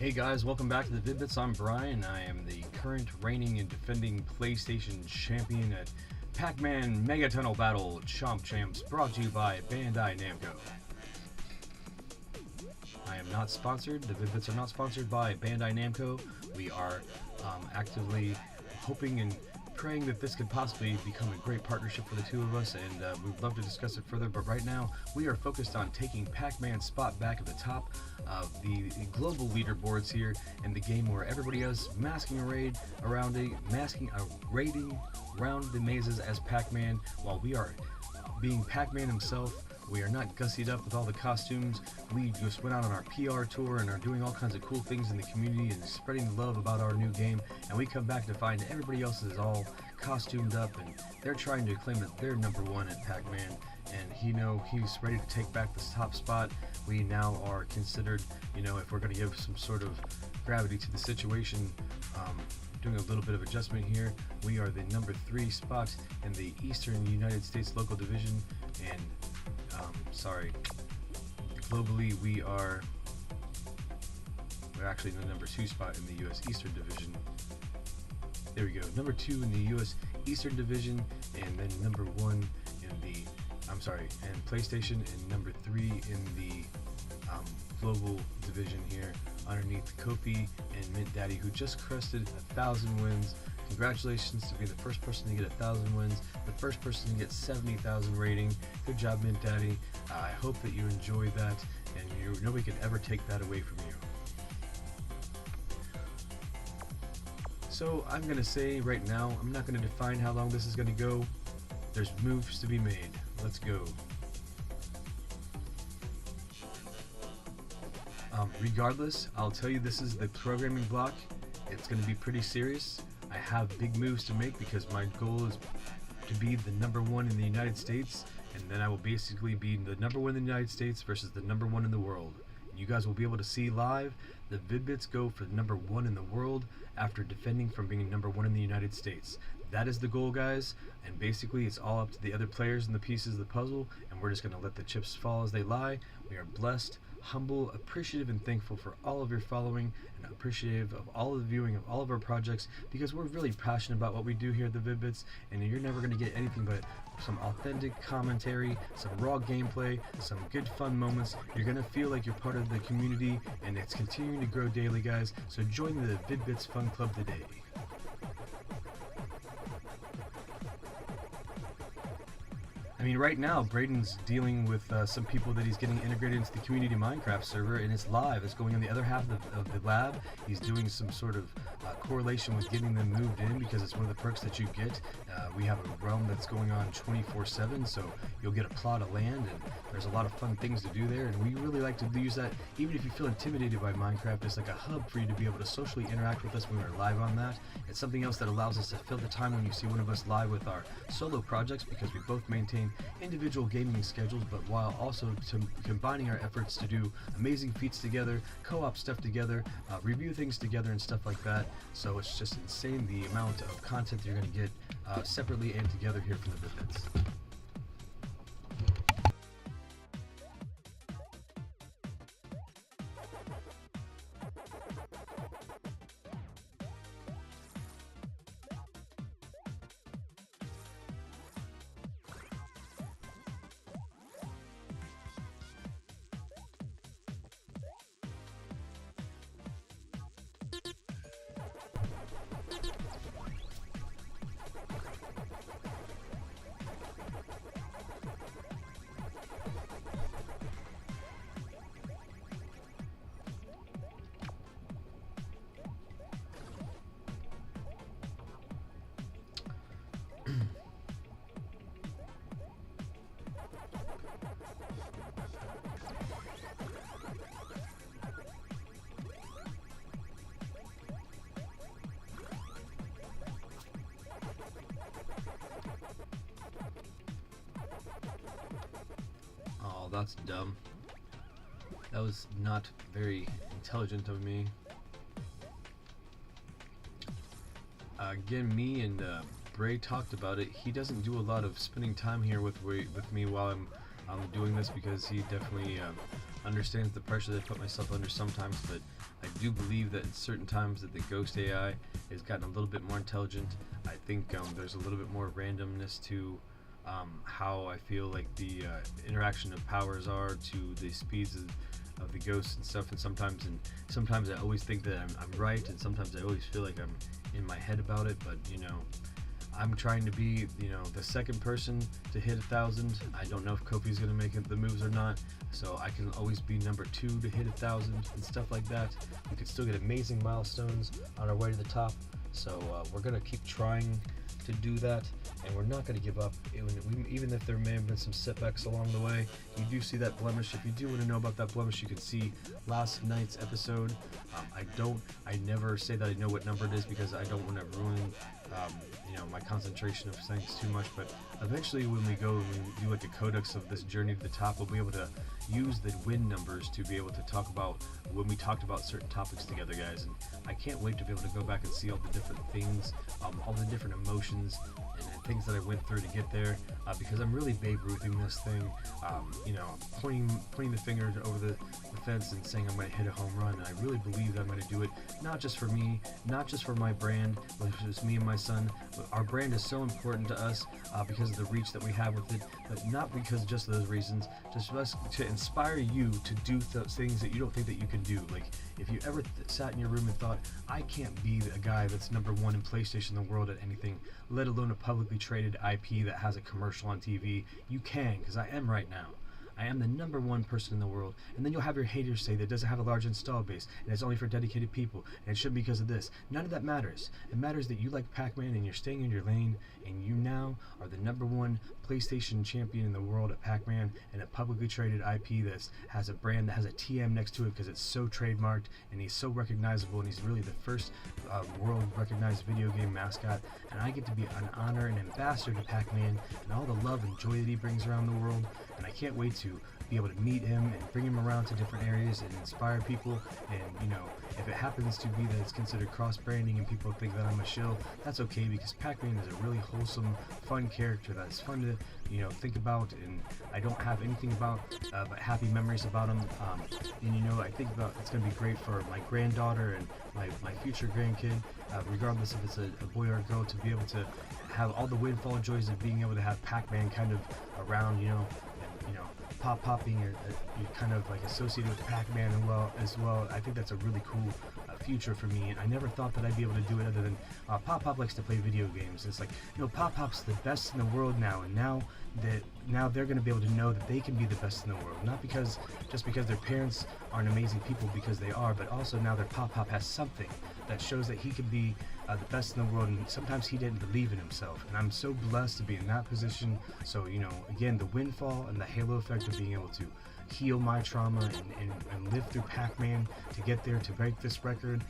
Hey guys, welcome back to the Vid-Bits. I'm Brian. I am the current reigning and defending PlayStation champion at Pacman Mega Tunnel Battle Chomp Champs, brought to you by Bandai Namco. I am not sponsored. The Vid-Bits are not sponsored by Bandai Namco. We are actively hoping and praying that this could possibly become a great partnership for the two of us, and we'd love to discuss it further, but right now we are focused on taking Pacman's spot back at the top of the global leaderboards here in the game, where everybody else masking a raiding around the mazes as Pacman, while we are being Pacman himself. We are not gussied up with all the costumes. We just went out on our PR tour and are doing all kinds of cool things in the community and spreading the love about our new game, and we come back to find everybody else is all costumed up and they're trying to claim that they're number one at Pacman, and he's ready to take back this top spot. We now are considered, if we're going to give some sort of gravity to the situation, doing a little bit of adjustment here, we are the number 3 spot in the Eastern United States local division, and globally we're actually in the number 2 spot in the US Eastern Division. There we go, number 2 in the US Eastern Division, and then number 1 in the, and PlayStation, and number 3 in the global division here, underneath Kofi and Mint Daddy, who just crested 1,000 wins. Congratulations to be the first person to get 1,000 wins, the first person to get 70,000 rating. Good job, Mint Daddy. I hope that you enjoy that, and nobody can ever take that away from you. So I'm going to say right now, I'm not going to define how long this is going to go. There's moves to be made. Let's go. Regardless, I'll tell you, this is the programming block. It's going to be pretty serious. I have big moves to make because my goal is to be the number 1 in the United States, and then I will basically be the number 1 in the United States versus the number 1 in the world. You guys will be able to see live the Vid-Bits go for the number 1 in the world after defending from being number 1 in the United States. That is the goal, guys, and basically it's all up to the other players and the pieces of the puzzle, and we're just going to let the chips fall as they lie. We are blessed, humble, appreciative, and thankful for all of your following, and appreciative of all of the viewing of all of our projects, because we're really passionate about what we do here at the Vid-Bits, and you're never going to get anything but some authentic commentary, some raw gameplay, some good fun moments. You're going to feel like you're part of the community, and it's continuing to grow daily, guys, so join the Vid-Bits Fun Club today. I mean, right now, Braden's dealing with some people that he's getting integrated into the community Minecraft server, and it's live. It's going on the other half of the lab. He's doing some sort of correlation with getting them moved in, because it's one of the perks that you get. We have a realm that's going on 24/7, so you'll get a plot of land, and there's a lot of fun things to do there, and we really like to use that. Even if you feel intimidated by Minecraft, it's like a hub for you to be able to socially interact with us when we're live on that. It's something else that allows us to fill the time when you see one of us live with our solo projects, because we both maintain individual gaming schedules, but while also combining our efforts to do amazing feats together, co-op stuff together, review things together, and stuff like that. So it's just insane the amount of content you're going to get separately and together here from the Vid-Bits. Oh, that's dumb. That was not very intelligent of me. Again, me and Bray talked about it. He doesn't do a lot of spending time here with me while I'm doing this, because he definitely understands the pressure that I put myself under sometimes, but I do believe that in certain times that the Ghost AI has gotten a little bit more intelligent. I think there's a little bit more randomness to how I feel like the interaction of powers are to the speeds of the ghosts and stuff, and sometimes I always think that I'm right, and sometimes I always feel like I'm in my head about it, but I'm trying to be, the second person to hit 1,000. I don't know if Kofi's going to make the moves or not, so I can always be number 2 to hit 1,000 and stuff like that. We could still get amazing milestones on our way to the top, so we're going to keep trying to do that, and we're not going to give up, even if there may have been some setbacks along the way. You do see that blemish. If you do want to know about that blemish, you can see last night's episode. I never say that I know what number it is because I don't want to ruin my concentration of things too much, but eventually when we go and we do like a codex of this journey to the top, we'll be able to use the win numbers to be able to talk about when we talked about certain topics together, guys, and I can't wait to be able to go back and see all the different things, all the different emotions and things that I went through to get there, because I'm really Babe Ruthing this thing, pointing the finger over the fence and saying I'm going to hit a home run, and I really believe that I'm going to do it, not just for me, not just for my brand, which is me and my son, but our brand is so important to us because of the reach that we have with it, but not because just those reasons, just to inspire you to do things that you don't think that you can do. Like, if you ever sat in your room and thought, I can't be a guy that's number 1 in PlayStation in the world at anything, let alone a publicly traded IP that has a commercial on TV, you can, because I am right now. I am the number 1 person in the world, and then you'll have your haters say that it doesn't have a large install base, and it's only for dedicated people, and it shouldn't be because of this. None of that matters. It matters that you like Pacman, and you're staying in your lane, and you now are the number 1 PlayStation champion in the world at Pacman, and a publicly traded IP that has a brand that has a TM next to it because it's so trademarked, and he's so recognizable, and he's really the first world-recognized video game mascot, and I get to be an honor and ambassador to Pacman, and all the love and joy that he brings around the world, and I can't wait to be able to meet him and bring him around to different areas and inspire people. And if it happens to be that it's considered cross-branding and people think that I'm a shill, that's okay, because Pacman is a really wholesome, fun character that's fun to think about, and I don't have anything but happy memories about him. And I think about it's going to be great for my granddaughter and my future grandkid, regardless if it's a boy or a girl, to be able to have all the windfall joys of being able to have Pacman kind of around, and Pop being kind of like associated with Pacman as well. I think that's a really cool future for me, and I never thought that I'd be able to do it other than Pop likes to play video games. It's like, Pop's the best in the world now, and now they're going to be able to know that they can be the best in the world, not just because their parents aren't amazing people, because they are, but also now their Pop has something that shows that he can be the best in the world, and sometimes he didn't believe in himself, and I'm so blessed to be in that position. So again, the windfall and the halo effect of being able to heal my trauma and live through Pacman to get there, to break this record.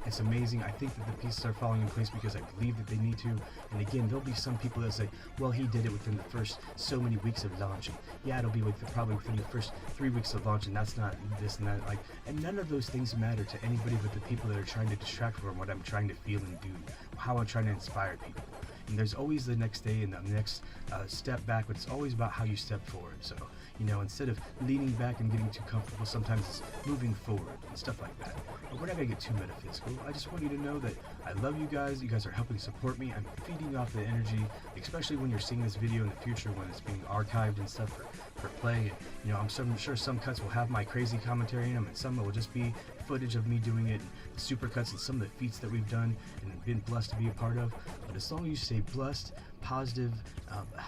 It's amazing. I think that the pieces are falling in place because I believe that they need to. And again, there'll be some people that say, well, he did it within the first so many weeks of launch. And yeah, it'll be probably within the first 3 weeks of launch, and that's not this and that. And none of those things matter to anybody but the people that are trying to distract from what I'm trying to feel and do, how I'm trying to inspire people. And there's always the next day and the next step back, but it's always about how you step forward. So, instead of leaning back and getting too comfortable, sometimes it's moving forward and stuff like that. But we're not going to get too metaphysical. I just want you to know that I love you guys. You guys are helping support me. I'm feeding off the energy, especially when you're seeing this video in the future when it's being archived and stuff for play. And, I'm sure some cuts will have my crazy commentary in them, and some will just be footage of me doing it, the super cuts and some of the feats that we've done and been blessed to be a part of. But as long as you stay blessed, positive,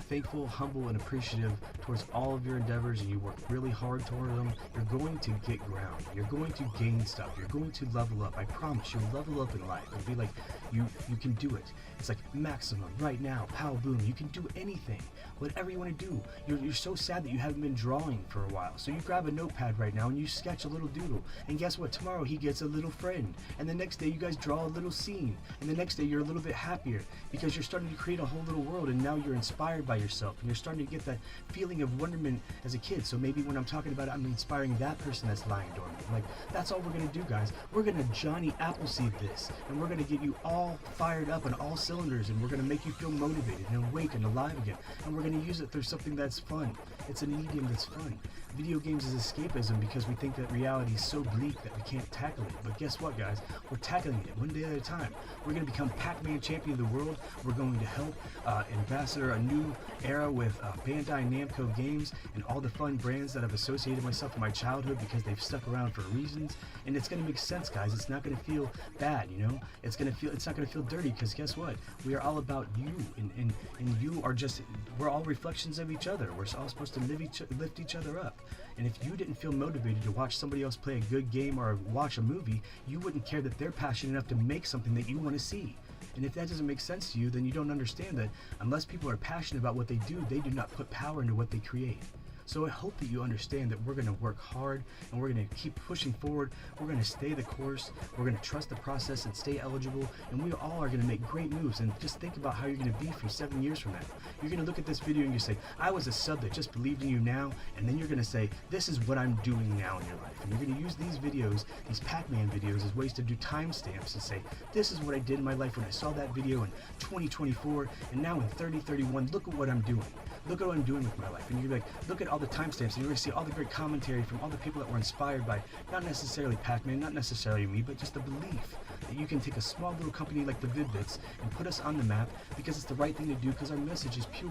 thankful, humble, and appreciative towards all of your endeavors, and you work really hard toward them, you're going to get ground. You're going to gain stuff. You're going to level up. I promise you'll level up in life. It'll be like you can do it. It's like maximum right now. Pow, boom. You can do anything. Whatever you want to do. You're so sad that you haven't been drawing for a while. So you grab a notepad right now and you sketch a little doodle. And guess what? Tomorrow he gets a little friend. And the next day you guys draw a little scene. And the next day you're a little bit happier because you're starting to create a whole little world, and now you're inspired by yourself, and you're starting to get that feeling of wonderment as a kid. So maybe when I'm talking about it, I'm inspiring that person that's lying dormant. Like, that's all we're gonna do, guys. We're gonna Johnny Appleseed this, and we're gonna get you all fired up on all cylinders, and we're gonna make you feel motivated and awake and alive again. And we're gonna use it through something that's fun. It's a medium that's fun. Video games is escapism because we think that reality is so bleak that we can't tackle it. But guess what, guys? We're tackling it one day at a time. We're going to become Pacman champion of the world. We're going to help ambassador a new era with Bandai Namco games and all the fun brands that I've associated myself with my childhood because they've stuck around for reasons. And it's going to make sense, guys. It's not going to feel bad, you know? It's not going to feel dirty because guess what? We are all about you, and you are just, we're all reflections of each other. We're all supposed to lift each other up. And if you didn't feel motivated to watch somebody else play a good game or watch a movie, you wouldn't care that they're passionate enough to make something that you want to see. And if that doesn't make sense to you, then you don't understand that unless people are passionate about what they do not put power into what they create. So I hope that you understand that we're going to work hard and we're going to keep pushing forward. We're going to stay the course. We're going to trust the process and stay eligible. And we all are going to make great moves. And just think about how you're going to be from 7 years from now. You're going to look at this video and you say, I was a sub that just believed in you now. And then you're going to say, this is what I'm doing now in your life. And you're going to use these videos, these Pacman videos, as ways to do timestamps and say, this is what I did in my life when I saw that video in 2024. And now in 3031, look at what I'm doing. Look at what I'm doing with my life. And you're like, look at all the timestamps, and you're going to see all the great commentary from all the people that were inspired by not necessarily Pacman, not necessarily me, but just the belief that you can take a small little company like the Vid-Bits and put us on the map because it's the right thing to do, because our message is pure.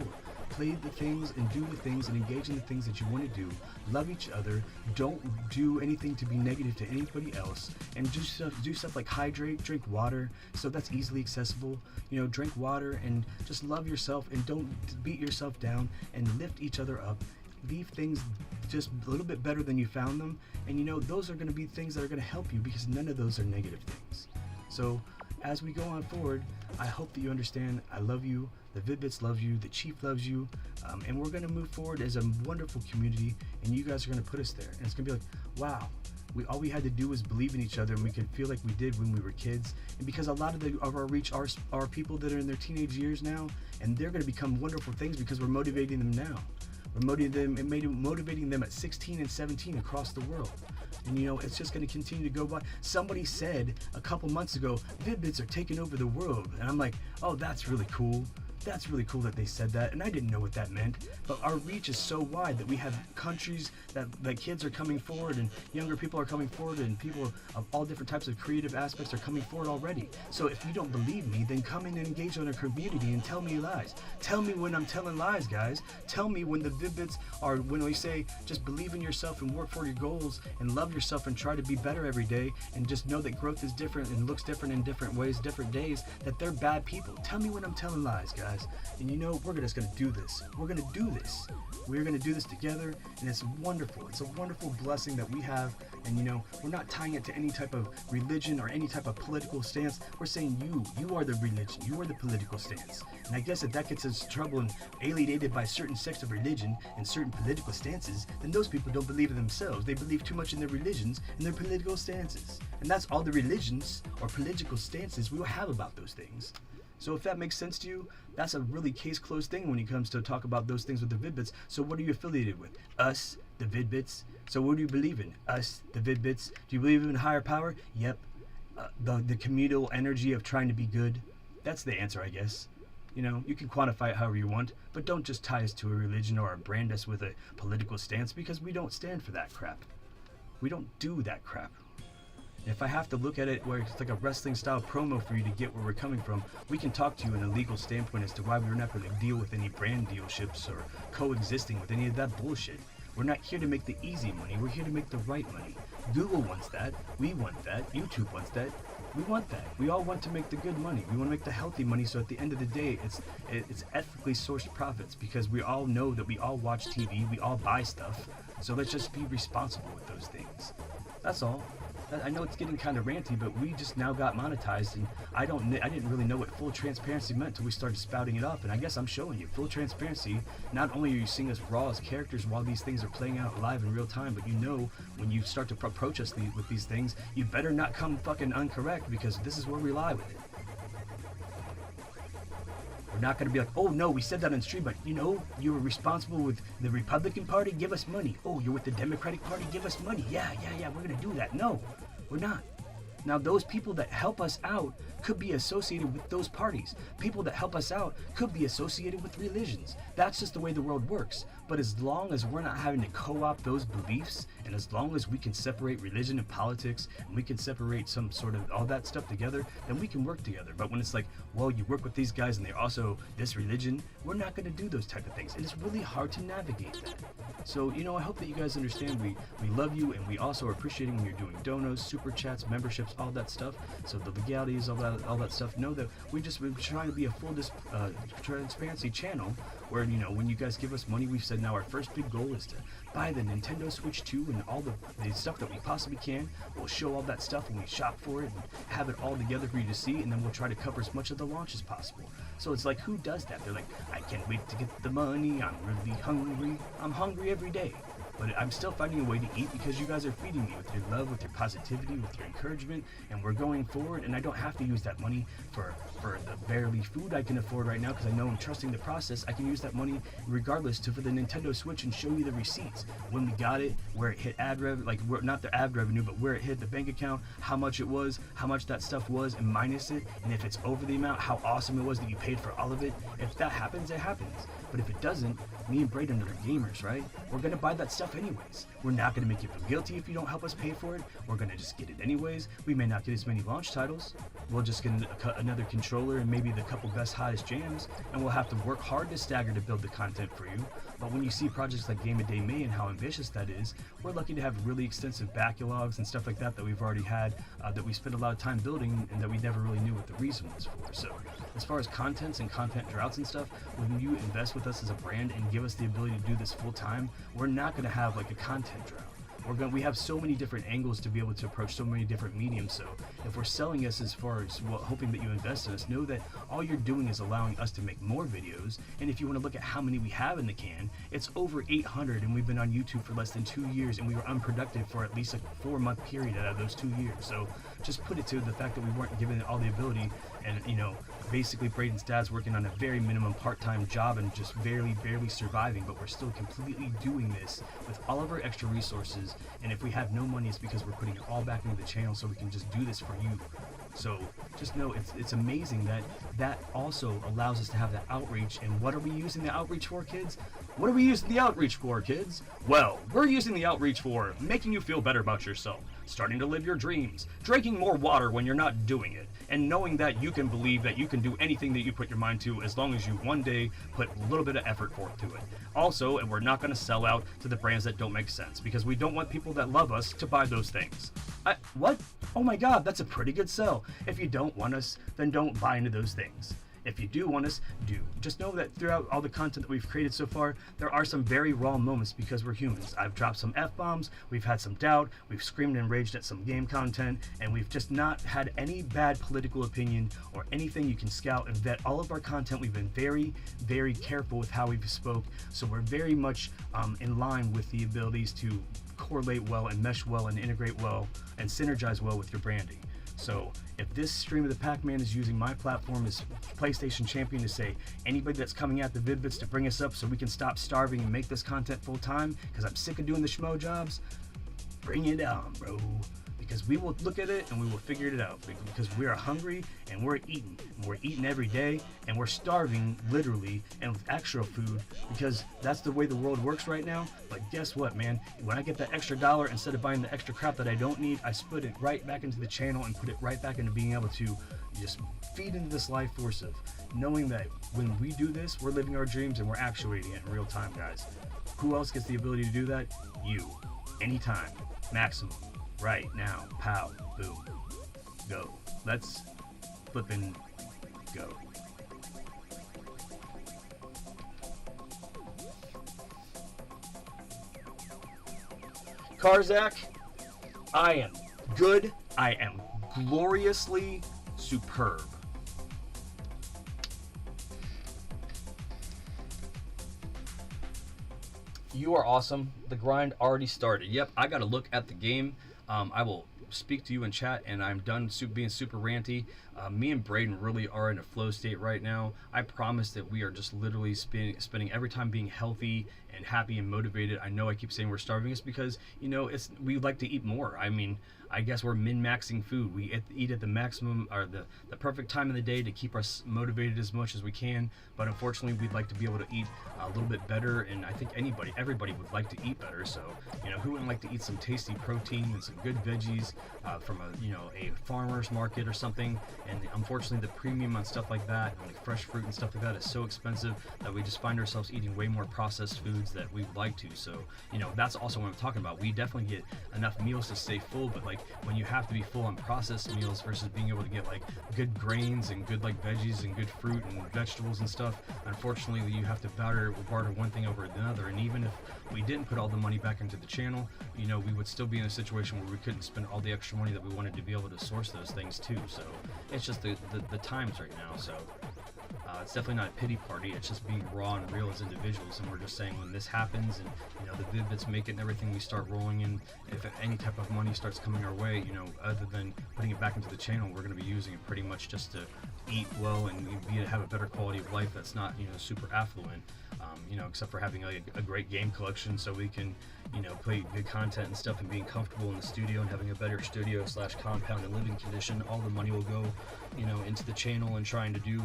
Play the things and do the things and engage in the things that you want to do. Love each other. Don't do anything to be negative to anybody else. And do stuff like hydrate, drink water, so that's easily accessible. You know, drink water and just love yourself and don't beat yourself down, and lift each other up. Leave things just a little bit better than you found them. And you know, those are going to be things that are going to help you because none of those are negative things. So as we go on forward, I hope that you understand I love you, the Vid-Bits loves you, the Chief loves you, and we're going to move forward as a wonderful community, and you guys are going to put us there. And it's going to be like, wow, all we had to do was believe in each other, and we could feel like we did when we were kids. And because a lot of our reach are people that are in their teenage years now, and they're going to become wonderful things because we're motivating them now. We're motivating them at 16 and 17 across the world. And you know, it's just going to continue to go by. Somebody said a couple months ago, Vid-Bits are taking over the world. And I'm like, oh, that's really cool. That's really cool that they said that, and I didn't know what that meant. But our reach is so wide that we have countries that kids are coming forward, and younger people are coming forward, and people of all different types of creative aspects are coming forward already. So if you don't believe me, then come in and engage on our community and tell me lies. Tell me when I'm telling lies, guys. Tell me when the Vid-Bits are, when we say just believe in yourself and work for your goals and love yourself and try to be better every day and just know that growth is different and looks different in different ways, different days, that they're bad people. Tell me when I'm telling lies, guys. And you know, we're just going to do this. We're going to do this. We're going to do this together, and it's wonderful. It's a wonderful blessing that we have. And you know, we're not tying it to any type of religion or any type of political stance. We're saying you are the religion. You are the political stance. And I guess if that gets us in trouble and alienated by certain sects of religion and certain political stances, then those people don't believe in themselves. They believe too much in their religions and their political stances. And that's all the religions or political stances we will have about those things. So if that makes sense to you, that's a really case closed thing when it comes to talk about those things with the Vid-Bits. So what are you affiliated with? Us, the Vid-Bits. So what do you believe in? Us, the Vid-Bits. Do you believe in higher power? Yep. The communal energy of trying to be good. That's the answer, I guess. You know, you can quantify it however you want, but don't just tie us to a religion or brand us with a political stance, because we don't stand for that crap. We don't do that crap. If I have to look at it where it's like a wrestling style promo for you to get where we're coming from, we can talk to you in a legal standpoint as to why we're not going to deal with any brand dealerships or coexisting with any of that bullshit. We're not here to make the easy money, we're here to make the right money. Google wants that, we want that, YouTube wants that, we want that. We all want to make the good money. We want to make the healthy money, so at the end of the day, it's ethically sourced profits, because we all know that we all watch TV, we all buy stuff, so let's just be responsible with those things. That's all. I know it's getting kind of ranty, but we just now got monetized, and I didn't really know what full transparency meant until we started spouting it up, and I guess I'm showing you full transparency. Not only are you seeing us raw as characters while these things are playing out live in real time, but you know when you start to approach us with these things, you better not come fucking uncorrect, because this is where we lie with it. not going to be like, oh no, we said that on stream, but you know, you were responsible with the Republican Party, give us money. Oh, you're with the Democratic Party, give us money. Yeah, we're going to do that. No, we're not. Now, those people that help us out could be associated with those parties. People that help us out could be associated with religions. That's just the way the world works. But as long as we're not having to co-opt those beliefs, and as long as we can separate religion and politics, and we can separate some sort of all that stuff together, then we can work together. But when it's like, well, you work with these guys and they're also this religion, we're not going to do those type of things. And it's really hard to navigate that. So, you know, I hope that you guys understand we love you, and we also are appreciating when you're doing donos, super chats, memberships, all that stuff. So the legalities, all that stuff, know that we're trying to be a full transparency channel where, you know, when you guys give us money, we've said now our first big goal is to buy the Nintendo Switch 2 and all the stuff that we possibly can. We'll show all that stuff when we shop for it and have it all together for you to see, and then we'll try to cover as much of the launch as possible. So it's like, who does that? They're like, I can't wait to get the money, I'm really hungry. I'm hungry every day. But I'm still finding a way to eat because you guys are feeding me with your love, with your positivity, with your encouragement, and we're going forward, and I don't have to use that money for the barely food I can afford right now because I know I'm trusting the process. I can use that money regardless for the Nintendo Switch and show you the receipts. When we got it, where it hit not the ad revenue, but where it hit the bank account, how much it was, how much that stuff was, and minus it, and if it's over the amount, how awesome it was that you paid for all of it. If that happens, it happens. But if it doesn't, me and Braden are gamers, right? We're going to buy that stuff anyways. We're not going to make you feel guilty if you don't help us pay for it. We're going to just get it anyways. We may not get as many launch titles. We'll just get another controller and maybe the couple best hottest jams, and we'll have to work hard to stagger to build the content for you. But when you see projects like Game of Day May and how ambitious that is, we're lucky to have really extensive backlogs and stuff like that we've already had, that we spent a lot of time building and that we never really knew what the reason was for. So as far as contents and content droughts and stuff, when you invest with us as a brand and give us the ability to do this full time, we're not going to have like a content drought. We have so many different angles to be able to approach so many different mediums. So if we're selling us as far as hoping that you invest in us, know that all you're doing is allowing us to make more videos. And if you want to look at how many we have in the can, it's over 800, and we've been on YouTube for less than 2 years, and we were unproductive for at least a 4-month period out of those 2 years. So just put it to the fact that we weren't given all the ability, and you know, basically Braden's dad's working on a very minimum part-time job and just barely surviving, but we're still completely doing this with all of our extra resources. And if we have no money, it's because we're putting it all back into the channel so we can just do this for you. So just know it's amazing that also allows us to have that outreach. And what are we using the outreach for, kids? What are we using the outreach for, kids? Well, we're using the outreach for making you feel better about yourself, starting to live your dreams, drinking more water when you're not doing it, and knowing that you can believe that you can do anything that you put your mind to as long as you one day put a little bit of effort forth to it. Also, and we're not going to sell out to the brands that don't make sense, because we don't want people that love us to buy those things. What? Oh my god, that's a pretty good sell. If you don't want us, then don't buy into those things. If you do want us, do. Just know that throughout all the content that we've created so far, there are some very raw moments because we're humans. I've dropped some F-bombs, we've had some doubt, we've screamed and raged at some game content, and we've just not had any bad political opinion or anything. You can scout and vet all of our content. We've been very, very careful with how we've spoke, so we're very much in line with the abilities to correlate well and mesh well and integrate well and synergize well with your branding. So if this stream of the Pacman is using my platform as PlayStation champion to say anybody that's coming at the Vid-Bits to bring us up so we can stop starving and make this content full time because I'm sick of doing the schmo jobs, bring it on, bro. Because we will look at it and we will figure it out, because we are hungry and we're eating. And we're eating every day and we're starving literally and with extra food, because that's the way the world works right now. But guess what, man? When I get that extra dollar, instead of buying the extra crap that I don't need, I split it right back into the channel and put it right back into being able to just feed into this life force of knowing that when we do this, we're living our dreams and we're actuating it in real time, guys. Who else gets the ability to do that? You. Anytime. Maximum. Right now. Pow. Boom. Go. Let's flippin' go. Karzak, I am good. I am gloriously superb. You are awesome. The grind already started. Yep, I gotta look at the game. I will speak to you in chat, and I'm done being super ranty. Me and Braden really are in a flow state right now. I promise that we are just literally spending every time being healthy and happy and motivated. I know I keep saying we're starving. It's because, you know, we like to eat more. I mean, I guess we're min-maxing food. We eat at the maximum, or the perfect time of the day to keep us motivated as much as we can. But unfortunately, we'd like to be able to eat a little bit better, and I think everybody would like to eat better. So, you know, who wouldn't like to eat some tasty protein and some good veggies from a farmer's market or something? And unfortunately, the premium on stuff like that, like fresh fruit and stuff like that, is so expensive that we just find ourselves eating way more processed foods that we'd like to. So, you know, that's also what I'm talking about. We definitely get enough meals to stay full, but like when you have to be full on processed meals versus being able to get like good grains and good like veggies and good fruit and vegetables and stuff, unfortunately you have to barter one thing over another. And even if we didn't put all the money back into the channel, you know, we would still be in a situation where we couldn't spend all the extra money that we wanted to be able to source those things too. So it's just the times right now. So it's definitely not a pity party. It's just being raw and real as individuals, and we're just saying when this happens and, you know, the Vid-Bits make it and everything, we start rolling in. If any type of money starts coming our way, you know, other than putting it back into the channel, we're going to be using it pretty much just to eat well and have a better quality of life that's not, you know, super affluent. You know, except for having a great game collection so we can, you know, play good content and stuff, and being comfortable in the studio and having a better studio / compound and living condition. All the money will go, you know, into the channel and trying to do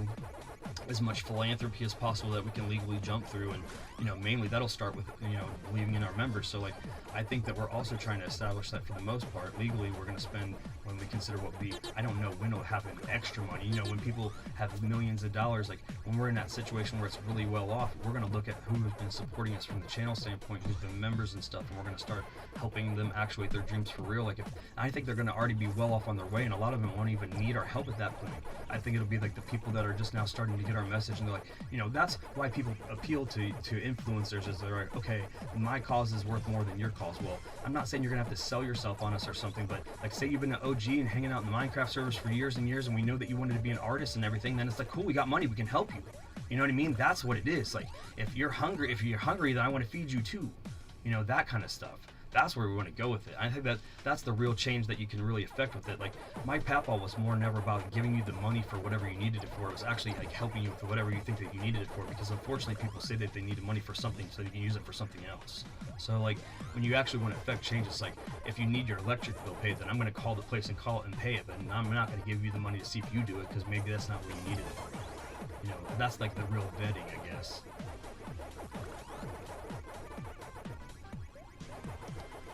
as much philanthropy as possible that we can legally jump through. And, you know, mainly that'll start with, you know, believing in our members. So like, I think that we're also trying to establish that for the most part legally we're going to spend, when we consider what we, I don't know when it'll happen, extra money, you know, when people have millions of dollars, like when we're in that situation where it's really well off, we're going to look at who has been supporting us from the channel standpoint, who's been members and stuff, and we're going to start helping them actuate their dreams for real. Like, if I think they're going to already be well off on their way, and a lot of them won't even need our help at that point. I think it'll be like the people that are just now starting to get our message, and they're like, you know, that's why people appeal to influencers, is they're like, okay, my cause is worth more than your cause. Well, I'm not saying you're gonna have to sell yourself on us or something, but like, say you've been an OG and hanging out in the Minecraft servers for years and years, and we know that you wanted to be an artist and everything, then it's like, cool, we got money, we can help you. You know what I mean? That's what it is. Like, if you're hungry, then I want to feed you too. You know, that kind of stuff. That's where we want to go with it. I think that's the real change that you can really affect with it. Like, my papaw was more never about giving you the money for whatever you needed it for. It was actually like helping you with whatever you think that you needed it for, because unfortunately people say that they needed money for something so they can use it for something else. So like, when you actually want to affect change, it's like, if you need your electric bill paid, then I'm going to call the place and call it and pay it, but I'm not going to give you the money to see if you do it, because maybe that's not what you needed it for. You know, that's like the real vetting, I guess.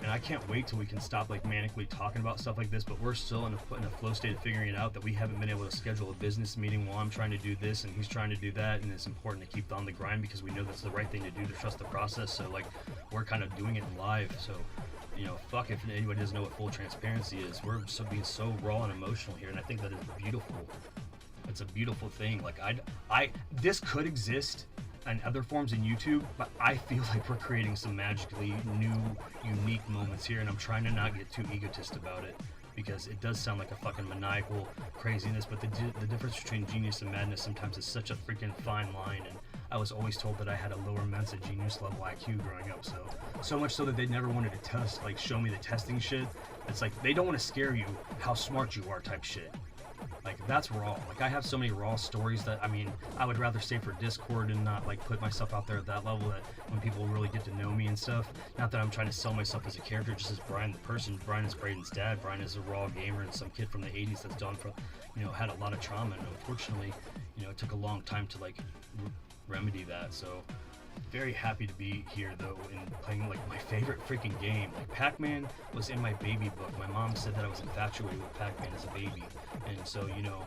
And I can't wait till we can stop like manically talking about stuff like this, but we're still in a flow state of figuring it out, that we haven't been able to schedule a business meeting while I'm trying to do this and he's trying to do that, and it's important to keep on the grind because we know that's the right thing to do, to trust the process. So like, we're kind of doing it live. So, you know, fuck if anybody doesn't know what full transparency is. We're being so raw and emotional here, and I think that is beautiful. It's a beautiful thing. Like, this could exist and other forms in YouTube, but I feel like we're creating some magically new, unique moments here, and I'm trying to not get too egotist about it, because it does sound like a fucking maniacal craziness, but the difference between genius and madness sometimes is such a freaking fine line. And I was always told that I had a lower Mensa genius level IQ growing up, so much so that they never wanted to test, like, show me the testing shit. It's like, they don't want to scare you how smart you are type shit. Like, that's raw. Like, I have so many raw stories that, I mean, I would rather stay for Discord and not, like, put myself out there at that level, that when people really get to know me and stuff. Not that I'm trying to sell myself as a character, just as Brian the person. Brian is Braden's dad. Brian is a raw gamer and some kid from the 80s that's done for, you know, had a lot of trauma, and unfortunately, you know, it took a long time to, like, remedy that. So, very happy to be here though, and playing like my favorite freaking game. Like, Pacman was in my baby book. My mom said that I was infatuated with Pacman as a baby, and so, you know,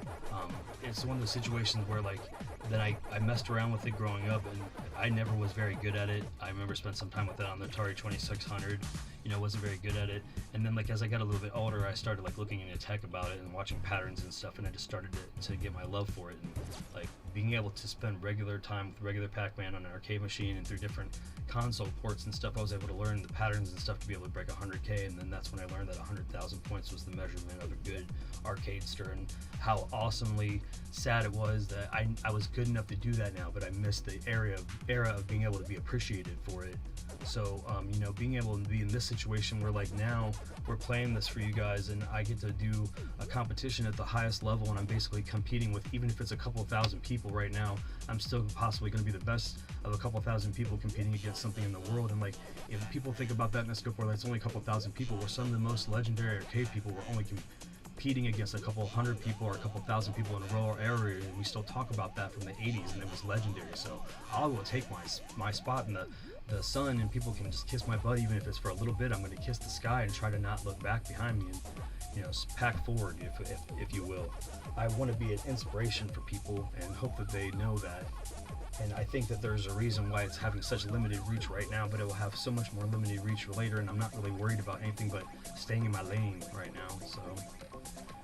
it's one of those situations where, like, then I messed around with it growing up, and I never was very good at it. I remember spent some time with it on the Atari 2600. You know, wasn't very good at it. And then, like, as I got a little bit older, I started like looking into tech about it and watching patterns and stuff, and I just started to get my love for it. And like, being able to spend regular time with regular Pac-Man on an arcade machine and through different console ports and stuff, I was able to learn the patterns and stuff to be able to break 100K. And then that's when I learned that 100,000 points was the measurement of a good arcadester, and how awesomely sad it was that I was good enough to do that now, but I missed the era of being able to be appreciated for it. So, you know, being able to be in this situation where like now we're playing this for you guys, and I get to do a competition at the highest level, and I'm basically competing with, even if it's a couple of thousand people right now, I'm still possibly going to be the best of a couple of thousand people competing against something in the world. And like, if people think about that in the scope where it's only a couple of thousand people, where some of the most legendary arcade people were only competing against a couple hundred people or a couple thousand people in a rural area, and we still talk about that from the 80s, and it was legendary. So I will take my spot in the sun, and people can just kiss my butt, even if it's for a little bit. I'm going to kiss the sky and try to not look back behind me, and pack forward, if you will. I want to be an inspiration for people and hope that they know that. And I think that there's a reason why it's having such limited reach right now, but it will have so much more limited reach later, and I'm not really worried about anything but staying in my lane right now. So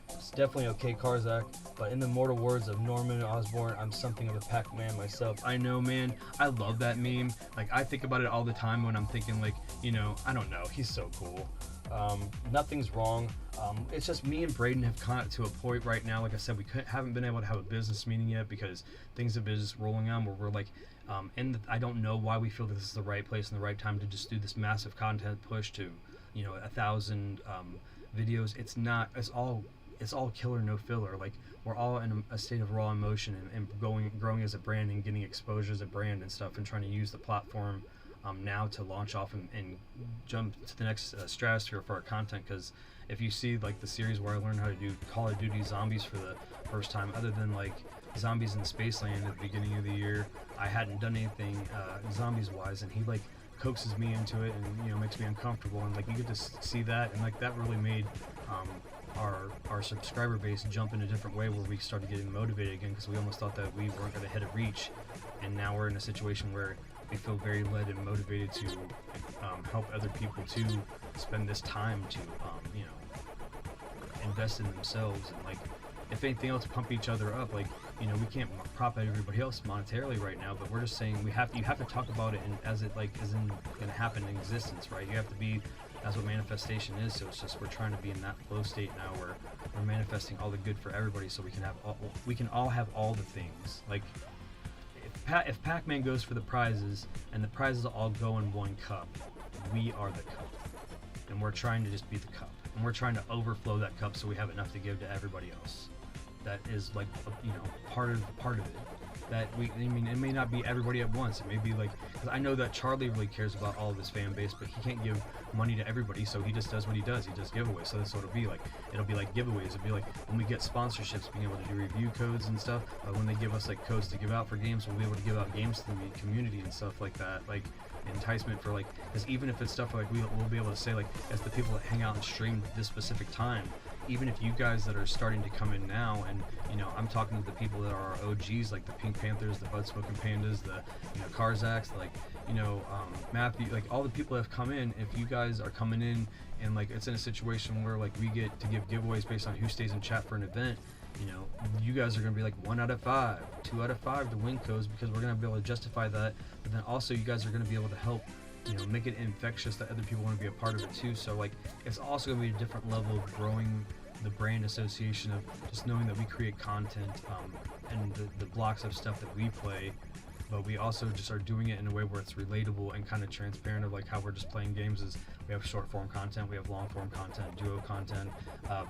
it's definitely okay, Karzak, but in the immortal words of Norman Osborn, I'm something of a Pacman myself. I know, man. I love that meme. Like, I think about it all the time when I'm thinking, like, I don't know. He's so cool. Nothing's wrong. It's just me and Braden have come to a point right now. Like I said, we haven't been able to have a business meeting yet because things have been just rolling on where we're like, I don't know why we feel that this is the right place and the right time to just do this massive content push to, 1,000 videos. It's not. It's all killer, no filler. Like, we're all in a state of raw emotion and growing as a brand and getting exposure as a brand and stuff, and trying to use the platform now to launch off and jump to the next stratosphere for our content. Because if you see like the series where I learned how to do Call of Duty Zombies for the first time, other than like Zombies in Spaceland at the beginning of the year, I hadn't done anything zombies wise, and he like coaxes me into it and makes me uncomfortable, and like you get to see that, and like that really made our subscriber base jump in a different way, where we started getting motivated again, because we almost thought that we weren't going to hit a reach, and now we're in a situation where we feel very led and motivated to help other people to spend this time to invest in themselves, and like, if anything else, pump each other up. Like, we can't prop at everybody else monetarily right now, but we're just saying you have to talk about it and as it like isn't going to happen in existence, right? You have to be. That's what manifestation is. So it's just we're trying to be in that flow state now where we're manifesting all the good for everybody, so we can all have all the things. Like, if Pac-Man goes for the prizes and the prizes all go in one cup, we are the cup, and we're trying to just be the cup, and we're trying to overflow that cup so we have enough to give to everybody else. That is like part of it. That it may not be everybody at once. It may be like, because I know that Charlie really cares about all of his fan base, but he can't give money to everybody, so he just does what he does. He does giveaways. So that's what it'll be like. It'll be like giveaways. It'll be like when we get sponsorships, being able to do review codes and stuff. When they give us like codes to give out for games, we'll be able to give out games to the community and stuff like that. Like enticement for like, because even if it's stuff like we'll be able to say like, as the people that hang out and stream this specific time, even if you guys that are starting to come in now, and I'm talking to the people that are our OGs, like the Pink Panthers, the Bud Smoking Pandas, the Karzaks, like Matthew, like all the people that have come in. If you guys are coming in and like it's in a situation where like we get to give giveaways based on who stays in chat for an event, you guys are going to be like 1 out of 5, 2 out of 5 to win codes, because we're going to be able to justify that. But then also you guys are going to be able to help make it infectious that other people want to be a part of it too. So like, it's also going to be a different level of growing the brand association of just knowing that we create content and the blocks of stuff that we play, but we also just are doing it in a way where it's relatable and kind of transparent, of like how we're just playing games. Is we have short form content, we have long form content, duo content,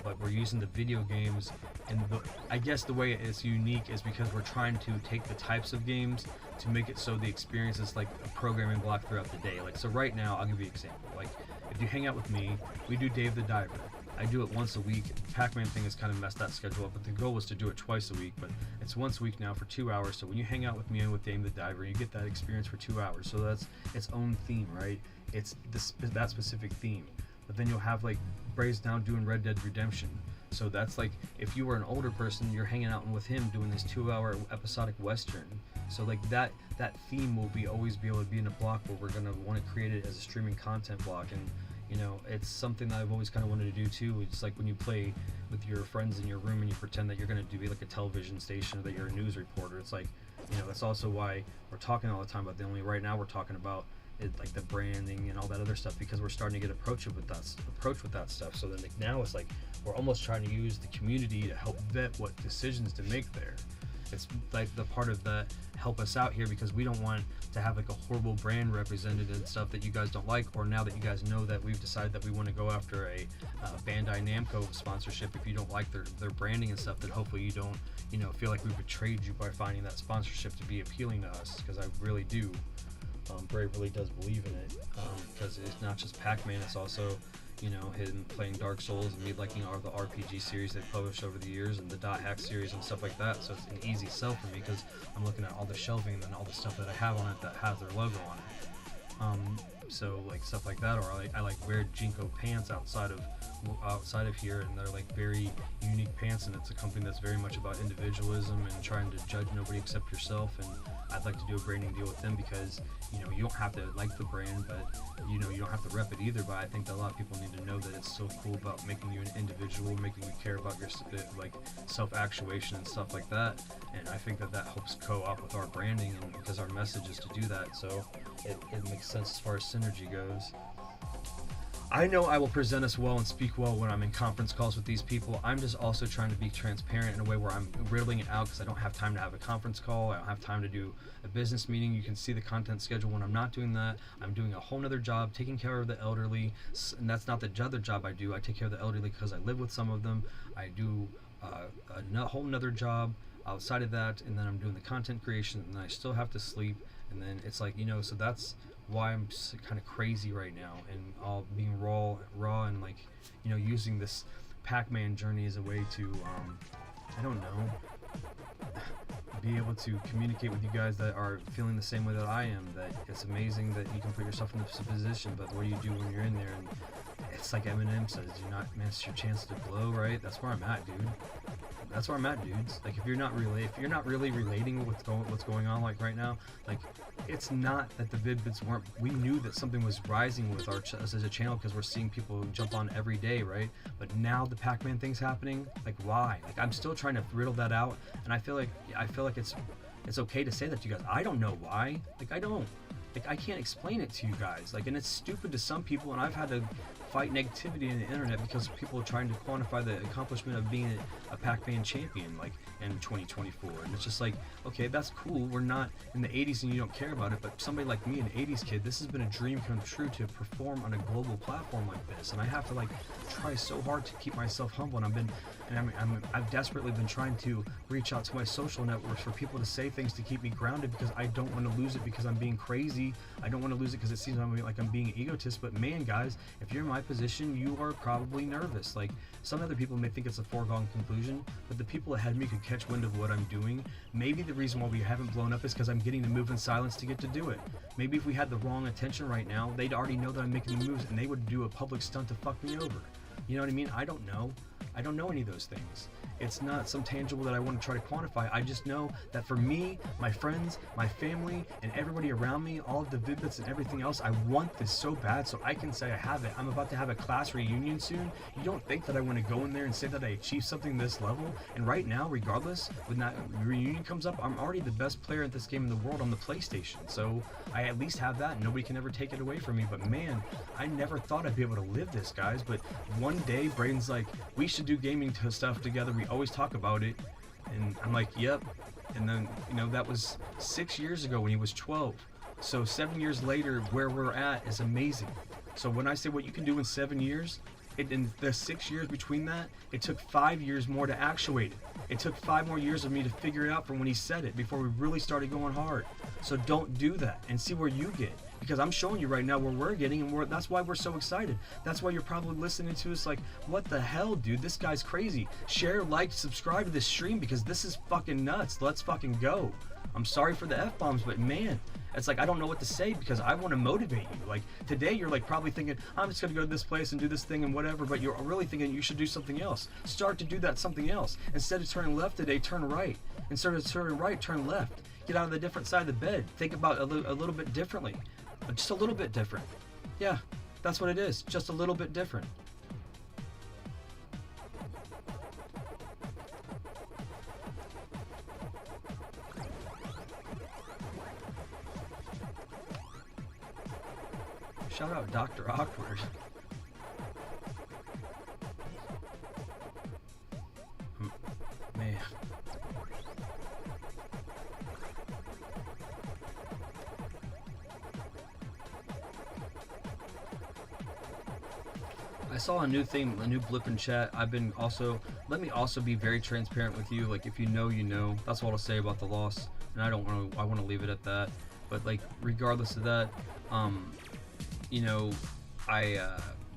but we're using the video games, and I guess the way it's unique is because we're trying to take the types of games to make it so the experience is like a programming block throughout the day. Like, so right now, I'll give you an example. Like, if you hang out with me, we do Dave the Diver. I do it once a week. Pac-Man thing has kind of messed that schedule up, but the goal was to do it twice a week, but it's once a week now for 2 hours. So when you hang out with me and with Dave the Diver, you get that experience for 2 hours. So that's its own theme, right? It's that specific theme. But then you'll have like Braze down doing Red Dead Redemption. So that's like, if you were an older person, you're hanging out with him doing this 2-hour episodic Western. So like that theme will always be able to be in a block where we're gonna want to create it as a streaming content block. And it's something that I've always kind of wanted to do too. It's like when you play with your friends in your room and you pretend that you're going to be like a television station, or that you're a news reporter. It's like, that's also why we're talking all the time about right now we're talking about it, like the branding and all that other stuff, because we're starting to get approach with that stuff. So then like now it's like we're almost trying to use the community to help vet what decisions to make there. It's like the part of the help us out here, because we don't want to have like a horrible brand represented and stuff that you guys don't like, or now that you guys know that we've decided that we want to go after a Bandai Namco sponsorship, if you don't like their branding and stuff, then hopefully you don't, you know, feel like we betrayed you by finding that sponsorship to be appealing to us, because I really do. Bray really does believe in it, because it's not just Pac-Man, it's also, you know, him playing Dark Souls and me liking all the RPG series they've published over the years and the Dot Hack series and stuff like that. So it's an easy sell for me, because I'm looking at all the shelving and all the stuff that I have on it that has their logo on it. So like stuff like that, or I like wear Jinko pants outside of here, and they're like very unique pants, and it's a company that's very much about individualism and trying to judge nobody except yourself. And I'd like to do a branding deal with them, because, you know, you don't have to like the brand, but, you know, you don't have to rep it either. But I think that a lot of people need to know that it's so cool about making you an individual, making you care about your like self-actuation and stuff like that. And I think that helps co-op with our branding, and because our message is to do that, so it makes sense as far as synergy goes. I know I will present us well and speak well when I'm in conference calls with these people. I'm just also trying to be transparent in a way where I'm riddling it out, because I don't have time to have a conference call. I don't have time to do a business meeting. You can see the content schedule when I'm not doing that. I'm doing a whole nother job, taking care of the elderly, and that's not the other job I do. I take care of the elderly because I live with some of them. I do a whole nother job outside of that, and then I'm doing the content creation, and then I still have to sleep, and then it's like, you know, so that's why I'm kind of crazy right now, and all being raw and like, you know, using this Pac-Man journey as a way to I don't know, be able to communicate with you guys that are feeling the same way that I am, that it's amazing that you can put yourself in this position, but what do you do when you're in there? And it's like Eminem says, do not miss your chance to blow, right? That's where I'm at, dude. That's where I'm at, dudes. Like, if you're not really relating with what's going on, like right now, like, it's not that the Vid-Bits weren't. We knew that something was rising with us as a channel, because we're seeing people jump on every day, right? But now the Pac-Man thing's happening. Like, why? Like, I'm still trying to riddle that out, and I feel like it's okay to say that to you guys. I don't know why. Like, I can't explain it to you guys. Like, and it's stupid to some people, and I've had to fight negativity in the internet because people are trying to quantify the accomplishment of being a Pac-Man champion, like, in 2024. And it's just like, okay, that's cool. We're not in the 80s and you don't care about it, but somebody like me, an 80s kid, this has been a dream come true to perform on a global platform like this. And I have to, like, try so hard to keep myself humble. And I've desperately been trying to reach out to my social networks for people to say things to keep me grounded, because I don't want to lose it because I'm being crazy. I don't want to lose it because it seems like I'm being an egotist. But man, guys, if you're in my position, you are probably nervous. Like, some other people may think it's a foregone conclusion, but the people ahead of me could catch wind of what I'm doing. Maybe the reason why we haven't blown up is because I'm getting to move in silence to get to do it. Maybe if we had the wrong attention right now, they'd already know that I'm making the moves, and they would do a public stunt to fuck me over. You know what I mean? I don't know. I don't know any of those things. It's not some tangible that I want to try to quantify. I just know that for me, my friends, my family, and everybody around me, all of the Vid-Bits and everything else, I want this so bad so I can say I have it. I'm about to have a class reunion soon. You don't think that I want to go in there and say that I achieved something this level? And right now, regardless, when that reunion comes up, I'm already the best player at this game in the world on the PlayStation. So I at least have that, and nobody can ever take it away from me. But man, I never thought I'd be able to live this, guys. But one day, Braden's like, we should do gaming stuff together. We always talk about it. And I'm like, yep. And then, you know, that was 6 years ago when he was 12. So 7 years later, where we're at is amazing. So when I say what you can do in 7 years, in the 6 years between that, it took 5 years more to actuate it. It took 5 more years of me to figure it out from when he said it before we really started going hard. So don't do that, and see where you get. Because I'm showing you right now where we're getting, and that's why we're so excited. That's why you're probably listening to us like, what the hell, dude? This guy's crazy. Share, like, subscribe to this stream, because this is fucking nuts. Let's fucking go. I'm sorry for the F-bombs, but man, it's like I don't know what to say, because I want to motivate you. Like, today you're like probably thinking, I'm just going to go to this place and do this thing and whatever, but you're really thinking you should do something else. Start to do that something else. Instead of turning left today, turn right. Instead of turning right, turn left. Get out of the different side of the bed. Think about a little bit differently. Just a little bit different. Yeah, that's what it is. Just a little bit different. Shout out Dr. Awkward. Man. saw a new thing, a new blip in chat. Let me also be very transparent with you. Like, if you know, you know. That's what I'll say about the loss, and I want to leave it at that. But like, regardless of that, you know, I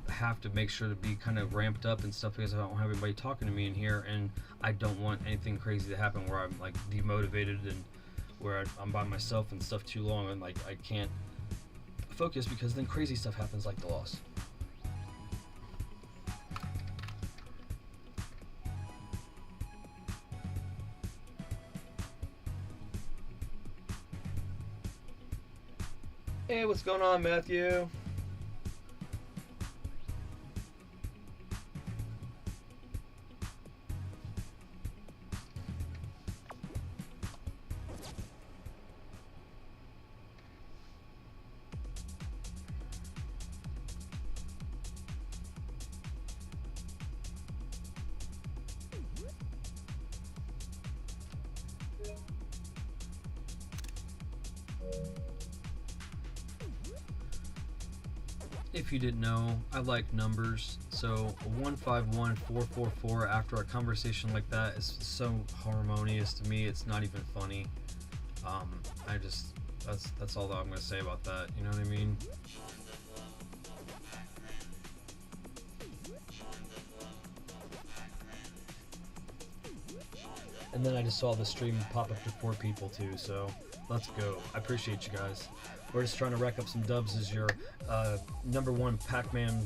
have to make sure to be kind of ramped up and stuff because I don't have anybody talking to me in here, and I don't want anything crazy to happen where I'm like demotivated and where I'm by myself and stuff too long, and like I can't focus because then crazy stuff happens like the loss. Hey, what's going on, Matthew? If you didn't know, I like numbers, so 151444 after a conversation like that is so harmonious to me. It's not even funny. That's all that I'm gonna say about that. You know what I mean? And then I just saw the stream pop up to 4 people too, so let's go. I appreciate you guys. We're just trying to rack up some dubs as your #1 Pacman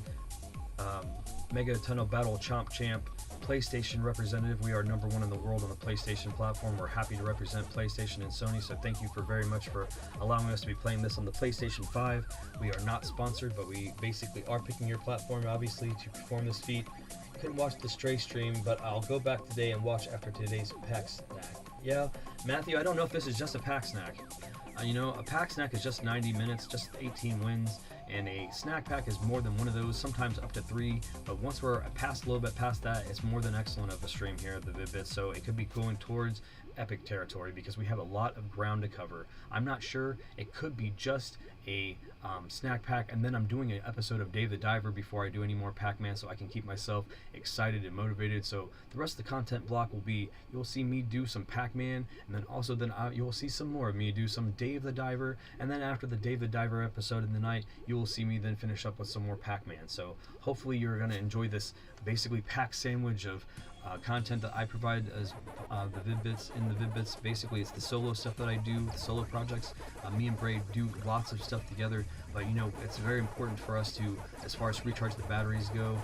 Mega Tunnel Battle Chomp Champ PlayStation representative. We are #1 in the world on the PlayStation platform. We're happy to represent PlayStation and Sony, so thank you very much for allowing us to be playing this on the PlayStation 5. We are not sponsored, but we basically are picking your platform, obviously, to perform this feat. Couldn't watch the Stray stream, but I'll go back today and watch after today's pack snack. Yeah, Matthew, I don't know if this is just a pack snack. You know, a pack snack is just 90 minutes, just 18 wins, and a snack pack is more than one of those, sometimes up to 3, but once we're a little bit past that, it's more than excellent of a stream here at the Vid-Bits, so it could be going towards epic territory because we have a lot of ground to cover. I'm not sure, it could be just a snack pack, and then I'm doing an episode of Dave the Diver before I do any more Pac-Man, so I can keep myself excited and motivated. So the rest of the content block will be, you'll see me do some Pac-Man, and then also you'll see some more of me do some Dave the Diver, and then after the Dave the Diver episode in the night, you will see me then finish up with some more Pac-Man. So hopefully you're going to enjoy this basically pack sandwich of content that I provide as the Vid-Bits in the Vid-Bits. Basically, it's the solo stuff that I do, the solo projects. Me and Braid do lots of stuff together, but you know, it's very important for us to, as far as recharge the batteries go,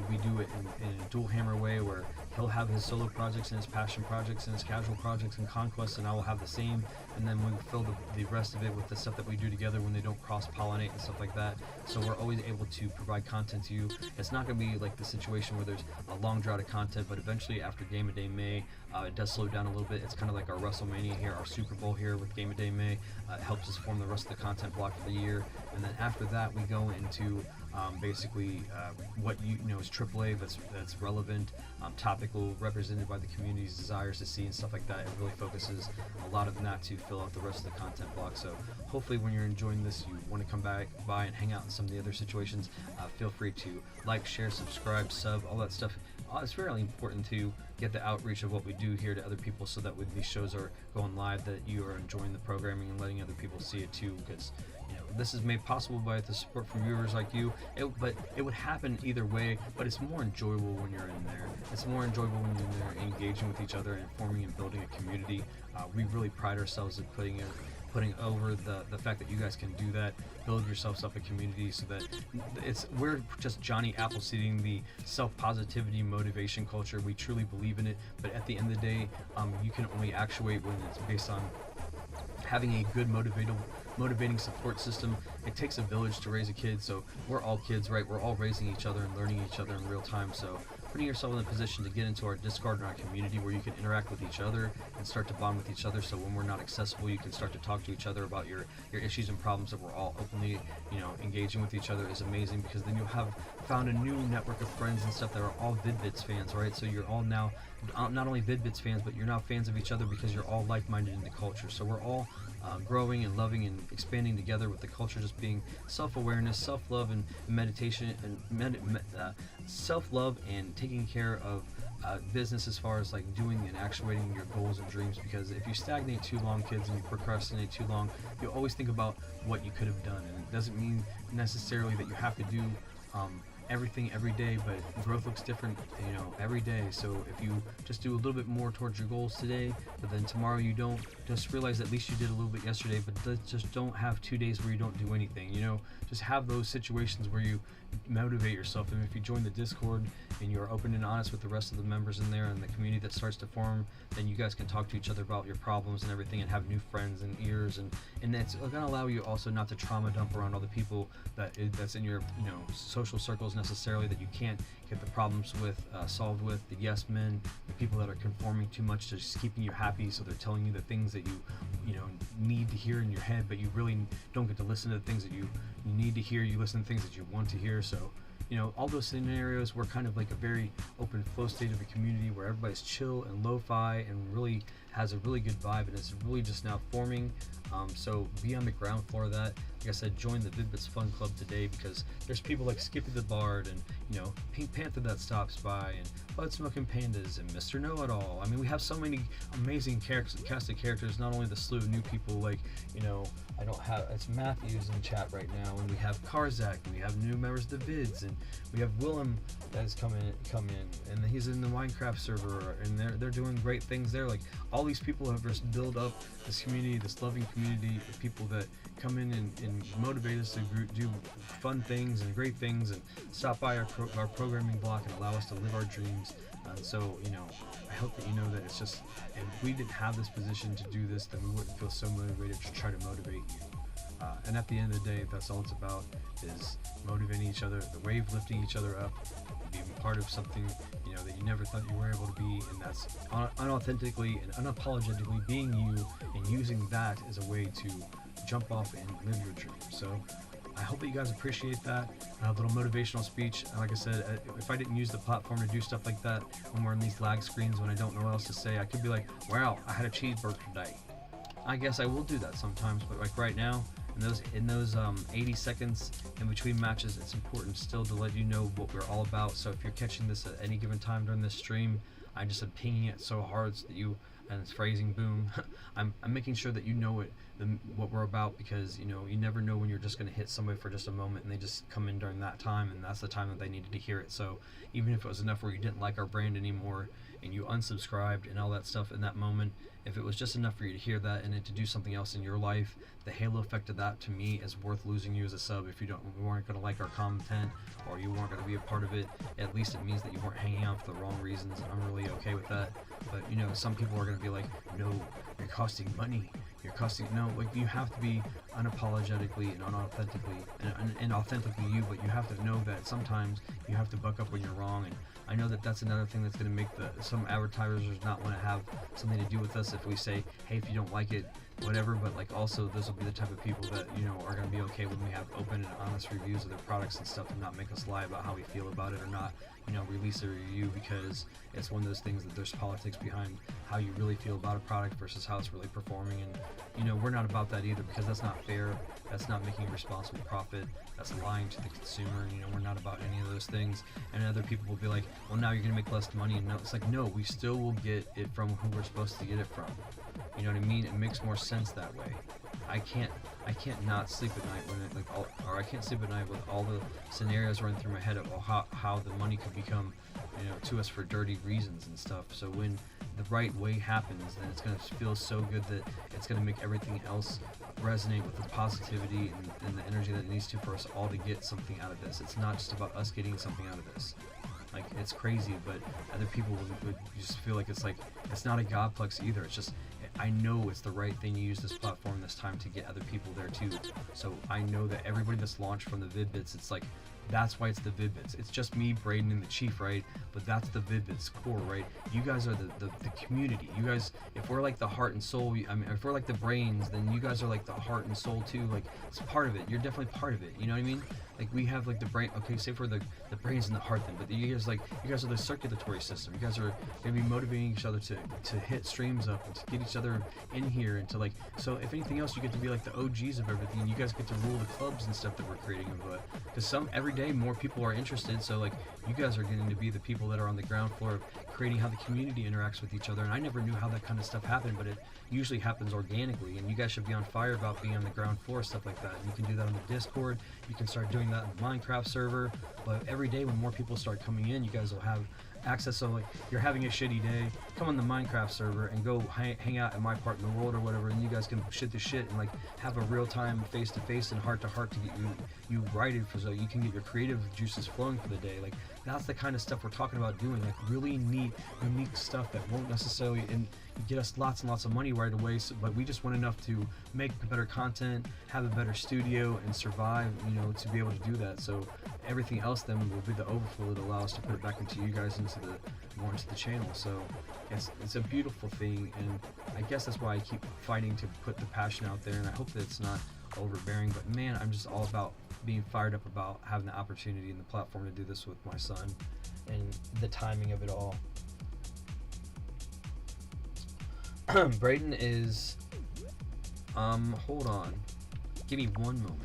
we do it in a dual hammer way where he'll have his solo projects and his passion projects and his casual projects and conquests, and I will have the same, and then we fill the rest of it with the stuff that we do together when they don't cross-pollinate and stuff like that. So we're always able to provide content to you. It's not going to be like the situation where there's a long drought of content, but eventually after Game of Day May, it does slow down a little bit. It's kind of like our WrestleMania here, our Super Bowl here with Game of Day May. It helps us form the rest of the content block for the year, and then after that we go into basically what you know is AAA that's relevant, topical, represented by the community's desires to see and stuff like that. It really focuses a lot of that to fill out the rest of the content block. So hopefully when you're enjoying this, you want to come by and hang out in some of the other situations. Feel free to like, share, subscribe, sub, all that stuff. It's really important to get the outreach of what we do here to other people, so that when these shows are going live, that you are enjoying the programming and letting other people see it too, because you know, this is made possible by the support from viewers like you. But it would happen either way, but it's more enjoyable when you're in there. It's more enjoyable when you're in there engaging with each other and forming and building a community. We really pride ourselves in putting over the fact that you guys can do that, build yourselves up a community, so that we're just Johnny Appleseeding the self-positivity motivation culture. We truly believe in it, but at the end of the day, you can only actuate when it's based on having a good motivating support system. It takes a village to raise a kid, so we're all kids, right? We're all raising each other and learning each other in real time. So putting yourself in a position to get into our Discord and our community where you can interact with each other and start to bond with each other, so when we're not accessible, you can start to talk to each other about your issues and problems, that we're all openly, you know, engaging with each other, is amazing, because then you'll have found a new network of friends and stuff that are all Vid-Bits fans, right? So you're all now not only Vid-Bits fans, but you're now fans of each other because you're all like-minded in the culture. So we're all growing and loving and expanding together, with the culture just being self-awareness, self-love, and meditation, and self-love and taking care of business as far as like doing and actuating your goals and dreams. Because if you stagnate too long, kids, and you procrastinate too long, you always think about what you could have done, and it doesn't mean necessarily that you have to do everything every day, but growth looks different, every day. So if you just do a little bit more towards your goals today, but then tomorrow you don't, just realize at least you did a little bit yesterday, but just don't have 2 days where you don't do anything. Just have those situations where you motivate yourself. And if you join the Discord and you're open and honest with the rest of the members in there and the community that starts to form, then you guys can talk to each other about your problems and everything, and have new friends and ears, and that's going to allow you also not to trauma dump around other people that's in your social circles necessarily, that you can't get the problems with solved with, the yes men, the people that are conforming too much to just keeping you happy, so they're telling you the things that you need to hear in your head, but you really don't get to listen to the things that you need to hear. You listen to things that you want to hear. So all those scenarios, we're kind of like a very open flow state of a community where everybody's chill and lo-fi and really has a really good vibe, and it's really just now forming. So be on the ground floor of that. Like I said, join the Vid-Bits Fun Club today, because there's people like Skippy the Bard and Pink Panther that stops by, and Bud Smoking Pandas, and Mr. Know-It-All. I mean, we have so many amazing cast of characters. Not only the slew of new people, like I don't have, it's Matthew's in chat right now, and we have Karzak, and we have new members of the Vids, and we have Willem that has come in, and he's in the Minecraft server, and they're doing great things there. Like, all these people have just built up this community, this loving community of people that come in and motivate us to do fun things and great things, and stop by our programming block and allow us to live our dreams. So I hope that that it's just, if we didn't have this position to do this, then we wouldn't feel so motivated to try to motivate you. And at the end of the day, that's all it's about, is motivating each other, the wave lifting each other up, being part of something that you never thought you were able to be, and that's unauthentically and unapologetically being you, and using that as a way to jump off and live your dream. So I hope that you guys appreciate that. A little motivational speech. Like I said, if I didn't use the platform to do stuff like that when we're in these lag screens, when I don't know what else to say, I could be like, wow, I had a cheeseburger today. I guess I will do that sometimes, but like right now, in those 80 seconds in between matches, it's important still to let you know what we're all about. So if you're catching this at any given time during this stream, I just am pinging it so hard so that and it's phrasing boom. I'm making sure that what we're about, because you never know when you're just going to hit somebody for just a moment and they just come in during that time, and that's the time that they needed to hear it. So even if it was enough where you didn't like our brand anymore and you unsubscribed and all that stuff in that moment, if it was just enough for you to hear that and then to do something else in your life, the halo effect of that to me is worth losing you as a sub. If you weren't going to like our content, or you weren't going to be a part of it, at least it means that you weren't hanging out for the wrong reasons, and I'm really okay with that. But some people are going to be like, no, you're costing money. No, like, you have to be unapologetically and unauthentically and authentically you, but you have to know that sometimes you have to buck up when you're wrong. And I know that that's another thing that's going to make some advertisers not want to have something to do with us if we say, hey, if you don't like it, whatever. But like, also, those will be the type of people that are going to be okay when we have open and honest reviews of their products and stuff, and not make us lie about how we feel about it, or not release a review because it's one of those things that there's politics behind how you really feel about a product versus how it's really performing. And we're not about that either, because that's not fair. That's not making a responsible profit. That's lying to the consumer. We're not about any of those things. And other people will be like, well, now you're gonna make less money. And no, it's like, no, we still will get it from who we're supposed to get it from. You know what I mean? It makes more sense that way. I can't not sleep at night when I can't sleep at night with all the scenarios running through my head of how the money could become, to us for dirty reasons and stuff. So when the right way happens, then it's going to feel so good that it's going to make everything else resonate with the positivity and the energy that it needs to for us all to get something out of this. It's not just about us getting something out of this. Like, it's crazy, but other people would just feel like it's not a godplex either. It's just, I know it's the right thing to use this platform this time to get other people there too. So I know that everybody that's launched from the Vid-Bits, it's like That's why it's the Vid-Bits. It's just me, Braden, and the Chief, right? But that's the Vid-Bits core, right? You guys are the community. You guys, if we're like the heart and soul, I mean, if we're like the brains, then you guys are like the heart and soul too. Like, it's part of it. You're definitely part of it. You know what I mean? Like, we have like the brain. Okay, say for the brains and the heart then, but you guys are the circulatory system. You guys are gonna be motivating each other to hit streams up and to get each other in here and to like. So if anything else, you get to be like the OGs of everything. You guys get to rule the clubs and stuff that we're creating. But because every day more people are interested, so like you guys are getting to be the people that are on the ground floor of creating how the community interacts with each other. And I never knew how that kind of stuff happened, but it usually happens organically. And you guys should be on fire about being on the ground floor, stuff like that. And you can do that on the Discord. You can start doing that on the Minecraft server. But every day when more people start coming in, you guys will have access. So like you're having a shitty day, come on the Minecraft server and go hang out in my part in the world or whatever, and you guys can shit the shit and like have a real time face to face and heart to heart to get you righted for so you can get your creative juices flowing for the day. Like that's the kind of stuff we're talking about doing, like really neat, unique stuff that won't necessarily get us lots and lots of money right away, but we just want enough to make better content, have a better studio, and survive, you know, to be able to do that. So everything else then will be the overflow that allows us to put it back into you guys, more into the channel. So it's a beautiful thing, and I guess that's why I keep fighting to put the passion out there, and I hope that it's not overbearing. But man, I'm just all about being fired up about having the opportunity and the platform to do this with my son and the timing of it all. Braden is hold on, give me one moment.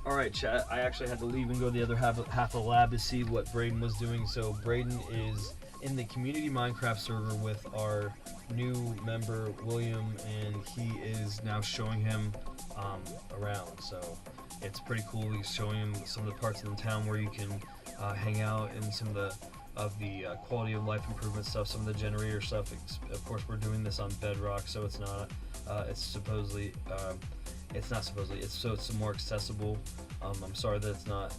Alright chat, I actually had to leave and go to the other half of the lab to see what Braden was doing. So Braden is in the community Minecraft server with our new member William, and he is now showing him around. So it's pretty cool. He's showing him some of the parts of the town where you can hang out, and some of the quality of life improvement stuff, some of the generator stuff. Of course, we're doing this on Bedrock, so it's not it's more accessible. I'm sorry that it's not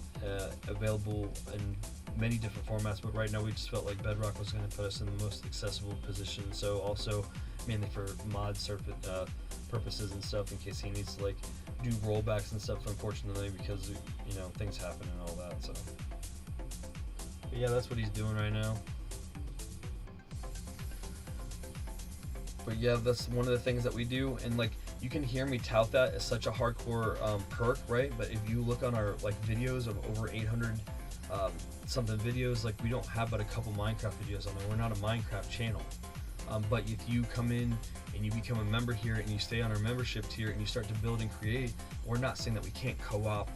available in many different formats, but right now we just felt like Bedrock was going to put us in the most accessible position. So also mainly for mod purposes and stuff, in case he needs to like do rollbacks and stuff, unfortunately, because you know things happen and all that. So but yeah, that's what he's doing right now. But yeah, that's one of the things that we do, and like you can hear me tout that as such a hardcore perk, right? But if you look on our like videos of over 800 something videos, like we don't have but a couple Minecraft videos on there. We're not a Minecraft channel. But if you come in and you become a member here and you stay on our membership tier and you start to build and create, we're not saying that we can't co-op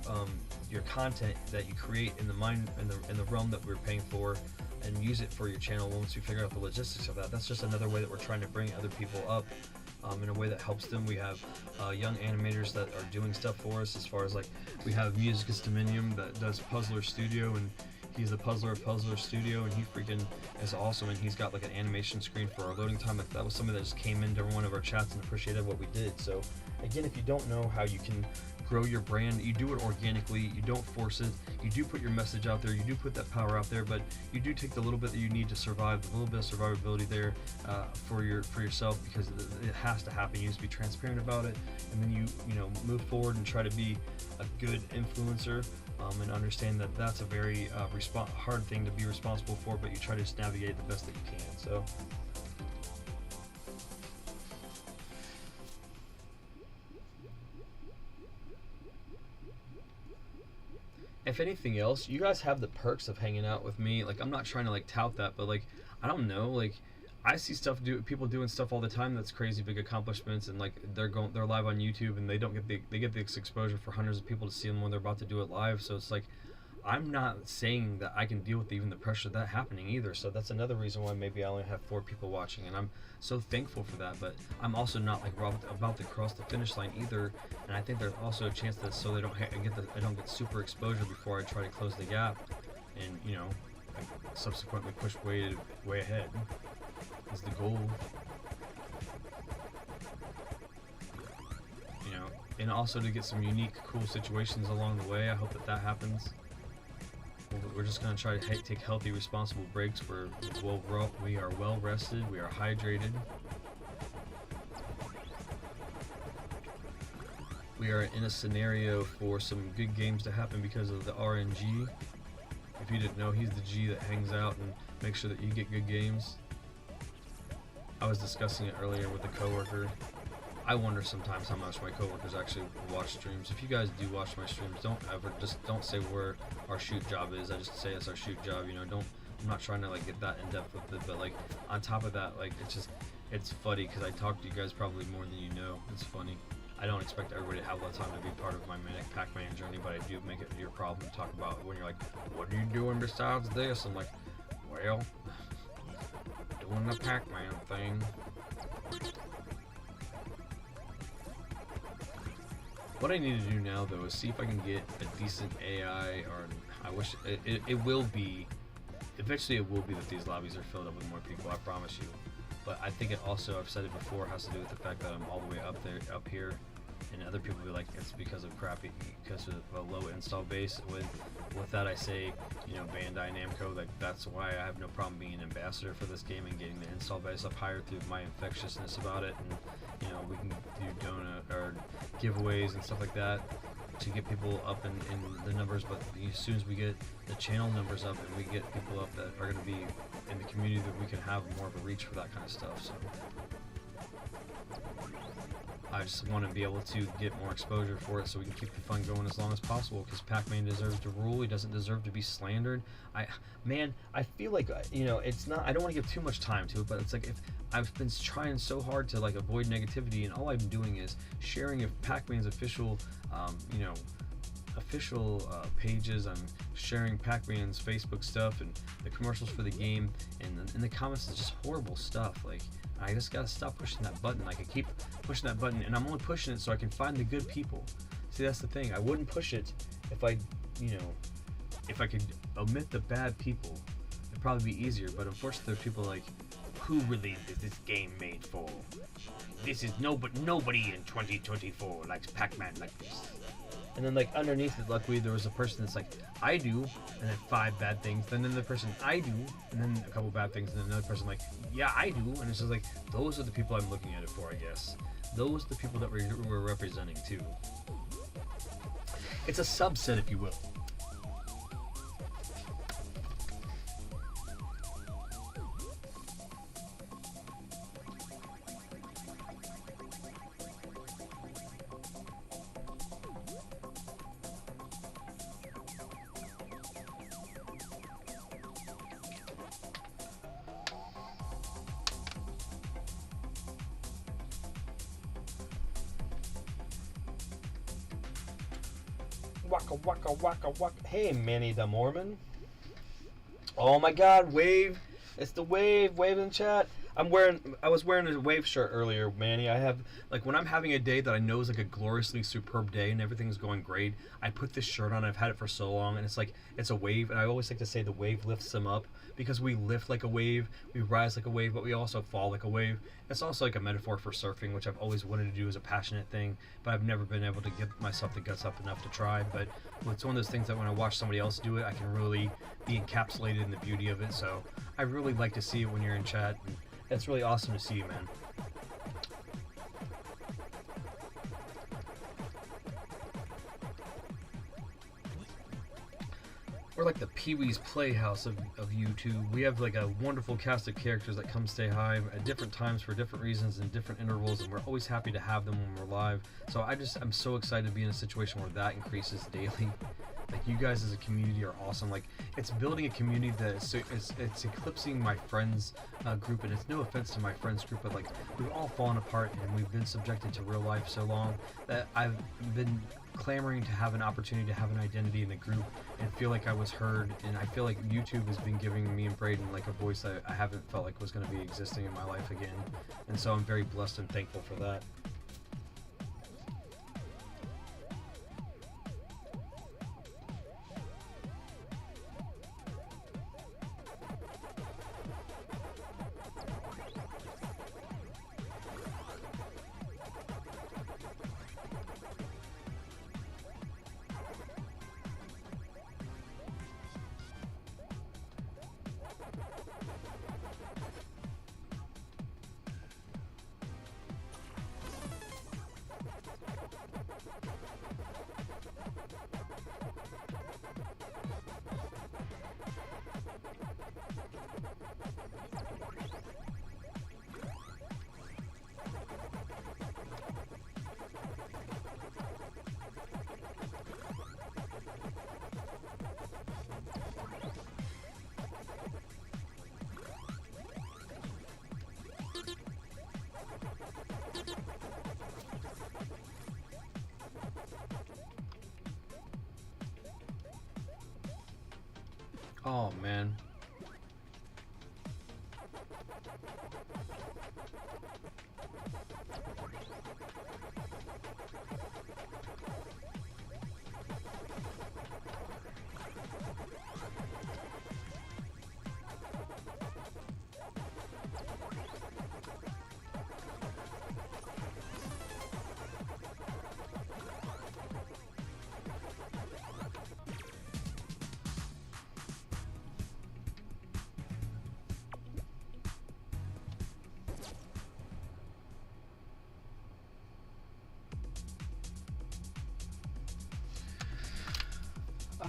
your content that you create in the realm that we're paying for, and use it for your channel once we figure out the logistics of that. That's just another way that we're trying to bring other people up in a way that helps them. We have young animators that are doing stuff for us, as far as like we have Musicus Dominium that does Puzzler Studio, and he's the puzzler of Puzzler Studio, and he freaking is awesome, and he's got like an animation screen for our loading time. That was something that just came into one of our chats and appreciated what we did. So again, if you don't know how you can grow your brand, you do it organically, you don't force it, you do put your message out there, you do put that power out there, but you do take the little bit that you need to survive, the little bit of survivability there for yourself, because it has to happen. You just be transparent about it, and then you know move forward and try to be a good influencer, and understand that that's a very hard thing to be responsible for, but you try to just navigate it the best that you can. So if anything else, you guys have the perks of hanging out with me. Like, I'm not trying to like tout that, but like, I don't know, like I see people doing stuff all the time that's crazy big accomplishments, and like they're live on YouTube, and they get this exposure for hundreds of people to see them when they're about to do it live. So it's like, I'm not saying that I can deal with even the pressure of that happening either. So that's another reason why maybe I only have 4 people watching, and I'm so thankful for that. But I'm also not like about to cross the finish line either, and I think there's also a chance that so they don't I don't get super exposure before I try to close the gap, and you know, I subsequently push way ahead. Is the goal. You know, and also to get some unique, cool situations along the way. I hope that happens. We're just going to try to take healthy, responsible breaks. We are well rested. We are hydrated. We are in a scenario for some good games to happen because of the RNG. If you didn't know, he's the G that hangs out and makes sure that you get good games. I was discussing it earlier with a coworker. I wonder sometimes how much my coworkers actually watch streams. If you guys do watch my streams, don't say where our shoot job is. I just say it's our shoot job. You know, I'm not trying to like get that in depth with it, but like on top of that, like it's funny because I talk to you guys probably more than you know. It's funny. I don't expect everybody to have a lot of time to be part of my Pacman journey, but I do make it your problem to talk about when you're like, what are you doing besides this? I'm like, well, doing the Pacman thing. What I need to do now, though, is see if I can get a decent AI, or I wish it will be. Eventually, it will be that these lobbies are filled up with more people. I promise you. But I think it also, I've said it before, has to do with the fact that I'm all the way up here, and other people be like, it's because of a low install base. With that, I say, you know, Bandai Namco, like that's why I have no problem being an ambassador for this game and getting the install base up higher through my infectiousness about it, and you know, we can do donut or giveaways and stuff like that to get people up in the numbers. But as soon as we get the channel numbers up and we get people up that are going to be in the community, that we can have more of a reach for that kind of stuff. So I just want to be able to get more exposure for it so we can keep the fun going as long as possible, because Pacman deserves to rule. He doesn't deserve to be slandered. I feel like, you know, it's not, I don't want to give too much time to it, but it's like, if I've been trying so hard to like avoid negativity, and all I'm doing is sharing of Pacman's official, you know, pages. I'm sharing Pacman's Facebook stuff and the commercials for the game, and in the comments is just horrible stuff. Like, I just gotta stop pushing that button. Like, I keep pushing that button, and I'm only pushing it so I can find the good people. See, that's the thing. I wouldn't push it if I, you know, if I could omit the bad people. It'd probably be easier. But unfortunately, there's people like, who really is this game made for? This is nobody in 2024 likes Pacman like this. And then, like, underneath it, luckily, there was a person that's like, I do, and then 5 bad things. Then another person, I do, and then a couple bad things. And then another person, like, yeah, I do. And it's just like, those are the people I'm looking at it for, I guess. Those are the people that we're representing, too. It's a subset, if you will. Waka waka waka waka. Hey, Manny the Mormon. Oh my God, Wave! It's the Wave in chat. I was wearing a Wave shirt earlier, Manny. I have, like, when I'm having a day that I know is like a gloriously superb day and everything's going great, I put this shirt on. I've had it for so long, and it's like, it's a wave. And I always like to say the wave lifts them up, because we lift like a wave, we rise like a wave, but we also fall like a wave. It's also like a metaphor for surfing, which I've always wanted to do as a passionate thing, but I've never been able to get myself the guts up enough to try. But it's one of those things that when I watch somebody else do it, I can really be encapsulated in the beauty of it. So I really like to see it when you're in chat. And it's really awesome to see you, man. We're like the Pee-wee's Playhouse of YouTube. We have like a wonderful cast of characters that come say hi at different times for different reasons and different intervals, and we're always happy to have them when we're live. So I'm so excited to be in a situation where that increases daily. Like, you guys as a community are awesome. Like, it's building a community that is it's eclipsing my friends group, and it's no offense to my friends group, but like, we've all fallen apart and we've been subjected to real life so long that I've been clamoring to have an opportunity to have an identity in the group and feel like I was heard. And I feel like YouTube has been giving me and Braden like a voice that I haven't felt like was going to be existing in my life again, and so I'm very blessed and thankful for that. Oh man.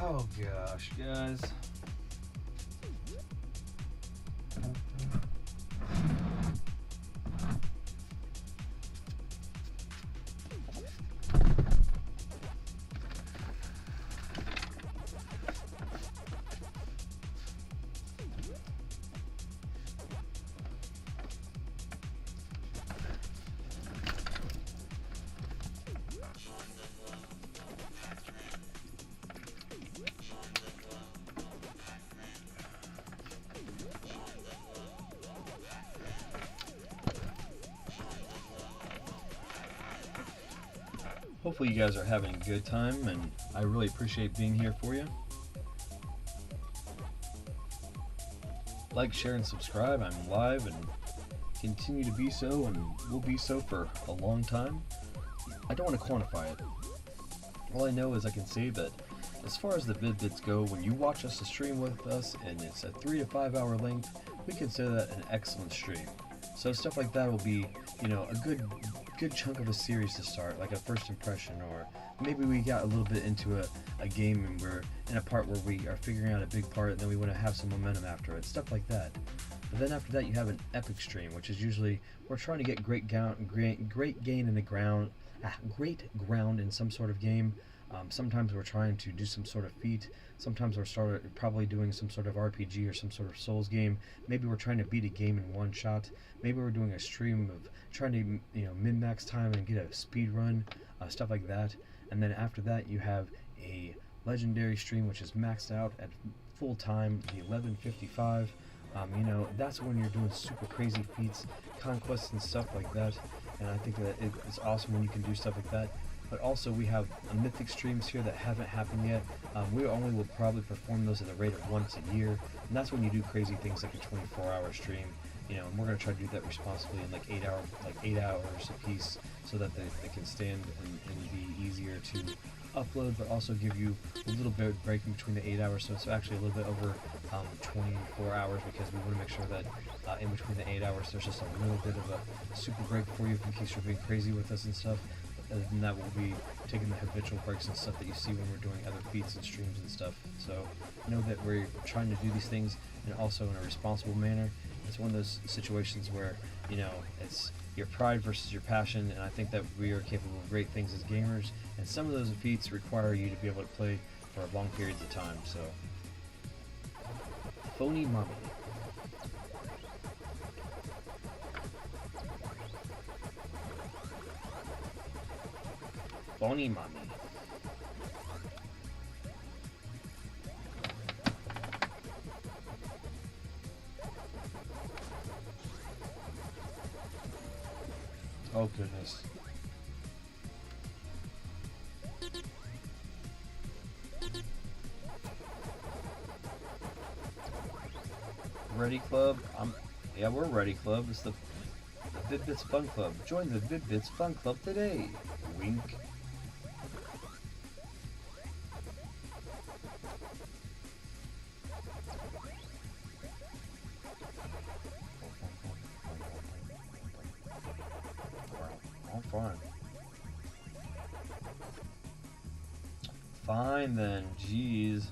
Oh gosh, guys. Hopefully you guys are having a good time, and I really appreciate being here for you. Like, share, and subscribe. I'm live and continue to be so, and will be so for a long time. I don't want to quantify it. All I know is I can say that as far as the Vid-Bits go, when you watch us stream with us and it's a 3 to 5 hour length, we consider that an excellent stream. So stuff like that will be, you know, a good chunk of a series to start, like a first impression, or maybe we got a little bit into a game and we're in a part where we are figuring out a big part and then we want to have some momentum after it, stuff like that. But then after that you have an epic stream, which is usually we're trying to get great gain in the ground, great ground in some sort of game. Sometimes we're trying to do some sort of feat. Sometimes we're probably doing some sort of RPG or some sort of Souls game. Maybe we're trying to beat a game in one shot. Maybe we're doing a stream of trying to, you know, min-max time and get a speed run, stuff like that. And then after that you have a legendary stream which is maxed out at full time, the 11:55. You know, that's when you're doing super crazy feats, conquests and stuff like that. And I think that it's awesome when you can do stuff like that. But also we have mythic streams here that haven't happened yet. We only will probably perform those at a rate of once a year, and that's when you do crazy things like a 24-hour stream. You know, and we're gonna try to do that responsibly in like 8 hours a piece, so that they can stand and be easier to upload, but also give you a little bit of break in between the 8 hours. So it's actually a little bit over 24 hours, because we want to make sure that in between the 8 hours there's just a little bit of a super break for you in case you're being crazy with us and stuff. Other than that, we'll be taking the habitual breaks and stuff that you see when we're doing other feats and streams and stuff. So know that we're trying to do these things, and also in a responsible manner. It's one of those situations where, you know, it's your pride versus your passion, and I think that we are capable of great things as gamers, and some of those feats require you to be able to play for for long periods of time. So, phony mommy. Phony mommy. Oh goodness. Ready Club? Yeah, we're Ready Club. It's the Vid-Bits Fun Club. Join the Vid-Bits Fun Club today. Wink. Oh, fine. Fine then, jeez.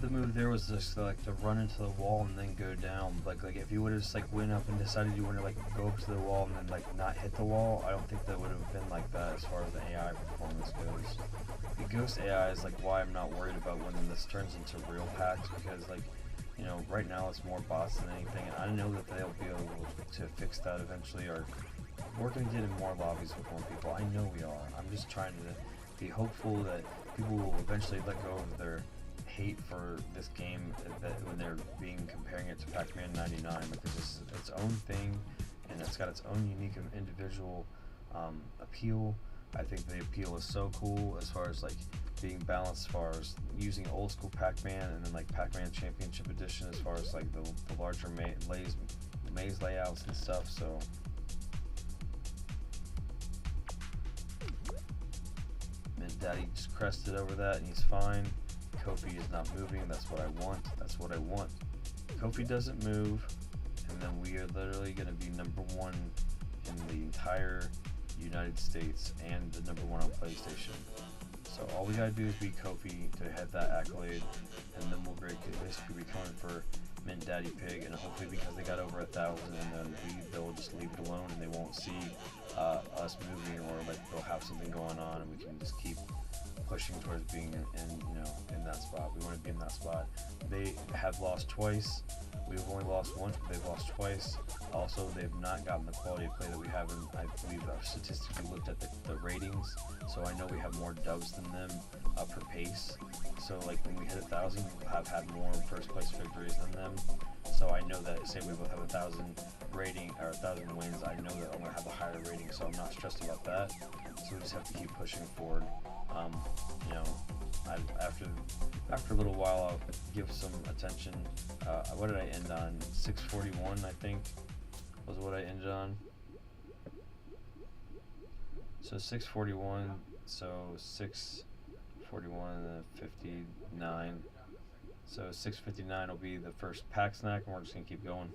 The move there was just like to run into the wall and then go down. Like if you would have just like went up and decided you want to like go up to the wall and then like not hit the wall, I don't think that would have been like that as far as the AI performance goes. The Ghost AI is like why I'm not worried about when this turns into real packs, because like, you know, right now it's more bots than anything, and I know that they'll be able to fix that eventually, or we're going to get in more lobbies with more people. I know we are. I'm just trying to be hopeful that people will eventually let go of their hate for this game that when they're comparing it to Pacman 99. Like this is its own thing, and it's got its own unique and individual appeal. I think the appeal is so cool as far as like being balanced, as far as using old school Pac-Man and then like Pac-Man Championship Edition as far as like the larger maze layouts and stuff. So Mint Daddy just crested over that and he's fine. Kofi is not moving. That's what I want. That's what I want. Kofi doesn't move, and then we are literally going to be number one in the entire United States and the number one on PlayStation. So all we gotta do is beat Kofi to have that accolade, and then we'll basically be coming for Mint Daddy Pig, and hopefully because they got over 1,000, and then they'll just leave it alone and they won't see us moving, or like they'll have something going on and we can just keep pushing towards being in that spot. We want to be in that spot. They have lost twice. We've only lost once, but they've lost twice. Also, they've not gotten the quality of play that we have, and I believe I've statistically looked at the ratings, so I know we have more dubs than them per pace. So like when we hit 1,000, we'll have had more first place victories than them. So I know that, say we both have 1,000 rating or 1,000 wins, I know that I'm gonna have a higher rating, so I'm not stressed about that. So we just have to keep pushing forward. After after a little while, I'll give some attention. What did I end on? 641, I think, was what I ended on. So 641, so 641 and then 59. So 659 will be the first pack snack, and we're just gonna keep going.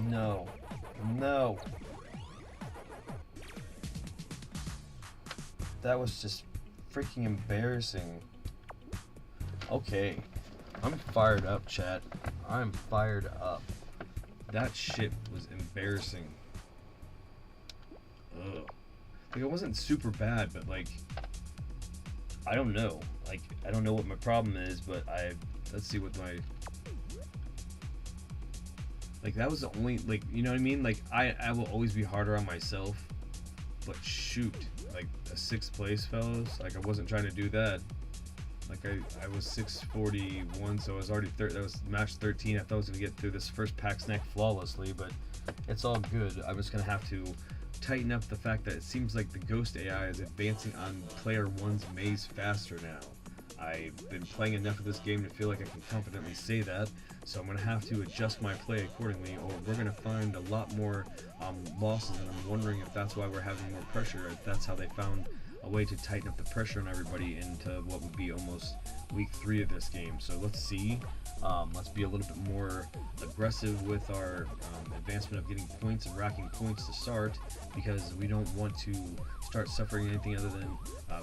No. No. That was just freaking embarrassing. Okay. I'm fired up, chat. I'm fired up. That shit was embarrassing. Ugh. Like, it wasn't super bad, but like, I don't know. Like, I don't know what my problem is, but let's see what my, like, that was the only, like, you know what I mean? Like, I will always be harder on myself, but shoot, like, a 6th place, fellas, like, I wasn't trying to do that. Like, I was 641, so I was already, that was match 13. I thought I was going to get through this first pack snack flawlessly, but it's all good. I'm just going to have to tighten up the fact that it seems like the Ghost AI is advancing on player 1's maze faster now. I've been playing enough of this game to feel like I can confidently say that, so I'm going to have to adjust my play accordingly, or we're going to find a lot more losses, and I'm wondering if that's why we're having more pressure, if that's how they found a way to tighten up the pressure on everybody into what would be almost week 3 of this game. So let's see. Let's be a little bit more aggressive with our advancement of getting points and racking points to start, because we don't want to start suffering anything other than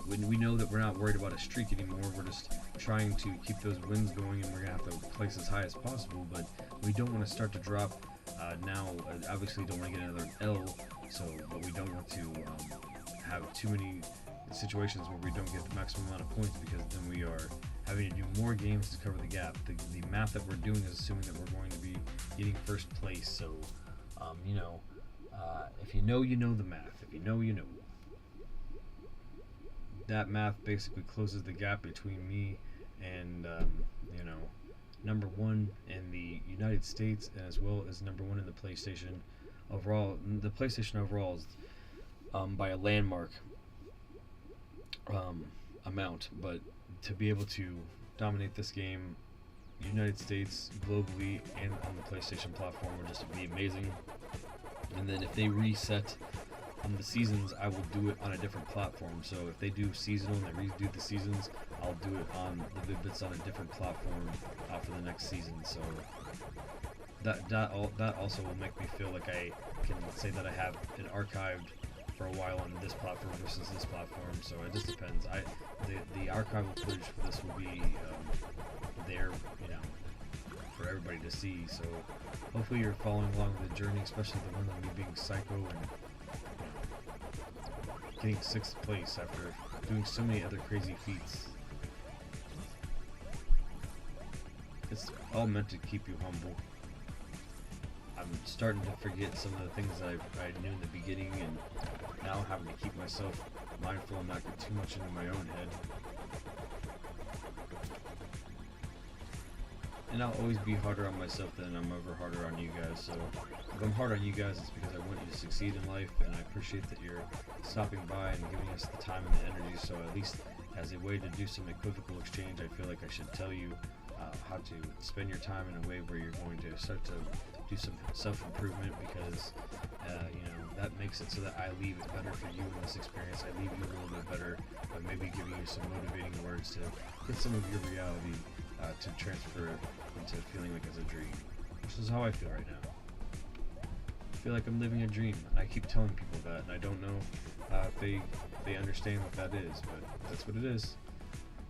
when we know that we're not worried about a streak anymore. We're just trying to keep those wins going, and we're gonna have to place as high as possible, but we don't want to start to drop now. Obviously don't want to get another L, but we don't want to have too many situations where we don't get the maximum amount of points, because then we are having to do more games to cover the gap. The math that we're doing is assuming that we're going to be getting first place, so you know, if you know, you know the math. If you know, you know. That math basically closes the gap between me and you know, number 1 in the United States, and as well as number 1 in the PlayStation overall. The PlayStation overall is by a landmark amount, but to be able to dominate this game, United States, globally, and on the PlayStation platform would just be amazing. And then if they reset the seasons, I will do it on a different platform. So if they do seasonal and they redo the seasons, I'll do it on the Vid-Bits on a different platform for the next season. So that also will make me feel like I can say that I have it archived for a while on this platform versus this platform. So it just depends. The archival footage for this will be there, you know, for everybody to see. So hopefully you're following along with the journey, especially the one of me being psycho and getting 6th place after doing so many other crazy feats. It's all meant to keep you humble. I'm starting to forget some of the things that I knew in the beginning, and now having to keep myself mindful and not get too much into my own head. And I'll always be harder on myself than I'm ever harder on you guys. So if I'm hard on you guys, it's because I want you to succeed in life, and I appreciate that you're stopping by and giving us the time and the energy. So at least as a way to do some equivocal exchange, I feel like I should tell you how to spend your time in a way where you're going to start to do some self-improvement, because you know, that makes it so that I leave it better for you in this experience. I leave you a little bit better by maybe giving you some motivating words to get some of your reality to transfer into feeling like it's a dream, which is how I feel right now. I feel like I'm living a dream, and I keep telling people that, and I don't know if they understand what that is, but that's what it is.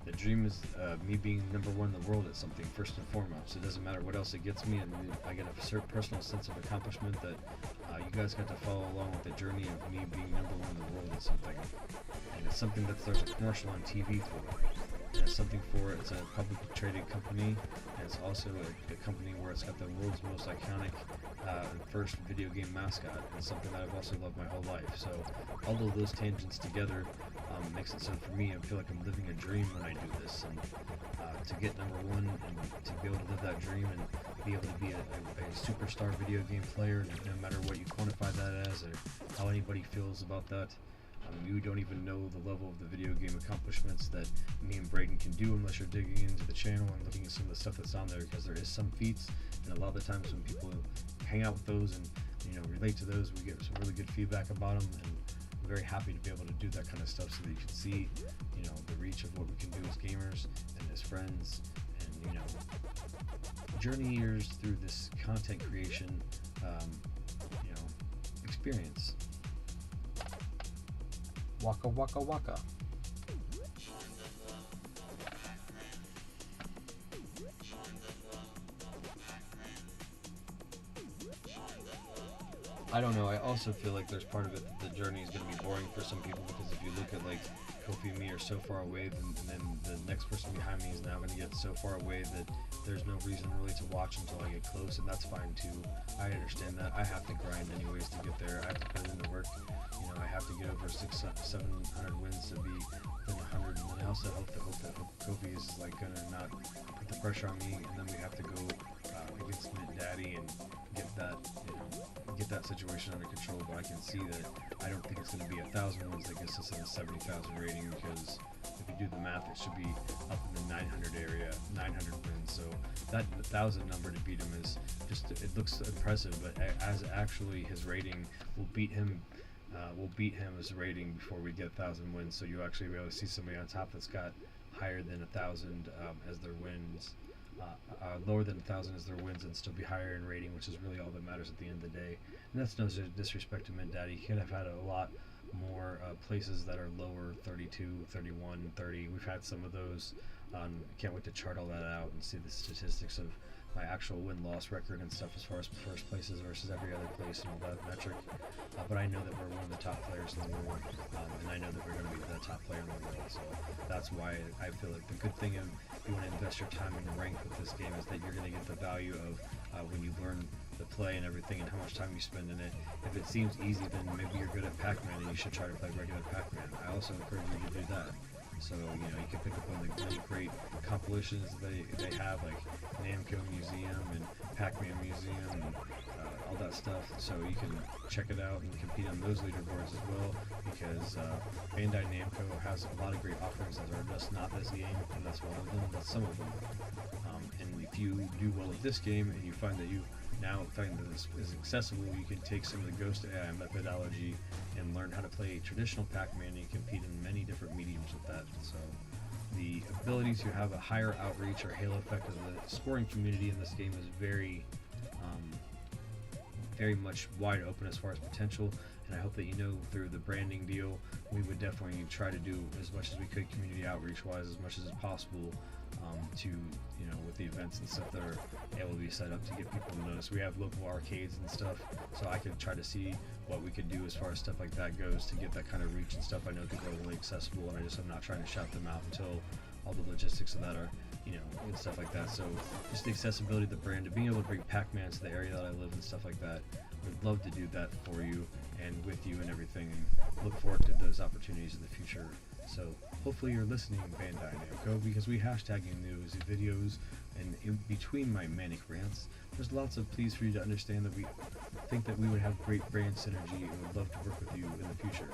The dream is me being number 1 in the world at something, first and foremost. It doesn't matter what else it gets me, and I get a certain personal sense of accomplishment that you guys got to follow along with the journey of me being number 1 in the world at something. And it's something that there's a commercial on TV for. And it's something for, it's a publicly traded company, and it's also a company where it's got the world's most iconic first video game mascot, and something that I've also loved my whole life. So all of those tangents together makes it so for me, I feel like I'm living a dream when I do this, and to get number 1 and to be able to live that dream and be able to be a superstar video game player, no matter what you quantify that as or how anybody feels about that. You don't even know the level of the video game accomplishments that me and Braden can do unless you're digging into the channel and looking at some of the stuff that's on there, because there is some feats, and a lot of the times when people hang out with those and, you know, relate to those, we get some really good feedback about them, and I'm very happy to be able to do that kind of stuff so that you can see, you know, the reach of what we can do as gamers and as friends, and, you know, journeyers through this content creation, experience. Waka waka waka. I don't know. I also feel like there's part of it that the journey is going to be boring for some people, because if you look at like Kofi and me are so far away, then the next person behind me is now going to get so far away that there's no reason really to watch until I get close, and that's fine too. I understand that. I have to grind anyways to get there. I have to put in the work. I have to get over 700 wins to be within 100, and then I also hope that Kofi is like going to not put the pressure on me, and then we have to go against Mint Daddy and get that situation under control. But I can see that I don't think it's going to be 1,000 wins that gets us in the 70,000 rating, because if you do the math, it should be up in the 900 area, 900 wins. So that 1,000 number to beat him is just, it looks impressive, but as actually his rating will beat him. We'll beat him as rating before we get 1,000 wins. So you'll actually be able to see somebody on top that's got higher than 1,000 as their wins. Lower than 1,000 as their wins, and still be higher in rating, which is really all that matters at the end of the day. And that's no disrespect to Mint Daddy. He could have had a lot more places that are lower, 32, 31, 30. We've had some of those. I can't wait to chart all that out and see the statistics of my actual win-loss record and stuff as far as first places versus every other place and all that metric. But I know that we're one of the top players in the world, and I know that we're going to be the top player in the world. So that's why I feel like the good thing of if you want to invest your time in the rank with this game is that you're going to get the value of when you learn the play and everything and how much time you spend in it. If it seems easy, then maybe you're good at Pacman and you should try to play regular Pacman. I also encourage you to do that. So, you can pick up on the really great compilations they have, like Namco Museum and Pacman Museum and all that stuff. So you can check it out and compete on those leaderboards as well, because Bandai Namco has a lot of great offerings that are just not this game, and that's one of them, that's some of them. And if you do well at this game and you find that you now find that this is accessible, you can take some of the Ghost AI methodology and learn how to play traditional Pac-Man, and you compete in many different mediums with that. So the ability to have a higher outreach or halo effect of the scoring community in this game is very much wide open as far as potential, and I hope that through the branding deal, we would definitely try to do as much as we could community outreach wise, as much as possible, to with the events and stuff that are able to be set up to get people to notice. We have local arcades and stuff, so I could try to see what we could do as far as stuff like that goes to get that kind of reach and stuff. I know people are really accessible, and I'm not trying to shout them out until all the logistics of that are and stuff like that. So just the accessibility of the brand, to being able to bring Pac-Man to the area that I live and stuff like that, would love to do that for you and with you and everything, and look forward to those opportunities in the future. So hopefully you're listening, Bandai Namco, because we hashtag news videos, and in between my manic rants, there's lots of pleas for you to understand that we think that we would have great brand synergy and would love to work with you in the future,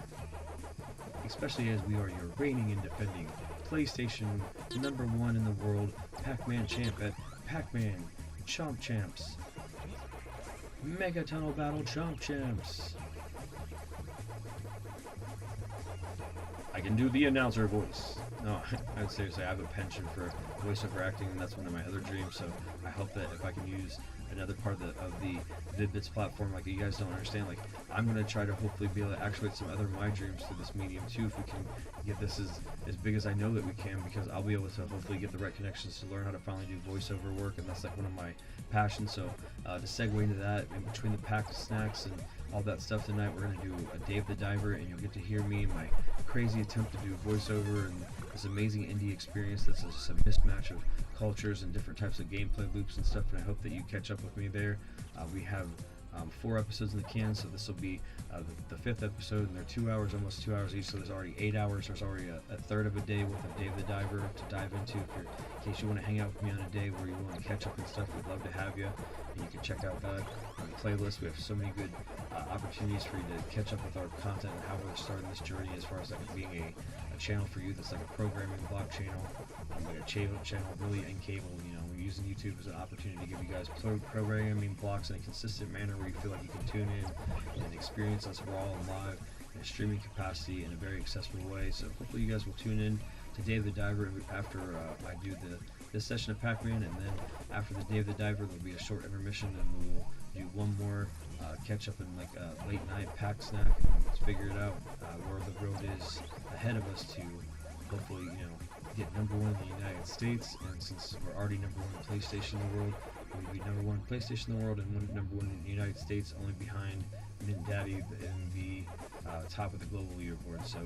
especially as we are your reigning and defending PlayStation #1 in the world Pac-Man champ at Pacman Chomp Champs. Mega Tunnel Battle Chomp Champs. I can do the announcer voice. No, I'd seriously, I have a penchant for voiceover acting, and that's one of my other dreams. So I hope that if I can use another part of the Vid-Bits platform, like you guys don't understand, like I'm gonna try to hopefully be able to actuate some other my dreams through this medium too. If we can get this as big as I know that we can, because I'll be able to hopefully get the right connections to learn how to finally do voiceover work, and that's like one of my passions. So to segue into that, in between the packed snacks and all that stuff tonight, we're gonna do a Dave the Diver, and you'll get to hear me, my crazy attempt to do voiceover, and this amazing indie experience that's just a mismatch of cultures and different types of gameplay loops and stuff, and I hope that you catch up with me there. We have 4 episodes in the can, so this will be the 5th episode, and they're 2 hours, almost 2 hours each, so there's already 8 hours. There's already a third of a day worth of Dave the Diver to dive into. In case you want to hang out with me on a day where you want to catch up and stuff, we'd love to have you. And you can check out that on the playlist. We have so many good opportunities for you to catch up with our content and how we're starting this journey as far as like being a channel for you that's like a programming blog channel, like a channel really in cable. We're using YouTube as an opportunity to give you guys programming blocks in a consistent manner where you feel like you can tune in and experience us raw and live in a streaming capacity in a very accessible way. So hopefully you guys will tune in to Dave the Diver after I do this session of Pacman, and then after the Day of the Diver, there'll be a short intermission, and we'll do one more catch up in like a late night pack snack, and let's figure it out where the road is ahead of us to hopefully, get #1 in the United States. And since we're already #1 in PlayStation in the world, we'll be #1 in PlayStation in the world and #1 in the United States, only behind Mint Daddy in the top of the global leaderboard. So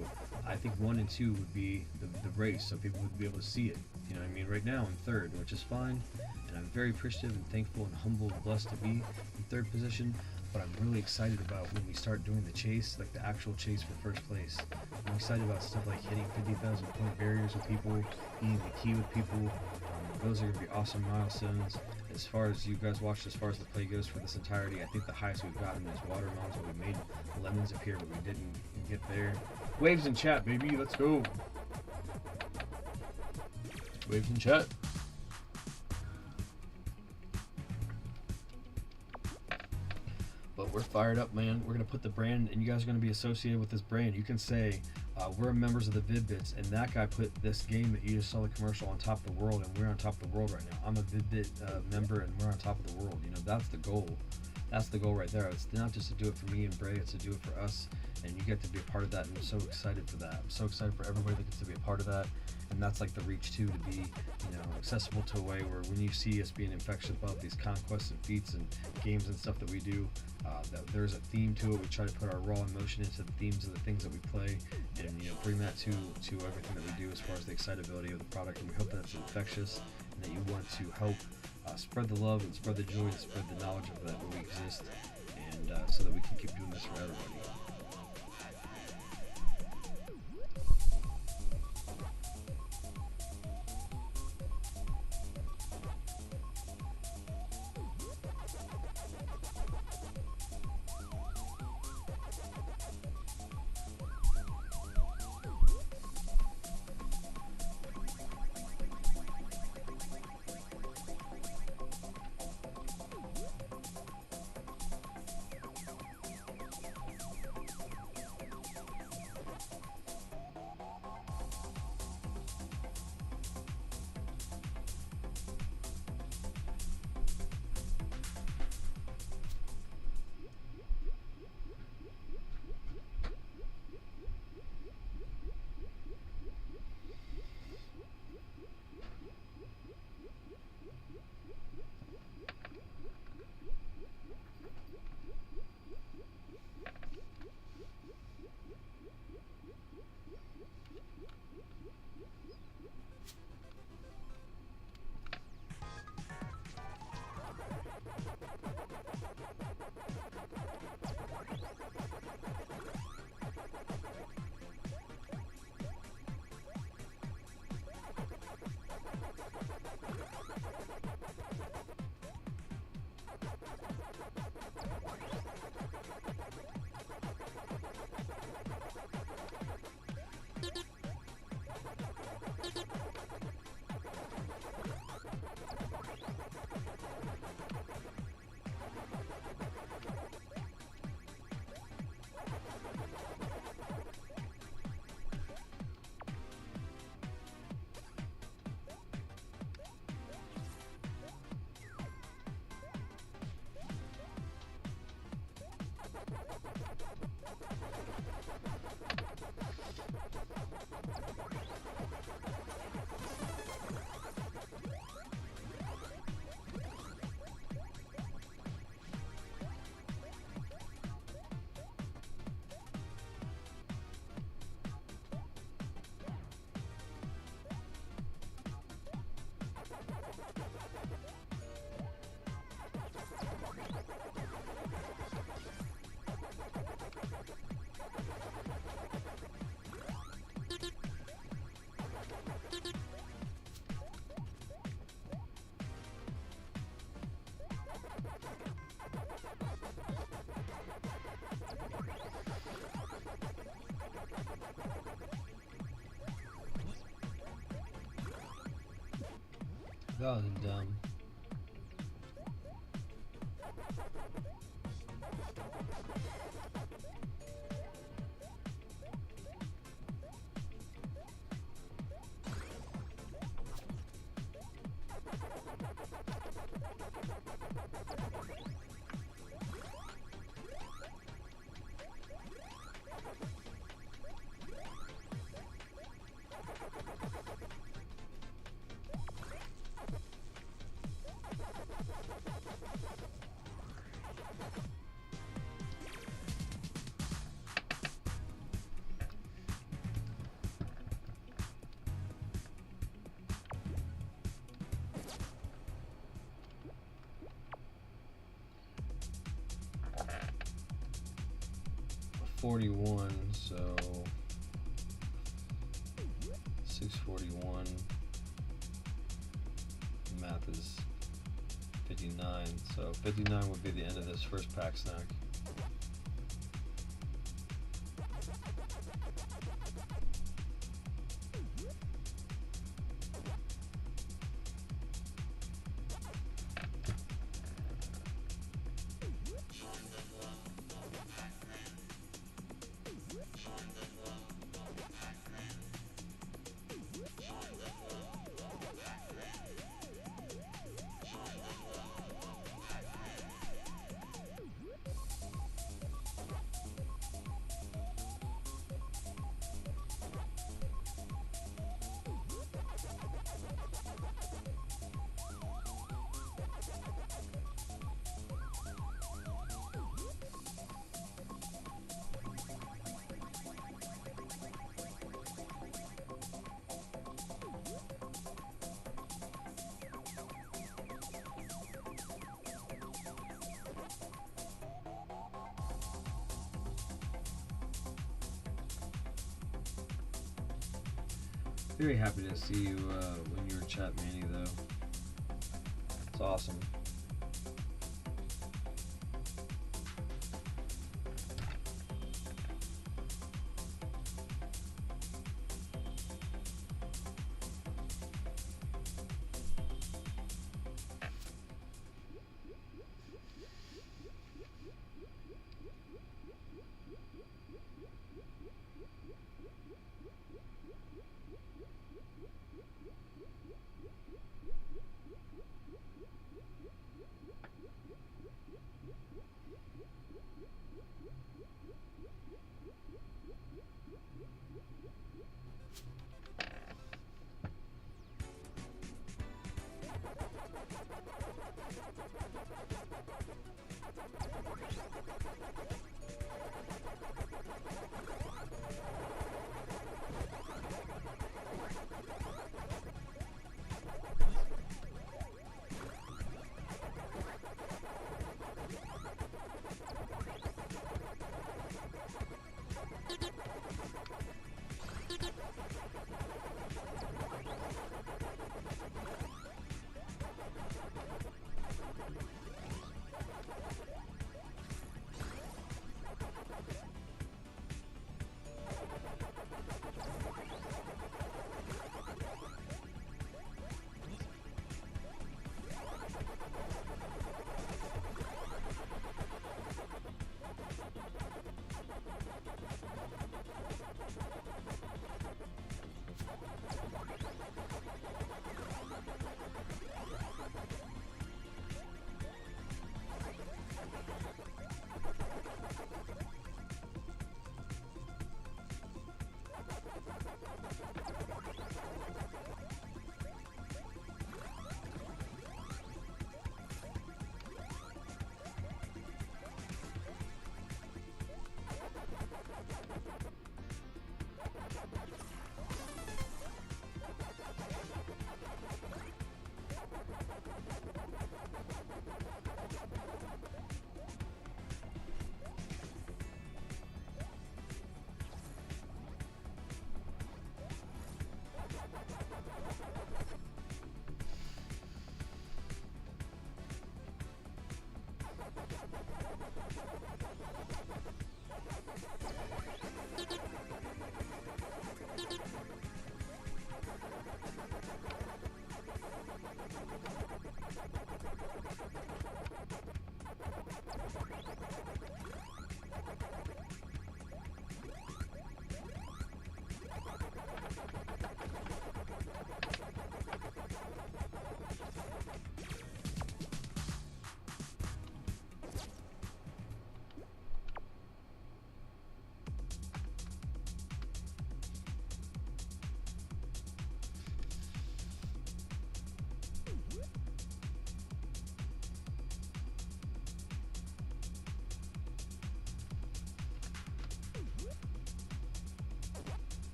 I think 1 and 2 would be the race, so people would be able to see it. You know what I mean? Right now I'm 3rd, which is fine, and I'm very appreciative and thankful and humble and blessed to be in 3rd position. But I'm really excited about when we start doing the chase, like the actual chase for 1st place. I'm excited about stuff like hitting 50,000 point barriers with people, eating the key with people. Those are going to be awesome milestones. As far as you guys watched, as far as the play goes for this entirety, I think the highest we've gotten is watermelons, where we made lemons appear, but we didn't get there. Waves in chat, baby, let's go. Waves in chat. But we're fired up, man. We're going to put the brand, and you guys are going to be associated with this brand. You can say, we're members of the Vid-Bits, and that guy put this game that you just saw the commercial on top of the world, and we're on top of the world right now. I'm a Vid-Bit member, and we're on top of the world. That's the goal. That's the goal right there. It's not just to do it for me and Bray, it's to do it for us, and you get to be a part of that, and I'm so excited for that. I'm so excited for everybody that gets to be a part of that, and that's like the reach too, to be, accessible to a way where when you see us being infectious about these conquests and feats and games and stuff that we do, that there's a theme to it. We try to put our raw emotion into the themes of the things that we play, and bring that to everything that we do as far as the excitability of the product. And we hope that it's infectious, and that you want to help spread the love and spread the joy and spread the knowledge of that we exist, and so that we can keep doing this for everybody. God, 41, so 641. Math is 59, so 59 would be the end of this first pack snack. Very happy to see you when you were chat Manny though. It's awesome.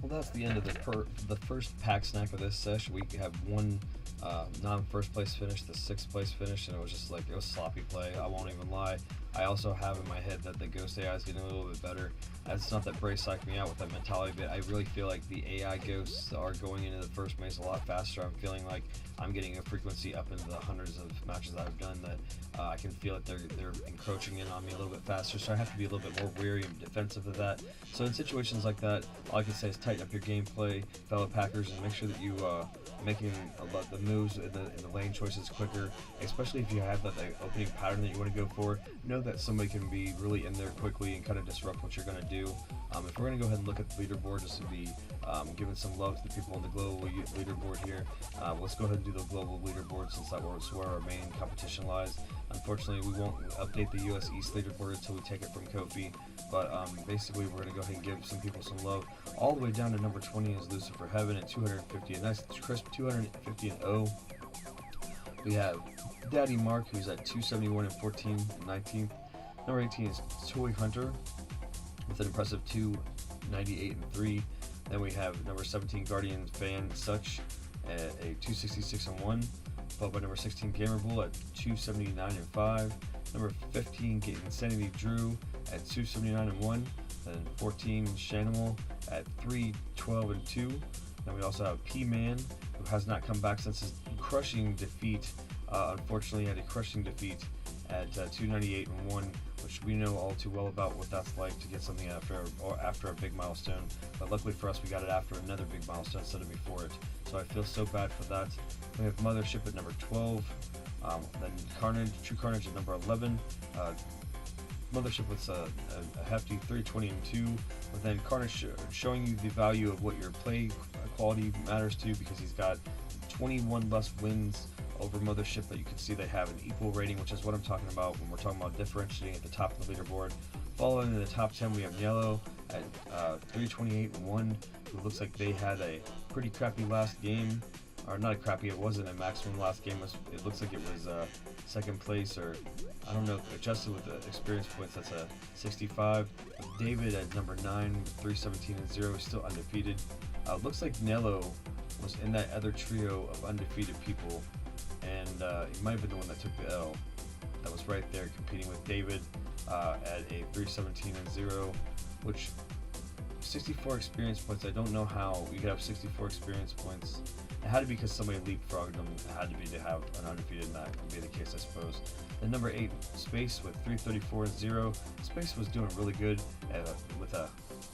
Well, that's the end of the first pack snack of this session. We have one non-first place finish, the 6th place finish, and it was just like, it was sloppy play. I won't even lie. I also have in my head that the Ghost AI is getting a little bit better. It's not that Bray psyched me out with that mentality, but I really feel like the AI Ghosts are going into the first maze a lot faster. I'm feeling like I'm getting a frequency up into the hundreds of matches that I've done that I can feel that they're encroaching in on me a little bit faster, so I have to be a little bit more wary and defensive of that. So in situations like that, all I can say is tighten up your gameplay, fellow Packers, and make sure that you making the moves in the lane choices quicker, especially if you have that opening pattern that you want to go for. Know that somebody can be really in there quickly and kind of disrupt what you're going to do. If we're going to go ahead and look at the leaderboard just to be giving some love to the people on the global leaderboard here, let's go ahead and do the global leaderboard since that's where our main competition lies. Unfortunately, we won't update the US East leaderboard until we take it from Kofi, but basically we're going to go ahead and give some people some love. All the way down to number 20 is Lucifer Heaven at 250, a nice crisp 250 and 0. We have Daddy Mark, who's at 271 and 14 and 19th. Number 18 is Toy Hunter with an impressive 298 and 3. Then we have number 17 Guardian Fan Such at a 266 and 1. Followed by number 16 Gamer Bull at 279 and 5. Number 15 Insanity Drew at 279 and 1. Then 14 Shanimal at 312 and 2. Then we also have P-Man, who has not come back since his crushing defeat. Unfortunately, had a crushing defeat at 298 and 1, which we know all too well about what that's like to get something after a big milestone. But luckily for us, we got it after another big milestone instead of before it. So I feel so bad for that. We have Mothership at number 12. Then True Carnage at number 11. Mothership with a hefty 320 and 2. But then Carnage showing you the value of what your play quality matters to, because he's got 21 less wins over Mothership, but you can see they have an equal rating, which is what I'm talking about when we're talking about differentiating at the top of the leaderboard. Following in the top 10, we have Yellow at 328 and 1, who looks like they had a pretty crappy last game. Or not a crappy, it wasn't a maximum last game. It looks like it was second place, or I don't know, adjusted with the experience points, that's a 65. David at number 9, 317 and 0, is still undefeated. Looks like Nello was in that other trio of undefeated people, and he might have been the one that took the L. That was right there competing with David at a 317 and 0, which 64 experience points. I don't know how you could have 64 experience points. It had to be because somebody leapfrogged them. It had to be to have an undefeated, and that would be the case, I suppose. Then number 8, Space with 334 and 0. Space was doing really good with a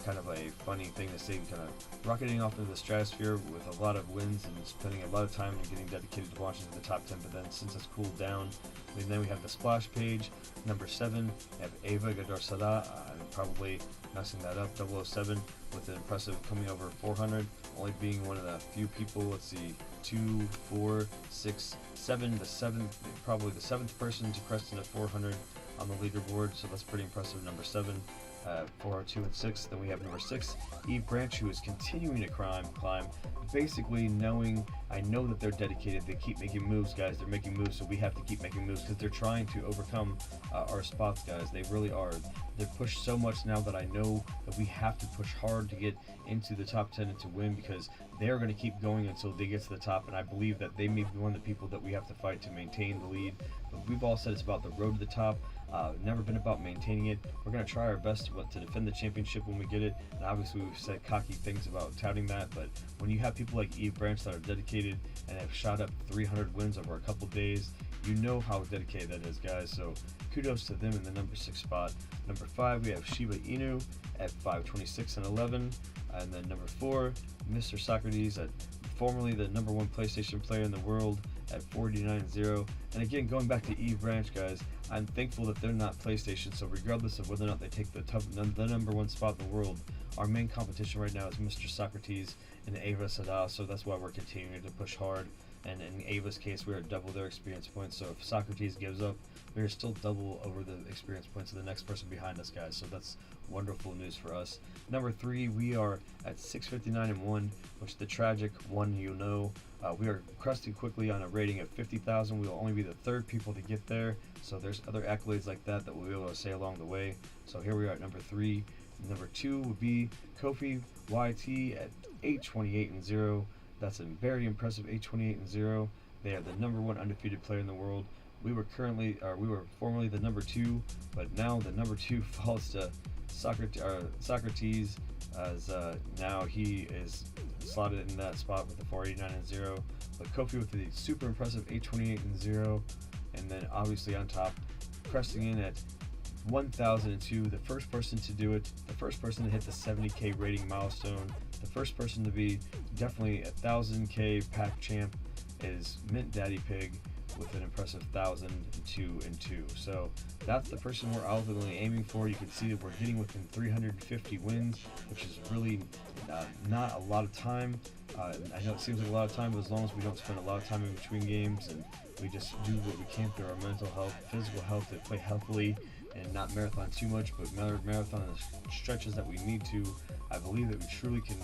kind of a funny thing to say, kind of rocketing off into the stratosphere with a lot of wins and spending a lot of time and getting dedicated to launching to the top 10. But then since it's cooled down, and then we have the splash page, number 7, we have Ava Gadar Sada, I'm probably messing that up, 007, with an impressive coming over 400, only being one of the few people, let's see, 2, 4, 6, 7, the 7th, probably the 7th person to crest into 400 on the leaderboard, so that's pretty impressive. Number 7, 4, 2, and 6. Then we have number 6, Eve Branch, who is continuing to climb, basically knowing, I know that they're dedicated, they keep making moves, guys, they're making moves, so we have to keep making moves, because they're trying to overcome our spots, guys, they really are. They're pushed so much now that I know that we have to push hard to get into the top 10 and to win, because they're going to keep going until they get to the top, and I believe that they may be one of the people that we have to fight to maintain the lead. But we've all said it's about the road to the top, never been about maintaining it. We're going to try our best to defend the championship when we get it, and obviously we've said cocky things about touting that, but when you have people like Eve Branch that are dedicated and have shot up 300 wins over a couple days, you know how dedicated that is, guys, so kudos to them in the number 6 spot. Number 5, we have Shiba Inu at 526 and 11, and then number 4, Mr. Socrates, at formerly the number 1 PlayStation player in the world, at 49-0. And again, going back to Eve Branch, guys, I'm thankful that they're not PlayStation, so regardless of whether or not they take the number 1 spot in the world, our main competition right now is Mr. Socrates and Ava Sada, so that's why we're continuing to push hard. And in Ava's case, we are double their experience points, so if Socrates gives up, we are still double over the experience points of the next person behind us, guys, so that's wonderful news for us. Number 3, we are at 659 and 1, which the tragic one, you know. We are cresting quickly on a rating of 50,000. We will only be the 3rd people to get there, so there's other accolades like that that we'll be able to say along the way. So here we are at number 3. Number 2 would be Kofi YT at 828-0. That's a very impressive 828-0. They are the number 1 undefeated player in the world. We were formerly the number 2, but now the number 2 falls to Socrates, as now he is slotted in that spot with the 489-0. But Kofi with the super impressive 828-0, and then obviously on top, cresting in at 1002, the first person to do it, the first person to hit the 70k rating milestone, the first person to be definitely a 1000k pack champ is Mint Daddy Pig with an impressive 1002. So that's the person we're ultimately aiming for. You can see that we're getting within 350 wins, which is really not a lot of time. I know it seems like a lot of time, but as long as we don't spend a lot of time in between games and we just do what we can through our mental health, physical health, to play healthily and not marathon too much, but marathon the stretches that we need to, I believe that we truly can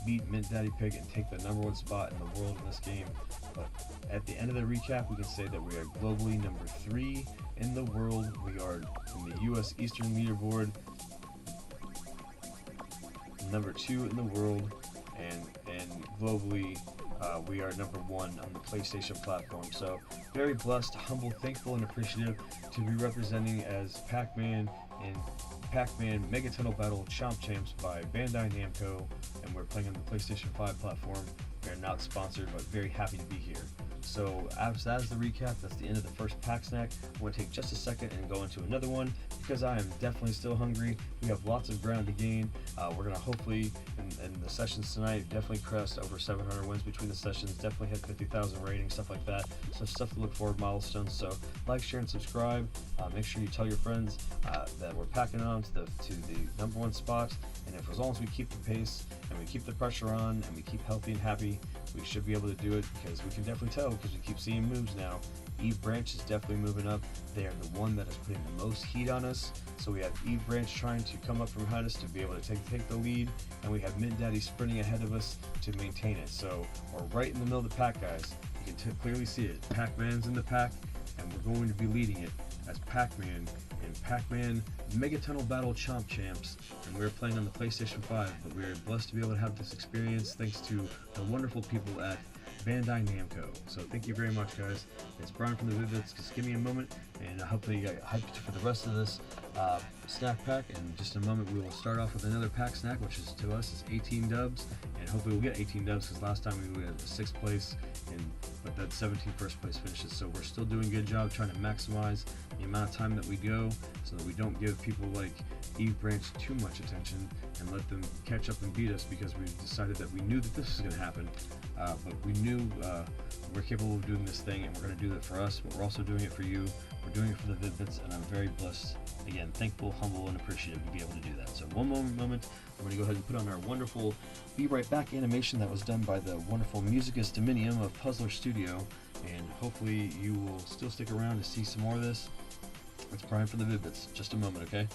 beat Mint Daddy Pig and take the number 1 spot in the world in this game. But at the end of the recap, we can say that we are globally number 3 in the world. We are in the US Eastern leaderboard, number 2 in the world, and globally we are number 1 on the PlayStation platform. So very blessed, humble, thankful, and appreciative to be representing as Pacman in Pacman Megatunnel Battle Chomp Champs by Bandai Namco, and we're playing on the PlayStation 5 platform. We are not sponsored, but very happy to be here. So as that is the recap, that's the end of the first pack snack. I'm going to take just a second and go into another one because I am definitely still hungry. We have lots of ground to gain. We're going to hopefully, in the sessions tonight, definitely crest over 700 wins between the sessions, definitely hit 50,000 ratings, stuff like that. So stuff to look forward, milestones. So like, share, and subscribe. Make sure you tell your friends that we're packing on to the number 1 spot. And as long as we keep the pace and we keep the pressure on and we keep healthy and happy, we should be able to do it, because we can definitely tell because we keep seeing moves now. Eve Branch is definitely moving up. They are the one that is putting the most heat on us. So we have Eve Branch trying to come up from behind us to be able to take the lead, and we have Mint Daddy sprinting ahead of us to maintain it. So we're right in the middle of the pack, guys. You can clearly see it. Pac-Man's in the pack, and we're going to be leading it as Pac-Man in Pacman Megatunnel Battle Chomp Champs, and we're playing on the PlayStation 5, but we're blessed to be able to have this experience thanks to the wonderful people at Bandai Namco. So thank you very much, guys. It's Brian from the Vid-Bits. Just give me a moment, and hopefully you got hyped for the rest of this snack pack. And in just a moment, we will start off with another pack snack, which is to us is 18 dubs, and hopefully we'll get 18 dubs, because last time we were at 6th place, but that 17 first place finishes. So we're still doing a good job trying to maximize the amount of time that we go, so that we don't give people like Eve Branch too much attention and let them catch up and beat us, because we decided that we knew that this was going to happen, but we knew we're capable of doing this thing, and we're going to do it for us, but we're also doing it for you. We're doing it for the Vid-Bits, and I'm very blessed, again, thankful, humble, and appreciative to be able to do that. So one moment, I'm going to go ahead and put on our wonderful Be Right Back animation that was done by the wonderful Musicus Dominium of Puzzler Studio, and hopefully you will still stick around to see some more of this. It's Brian for the Vid-Bits. Just a moment, okay?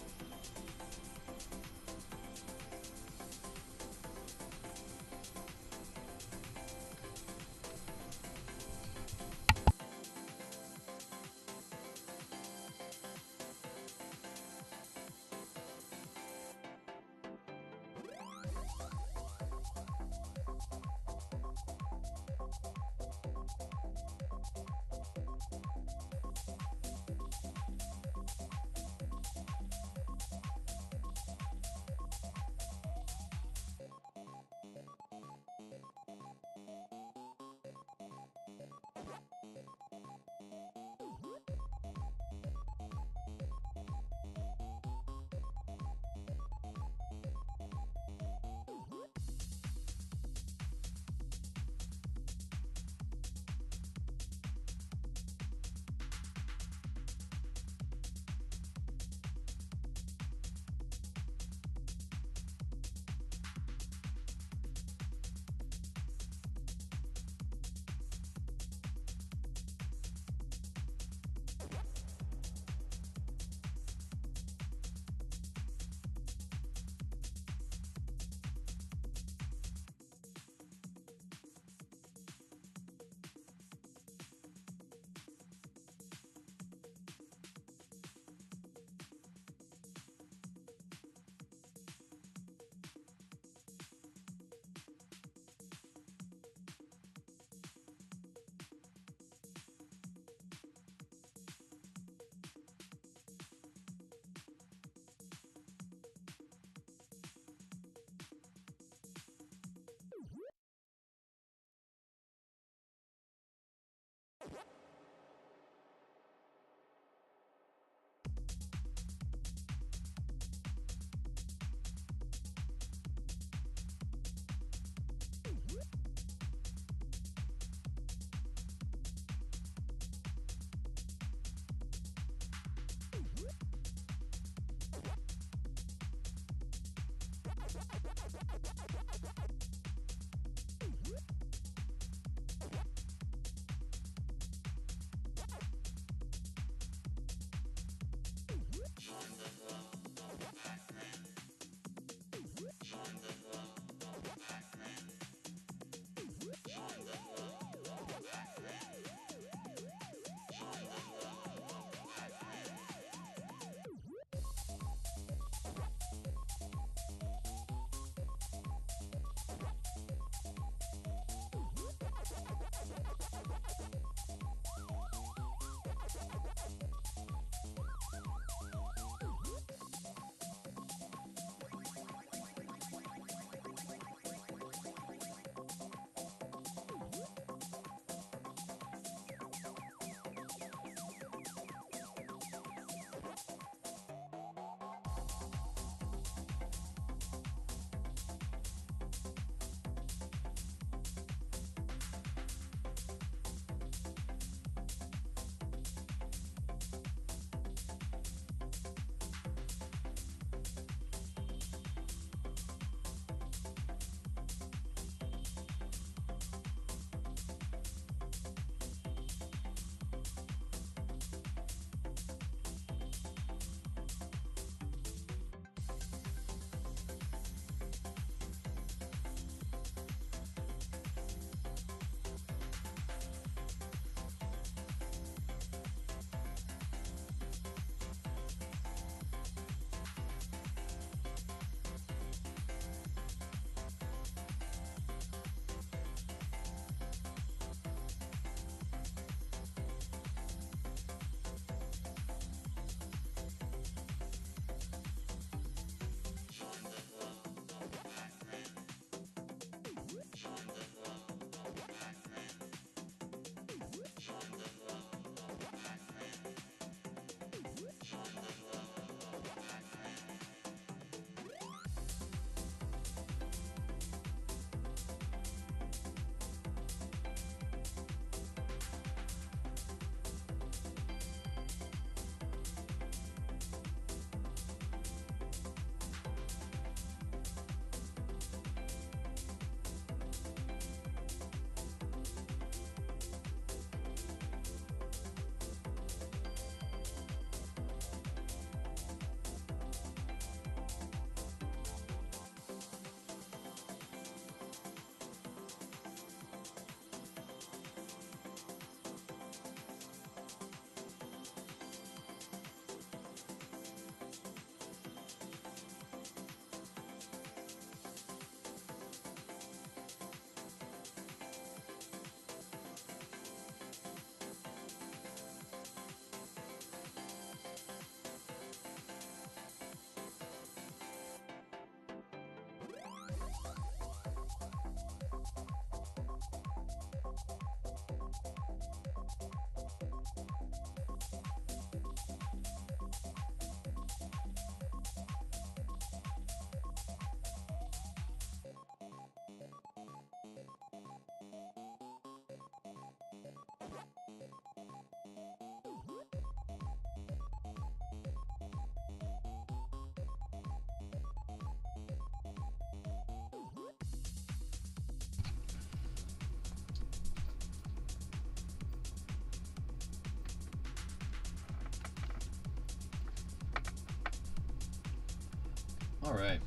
Alright.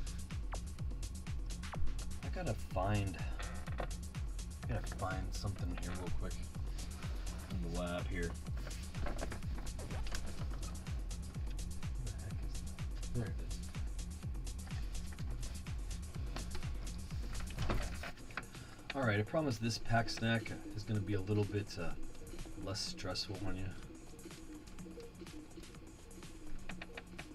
I gotta find something here real quick in the lab here. There it is. Alright, I promise this pack snack is going to be a little bit less stressful on you.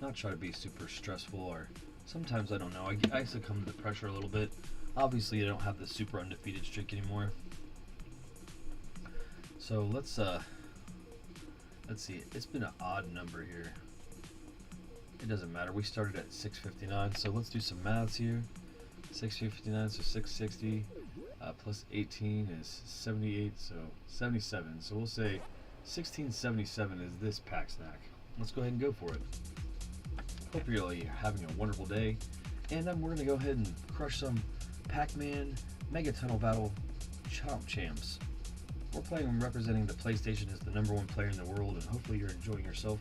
Not try to be super stressful, or sometimes, I don't know, I succumb to the pressure a little bit. Obviously I don't have the super undefeated streak anymore. So let's see, it's been an odd number here. It doesn't matter, we started at 659, so let's do some maths here. 659, so 660 plus 18 is 78, so 77. So we'll say 1677 is this pack snack. Let's go ahead and go for it. Hope you're all having a wonderful day, and we're going to go ahead and crush some Pacman Mega Tunnel Battle Chomp Champs. We're playing and representing the PlayStation as the #1 player in the world, and hopefully you're enjoying yourself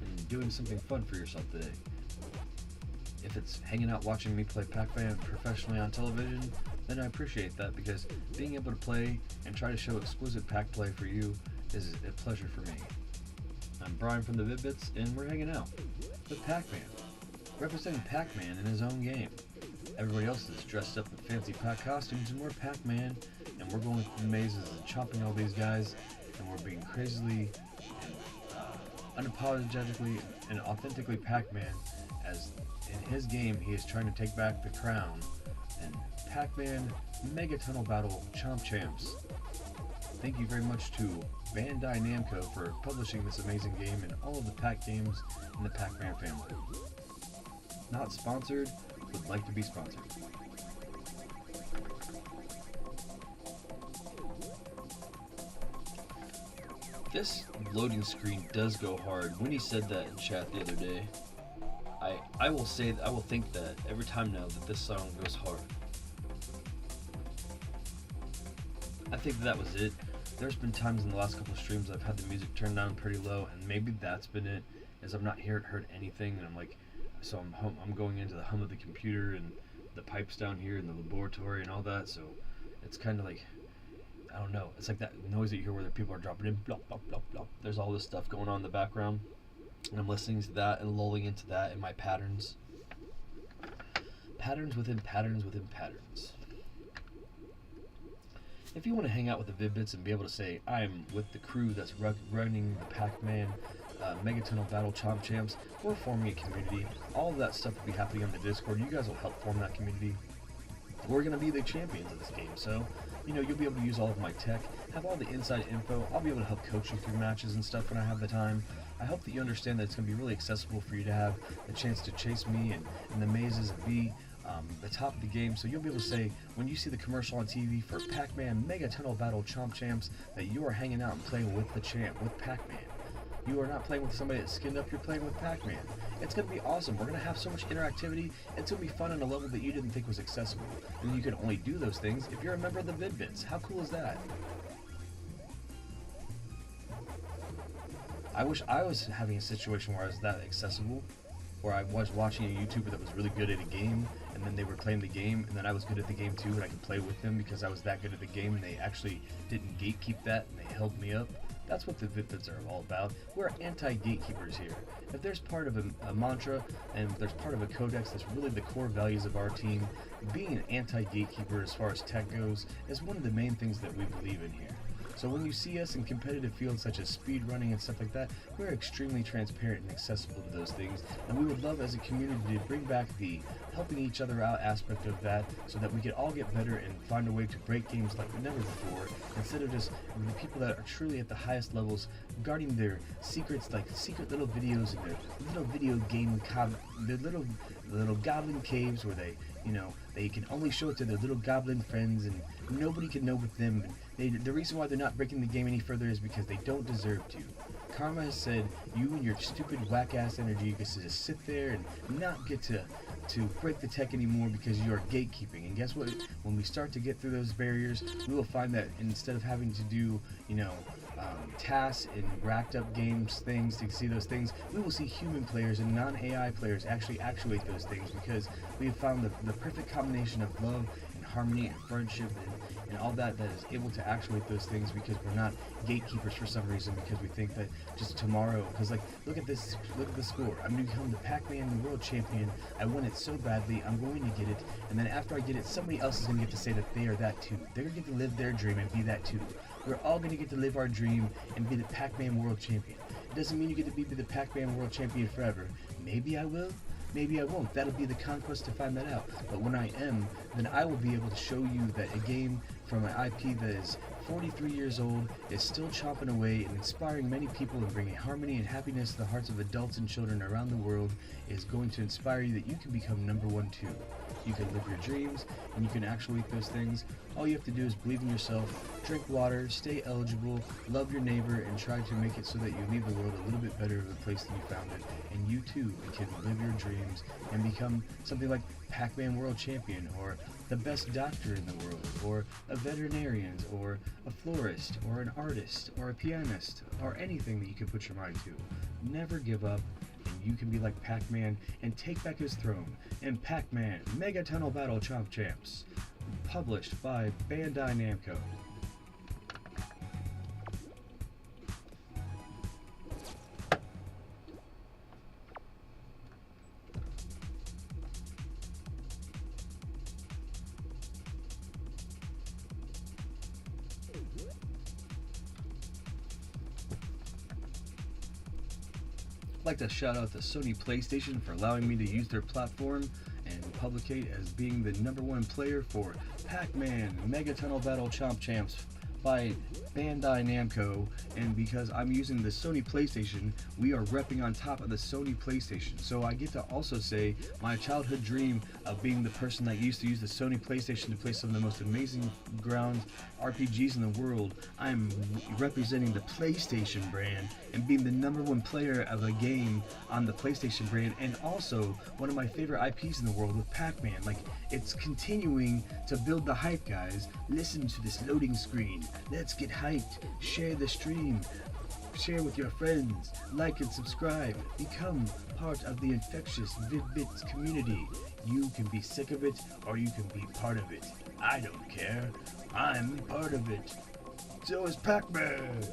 and doing something fun for yourself today. If it's hanging out watching me play Pacman professionally on television, then I appreciate that, because being able to play and try to show exquisite pack play for you is a pleasure for me. I'm Brian from the Vid-Bits, and we're hanging out with Pacman, representing Pacman in his own game. Everybody else is dressed up in fancy pack costumes, and we're Pacman, and we're going through the mazes and chopping all these guys, and we're being crazily and unapologetically and authentically Pacman, as in his game he is trying to take back the crown and Pacman Mega Tunnel Battle Chomp Champs. Thank you very much to Bandai Namco for publishing this amazing game and all of the pack games in the Pacman family. Not sponsored, would like to be sponsored. This loading screen does go hard. When he said that in chat the other day, I will say that I will think that every time now that this song goes hard. I think that was it. There's been times in the last couple of streams I've had the music turned down pretty low, and maybe that's been it, is I'm not heard anything, and I'm like, so I'm going into the hum of the computer and the pipes down here in the laboratory and all that, so it's kind of like, I don't know, it's like that noise that you hear where the people are dropping in, blop, blop, blop, blop. There's all this stuff going on in the background, and I'm listening to that and lulling into that in my patterns. Patterns within patterns within patterns. If you want to hang out with the Vid-Bits and be able to say, I'm with the crew that's running the Pacman Mega Tunnel Battle Chomp Champs, we're forming a community. All of that stuff will be happening on the Discord. You guys will help form that community. We're going to be the champions of this game, so, you know, you'll be able to use all of my tech, have all the inside info. I'll be able to help coach you through matches and stuff when I have the time. I hope that you understand that it's going to be really accessible for you to have the chance to chase me and the mazes and be the top of the game, so you'll be able to say when you see the commercial on TV for Pacman Mega Tunnel Battle Chomp Champs that you are hanging out and playing with the champ, with Pacman. You are not playing with somebody that's skinned up, you're playing with Pacman. It's going to be awesome. We're going to have so much interactivity. It's going to be fun on a level that you didn't think was accessible. And you can only do those things if you're a member of the Vid-Bits. How cool is that? I wish I was having a situation where I was that accessible, where I was watching a YouTuber that was really good at a game, and then they were playing the game, and then I was good at the game too, and I could play with them because I was that good at the game, and they actually didn't gatekeep that, and they held me up. That's what the Vid-Bits are all about. We're anti-gatekeepers here. If there's part of a mantra, and there's part of a codex that's really the core values of our team, being an anti-gatekeeper as far as tech goes is one of the main things that we believe in here. So when you see us in competitive fields such as speed running and stuff like that, we're extremely transparent and accessible to those things, and we would love as a community to bring back the helping each other out aspect of that, so that we can all get better and find a way to break games like never before, instead of just the people that are truly at the highest levels guarding their secrets, like secret little videos in their little video game, their little goblin caves where they, you know, they can only show it to their little goblin friends and nobody can know with them. And the reason why they're not breaking the game any further is because they don't deserve to. Karma has said you and your stupid whack-ass energy gets to just sit there and not get to break the tech anymore because you are gatekeeping. And guess what? When we start to get through those barriers, we will find that instead of having to do, tasks and racked up games things to see those things, we will see human players and non-AI players actually actuate those things, because we have found the perfect combination of love and harmony and friendship and all that is able to actuate those things, because we're not gatekeepers for some reason, because we think that just tomorrow, because like look at the score, I'm going to become the Pacman world champion, I want it so badly, I'm going to get it, and then after I get it, somebody else is going to get to say that they are that too. They're going to get to live their dream and be that too. We're all going to get to live our dream and be the Pacman world champion. It doesn't mean you get to be the Pacman world champion forever. Maybe I will, maybe I won't. That'll be the conquest to find that out. But when I am, then I will be able to show you that a game from an IP that is 43 years old is still chomping away and inspiring many people and bringing harmony and happiness to the hearts of adults and children around the world is going to inspire you that you can become #1 too. You can live your dreams and you can actuate those things. All you have to do is believe in yourself, drink water, stay eligible, love your neighbor, and try to make it so that you leave the world a little bit better of a place than you found it. And you too can live your dreams and become something like Pacman World Champion, or the best doctor in the world, or a veterinarian, or a florist, or an artist, or a pianist, or anything that you can put your mind to. Never give up, and you can be like Pacman and take back his throne. And Pacman Mega Tunnel Battle Chomp Champs, published by Bandai Namco. I'd like to shout out to Sony PlayStation for allowing me to use their platform and publicate as being the #1 player for Pacman Mega Tunnel Battle Chomp Champs by Bandai Namco, and because I'm using the Sony PlayStation, we are repping on top of the Sony PlayStation. So I get to also say my childhood dream of being the person that used to use the Sony PlayStation to play some of the most amazing ground RPGs in the world. I'm representing the PlayStation brand and being the #1 player of a game on the PlayStation brand, and also one of my favorite IPs in the world with Pacman. Like, it's continuing to build the hype, guys. Listen to this loading screen. Let's get hyped. Share the stream. Share with your friends. Like and subscribe. Become part of the infectious Vid-Bits community. You can be sick of it, or you can be part of it. I don't care. I'm part of it. So is Pacman.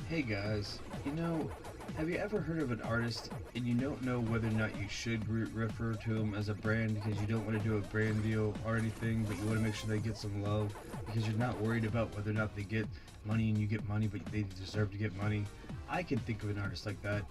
Hey guys, have you ever heard of an artist and you don't know whether or not you should refer to them as a brand because you don't want to do a brand deal or anything, but you want to make sure they get some love because you're not worried about whether or not they get money and you get money, but they deserve to get money? I can think of an artist like that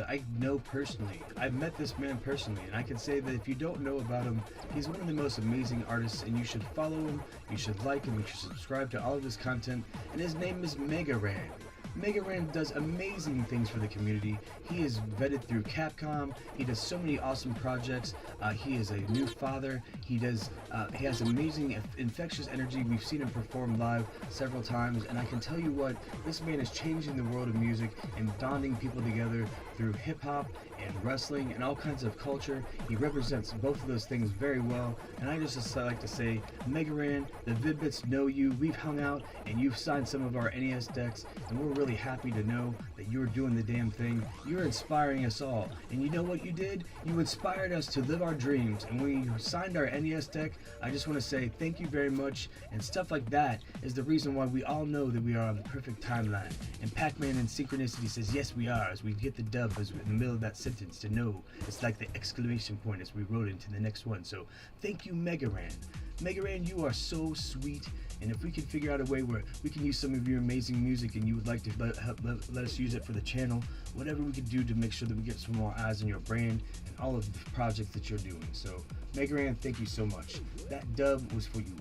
I know personally. I've met this man personally, and I can say that if you don't know about him, he's one of the most amazing artists, and you should follow him, you should like him, you should subscribe to all of his content, and his name is Mega Ran. Mega Ran does amazing things for the community. He is vetted through Capcom. He does so many awesome projects. He is a new father. He has amazing infectious energy. We've seen him perform live several times, and I can tell you what, this man is changing the world of music and bonding people together through hip-hop and wrestling and all kinds of culture. He represents both of those things very well, and I just like to say, Mega Ran, the Vid-Bits know you. We've hung out, and you've signed some of our NES decks, and we're really happy to know that you're doing the damn thing. You're inspiring us all, and you know what you did? You inspired us to live our dreams, and when you signed our NES deck, I just want to say thank you very much, and stuff like that is the reason why we all know that we are on the perfect timeline. And Pacman in Synchronicity says, yes we are, as we get the dub as in the middle of that sentence to know it's like the exclamation point as we wrote into the next one. So thank you, Mega Ran. Mega Ran, you are so sweet, and if we can figure out a way where we can use some of your amazing music and you would like to let us use it for the channel, whatever we can do to make sure that we get some more eyes on your brand and all of the projects that you're doing. So Mega Ran, thank you so much. That dub was for you.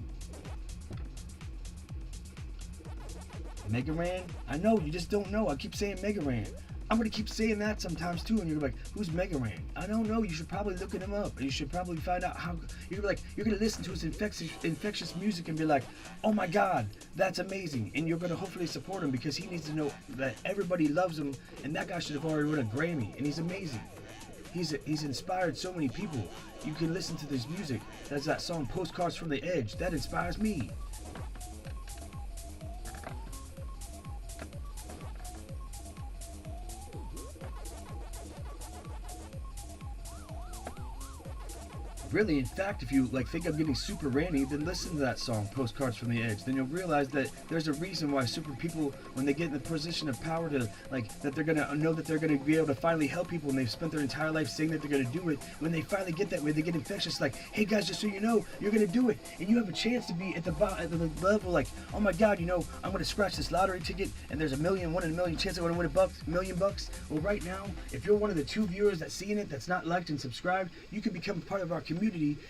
Mega Ran? I know, you just don't know. I keep saying Mega Ran. I'm gonna keep saying that sometimes too, and you're like, who's Mega Ran? I don't know. You should probably look him up, and you should probably find out how. You're like, you're gonna listen to his infectious music and be like, oh my God, that's amazing, and you're gonna hopefully support him because he needs to know that everybody loves him, and that guy should have already won a Grammy, and he's amazing. He's inspired so many people. You can listen to this music. That's that song, Postcards from the Edge. That inspires me. Really, in fact, if you think I'm getting super ranty, then listen to that song, Postcards from the Edge. Then you'll realize that there's a reason why super people, when they get in the position of power to, that they're gonna know that they're gonna be able to finally help people, and they've spent their entire life saying that they're gonna do it. When they finally get that way, they get infectious. Like, hey guys, just so you know, you're gonna do it, and you have a chance to be at the level like, oh my God, I'm gonna scratch this lottery ticket, and there's 1 in a million chance I'm gonna win $1 million. Well, right now, if you're one of the 2 viewers that's seeing it, that's not liked and subscribed, you can become part of our community.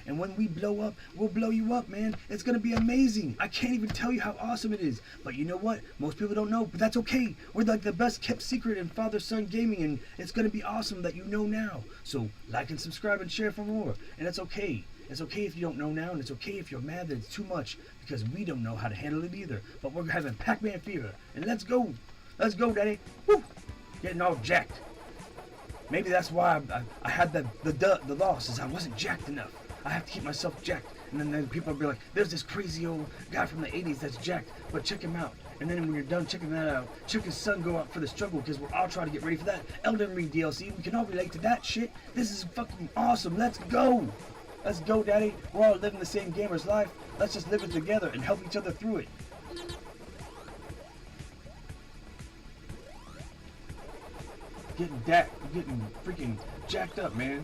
And when we blow up, we'll blow you up, man. It's gonna be amazing. I can't even tell you how awesome it is. But you know what? Most people don't know, but that's okay. We're like the best kept secret in father-son gaming, and it's gonna be awesome that you know now. So like and subscribe and share for more. And it's okay. It's okay if you don't know now, and it's okay if you're mad that it's too much, because we don't know how to handle it either. But we're having Pac-Man fever, and let's go. Let's go, Daddy. Woo! Getting all jacked. Maybe that's why I had the loss, is I wasn't jacked enough. I have to keep myself jacked. And then people will be like, there's this crazy old guy from the 80s that's jacked, but check him out. And then when you're done checking that out, check his son go out for the struggle, because we're all trying to get ready for that Elden Ring DLC. We can all relate to that shit. This is fucking awesome. Let's go. Let's go, Daddy. We're all living the same gamer's life. Let's just live it together and help each other through it. Getting freaking jacked up, man.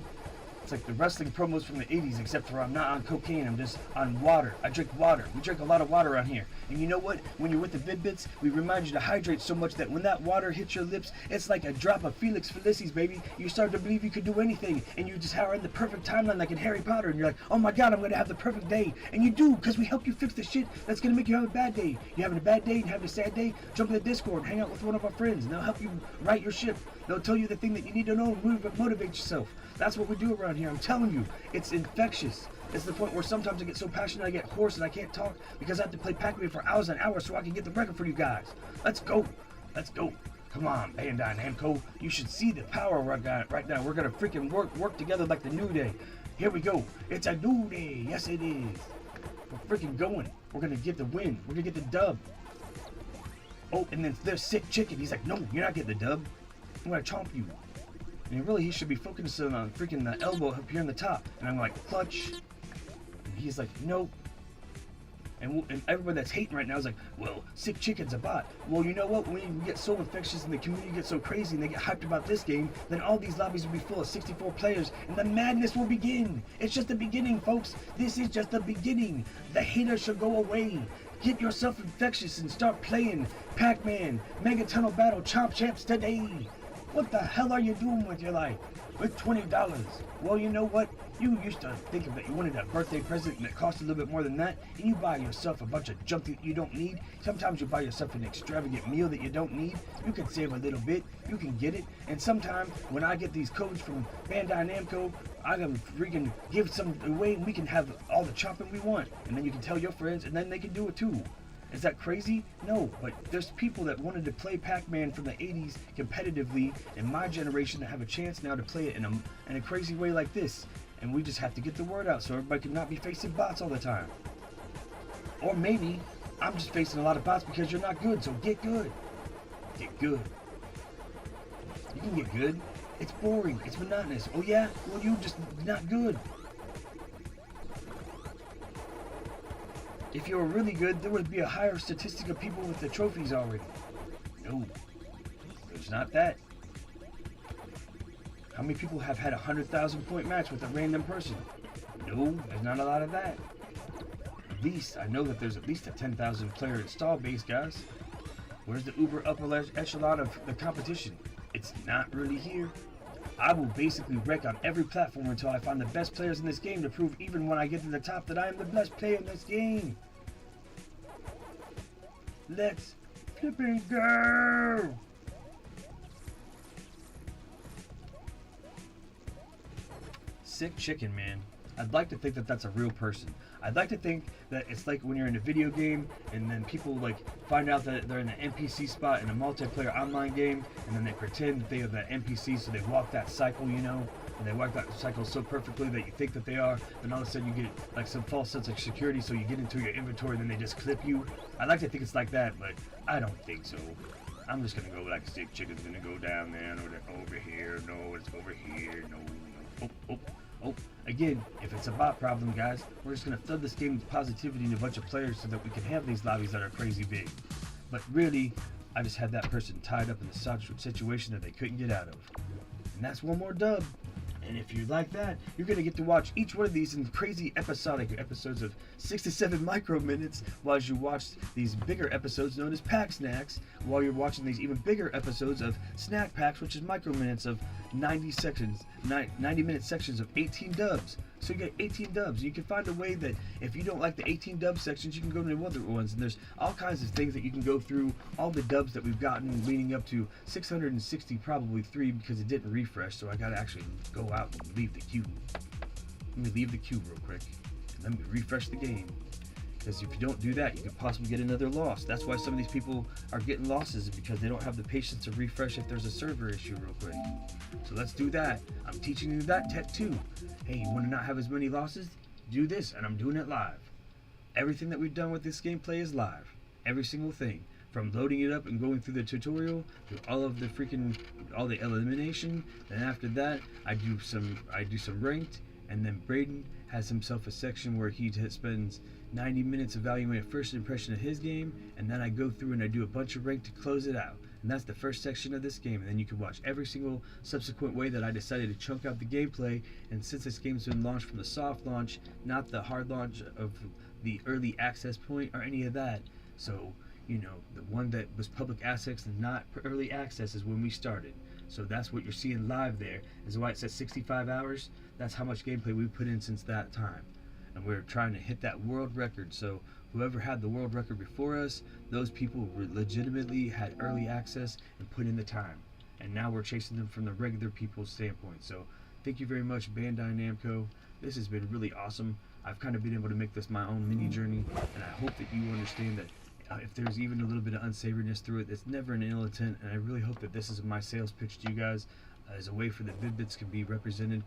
It's like the wrestling promos from the 80s, except for I'm not on cocaine, I'm just on water. I drink water. We drink a lot of water around here. And you know what? When you're with the Vid-Bits, we remind you to hydrate so much that when that water hits your lips, it's like a drop of Felix Felicis, baby. You start to believe you could do anything, and you just are in the perfect timeline like in Harry Potter, and you're like, oh my God, I'm gonna have the perfect day. And you do, because we help you fix the shit that's gonna make you have a bad day. You're having a bad day and having a sad day, jump in the Discord, hang out with one of our friends, and they'll help you right your ship. They'll tell you the thing that you need to know and motivate yourself. That's what we do around here. I'm telling you, it's infectious. It's the point where sometimes I get so passionate I get hoarse and I can't talk because I have to play Pac-Man for hours and hours so I can get the record for you guys. Let's go. Let's go. Come on, Bandai Namco. You should see the power right now. We're going to freaking work together like the New Day. Here we go. It's a new day. Yes, it is. We're freaking going. We're going to get the win. We're going to get the dub. Oh, and then there's Sick Chicken. He's like, no, you're not getting the dub. I'm going to chomp you. And really, he should be focusing on freaking the elbow up here on the top. And I'm like, clutch. And he's like, nope. And everybody that's hating right now is like, well, Sick Chicken's a bot. Well, you know what? When you get so infectious and the community gets so crazy and they get hyped about this game, then all these lobbies will be full of 64 players and the madness will begin. It's just the beginning, folks. This is just the beginning. The haters should go away. Get yourself infectious and start playing Pac-Man, Mega Tunnel Battle, Chomp Champs today. What the hell are you doing with your life? With $20. Well, you know what? You used to think of that you wanted a birthday present and it cost a little bit more than that, and you buy yourself a bunch of junk that you don't need. Sometimes you buy yourself an extravagant meal that you don't need. You can save a little bit, you can get it, and sometimes when I get these codes from Bandai Namco, I can freaking give some away and we can have all the chomping we want. And then you can tell your friends and then they can do it too. Is that crazy? No, but there's people that wanted to play Pac-Man from the 80s competitively in my generation that have a chance now to play it in a crazy way like this. And we just have to get the word out so everybody can not be facing bots all the time. Or maybe I'm just facing a lot of bots because you're not good, so get good. Get good. You can get good. It's boring. It's monotonous. Oh yeah? Well, you just not good. If you were really good, there would be a higher statistic of people with the trophies already. No, there's not that. How many people have had a 100,000 point match with a random person? No, there's not a lot of that. At least, I know that there's at least a 10,000 player install base, guys. Where's the uber upper echelon of the competition? It's not really here. I will basically wreck on every platform until I find the best players in this game to prove even when I get to the top that I am the best player in this game. Let's flipping go! Sick chicken, man. I'd like to think that that's a real person. I'd like to think that it's like when you're in a video game and then people like find out that they're in an NPC spot in a multiplayer online game and then they pretend that they are that NPC, so they walk that cycle, you know, and they walk that cycle so perfectly that you think that they are, then all of a sudden you get like some false sense of security, so you get into your inventory and then they just clip you. I'd like to think it's like that, but I don't think so. I'm just gonna go like sick chicken's gonna go down there, no, over here, no, it's over here, no, oh. Again, if it's a bot problem, guys, we're just going to flood this game with positivity and a bunch of players so that we can have these lobbies that are crazy big. But really, I just had that person tied up in a situation that they couldn't get out of. And that's one more dub. And if you like that, you're going to get to watch each one of these in crazy episodic episodes of 6 to 7 micro minutes while you watch these bigger episodes known as Pack Snacks, while you're watching these even bigger episodes of Snack Packs, which is micro minutes of 90 minute sections of 18 dubs. So you get 18 dubs. You can find a way that if you don't like the 18 dub sections, you can go to the other ones. And there's all kinds of things that you can go through. All the dubs that we've gotten leading up to 660, probably 3, because it didn't refresh. So I got to actually go out and leave the queue. Let me leave the queue real quick. And let me refresh the game. Because if you don't do that, you could possibly get another loss. That's why some of these people are getting losses, because they don't have the patience to refresh if there's a server issue real quick. So let's do that. I'm teaching you that tech too. Hey, you want to not have as many losses? Do this, and I'm doing it live. Everything that we've done with this gameplay is live. Every single thing. From loading it up and going through the tutorial to all of the all the elimination. And after that, I do some ranked, and then Braden has himself a section where he spends 90 minutes evaluating first impression of his game, and then I go through and I do a bunch of ranked to close it out. And that's the first section of this game, and then you can watch every single subsequent way that I decided to chunk out the gameplay. And since this game's been launched from the soft launch, not the hard launch of the early access point or any of that, so you know, the one that was public access and not early access is when we started. So that's what you're seeing live there. Is why it says 65 hours. That's how much gameplay we've put in since that time. And we're trying to hit that world record. So whoever had the world record before us, those people legitimately had early access and put in the time. And now we're chasing them from the regular people's standpoint. So thank you very much, Bandai Namco. This has been really awesome. I've kind of been able to make this my own mini journey, and I hope that you understand that if there's even a little bit of unsavoriness through it, it's never an ill intent. And I really hope that this is my sales pitch to you guys as a way for the Vid-Bits can be represented.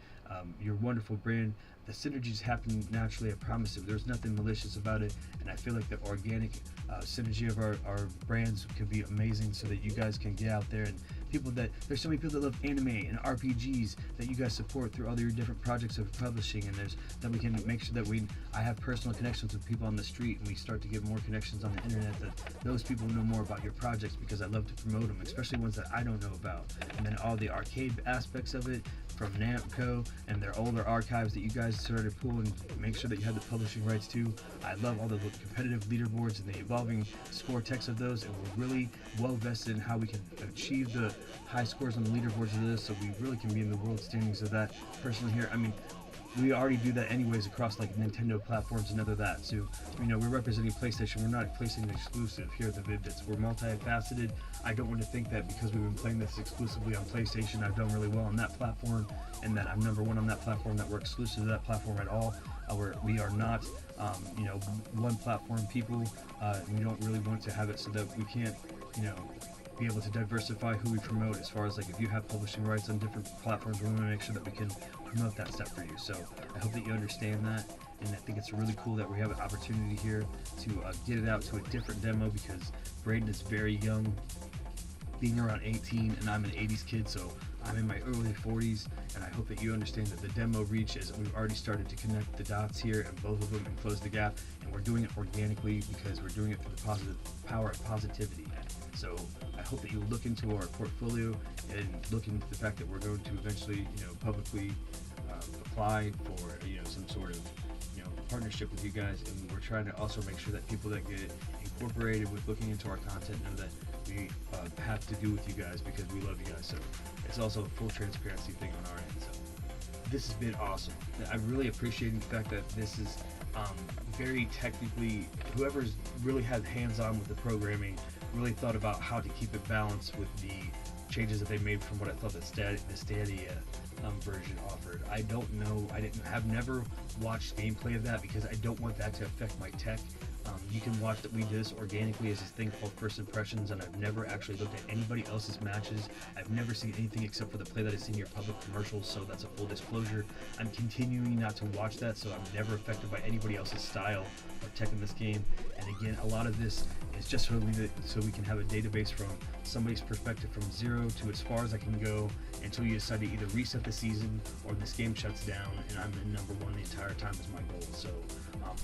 Your wonderful brand. The synergies happen naturally, I promise you. There's nothing malicious about it, and I feel like the organic synergy of our brands can be amazing, so that you guys can get out there and there's so many people that love anime and RPGs that you guys support through all your different projects of publishing, and that we can make sure that I have personal connections with people on the street, and we start to get more connections on the internet, that those people know more about your projects, because I love to promote them, especially ones that I don't know about. And then all the arcade aspects of it from Namco and their older archives that you guys started pulling, make sure that you have the publishing rights to. I love all the competitive leaderboards and the evolving score text of those, and we're really well vested in how we can achieve the high scores on the leaderboards of this, so we really can be in the world standings of that. Personally here, I mean, we already do that anyways across like Nintendo platforms and other that. So, you know, we're representing PlayStation. We're not PlayStation exclusive here at the Vid-Bits. We're multifaceted. I don't want to think that because we've been playing this exclusively on PlayStation, I've done really well on that platform, and that I'm number one on that platform, that we're exclusive to that platform at all. We are not, you know, one platform people. We don't really want to have it so that we can't, you know, be able to diversify who we promote. As far as like if you have publishing rights on different platforms, we want to make sure that we can promote that stuff for you. So I hope that you understand that, and I think it's really cool that we have an opportunity here to get it out to a different demo, because Braden is very young, being around 18, and I'm an 80s kid, so I'm in my early 40s, and I hope that you understand that the demo reach is we've already started to connect the dots here and both of them and close the gap, and we're doing it organically because we're doing it through the positive power of positivity. So I hope that you look into our portfolio and look into the fact that we're going to eventually, you know, publicly apply for, you know, some sort of, you know, partnership with you guys, and we're trying to also make sure that people that get incorporated with looking into our content know that we have to do with you guys because we love you guys. So it's also a full transparency thing on our end. So this has been awesome. I'm really appreciating the fact that this is very technically, whoever's really had hands-on with the programming really thought about how to keep it balanced with the changes that they made from what I thought the Stadia version offered. I don't know, have never watched gameplay of that because I don't want that to affect my tech. You can watch that we do this organically as this thing called First Impressions, and I've never actually looked at anybody else's matches. I've never seen anything except for the play that is in your public commercials, so that's a full disclosure. I'm continuing not to watch that, so I'm never affected by anybody else's style or tech in this game. And again, a lot of this is just so we can have a database from somebody's perspective from zero to as far as I can go until you decide to either reset the season or this game shuts down and I'm in number one the entire time is my goal. So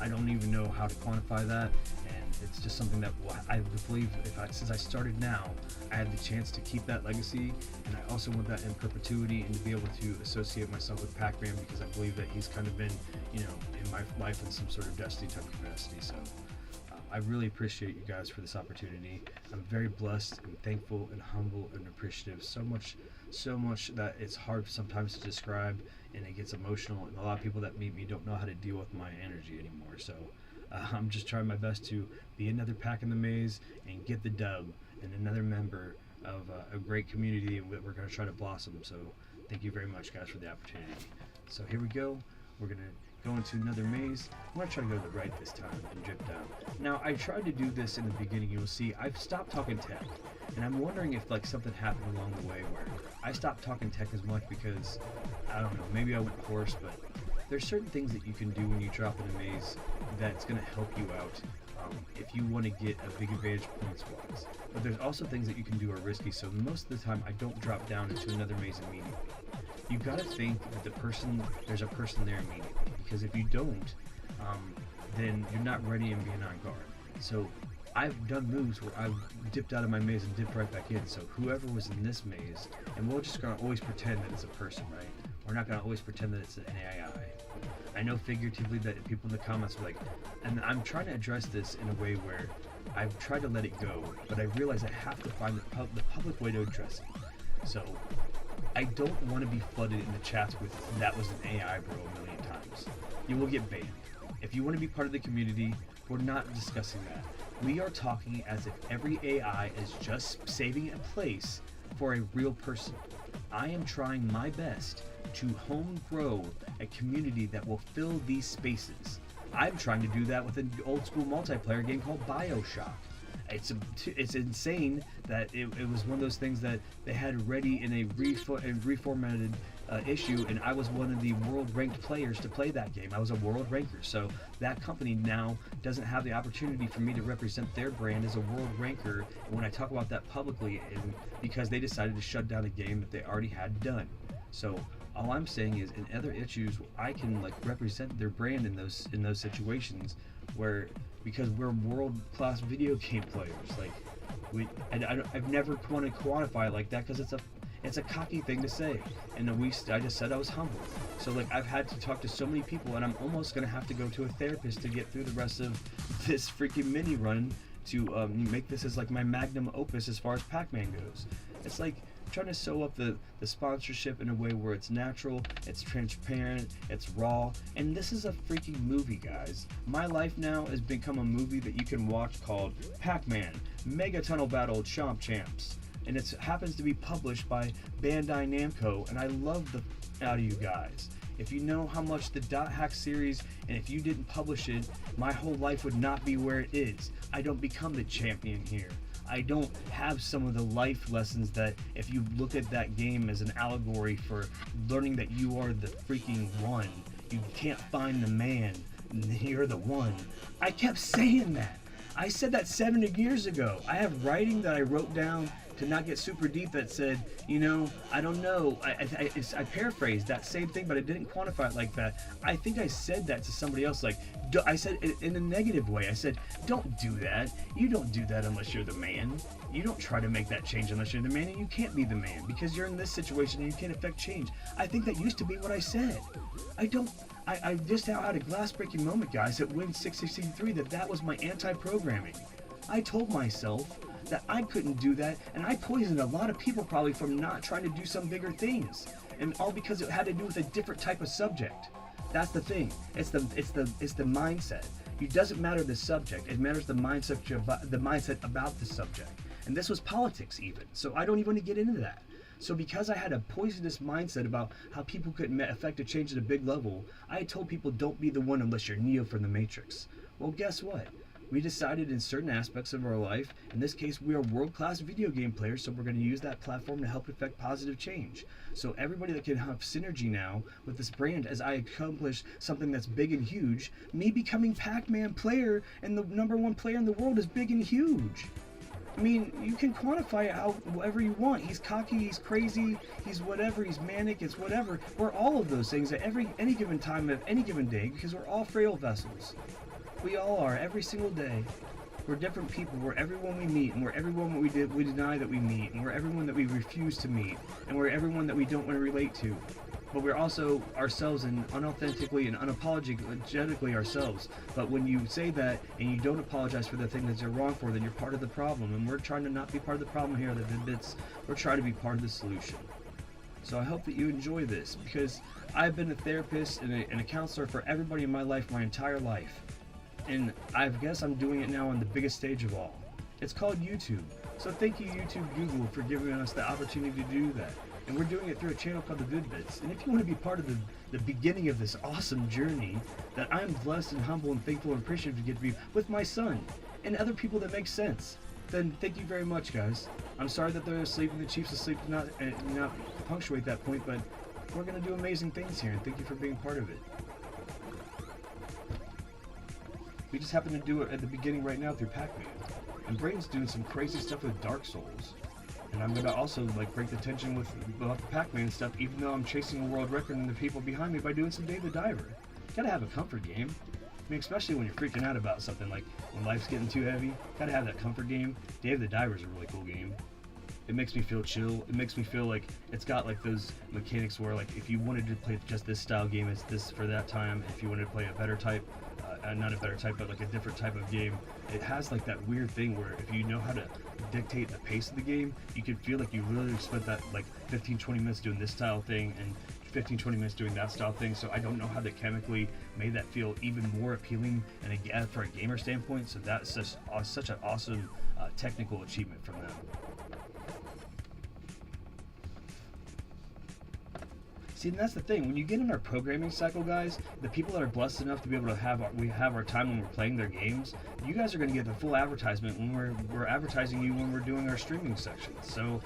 I don't even know how to quantify that, and it's just something that I believe since I started now, I had the chance to keep that legacy, and I also want that in perpetuity and to be able to associate myself with Pacman because I believe that he's kind of been, you know, in my life in some sort of destiny type capacity. So I really appreciate you guys for this opportunity. I'm very blessed and thankful and humble and appreciative. So much that it's hard sometimes to describe, and it gets emotional, and a lot of people that meet me don't know how to deal with my energy anymore. So I'm just trying my best to be another pack in the maze and get the dub and another member of a great community that we're going to try to blossom. So thank you very much, guys, for the opportunity. So here we go. We're going to go into another maze. I'm going to try to go to the right this time and drip down. Now, I tried to do this in the beginning. You'll see I've stopped talking tech, and I'm wondering if like something happened along the way where I stopped talking tech as much because, I don't know, maybe I went hoarse, but there's certain things that you can do when you drop in a maze that's going to help you out if you want to get a big advantage points-wise. But there's also things that you can do are risky, so most of the time I don't drop down into another maze immediately. You got to think that there's a person there immediately, because if you don't, then you're not ready and being on guard. So I've done moves where I've dipped out of my maze and dipped right back in, so whoever was in this maze, and we're just going to always pretend that it's a person, right? We're not going to always pretend that it's an AI. I know figuratively that people in the comments are like, and I'm trying to address this in a way where I've tried to let it go, but I realize I have to find the public way to address it. So I don't want to be flooded in the chats with "that was an AI, bro" a million times. You will get banned. If you want to be part of the community, we're not discussing that. We are talking as if every AI is just saving a place for a real person. I am trying my best to home grow a community that will fill these spaces. I'm trying to do that with an old school multiplayer game called BioShock. It's insane that it was one of those things that they had ready in a reformatted issue, and I was one of the world ranked players to play that game. I was a world ranker, so that company now doesn't have the opportunity for me to represent their brand as a world ranker when I talk about that publicly, and because they decided to shut down a game that they already had done. So all I'm saying is, in other issues, I can like represent their brand in those situations where, because we're world-class video game players. Like, I've never wanted to quantify it like that because it's a cocky thing to say. And I just said I was humble. So like, I've had to talk to so many people, and I'm almost gonna have to go to a therapist to get through the rest of this freaking mini run make this as like my magnum opus as far as Pacman goes. It's like trying to sew up the sponsorship in a way where it's natural, it's transparent, it's raw, and this is a freaking movie, guys. My life now has become a movie that you can watch called Pacman Mega Tunnel Battle Chomp Champs, and it happens to be published by Bandai Namco, and I love the out of you guys. If you know how much the Dot Hack series, and if you didn't publish it, my whole life would not be where it is. I don't become the champion here. I don't have some of the life lessons that if you look at that game as an allegory for learning that you are the freaking one, you can't find the man, you're the one. I kept saying that. I said that 7 years ago. I have writing that I wrote down to not get super deep that said, you know, I don't know. I paraphrased that same thing, but I didn't quantify it like that. I think I said that to somebody else. Like, I said it in a negative way. I said, don't do that. You don't do that unless you're the man. You don't try to make that change unless you're the man, and you can't be the man because you're in this situation and you can't affect change. I think that used to be what I said. I just now had a glass-breaking moment, guys, at Win 663 that was my anti-programming. I told myself that I couldn't do that, and I poisoned a lot of people probably from not trying to do some bigger things, and all because it had to do with a different type of subject. That's the thing. It's the mindset. It doesn't matter the subject. It matters the mindset about the subject. And this was politics even. So I don't even want to get into that. So because I had a poisonous mindset about how people could affect a change at a big level, I told people don't be the one unless you're Neo from the Matrix. Well, guess what? We decided in certain aspects of our life, in this case we are world-class video game players, so we're going to use that platform to help affect positive change. So everybody that can have synergy now with this brand as I accomplish something that's big and huge, me becoming Pac-Man player and the #1 player in the world is big and huge. I mean, you can quantify it however you want. He's cocky, he's crazy, he's whatever, he's manic, it's whatever. We're all of those things at any given time of any given day because we're all frail vessels. We all are, every single day. We're different people. We're everyone we meet, and we're everyone we deny that we meet, and we're everyone that we refuse to meet, and we're everyone that we don't want to relate to. But we're also ourselves and unauthentically and unapologetically ourselves. But when you say that and you don't apologize for the thing that you're wrong for, then you're part of the problem. And we're trying to not be part of the problem here at the Vid-Bits. We're trying to be part of the solution. So I hope that you enjoy this, because I've been a therapist and a counselor for everybody in my life my entire life. And I guess I'm doing it now on the biggest stage of all. It's called YouTube. So thank you, YouTube, Google, for giving us the opportunity to do that. And we're doing it through a channel called the Vid-Bits. And if you want to be part of the beginning of this awesome journey that I'm blessed and humble and thankful and appreciative to get to be with my son and other people that make sense, then thank you very much, guys. I'm sorry that they're asleep and the Chief's asleep to not punctuate that point, but we're going to do amazing things here, and thank you for being part of it. We just happen to do it at the beginning right now through Pacman. And Braden's doing some crazy stuff with Dark Souls. And I'm going to also break the tension about the Pacman stuff, even though I'm chasing a world record and the people behind me by doing some Dave the Diver. Gotta have a comfort game. I mean, especially when you're freaking out about something, like when life's getting too heavy. Gotta have that comfort game. Dave the Diver's a really cool game. It makes me feel chill. It makes me feel like it's got those mechanics where if you wanted to play just this style game, it's this for that time. If you wanted to play a better type, not a better type, but a different type of game, it has that weird thing where if you know how to dictate the pace of the game, you can feel like you really spent that 15-20 minutes doing this style thing and 15-20 minutes doing that style thing. So I don't know how they chemically made that feel even more appealing and for a gamer standpoint. So that's just such an awesome technical achievement from them. See, and that's the thing. When you get in our programming cycle, guys, the people that are blessed enough to be able to have our time when we're playing their games, you guys are going to get the full advertisement when we're advertising you when we're doing our streaming sections. So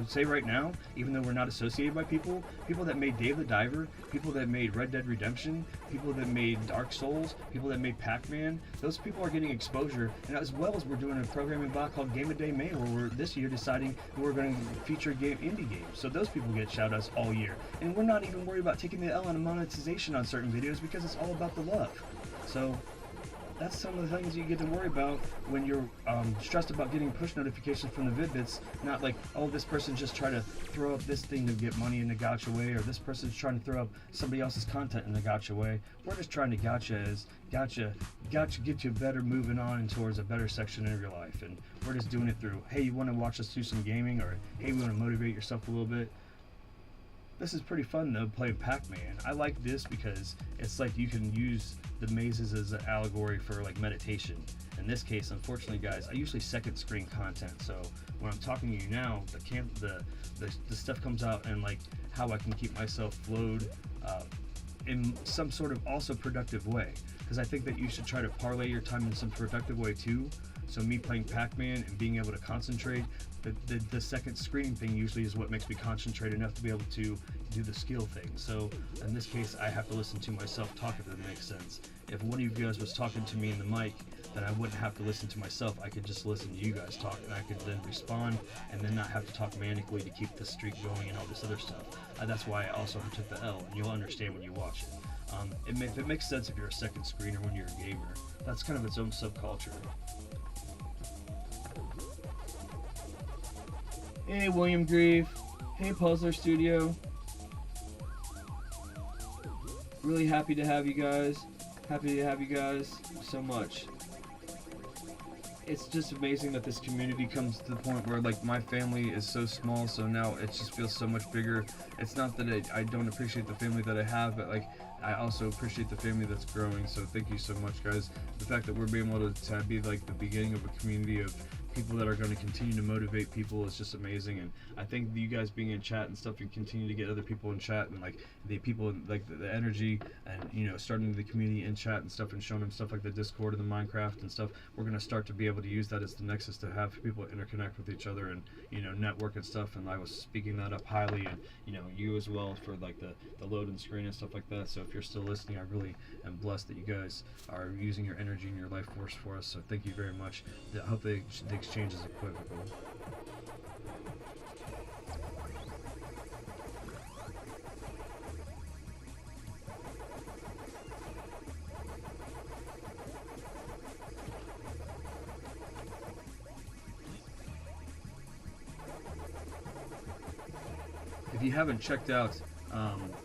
say right now, even though we're not associated by people that made Dave the Diver, people that made Red Dead Redemption, people that made Dark Souls, people that made Pac-Man, those people are getting exposure. And as well as we're doing a programming block called Game of Day May, where we're this year deciding we're going to feature indie games. So those people get shout outs all year. And we're not even worried about taking the L on monetization on certain videos because it's all about the love. So that's some of the things you get to worry about when you're stressed about getting push notifications from the Vid-Bits. Not like, oh, this person's just trying to throw up this thing to get money in the gotcha way, or this person's trying to throw up somebody else's content in the gotcha way. We're just trying to gotcha get you better, moving on and towards a better section of your life. And we're just doing it through, hey, you want to watch us do some gaming, or hey, we want to motivate yourself a little bit. This is pretty fun though, playing Pacman. I like this because it's like you can use the mazes as an allegory for like meditation. In this case, unfortunately, guys, I usually second screen content. So when I'm talking to you now, the stuff comes out, and like how I can keep myself flowed in some sort of also productive way. Because I think that you should try to parlay your time in some productive way too. So me playing Pac-Man and being able to concentrate, the second screen thing usually is what makes me concentrate enough to be able to do the skill thing. So in this case, I have to listen to myself talk, if that makes sense. If one of you guys was talking to me in the mic, then I wouldn't have to listen to myself. I could just listen to you guys talk, and I could then respond and then not have to talk manically to keep the streak going and all this other stuff. That's why I also took the L, and you'll understand when you watch it. It makes sense if you're a second screener when you're a gamer. That's kind of its own subculture. Hey, William Grieve. Hey, Puzzler Studio. Really happy to have you guys. Happy to have you guys so much. It's just amazing that this community comes to the point where like my family is so small, so now it just feels so much bigger. It's not that I don't appreciate the family that I have, but like I also appreciate the family that's growing. So thank you so much, guys. The fact that we're being able to be like the beginning of a community of people that are going to continue to motivate people is just amazing. And I think you guys being in chat and stuff, you continue to get other people in chat, and like the people like the energy, and you know, starting the community in chat and stuff, and showing them stuff like the Discord and the Minecraft and stuff. We're going to start to be able to use that as the nexus to have people interconnect with each other and, you know, network and stuff. And I was speaking that up highly, and you know, you as well, for like the load and screen and stuff like that. So if you're still listening, I really am blessed that you guys are using your energy and your life force for us. So thank you very much. I hope the exchange is equivocal. If you haven't checked out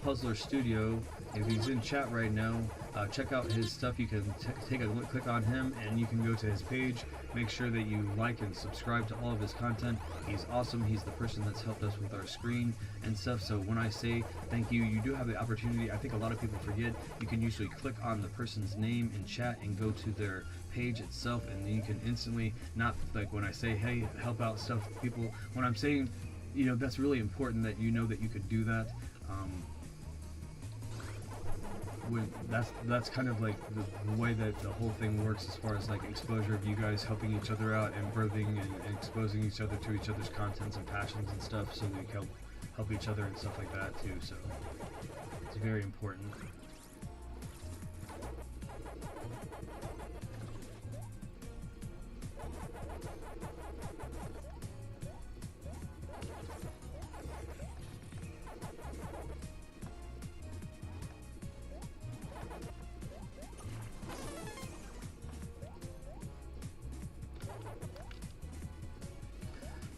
Puzzler Studio, if he's in chat right now, check out his stuff. You can take a look, click on him, and you can go to his page. Make sure that you like and subscribe to all of his content. He's awesome. He's the person that's helped us with our screen and stuff. So when I say thank you, you do have the opportunity. I think a lot of people forget. You can usually click on the person's name in chat and go to their page itself, and then you can instantly, not like when I say, hey, help out stuff, people, when I'm saying, you know, that's really important that you know that you could do that. That's kind of like the way that the whole thing works, as far as like exposure of you guys helping each other out and birthing and exposing each other to each other's contents and passions and stuff, so we can help each other and stuff like that too. So it's very important.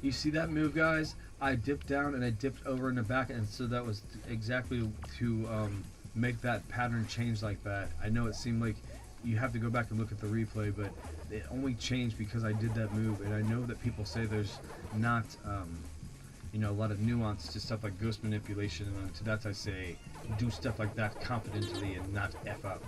You see that move, guys? I dipped down and I dipped over in the back, and so that was exactly to make that pattern change like that. I know it seemed like you have to go back and look at the replay, but it only changed because I did that move. And I know that people say there's not, you know, a lot of nuance to stuff like ghost manipulation, and to that I say, do stuff like that confidently and not F up.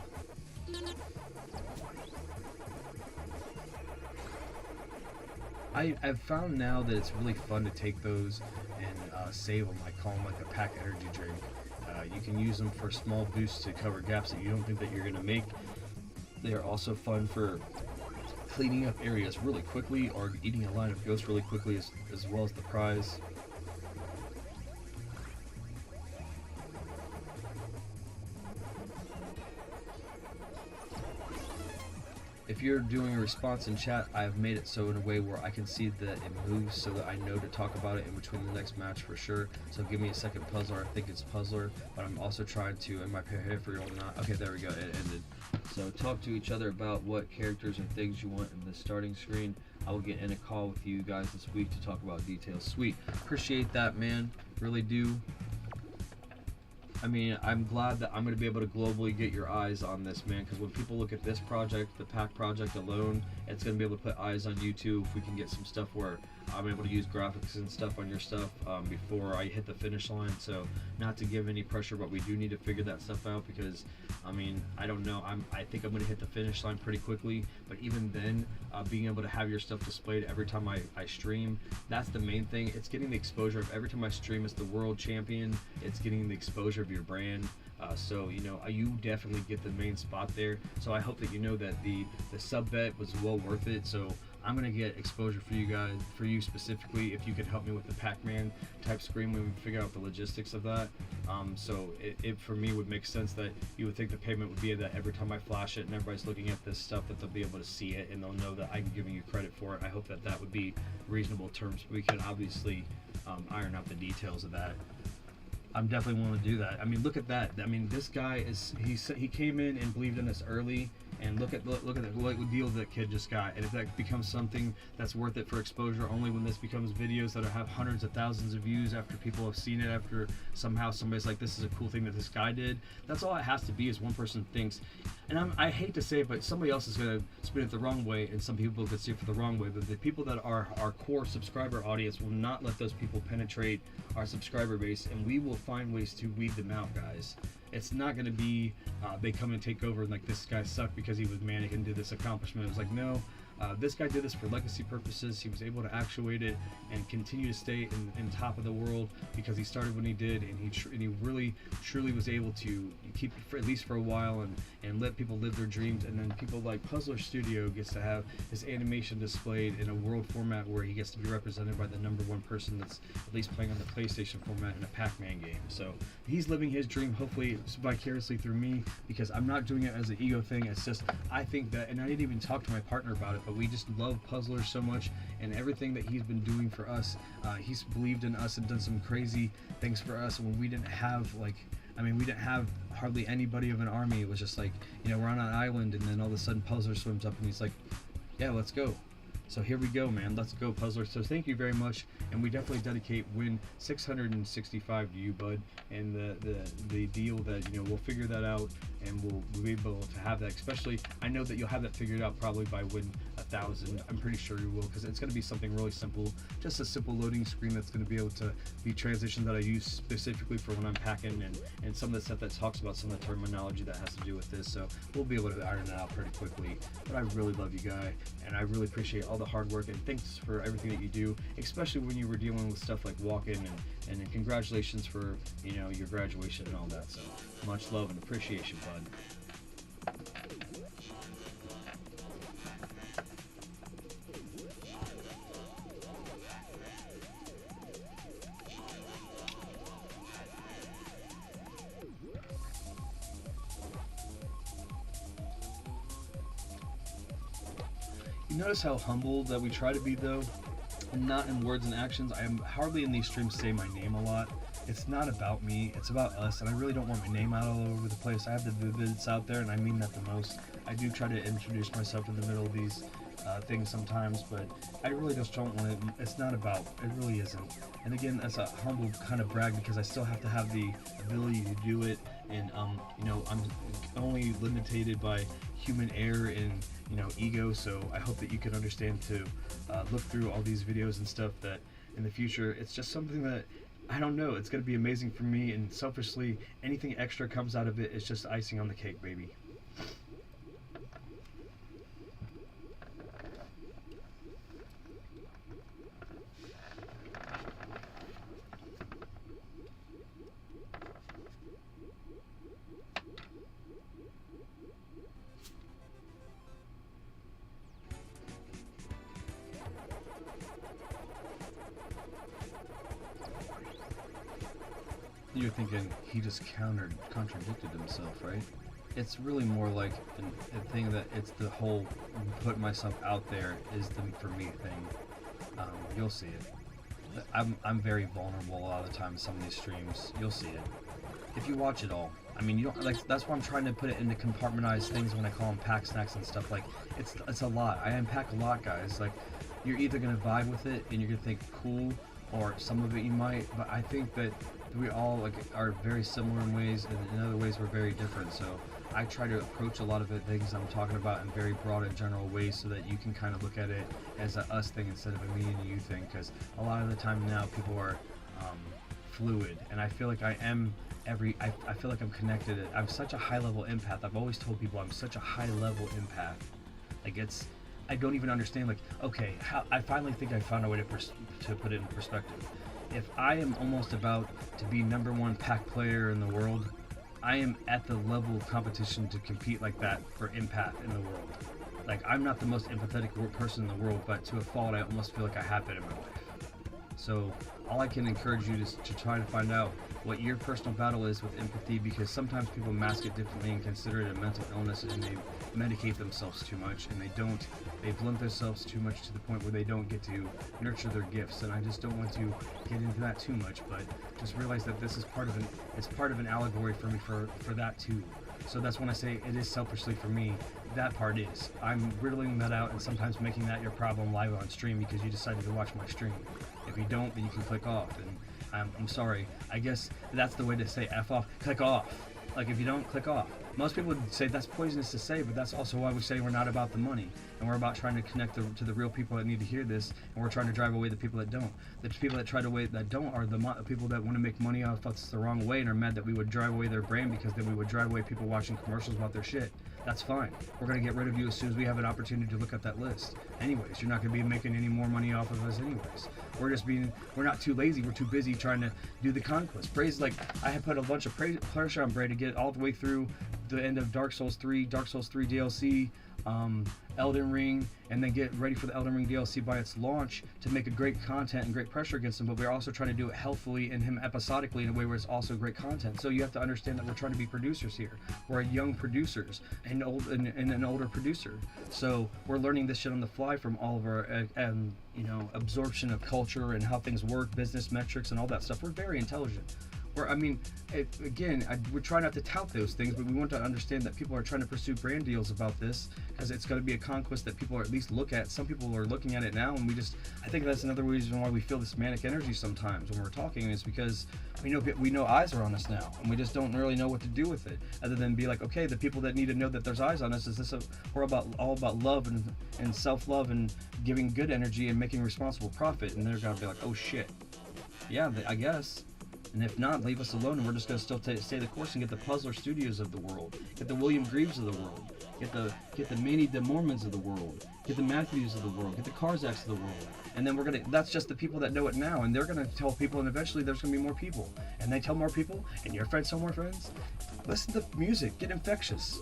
I've found now that it's really fun to take those and save them. I call them like a pack energy drink. You can use them for small boosts to cover gaps that you don't think that you're going to make. They are also fun for cleaning up areas really quickly, or eating a line of ghosts really quickly, as well as the prize. if you're doing a response in chat, I've made it so in a way where I can see that it moves so that I know to talk about it in between the next match for sure. So give me a second, Puzzler. I think it's Puzzler, but I'm also trying to, in my peripheral, not. Okay, there we go. It ended. So talk to each other about what characters and things you want in the starting screen. I will get in a call with you guys this week to talk about details. Sweet. Appreciate that, man. Really do. I mean, I'm glad that I'm going to be able to globally get your eyes on this, man, because when people look at this project, the Pack project alone, it's going to be able to put eyes on you too if we can get some stuff where I'm able to use graphics and stuff on your stuff before I hit the finish line. So not to give any pressure, but we do need to figure that stuff out because, I mean, I don't know. I think I'm going to hit the finish line pretty quickly, but even then, being able to have your stuff displayed every time I stream, that's the main thing. It's getting the exposure of every time I stream as the world champion. It's getting the exposure of your brand. So you know, you definitely get the main spot there. So I hope that you know that the sub bet was well worth it. So I'm gonna get exposure for you guys, for you specifically, if you could help me with the Pacman type screen when we figure out the logistics of that. So it for me would make sense that you would think the payment would be that every time I flash it and everybody's looking at this stuff that they'll be able to see it and they'll know that I'm giving you credit for it. I hope that that would be reasonable terms. We can obviously iron out the details of that. I'm definitely willing to do that. I mean, look at that. I mean, this guy is he came in and believed in us early, and look at the deal that kid just got. And if that becomes something that's worth it for exposure, only when this becomes videos that have hundreds of thousands of views after people have seen it, after somehow somebody's like, this is a cool thing that this guy did. That's all it has to be is one person thinks. And I hate to say it, but somebody else is going to spin it the wrong way, and some people could see it for the wrong way. But the people that are our core subscriber audience will not let those people penetrate our subscriber base, and we will find ways to weed them out, guys. It's not going to be they come and take over and like this guy sucked because he was manic and did this accomplishment. It was like, no, this guy did this for legacy purposes. He was able to actuate it and continue to stay in top of the world because he started when he did, and he really truly was able to keep it for, at least for a while, and let people live their dreams. And then people like Puzzler Studio gets to have his animation displayed in a world format where he gets to be represented by the #1 person that's at least playing on the PlayStation format in a Pac-Man game. So he's living his dream, hopefully vicariously through me, because I'm not doing it as an ego thing. It's just, I think that, and I didn't even talk to my partner about it, but we just love Puzzler so much, and everything that he's been doing for us, he's believed in us and done some crazy things for us when we didn't have, like, I mean, we didn't have hardly anybody of an army. It was just like, you know, we're on an island, and then all of a sudden Puzzler swims up and he's like, yeah, let's go. So here we go, man. Let's go, Puzzler. So thank you very much, and we definitely dedicate win 665 to you, bud. And the deal that, you know, we'll figure that out, and we'll be able to have that. Especially, I know that you'll have that figured out probably by win 1,000. I'm pretty sure you will, because it's going to be something really simple, just a simple loading screen that's going to be able to be transitions that I use specifically for when I'm packing, and some of the stuff that talks about some of the terminology that has to do with this. So we'll be able to iron that out pretty quickly. But I really love you, guy, and I really appreciate all the hard work, and thanks for everything that you do, especially when you were dealing with stuff like walk-in, and congratulations for, you know, your graduation and all that. So much love and appreciation, bud. You notice how humble that we try to be, though, and not in words and actions. I am hardly in these streams say my name a lot. It's not about me, it's about us, and I really don't want my name out all over the place. I have the Vid-Bits out there, and I mean that the most. I do try to introduce myself in the middle of these things sometimes, but I really just don't want it. It's not about, it really isn't. And again, that's a humble kind of brag, because I still have to have the ability to do it, and you know, I'm only limited by human error and, you know, ego. So I hope that you can understand to look through all these videos and stuff, that in the future it's just something that, I don't know, it's going to be amazing for me, and selfishly anything extra comes out of it, it's just icing on the cake, baby. You're thinking he just contradicted himself, right? it's really more like the thing that it's the whole put myself out there is the for me thing. You'll see it. I'm very vulnerable a lot of the time in some of these streams. You'll see it if you watch it all. I mean, you don't like. That's why I'm trying to put it into compartmentalized things when I call them pack snacks and stuff. Like it's a lot. I unpack a lot, guys. Like you're either gonna vibe with it and you're gonna think cool, or some of it you might. But I think that we all like are very similar in ways, and in other ways we're very different. So I try to approach a lot of the things I'm talking about in very broad and general ways, so that you can kind of look at it as a us thing instead of a me and you thing. Because a lot of the time now people are fluid, and I feel like I am. I feel like I'm connected. I'm such a high level empath. I've always told people I'm such a high level empath. Like I don't even understand. Like, okay, I finally think I found a way to put it in perspective. If I am almost about to be #1 pack player in the world, I am at the level of competition to compete like that for empath in the world. Like, I'm not the most empathetic person in the world, but to a fault, I almost feel like I have been in my life. So all I can encourage you is to try to find out what your personal battle is with empathy, because sometimes people mask it differently and consider it a mental illness, and they medicate themselves too much, and they blunt themselves too much to the point where they don't get to nurture their gifts. And I just don't want to get into that too much, but just realize that this is part of an allegory for me for that too. So that's when I say it is selfishly for me. That part is. I'm riddling that out and sometimes making that your problem live on stream because you decided to watch my stream. If you don't, then you can click off. And I'm sorry. I guess that's the way to say F off. Click off. Like, if you don't, click off. Most people would say that's poisonous to say, but that's also why we say we're not about the money. And we're about trying to connect to the real people that need to hear this, and we're trying to drive away the people that don't. The people that try to away that don't are the people that want to make money off us the wrong way and are mad that we would drive away their brand, because then we would drive away people watching commercials about their shit. That's fine. We're going to get rid of you as soon as we have an opportunity to look at that list. Anyways, you're not going to be making any more money off of us anyways. We're not too lazy. We're too busy trying to do the conquest. Bray's like, I have put a bunch of pressure on Bray to get all the way through the end of Dark Souls 3 DLC, Elden Ring, and then get ready for the Elden Ring DLC by its launch to make a great content and great pressure against him. But we're also trying to do it healthfully and him episodically in a way where it's also great content. So you have to understand that we're trying to be producers here. We're young producers and an older producer. So we're learning this shit on the fly from all of our absorption of culture and how things work, business metrics and all that stuff. We're very intelligent. We try not to tout those things, but we want to understand that people are trying to pursue brand deals about this, because it's going to be a conquest that people are at least look at. Some people are looking at it now, and I think that's another reason why we feel this manic energy sometimes when we're talking, is because we know eyes are on us now, and we just don't really know what to do with it, other than be like, okay, the people that need to know that there's eyes on us we're all about love and self-love and giving good energy and making responsible profit, and they're going to be like, oh shit, yeah, I guess. And if not, leave us alone, and we're just going to still stay the course and get the Puzzler Studios of the world, get the William Greaves of the world, get the Manny the Mormons of the world, get the MacLeods of the world, get the Karzaks of the world. And then that's just the people that know it now, and they're going to tell people, and eventually there's going to be more people. And they tell more people, and your friends tell more friends. Listen to music, get infectious.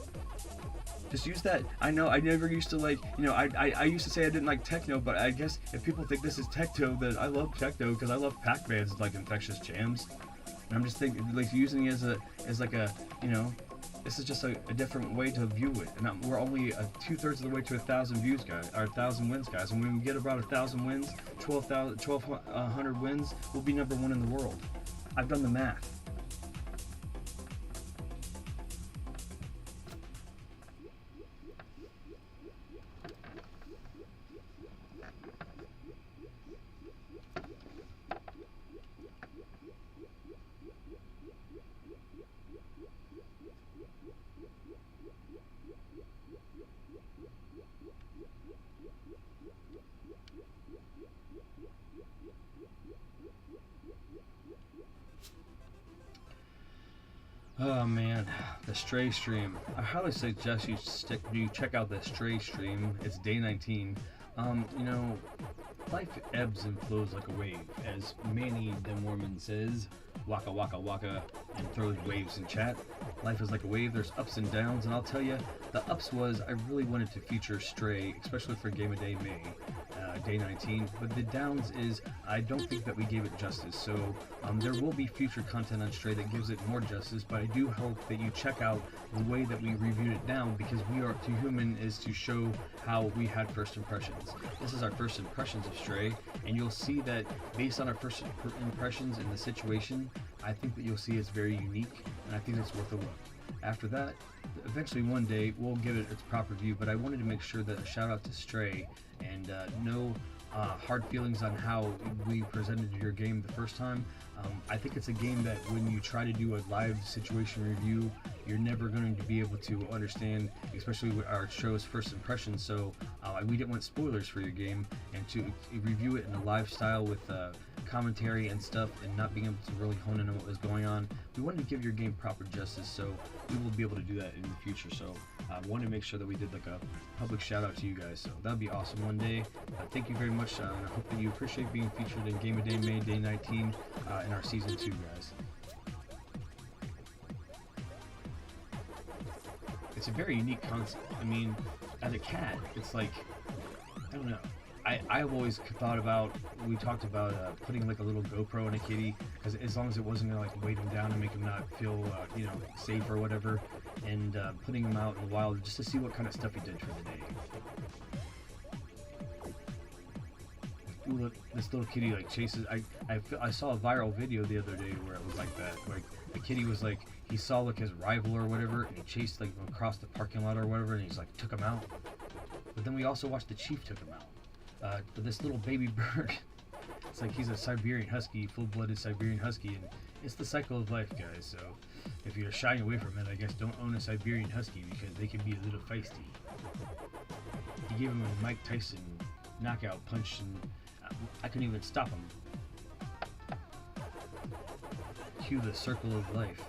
Just use that. I know I never used to I used to say I didn't like techno, but I guess if people think this is techno, then I love techno because I love Pacman's like infectious jams. And I'm just thinking, like, using it as like a, this is just a different way to view it. And we're only 2/3 of the way to 1,000 views, guys, or 1,000 wins, guys. And when we get about 1,000 wins, 1,200 wins, we'll be #1 in the world. I've done the math. Oh man, the Stray stream. I highly suggest you check out the Stray stream. It's day 19. Life ebbs and flows like a wave, as Manny the Mormon says. Waka waka waka. and throws waves in chat. Life is like a wave. There's ups and downs, and I'll tell you, the ups was I really wanted to feature Stray, especially for Game of Day May, day 19. But the downs is I don't think that we gave it justice. So there will be future content on Stray that gives it more justice. But I do hope that you check out the way that we reviewed it down, because we are to human is to show how we had first impressions. This is our first impressions of Stray, and you'll see that based on our first impressions in the situation, I think that you'll see it's very unique, and I think it's worth a look. After that, eventually one day we'll give it its proper view, but I wanted to make sure that a shout out to Stray, and no hard feelings on how we presented your game the first time. I think it's a game that when you try to do a live situation review, you're never going to be able to understand, especially with our show's first impressions. So we didn't want spoilers for your game, and to review it in a live style with commentary and stuff, and not being able to really hone in on what was going on, we wanted to give your game proper justice, so we will be able to do that in the future. So I wanted to make sure that we did like a public shout out to you guys, so that'd be awesome one day. Thank you very much, and I hope that you appreciate being featured in Game of Day May Day 19 in our season 2, guys. It's a very unique concept. I mean, as a cat, it's like, I don't know. I've always thought about, we talked about putting like a little GoPro in a kitty, because as long as it wasn't gonna like weight him down and make him not feel safe or whatever, and putting him out in the wild just to see what kind of stuff he did for the day. Ooh, look, this little kitty like chases. I saw a viral video the other day where it was like that. Like the kitty was like, he saw like his rival or whatever, and he chased like across the parking lot or whatever, and he's like took him out. But then we also watched the chief took him out. But this little baby bird, it's like he's a Siberian Husky, full-blooded Siberian Husky, and it's the cycle of life, guys. So if you're shying away from it, I guess don't own a Siberian Husky, because they can be a little feisty. He gave him a Mike Tyson knockout punch, and I couldn't even stop him. Cue the circle of life.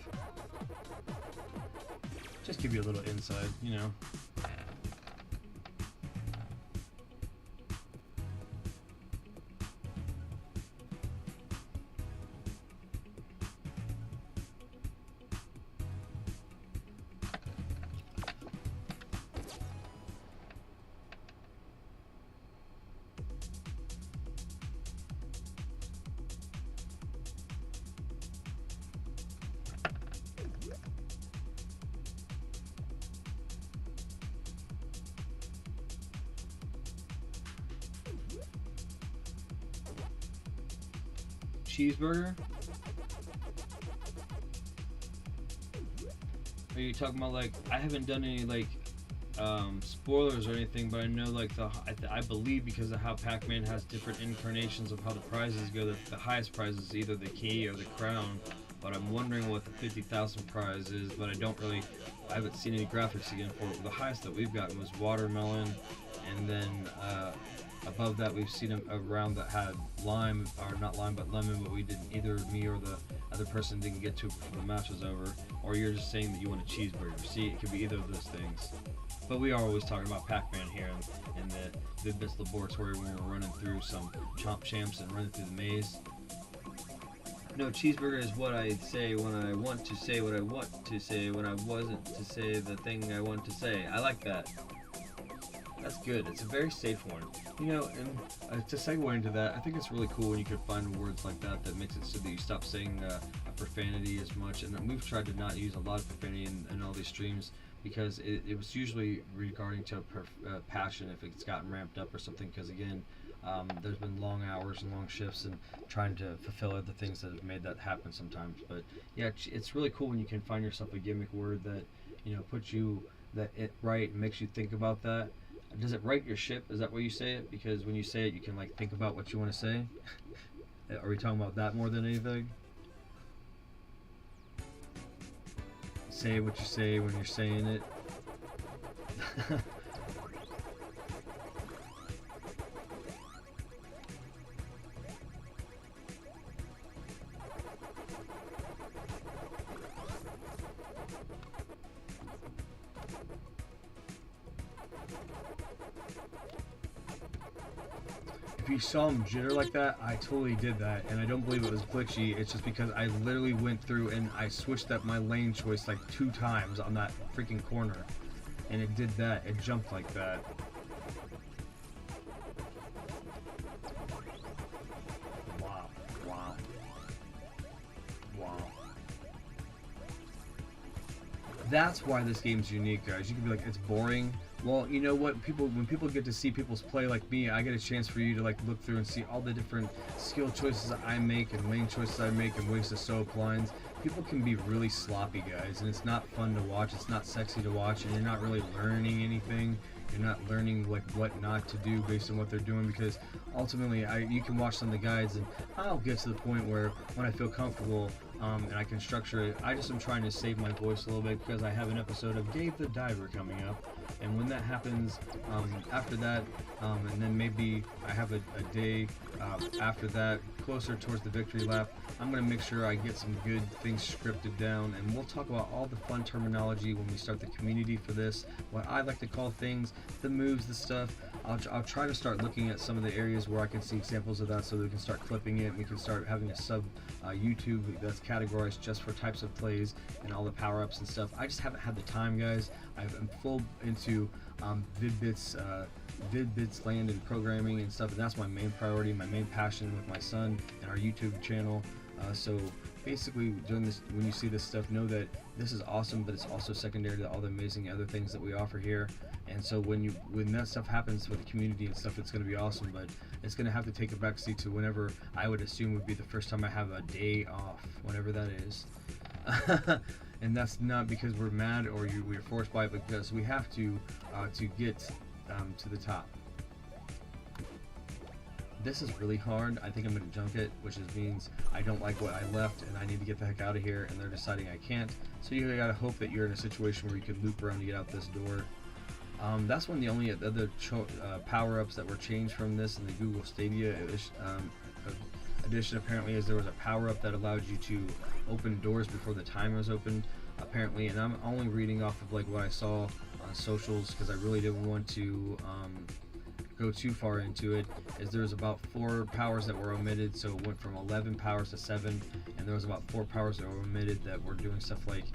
Just give you a little insight, you know. Cheeseburger? Are you talking about like, I haven't done any like spoilers or anything, but I know like I believe because of how Pacman has different incarnations of how the prizes go, that the highest prize is either the key or the crown. But I'm wondering what the 50,000 prize is, but I haven't seen any graphics again for it. The highest that we've gotten was watermelon, and then above that we've seen a round that had lime, or not lime but lemon, but we didn't, either me or the other person didn't get to it before the match was over. Or you're just saying that you want a cheeseburger. See, it could be either of those things. But we are always talking about Pacman here in the Vid-Bits laboratory when we're running through some Chomp champs and running through the maze. No, cheeseburger is what I say when I want to say what I want to say when I wasn't to say the thing I want to say. I like that. That's good. It's a very safe one. You know, and to segue into that, I think it's really cool when you can find words like that that makes it so that you stop saying profanity as much. And we've tried to not use a lot of profanity in all these streams, because it was usually regarding to passion if it's gotten ramped up or something, because again, there's been long hours and long shifts and trying to fulfill other things that have made that happen sometimes. But yeah, it's really cool when you can find yourself a gimmick word that, you know, puts you right and makes you think about that. Does it right your ship? Is that why you say it? Because when you say it, you can like think about what you want to say. Are we talking about that more than anything? Say what you say when you're saying it. If you saw him jitter like that, I totally did that, and I don't believe it was glitchy. It's just because I literally went through and I switched up my lane choice like 2 times on that freaking corner, and it did that. It jumped like that. Wow, wow, wow. That's why this game's unique, guys. You can be like, it's boring. Well, you know what? When people get to see people's play like me, I get a chance for you to like look through and see all the different skill choices that I make and lane choices I make and ways to sew up lines. People can be really sloppy, guys, and it's not fun to watch. It's not sexy to watch, and you're not really learning anything. You're not learning like what not to do based on what they're doing, because ultimately you can watch some of the guides and I'll get to the point where when I feel comfortable and I can structure it, I just am trying to save my voice a little bit because I have an episode of Dave the Diver coming up, and when that happens, after that, and then maybe I have a day after that, closer towards the victory lap, I'm going to make sure I get some good things scripted down, and we'll talk about all the fun terminology when we start the community for this, what I like to call things, the moves, the stuff. I'll try to start looking at some of the areas where I can see examples of that so that we can start clipping it, and we can start having a sub YouTube that's categorized just for types of plays and all the power-ups and stuff. I just haven't had the time, guys. I'm full into Vid-Bits land and programming and stuff, and that's my main priority, my main passion with my son and our YouTube channel. So basically, doing this, when you see this stuff, know that this is awesome, but it's also secondary to all the amazing other things that we offer here. And so when that stuff happens for the community and stuff, it's going to be awesome, but it's going to have to take a backseat to whenever I would assume would be the first time I have a day off, whenever that is. And that's not because we're mad or we're forced by it, because we have to get to the top. This is really hard. I think I'm going to junk it, which means I don't like what I left and I need to get the heck out of here, and they're deciding I can't. So you gotta hope that you're in a situation where you can loop around to get out this door. That's one of the only other power-ups that were changed from this in the Google Stadia edition, apparently, is there was a power-up that allowed you to open doors before the timer was open, apparently, and I'm only reading off of like what I saw on socials, because I really didn't want to go too far into it. Is there was about 4 powers that were omitted, so it went from 11 powers to 7, and there was about 4 powers that were omitted that were doing stuff like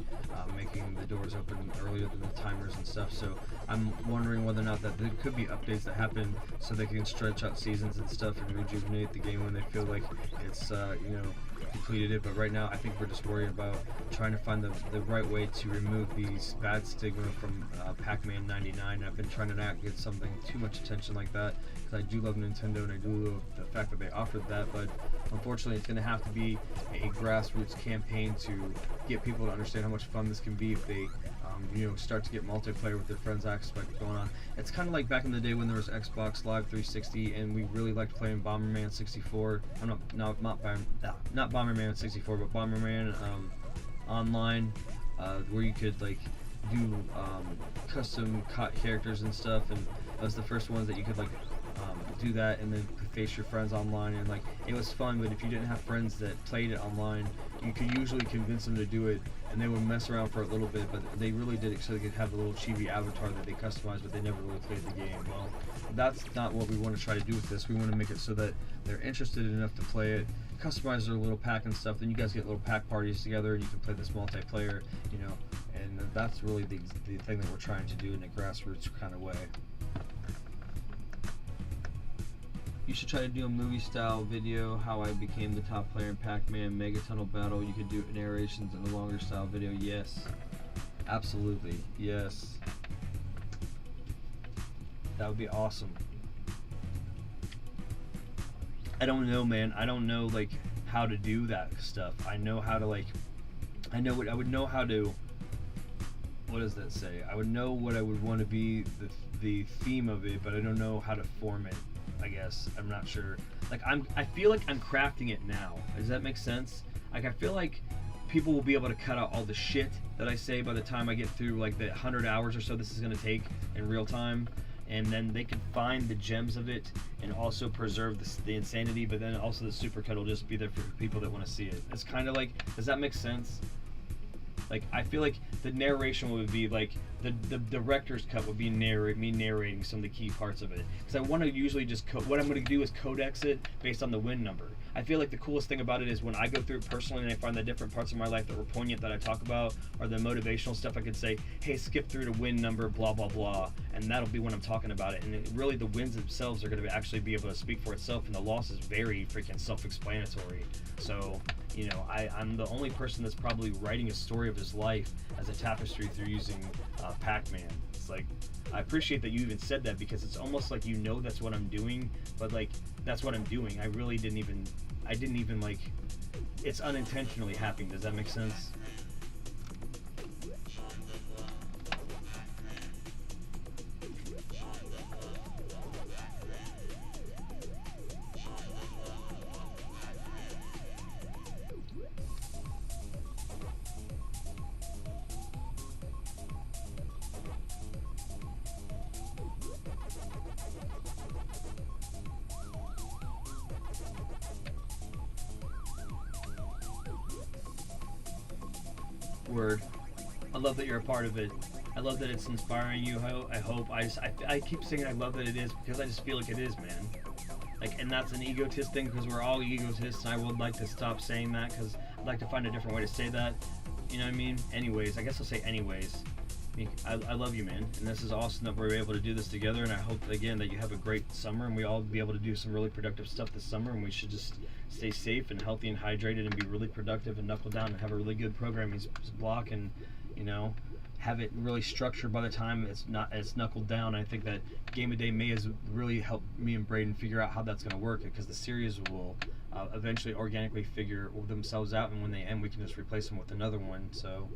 making the doors open earlier than the timers and stuff. So I'm wondering whether or not that there could be updates that happen so they can stretch out seasons and stuff and rejuvenate the game when they feel like it's completed it. But right now I think we're just worried about trying to find the right way to remove these bad stigma from Pacman 99. I've been trying to not get something too much attention like that, because I do love Nintendo and I do love the fact that they offered that, but unfortunately it's going to have to be a grassroots campaign to get people to understand how much fun this can be if they start to get multiplayer with their friends aspect going on. It's kind of like back in the day when there was Xbox Live 360 and we really liked playing Bomberman 64. Not Bomberman 64, but Bomberman online, where you could like do custom characters and stuff, and that was the first ones that you could like do that and then face your friends online, and like it was fun. But if you didn't have friends that played it online, you could usually convince them to do it, and they would mess around for a little bit, but they really did it so they could have a little chibi avatar that they customized, but they never really played the game. Well, that's not what we want to try to do with this. We want to make it so that they're interested enough to play it, customize their little pack and stuff, then you guys get little pack parties together and you can play this multiplayer, and that's really the thing that we're trying to do in a grassroots kind of way. You should try to do a movie style video, how I became the top player in Pacman, Mega Tunnel Battle. You could do narrations in a longer style video. Yes, absolutely, yes. That would be awesome. I don't know, man. I don't know like how to do that stuff. I know how to I would know how to, what does that say? I would know what I would want to be the theme of it, but I don't know how to form it. I guess I'm not sure. I feel like I'm crafting it now. Does that make sense? Like I feel like people will be able to cut out all the shit that I say by the time I get through like the 100 hours or so this is gonna take in real time, and then they can find the gems of it and also preserve the insanity. But then also the supercut will just be there for people that want to see it. It's kind of like, does that make sense? Like, I feel like the narration would be like the director's cut would be me narrating some of the key parts of it, because I want to usually just what I'm going to do is codex it based on the win number. I feel like the coolest thing about it is when I go through it personally and I find the different parts of my life that were poignant that I talk about, or the motivational stuff, I could say, hey, skip through to win number blah blah blah, and that'll be when I'm talking about it. And really the wins themselves are going to actually be able to speak for itself, and the loss is very freaking self-explanatory. So, you know, I'm the only person that's probably writing a story of his life as a tapestry through using Pacman. It's like, I appreciate that you even said that, because it's almost like, you know, that's what I'm doing, but like, that's what I'm doing. I didn't even like, it's unintentionally happening. Does that make sense? Word. I love that you're a part of it. I love that it's inspiring you. I hope. I keep saying I love that it is, because I just feel like it is, man. Like, and that's an egotist thing, because we're all egotists, and I would like to stop saying that, because I'd like to find a different way to say that. You know what I mean? Anyways, I guess I'll say anyways. I love you, man, and this is awesome that we're able to do this together, and I hope, again, that you have a great summer, and we all be able to do some really productive stuff this summer, and we should just stay safe and healthy and hydrated and be really productive and knuckle down and have a really good programming block, and, you know, have it really structured by the time it's knuckled down. I think that Game of Day May has really helped me and Braden figure out how that's going to work, because the series will eventually organically figure themselves out, and when they end, we can just replace them with another one. So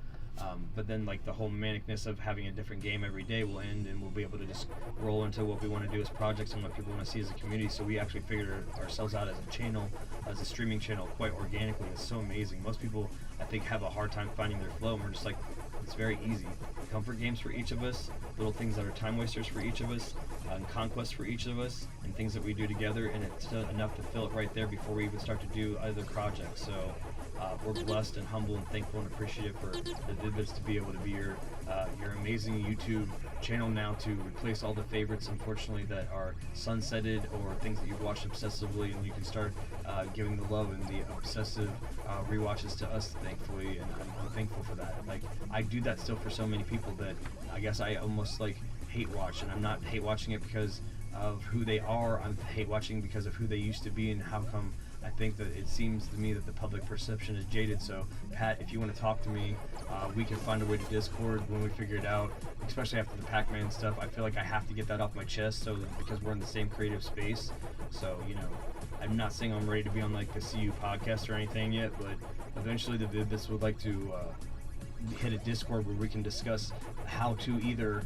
but then, like, the whole manicness of having a different game every day will end, and we'll be able to just roll into what we want to do as projects and what people want to see as a community. So we actually figured ourselves out as a channel, as a streaming channel, quite organically. It's so amazing. Most people, I think, have a hard time finding their flow, and we're just like, it's very easy. Comfort games for each of us, little things that are time wasters for each of us, and conquests for each of us, and things that we do together, and it's enough to fill it right there before we even start to do other projects. So we're blessed and humble and thankful and appreciative for the Vid-Bits to be able to be your amazing YouTube channel now, to replace all the favorites, unfortunately, that are sunsetted or things that you've watched obsessively, and you can start giving the love and the obsessive rewatches to us, thankfully, and I'm thankful for that. Like, I do that still for so many people that I guess I almost like hate watch, and I'm not hate watching it because of who they are. I'm hate watching because of who they used to be, and how come I think that it seems to me that the public perception is jaded. So, Pat, if you want to talk to me, we can find a way to Discord when we figure it out, especially after the Pacman stuff. I feel like I have to get that off my chest, so because we're in the same creative space. So, you know, I'm not saying I'm ready to be on, like, the CU podcast or anything yet, but eventually the Vid-Bits would like to hit a Discord where we can discuss how to either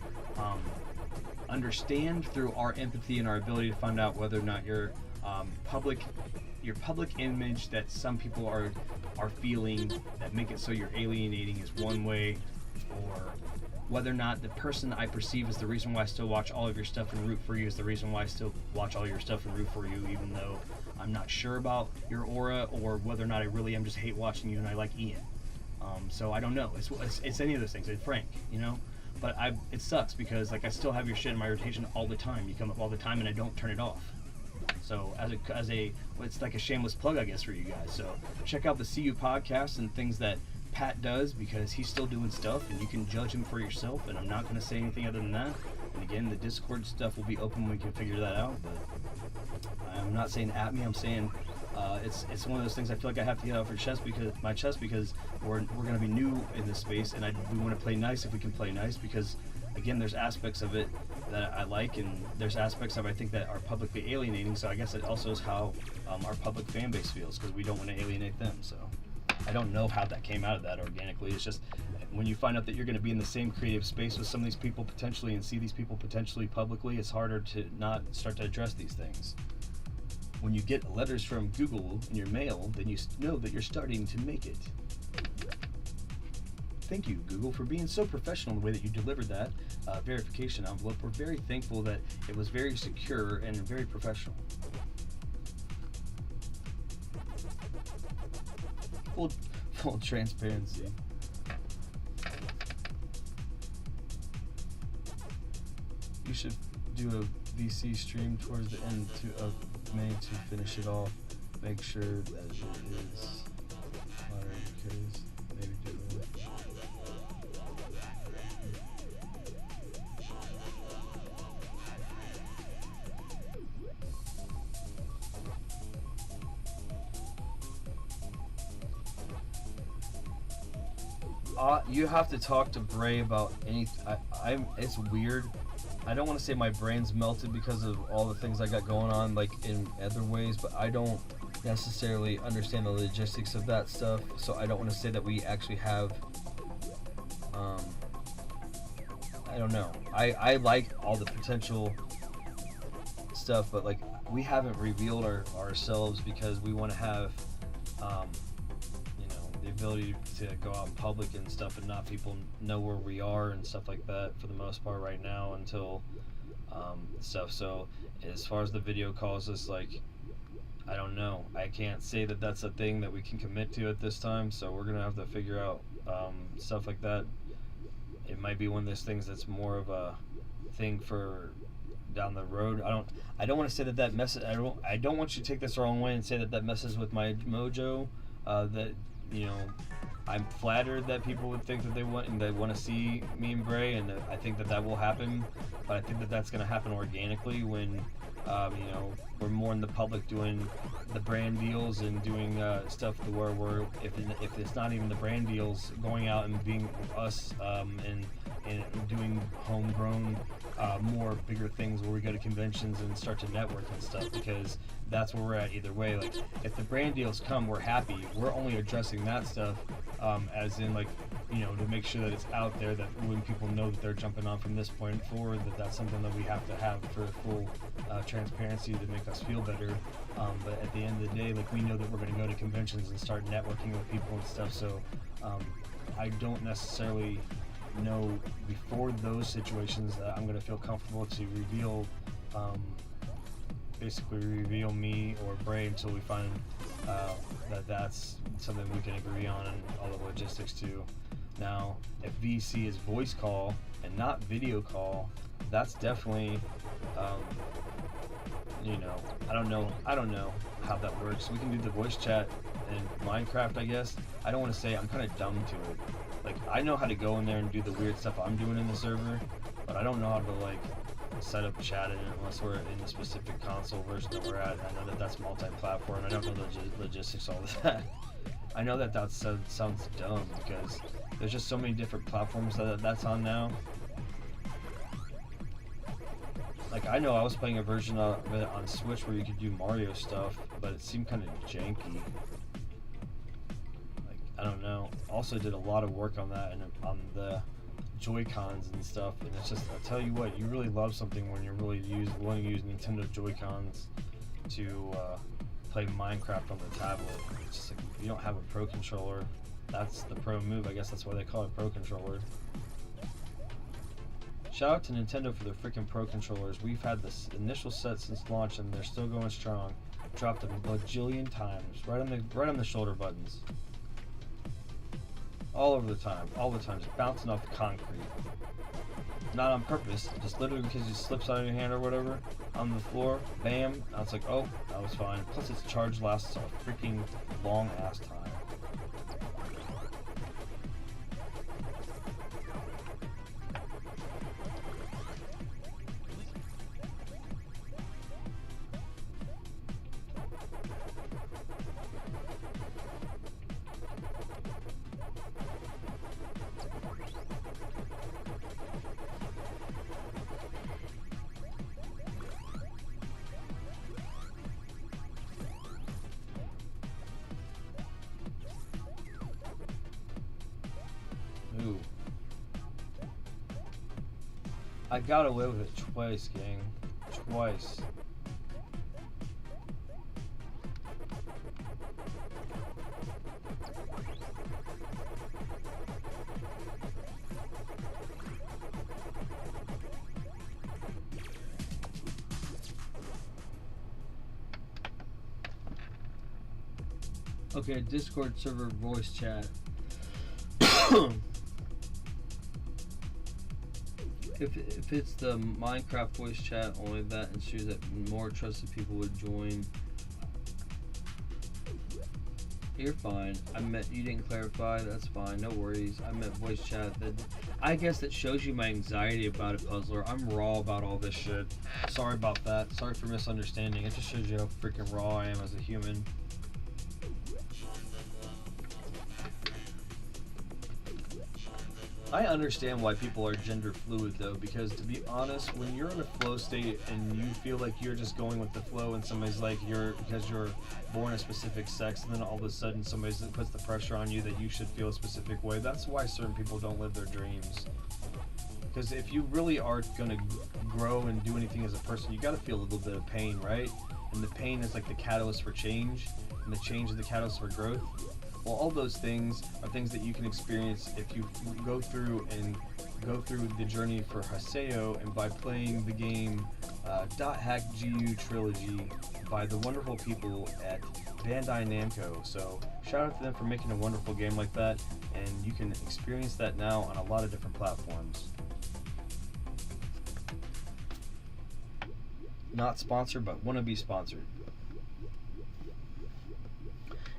understand through our empathy and our ability to find out whether or not your public image that some people are feeling that make it so you're alienating is one way, or whether or not the person I perceive as the reason why I still watch all of your stuff and root for you is the reason why I still watch all your stuff and root for you, even though I'm not sure about your aura, or whether or not I really am just hate watching you and I like Ian. So I don't know. It's any of those things. It's Frank, you know. But it sucks because, like, I still have your shit in my rotation all the time. You come up all the time and I don't turn it off. So it's like a shameless plug, I guess, for you guys. So check out the CU podcast and things that Pat does, because he's still doing stuff and you can judge him for yourself, and I'm not going to say anything other than that. And again, the Discord stuff will be open when we can figure that out, but I'm not saying at me, I'm saying it's one of those things I feel like I have to get off my chest because we're going to be new in this space, and we want to play nice if we can play nice, because again, there's aspects of it that I like, and there's aspects of it I think that are publicly alienating. So I guess it also is how our public fan base feels, because we don't want to alienate them. So I don't know how that came out of that organically. It's just when you find out that you're going to be in the same creative space with some of these people potentially, and see these people potentially publicly, it's harder to not start to address these things. When you get letters from Google in your mail, then you know that you're starting to make it. Thank you, Google, for being so professional in the way that you delivered that verification envelope. We're very thankful that it was very secure and very professional. Full transparency. you should do a VC stream towards the end of May to finish it off. Make sure that it is modern because maybe do it. You have to talk to Bray about anything. It's weird. I don't want to say my brain's melted because of all the things I got going on, like in other ways, but I don't necessarily understand the logistics of that stuff. So I don't want to say that we actually have. I don't know. I like all the potential stuff, but like we haven't revealed ourselves because we want to have. The ability to go out in public and stuff and not people know where we are and stuff like that for the most part right now until stuff. So as far as the video calls, it's like I don't know. I can't say that that's a thing that we can commit to at this time, so we're gonna have to figure out stuff like that. It might be one of those things that's more of a thing for down the road. I don't want to say that message. I don't want you to take this the wrong way and say that messes with my mojo. That I'm flattered that people would think that they want to see me and Bray, and I think that will happen. But I think that that's going to happen organically when we're more in the public doing the brand deals and doing stuff to where we're if it's not even the brand deals, going out and being us and doing homegrown more bigger things where we go to conventions and start to network and stuff, because that's where we're at either way. Like if the brand deals come, we're happy. We're only addressing that stuff as in like to make sure that it's out there, that when people know that they're jumping on from this point forward, that's something that we have to have for full transparency to make us feel better. But at the end of the day, like we know that we're going to go to conventions and start networking with people and stuff. So I don't necessarily know before those situations that I'm going to feel comfortable to reveal me or Bray until we find that's something we can agree on and all the logistics to. Now, if VC is voice call and not video call, that's definitely I don't know how that works. We can do the voice chat in Minecraft, I guess. I don't want to say, I'm kind of dumb to it. Like, I know how to go in there and do the weird stuff I'm doing in the server, but I don't know how to like set up chat in it unless we're in the specific console version that we're at. I know that that's multi-platform. I don't know the logistics all of that. I know that sounds dumb because there's just so many different platforms that's on now. Like, I know I was playing a version of it on Switch where you could do Mario stuff, but it seemed kind of janky. Like, I don't know. Also did a lot of work on that and on the Joy-Cons and stuff, and it's just, I tell you what, you really love something when you're really wanting to use Nintendo Joy-Cons to play Minecraft on the tablet. It's just like, if you don't have a Pro Controller, that's the pro move. I guess that's why they call it Pro Controller. Shout out to Nintendo for their freaking Pro Controllers. We've had this initial set since launch and they're still going strong. Dropped them a bajillion times. Right on the shoulder buttons. All over the time. All the time. Just bouncing off the concrete. Not on purpose. Just literally because it slips out of your hand or whatever. On the floor. Bam. I was like, oh, that was fine. Plus its charge lasts a freaking long ass time. Ooh. I got away with it twice, gang. Twice. Okay, Discord server voice chat. If it's the Minecraft voice chat, only that ensures that more trusted people would join. You're fine. You didn't clarify. That's fine. No worries. I meant voice chat. I guess that shows you my anxiety about it, Puzzler. I'm raw about all this shit. Sorry about that. Sorry for misunderstanding. It just shows you how freaking raw I am as a human. I understand why people are gender fluid though, because to be honest, when you're in a flow state and you feel like you're just going with the flow and somebody's like because you're born a specific sex, and then all of a sudden somebody puts the pressure on you that you should feel a specific way, that's why certain people don't live their dreams. Because if you really are going to grow and do anything as a person, you got to feel a little bit of pain, right? And the pain is like the catalyst for change, and the change is the catalyst for growth. Well, all those things are things that you can experience if you go through the journey for Haseo, and by playing the game .hack GU Trilogy by the wonderful people at Bandai Namco. So shout out to them for making a wonderful game like that, and you can experience that now on a lot of different platforms. Not sponsored, but want to be sponsored.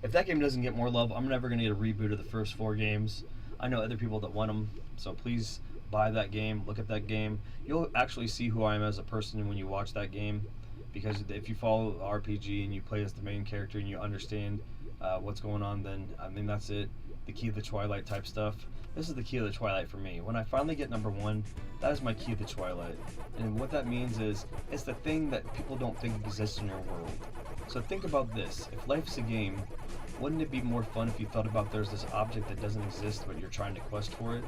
If that game doesn't get more love, I'm never going to get a reboot of the first 4 games. I know other people that want them, so please buy that game, look at that game. You'll actually see who I am as a person when you watch that game, because if you follow RPG and you play as the main character and you understand what's going on, then, I mean, that's it. The Key of the Twilight type stuff. This is the Key of the Twilight for me. When I finally get number 1, that is my Key of the Twilight. And what that means is, it's the thing that people don't think exists in your world. So think about this. If life's a game, wouldn't it be more fun if you thought about there's this object that doesn't exist but you're trying to quest for it?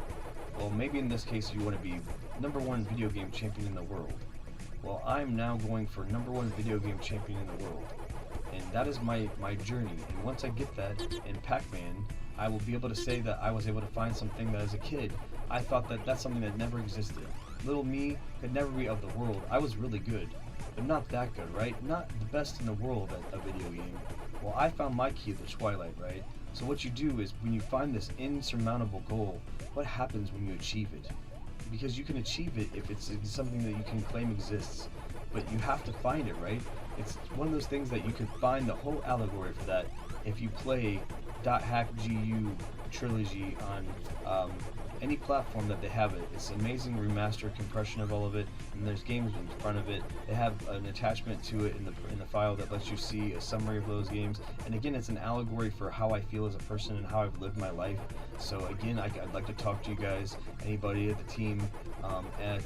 Well, maybe in this case you want to be number 1 video game champion in the world. Well, I'm now going for number 1 video game champion in the world. And that is my journey. And once I get that in Pacman, I will be able to say that I was able to find something that as a kid, I thought that that's something that never existed. Little me could never be of the world. I was really good, but not that good, right? Not the best in the world at a video game. Well, I found my Key of the Twilight, right? So what you do is, when you find this insurmountable goal, what happens when you achieve it? Because you can achieve it if it's something that you can claim exists, but you have to find it, right? It's one of those things that you can find the whole allegory for that if you play .hack GU Trilogy on any platform that they have it. It's an amazing remastered compression of all of it, and there's games in front of it. They have an attachment to it in the file that lets you see a summary of those games. And again, it's an allegory for how I feel as a person and how I've lived my life. So again, I'd like to talk to you guys, anybody at the team at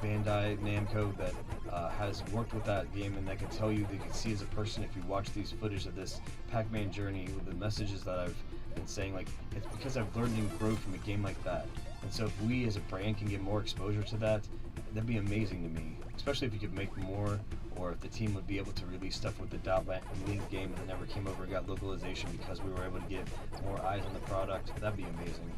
Bandai Namco that has worked with that game, and that can tell you, they can see as a person if you watch these footage of this Pac-Man journey with the messages that I've been saying, like, it's because I've learned and grown from a game like that. And so if we as a brand can get more exposure to that, that'd be amazing to me, especially if you could make more, or if the team would be able to release stuff with the .link game that never came over and got localization because we were able to get more eyes on the product. That'd be amazing.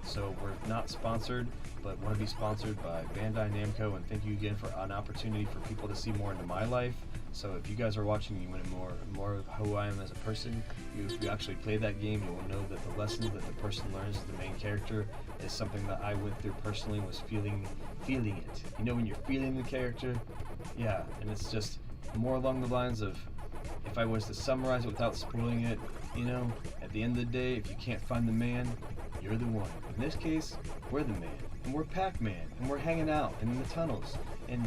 So we're not sponsored, but want to be sponsored by Bandai Namco, and thank you again for an opportunity for people to see more into my life. So if you guys are watching, you want more of who I am as a person, if you actually play that game, you will know that the lessons that the person learns as the main character is something that I went through personally, was feeling it. You know when you're feeling the character? Yeah, and it's just more along the lines of, if I was to summarize it without spoiling it, you know, at the end of the day, if you can't find the man, you're the one. In this case, we're the man, and we're Pac-Man, and we're hanging out in the tunnels, and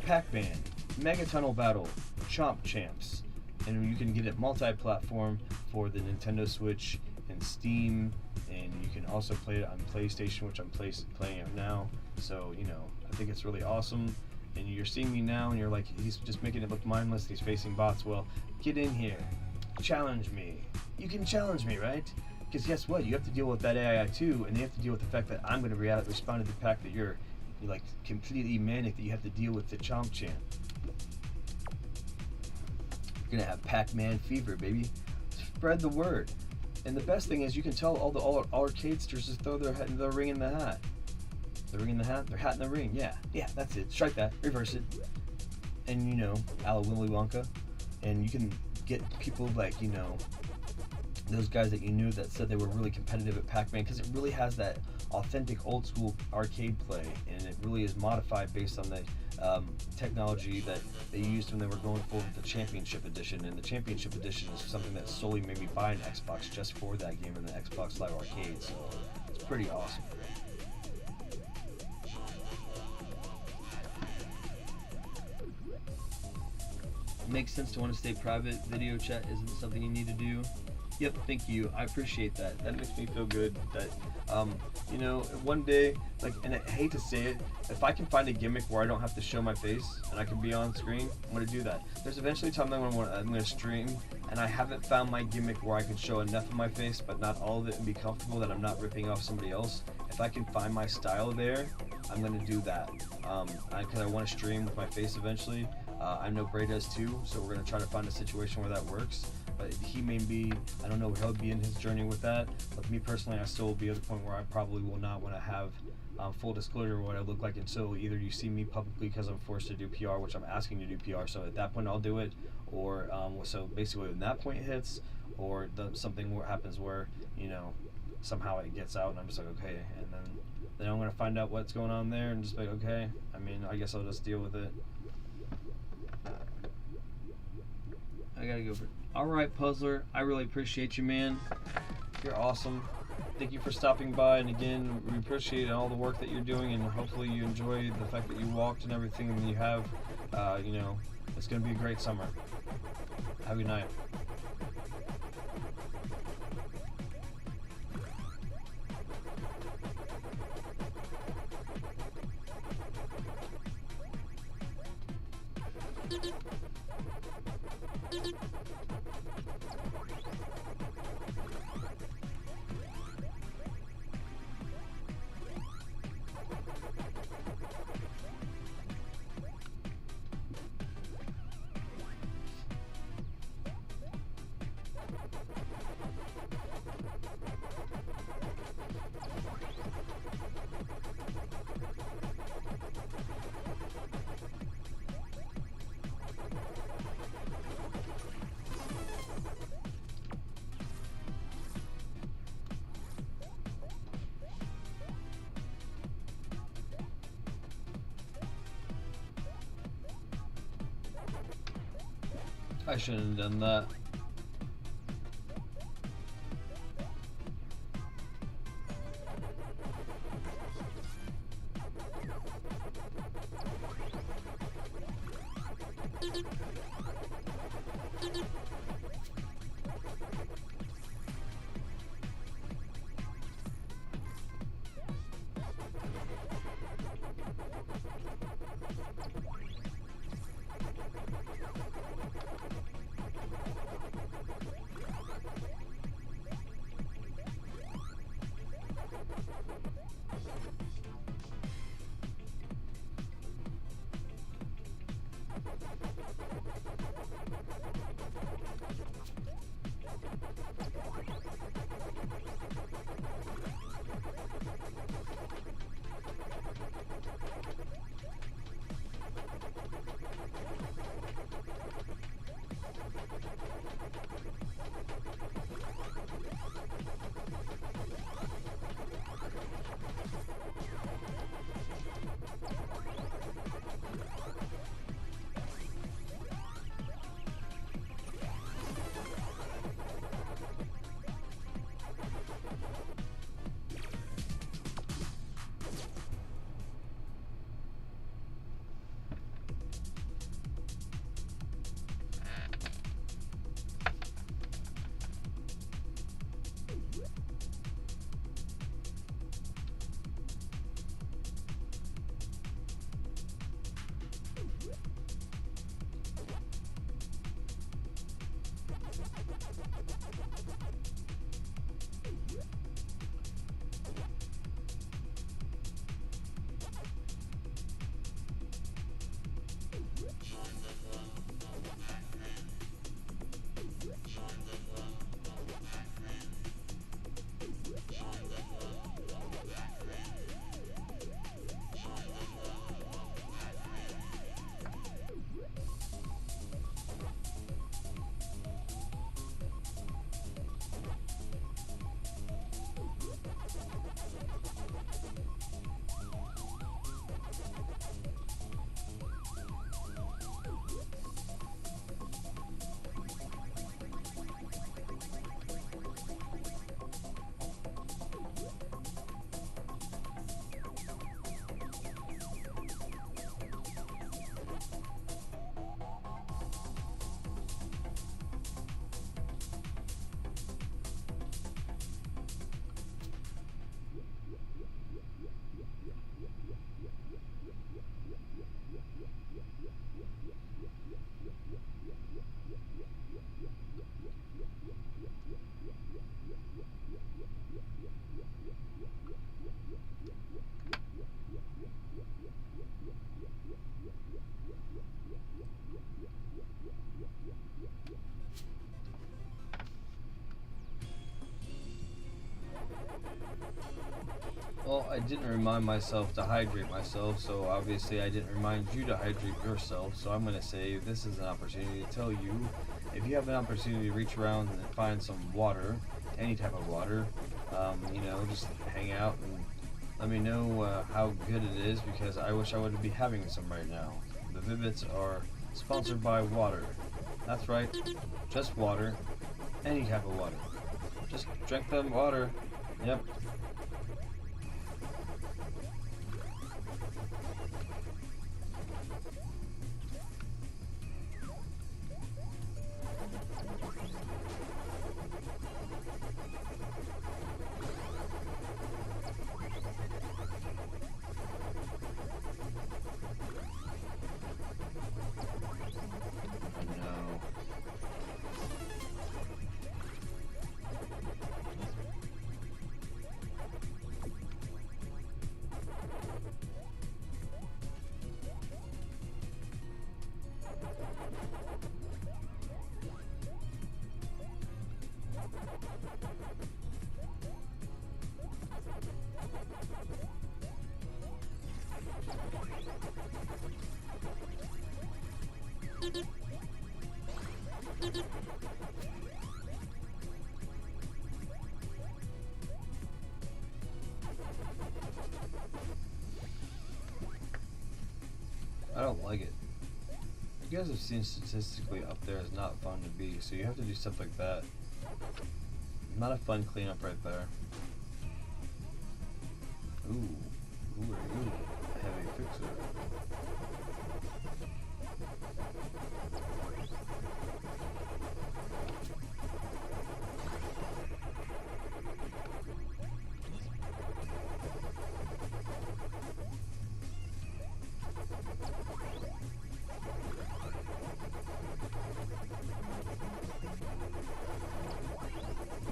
Pac-Man, Mega Tunnel Battle, Chomp Champs, and you can get it multi-platform for the Nintendo Switch and Steam, and you can also play it on PlayStation, which I'm playing it now. So, you know, I think it's really awesome. And you're seeing me now, and you're like, he's just making it look mindless, he's facing bots. Well, get in here, challenge me. You can challenge me, right? Because guess what? You have to deal with that AI too, and you have to deal with the fact that I'm going to respond to the fact that you're like completely manic, that you have to deal with the Chomp Champ. You're going to have Pac-Man fever, baby. Spread the word. And the best thing is, you can tell all the arcadesters just throw their ring in the hat. The ring in the hat, their hat in the ring. Yeah, that's it. Strike that, reverse it. And you know, a la Willy Wonka. And you can get people like, you know, those guys that you knew that said they were really competitive at Pacman, because it really has that authentic old school arcade play, and it really is modified based on the technology that they used when they were going for the Championship Edition. And the Championship Edition is something that solely made me buy an Xbox just for that game in the Xbox Live Arcade, so it's pretty awesome. It makes sense to want to stay private. Video chat isn't something you need to do. Yep, thank you. I appreciate that. That makes me feel good that, you know, one day, like, and I hate to say it, if I can find a gimmick where I don't have to show my face and I can be on screen, I'm going to do that. There's eventually a time that I'm going to stream, and I haven't found my gimmick where I can show enough of my face, but not all of it, and be comfortable that I'm not ripping off somebody else. If I can find my style there, I'm going to do that. Because I want to stream with my face eventually. I know Bray does too, so we're going to try to find a situation where that works. But he may be, I don't know where he'll be in his journey with that. But me personally, I still will be at the point where I probably will not want to have full disclosure of what I look like until either you see me publicly because I'm forced to do PR, which I'm asking to do PR. So at that point, I'll do it. Or so basically when that point hits, or something happens where, you know, somehow it gets out and I'm just like, okay. And then I'm going to find out what's going on there and just like, okay, I mean, I guess I'll just deal with it. I gotta go for it. All right, Puzzler. I really appreciate you, man. You're awesome. Thank you for stopping by. And again, we appreciate all the work that you're doing. And hopefully you enjoy the fact that you walked and everything and you have. You know, it's gonna be a great summer. Have a good night. I shouldn't have done that. Well, I didn't remind myself to hydrate myself, so obviously I didn't remind you to hydrate yourself. So I'm going to say this is an opportunity to tell you, if you have an opportunity to reach around and find some water, any type of water, you know, just hang out and let me know how good it is, because I wish I would be having some right now. The Vid-Bits are sponsored by water. That's right, just water, any type of water. Just drink them water. Yep. I don't like it. You guys have seen statistically up there is not fun to be, so you have to do stuff like that. Not a fun cleanup right there. Ooh. Who are you? Heavy fixer.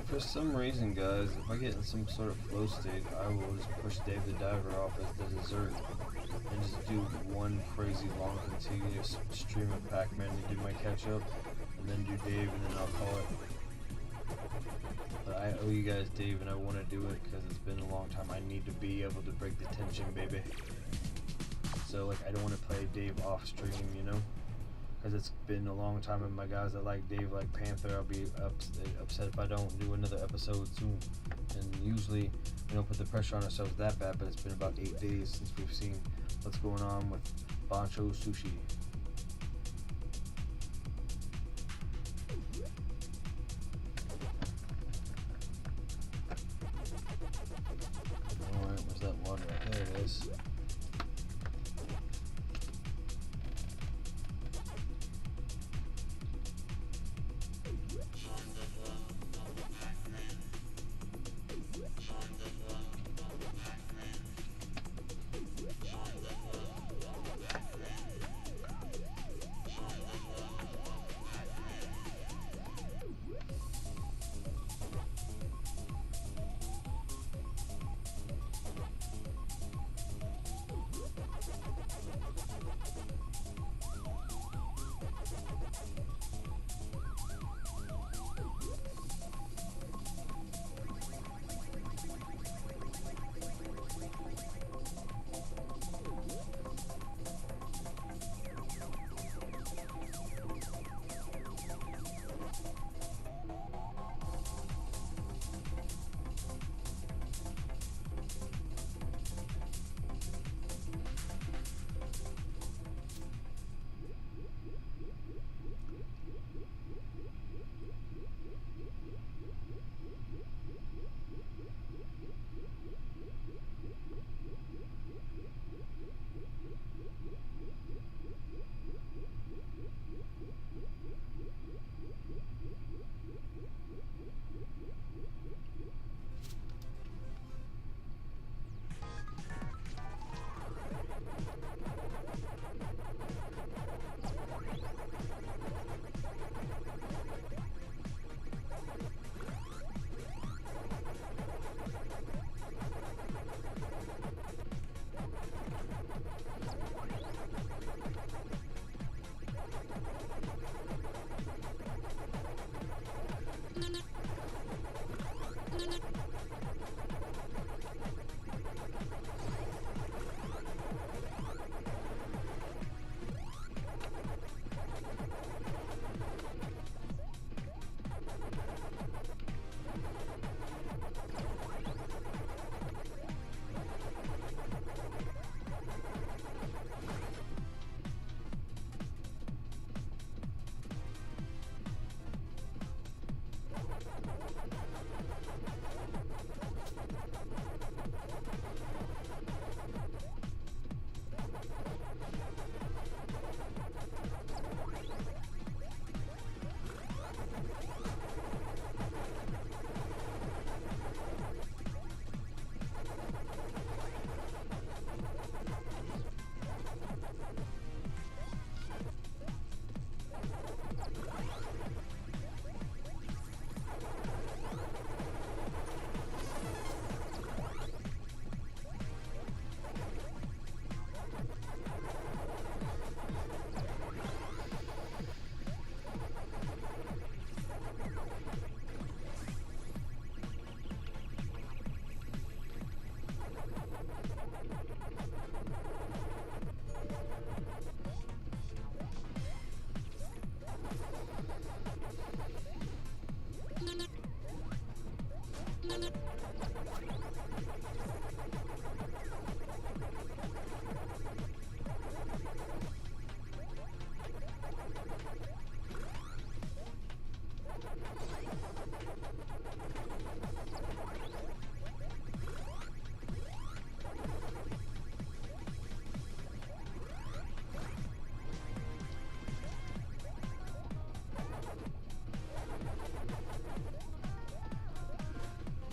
For some reason, guys, if I get in some sort of flow state, I will just push Dave the Diver off as the dessert and just do one crazy long continuous stream of Pacman to do my catch up, and then do Dave, and then I'll call it. But I owe you guys Dave, and I want to do it because it's been a long time. I need to be able to break the tension, baby. So like, I don't want to play Dave off stream, you know? Because it's been a long time, and my guys that like Dave, like Panther, I'll be upset if I don't do another episode soon. And usually we don't put the pressure on ourselves that bad, but it's been about 8 days since we've seen what's going on with Bancho Sushi. Alright, where's that water at? There it is.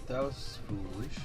That was foolish.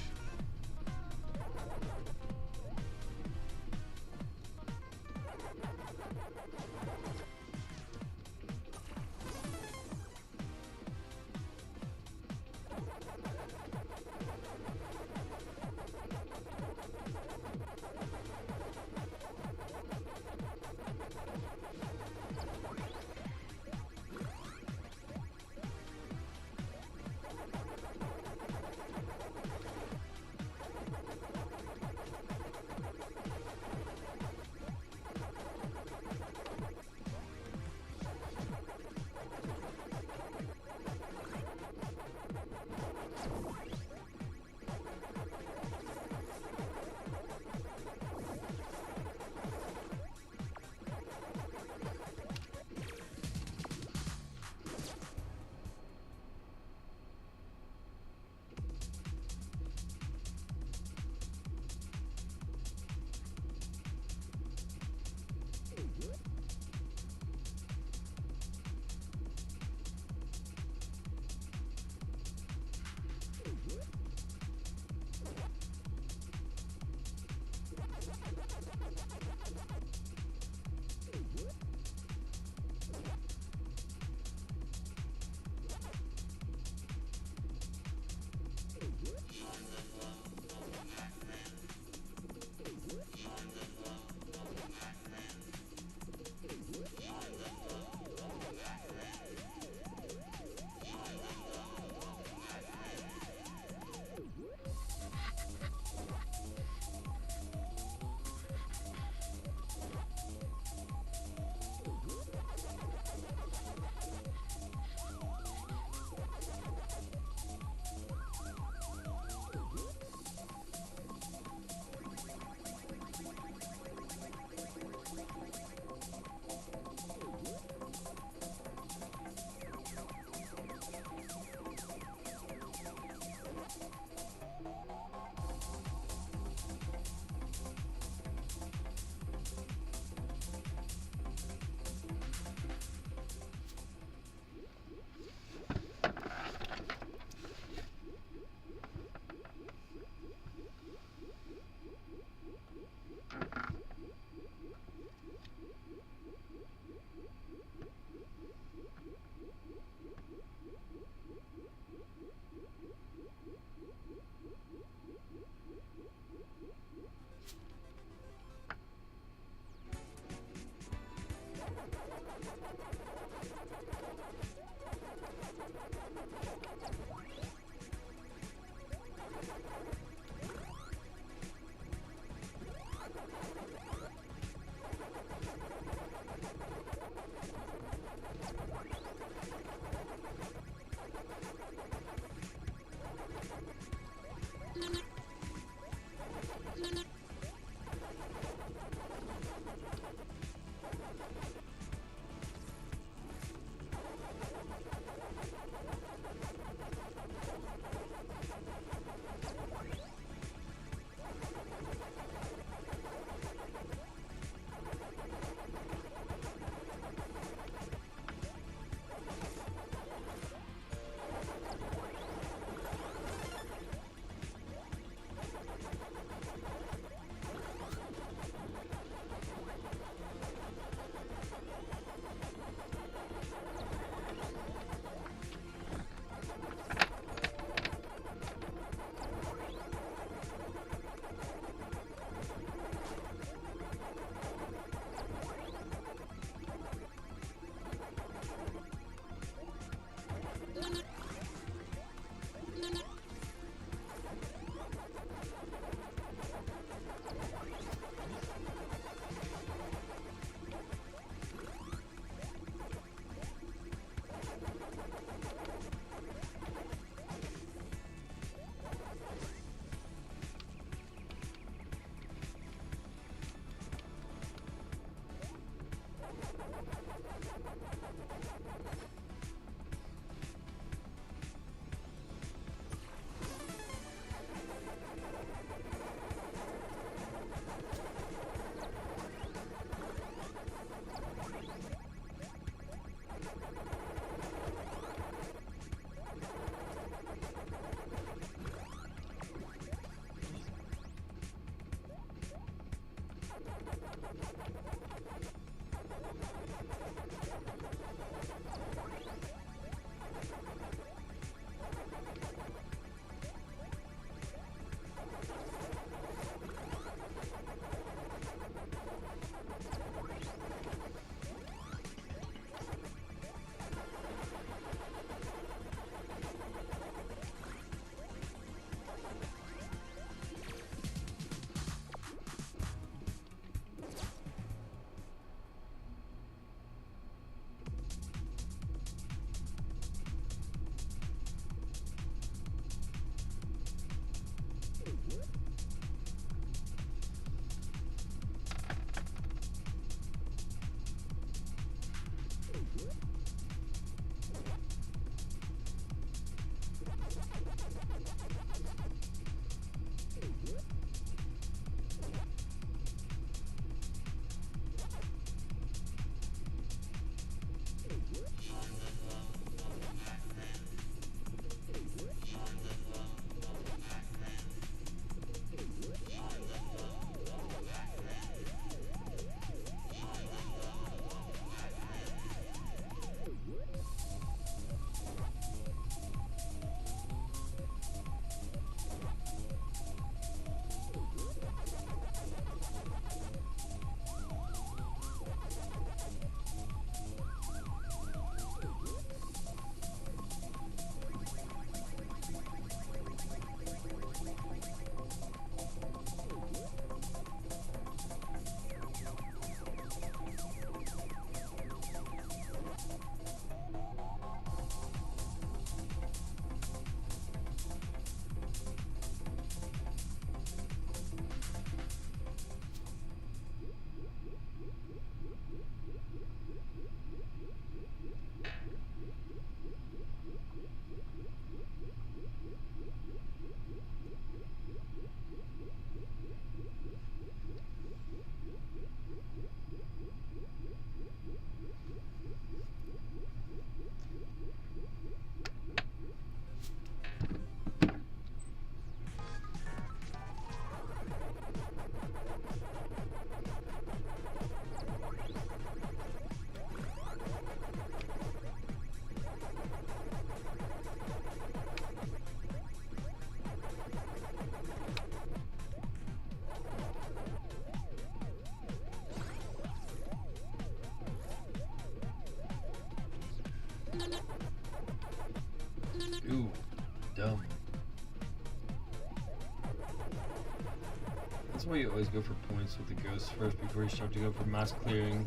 That's why you always go for points with the ghosts first before you start to go for mass clearing.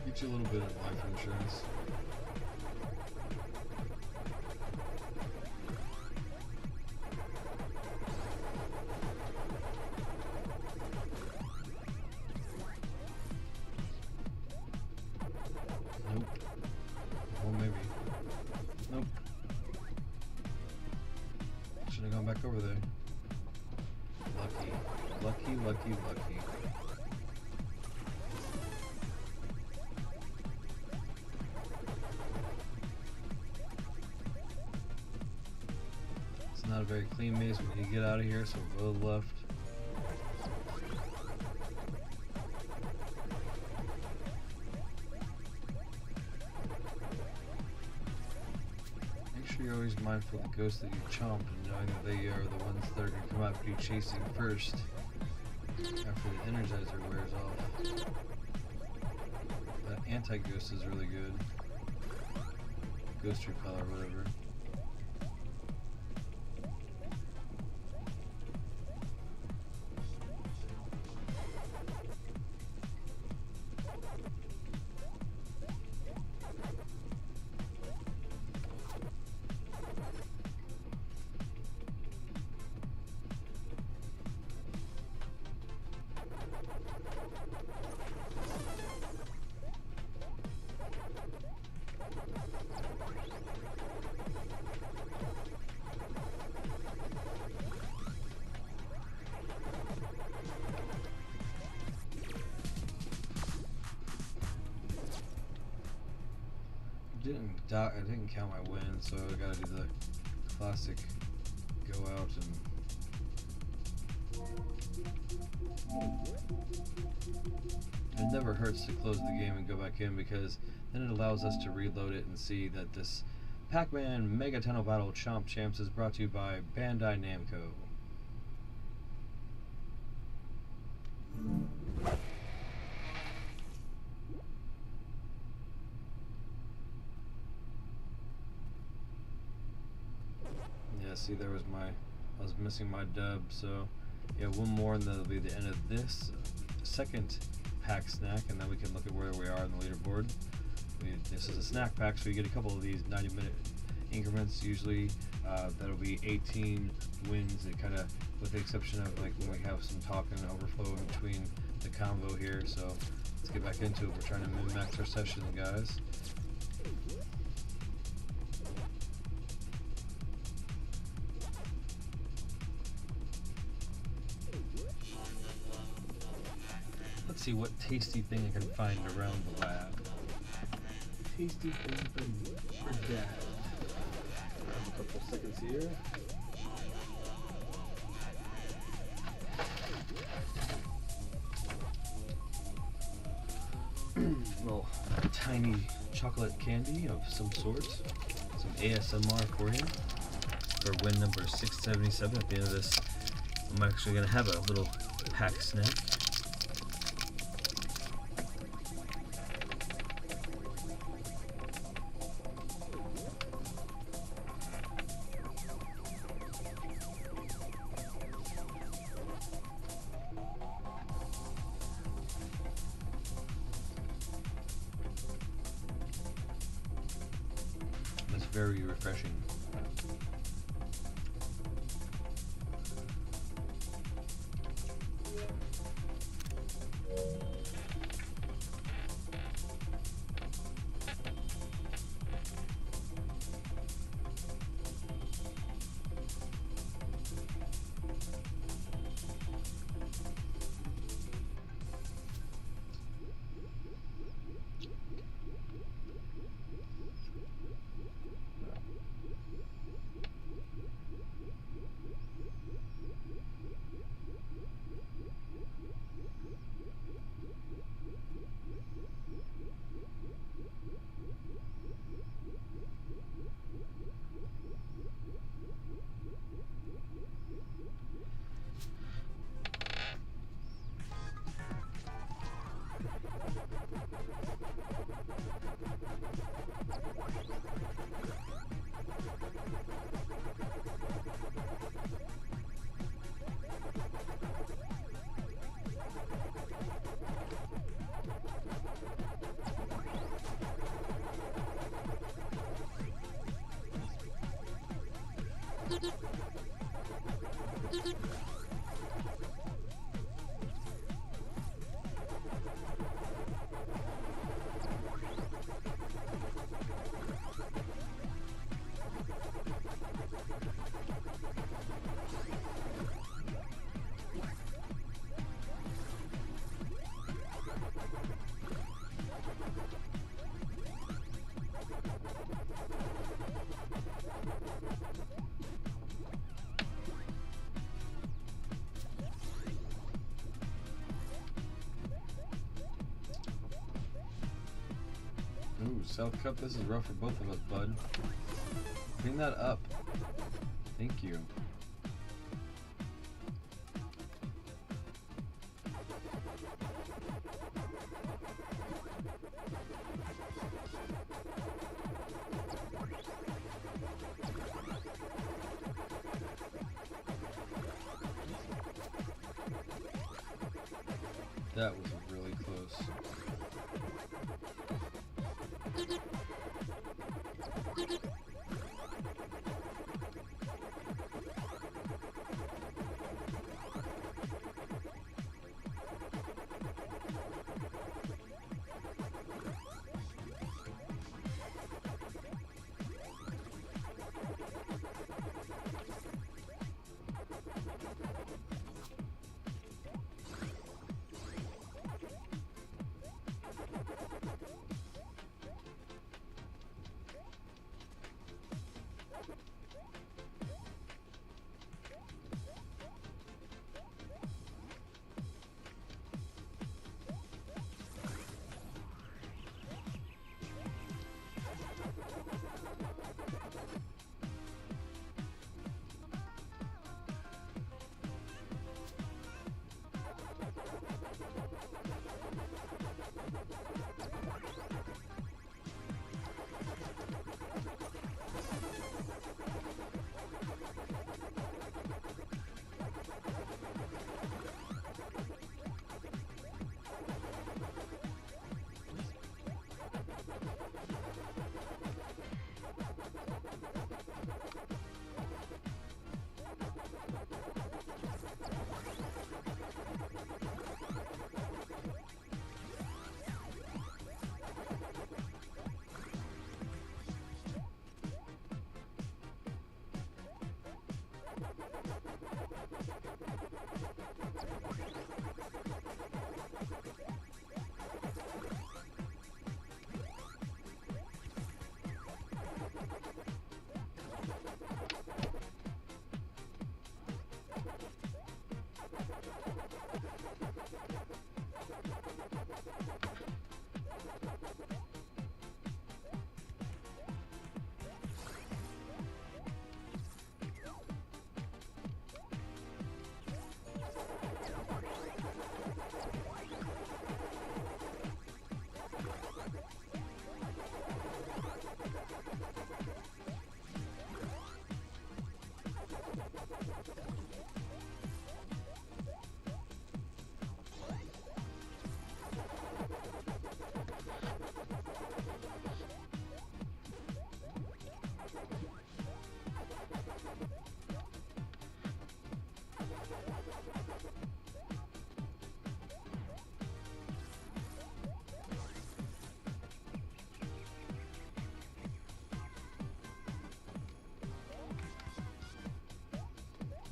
Get you a little bit of life insurance. Nope. Well, maybe. Nope. Should have gone back over there. Lucky. Lucky, lucky, lucky. It's not a very clean maze when you get out of here, so we'll go to the left. Make sure you're always mindful of the ghosts that you chomp and knowing that they are the ones that are going to come after you chasing first after the energizer wears off. That anti-ghost is really good. Ghost repel or whatever. I didn't count my win, so I gotta do the classic go out and it never hurts to close the game and go back in, because then it allows us to reload it and see that this Pacman Mega Tunnel Battle Chomp Champs is brought to you by Bandai Namco. Yeah, see, there was I was missing my dub, so yeah, one more and that'll be the end of this second pack snack, and then we can look at where we are on the leaderboard. This is a snack pack, so you get a couple of these 90-minute increments usually. That'll be 18 wins, it kind of, with the exception of like when we have some talk and overflow in between the combo here. So let's get back into it. We're trying to min-max our sessions, guys. Let's see what tasty thing I can find around the lab. Tasty thing for dad. A couple seconds here. Little tiny chocolate candy of some sort. Some ASMR for you. For win number 677 at the end of this, I'm actually going to have a little pack snack. It's very refreshing. Ooh, South Cup, this is rough for both of us, bud. Clean that up. Thank you. That was really close.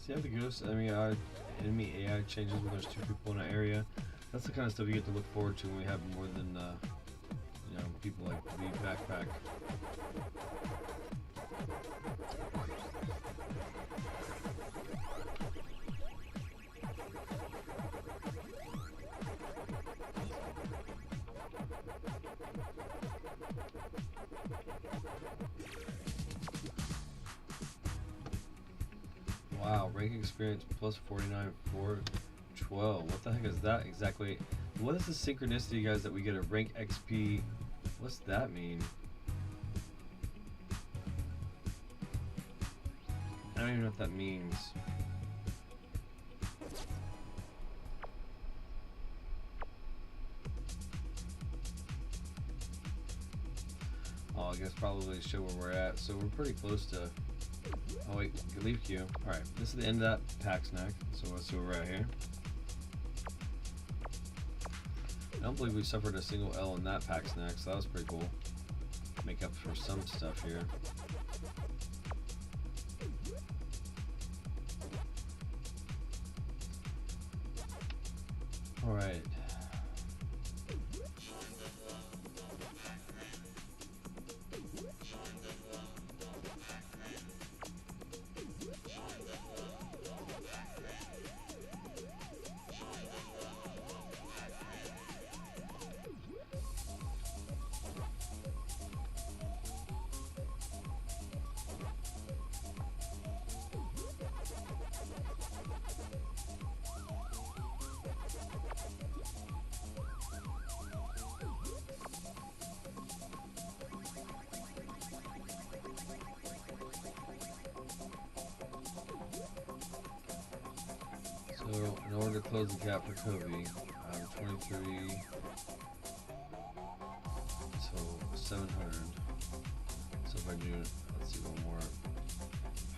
See how the ghost enemy AI changes when there's two people in an area. That's the kind of stuff you get to look forward to when we have more than people like Lead Backpack. Wow, rank experience plus 49 for 12. What the heck is that exactly? What is the synchronicity, guys, that we get a rank XP? What's that mean? I don't even know what that means. Oh, I guess probably show where we're at. So we're pretty close to Oh wait, leave queue. Alright, this is the end of that pack snack. So let's do it right here. I don't believe we suffered a single L in that pack snack, so that was pretty cool. Make up for some stuff here. Alright. So, in order to close the gap for Kobe, 23, so 700. So if I do, let's see one more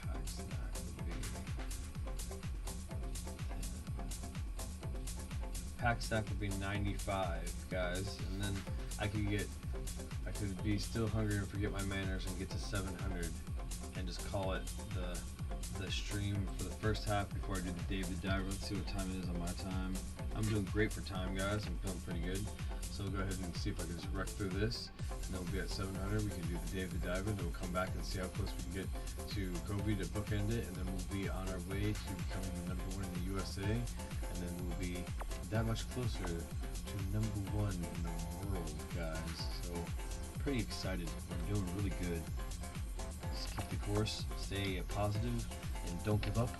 pack snack would be. Pack stack would be 95, guys, and then I could be still hungry and forget my manners and get to 700 and just call it the stream for the first half before I do the David Diver. Let's see what time it is on my time. I'm doing great for time, guys. I'm feeling pretty good. So we'll go ahead and see if I can just wreck through this, and then we'll be at 700. We can do the David Diver, then we'll come back and see how close we can get to Kobe to bookend it, and then we'll be on our way to becoming the #1 in the USA, and then we'll be that much closer to #1 in the world, guys. So pretty excited. We're doing really good. Just keep the course, stay positive, and don't give up.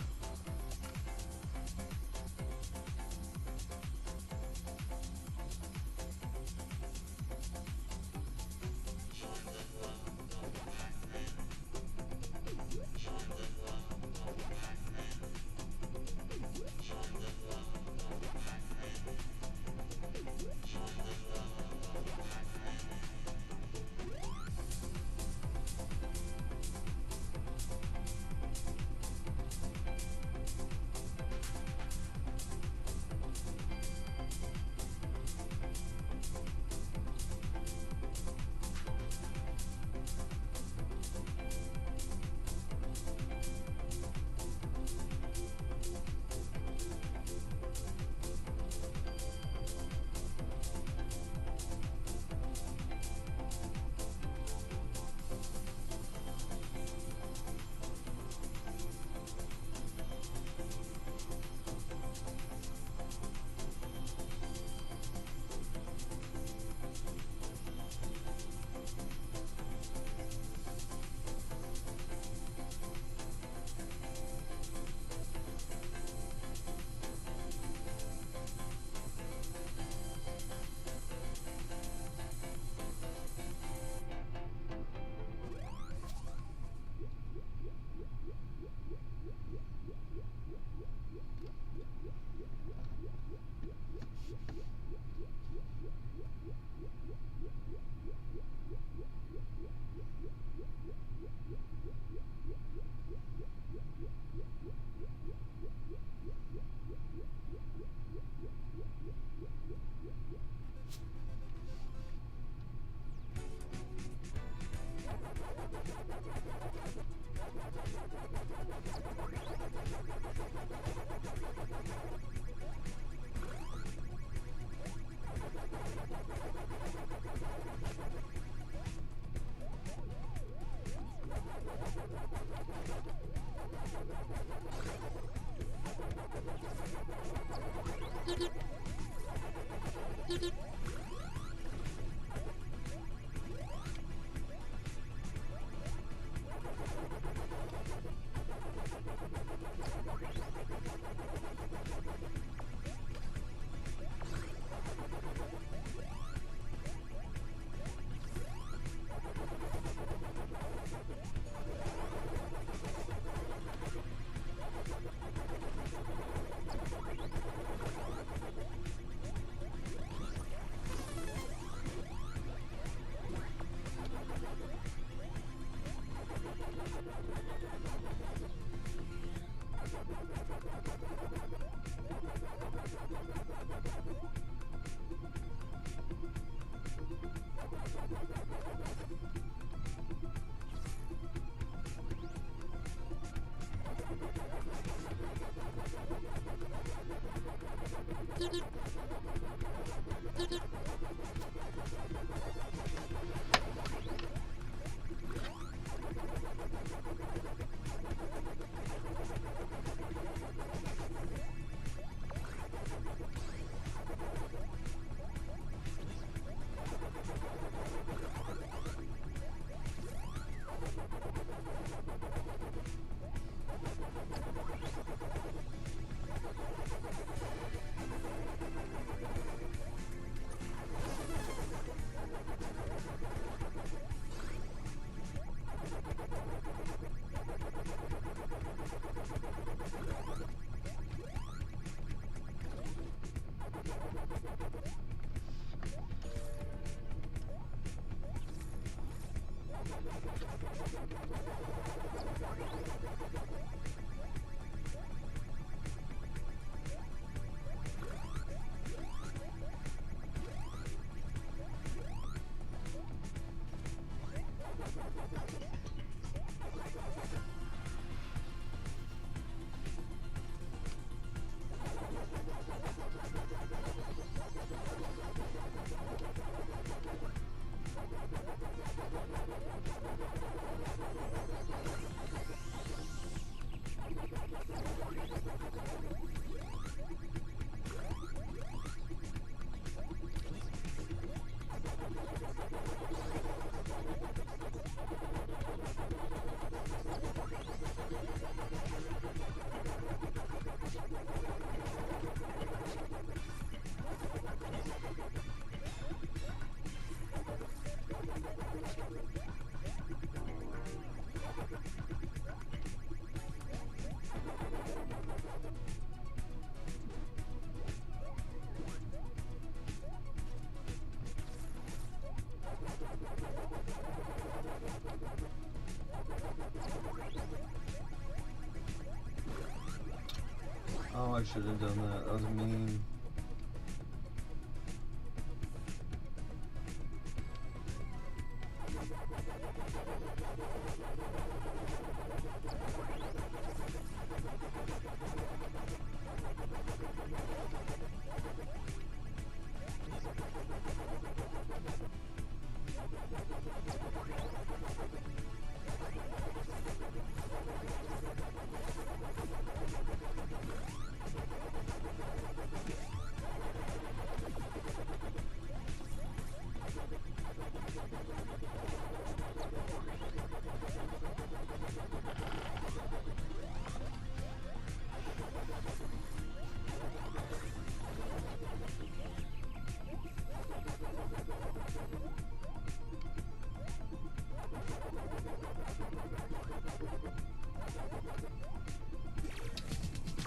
Oh, I should have done that. That was mean.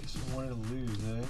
Just wanted to lose, eh?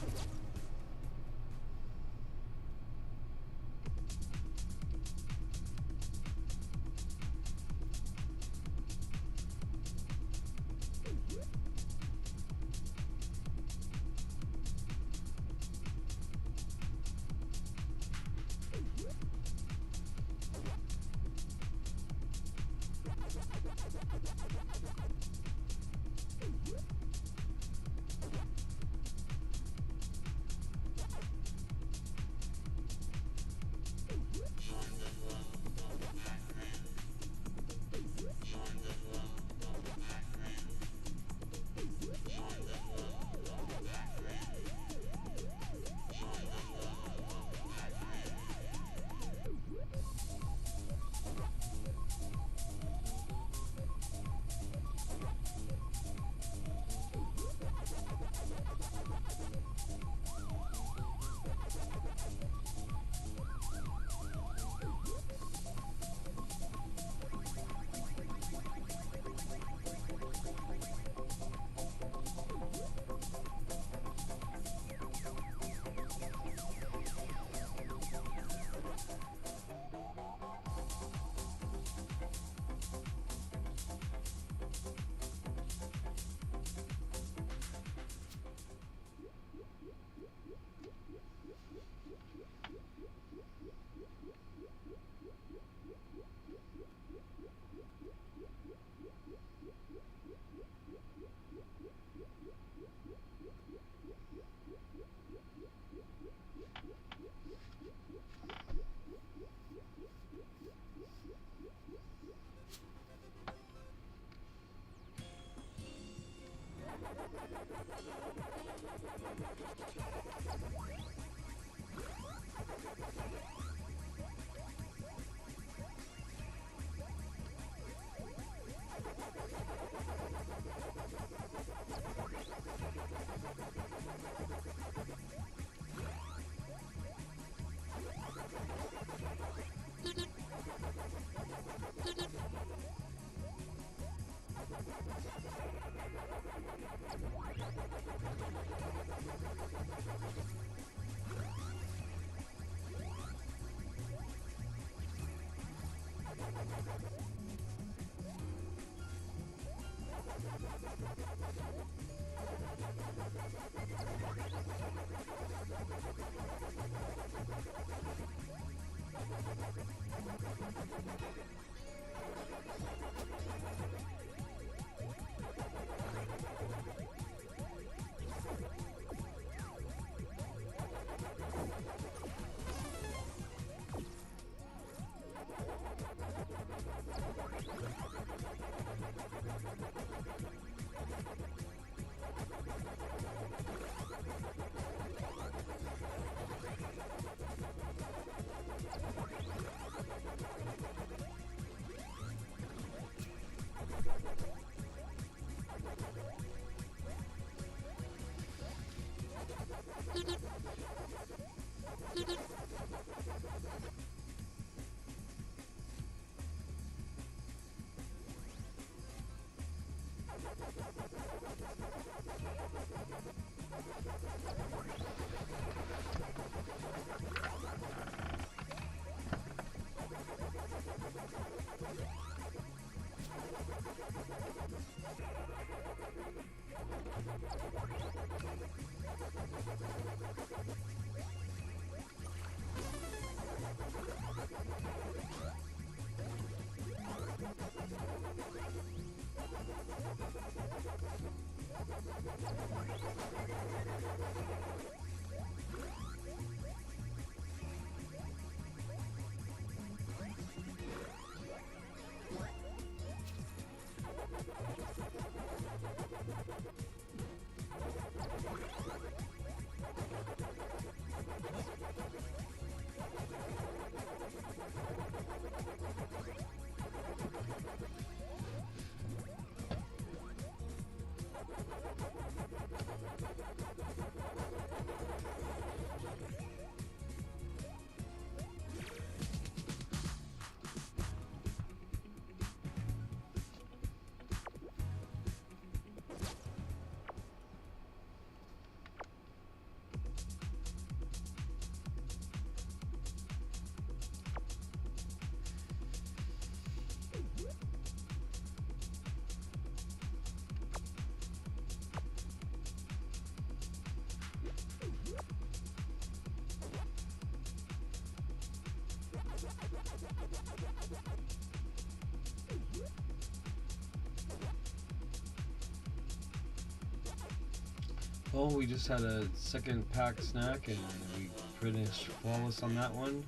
Well, we just had a second pack snack and we finished flawless on that one.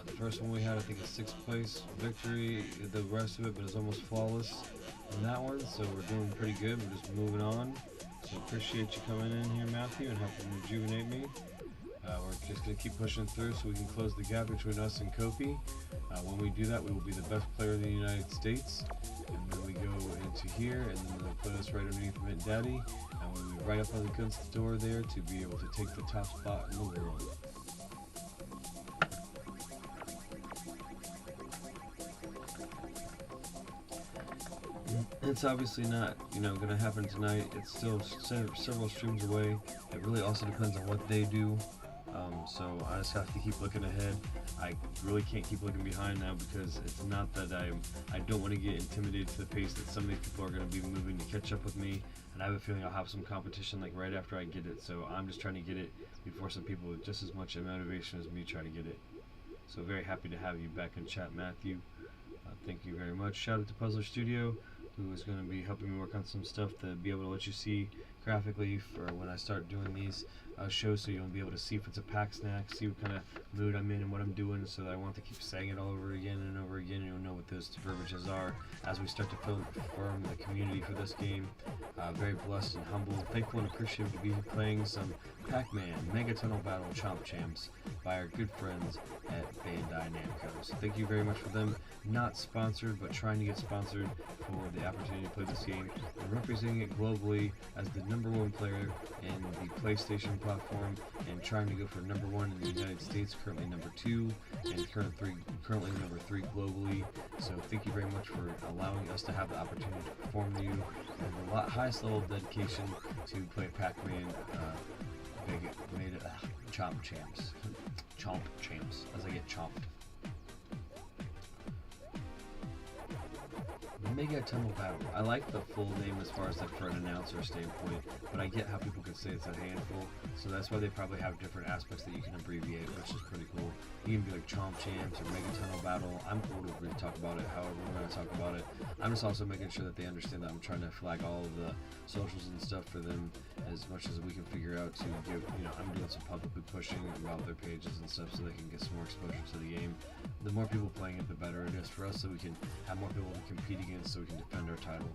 The first one we had, I think, a 6th place victory. The rest of it, but it's almost flawless on that one. So we're doing pretty good. We're just moving on. So appreciate you coming in here, Matthew, and helping rejuvenate me. We're just going to keep pushing through so we can close the gap between us and Kofi. When we do that, we will be the best player in the United States. And then we go into here, and then they'll put us right underneath Mint Daddy. And we'll be right up on the goods store there to be able to take the top spot in the world. It's obviously not, going to happen tonight. It's still several streams away. It really also depends on what they do. So I just have to keep looking ahead. I really can't keep looking behind now because it's not that I don't want to get intimidated to the pace that some of these people are going to be moving to catch up with me. And I have a feeling I'll have some competition like right after I get it. So I'm just trying to get it before some people with just as much motivation as me try to get it. So very happy to have you back in chat, Matthew. Thank you very much. Shout out to Puzzler Studio, who is going to be helping me work on some stuff to be able to let you see graphically for when I start doing these. show, so you'll be able to see if it's a pack snack, see what kind of mood I'm in and what I'm doing, so that I want to keep saying it all over again and over again. You'll know what those verbiages are as we start to form the community for this game. Very blessed and humble, thankful and appreciative to be playing some Pacman Mega Tunnel Battle Chomp Champs by our good friends at Bandai Namco. So thank you very much for them. Not sponsored, but trying to get sponsored for the opportunity to play this game and representing it globally as the #1 player in the PlayStation platform, and trying to go for #1 in the United States, currently #2, and currently #3 globally. So thank you very much for allowing us to have the opportunity to perform to you at the highest level of dedication to play Pac-Man Chomp Champs, as I get chomped. Mega Tunnel Battle. I like the full name as far as like for an announcer standpoint, but I get how people could say it's a handful, so that's why they probably have different aspects that you can abbreviate, which is pretty cool. You can be like Chomp Champs or Mega Tunnel Battle. I'm cool to really talk about it however we're going to talk about it. I'm just also making sure that they understand that I'm trying to flag all of the socials and stuff for them as much as we can figure out to give, I'm doing some publicly pushing about their pages and stuff so they can get some more exposure to the game. The more people playing it, the better it is for us, so we can have more people to compete against, so we can defend our title.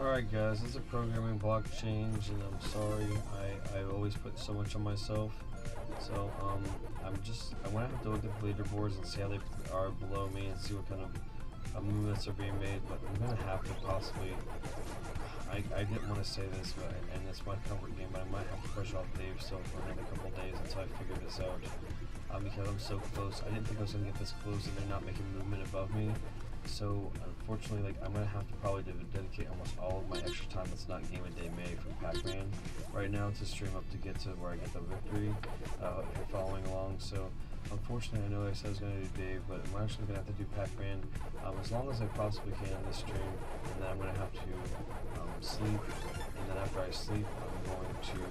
Alright guys, it's a programming block change, and I'm sorry, I always put so much on myself. So I'm gonna have to look at the leaderboards and see how they are below me and see what kind of movements are being made, but I'm gonna have to possibly, I didn't want to say this, but, and it's my comfort game, but I might have to push off Dave still for another couple days until I figure this out. Because I'm so close. I didn't think I was gonna get this close and they're not making movement above me. So unfortunately, like, I'm gonna have to probably dedicate almost all of my extra time that's not game of day May from Pacman right now to stream up to get to where I get the victory. If you're following along, so unfortunately, I know I said I was gonna do Dave, but I'm actually gonna have to do Pacman as long as I possibly can in this stream, and then I'm gonna have to sleep, and then after I sleep, I'm going to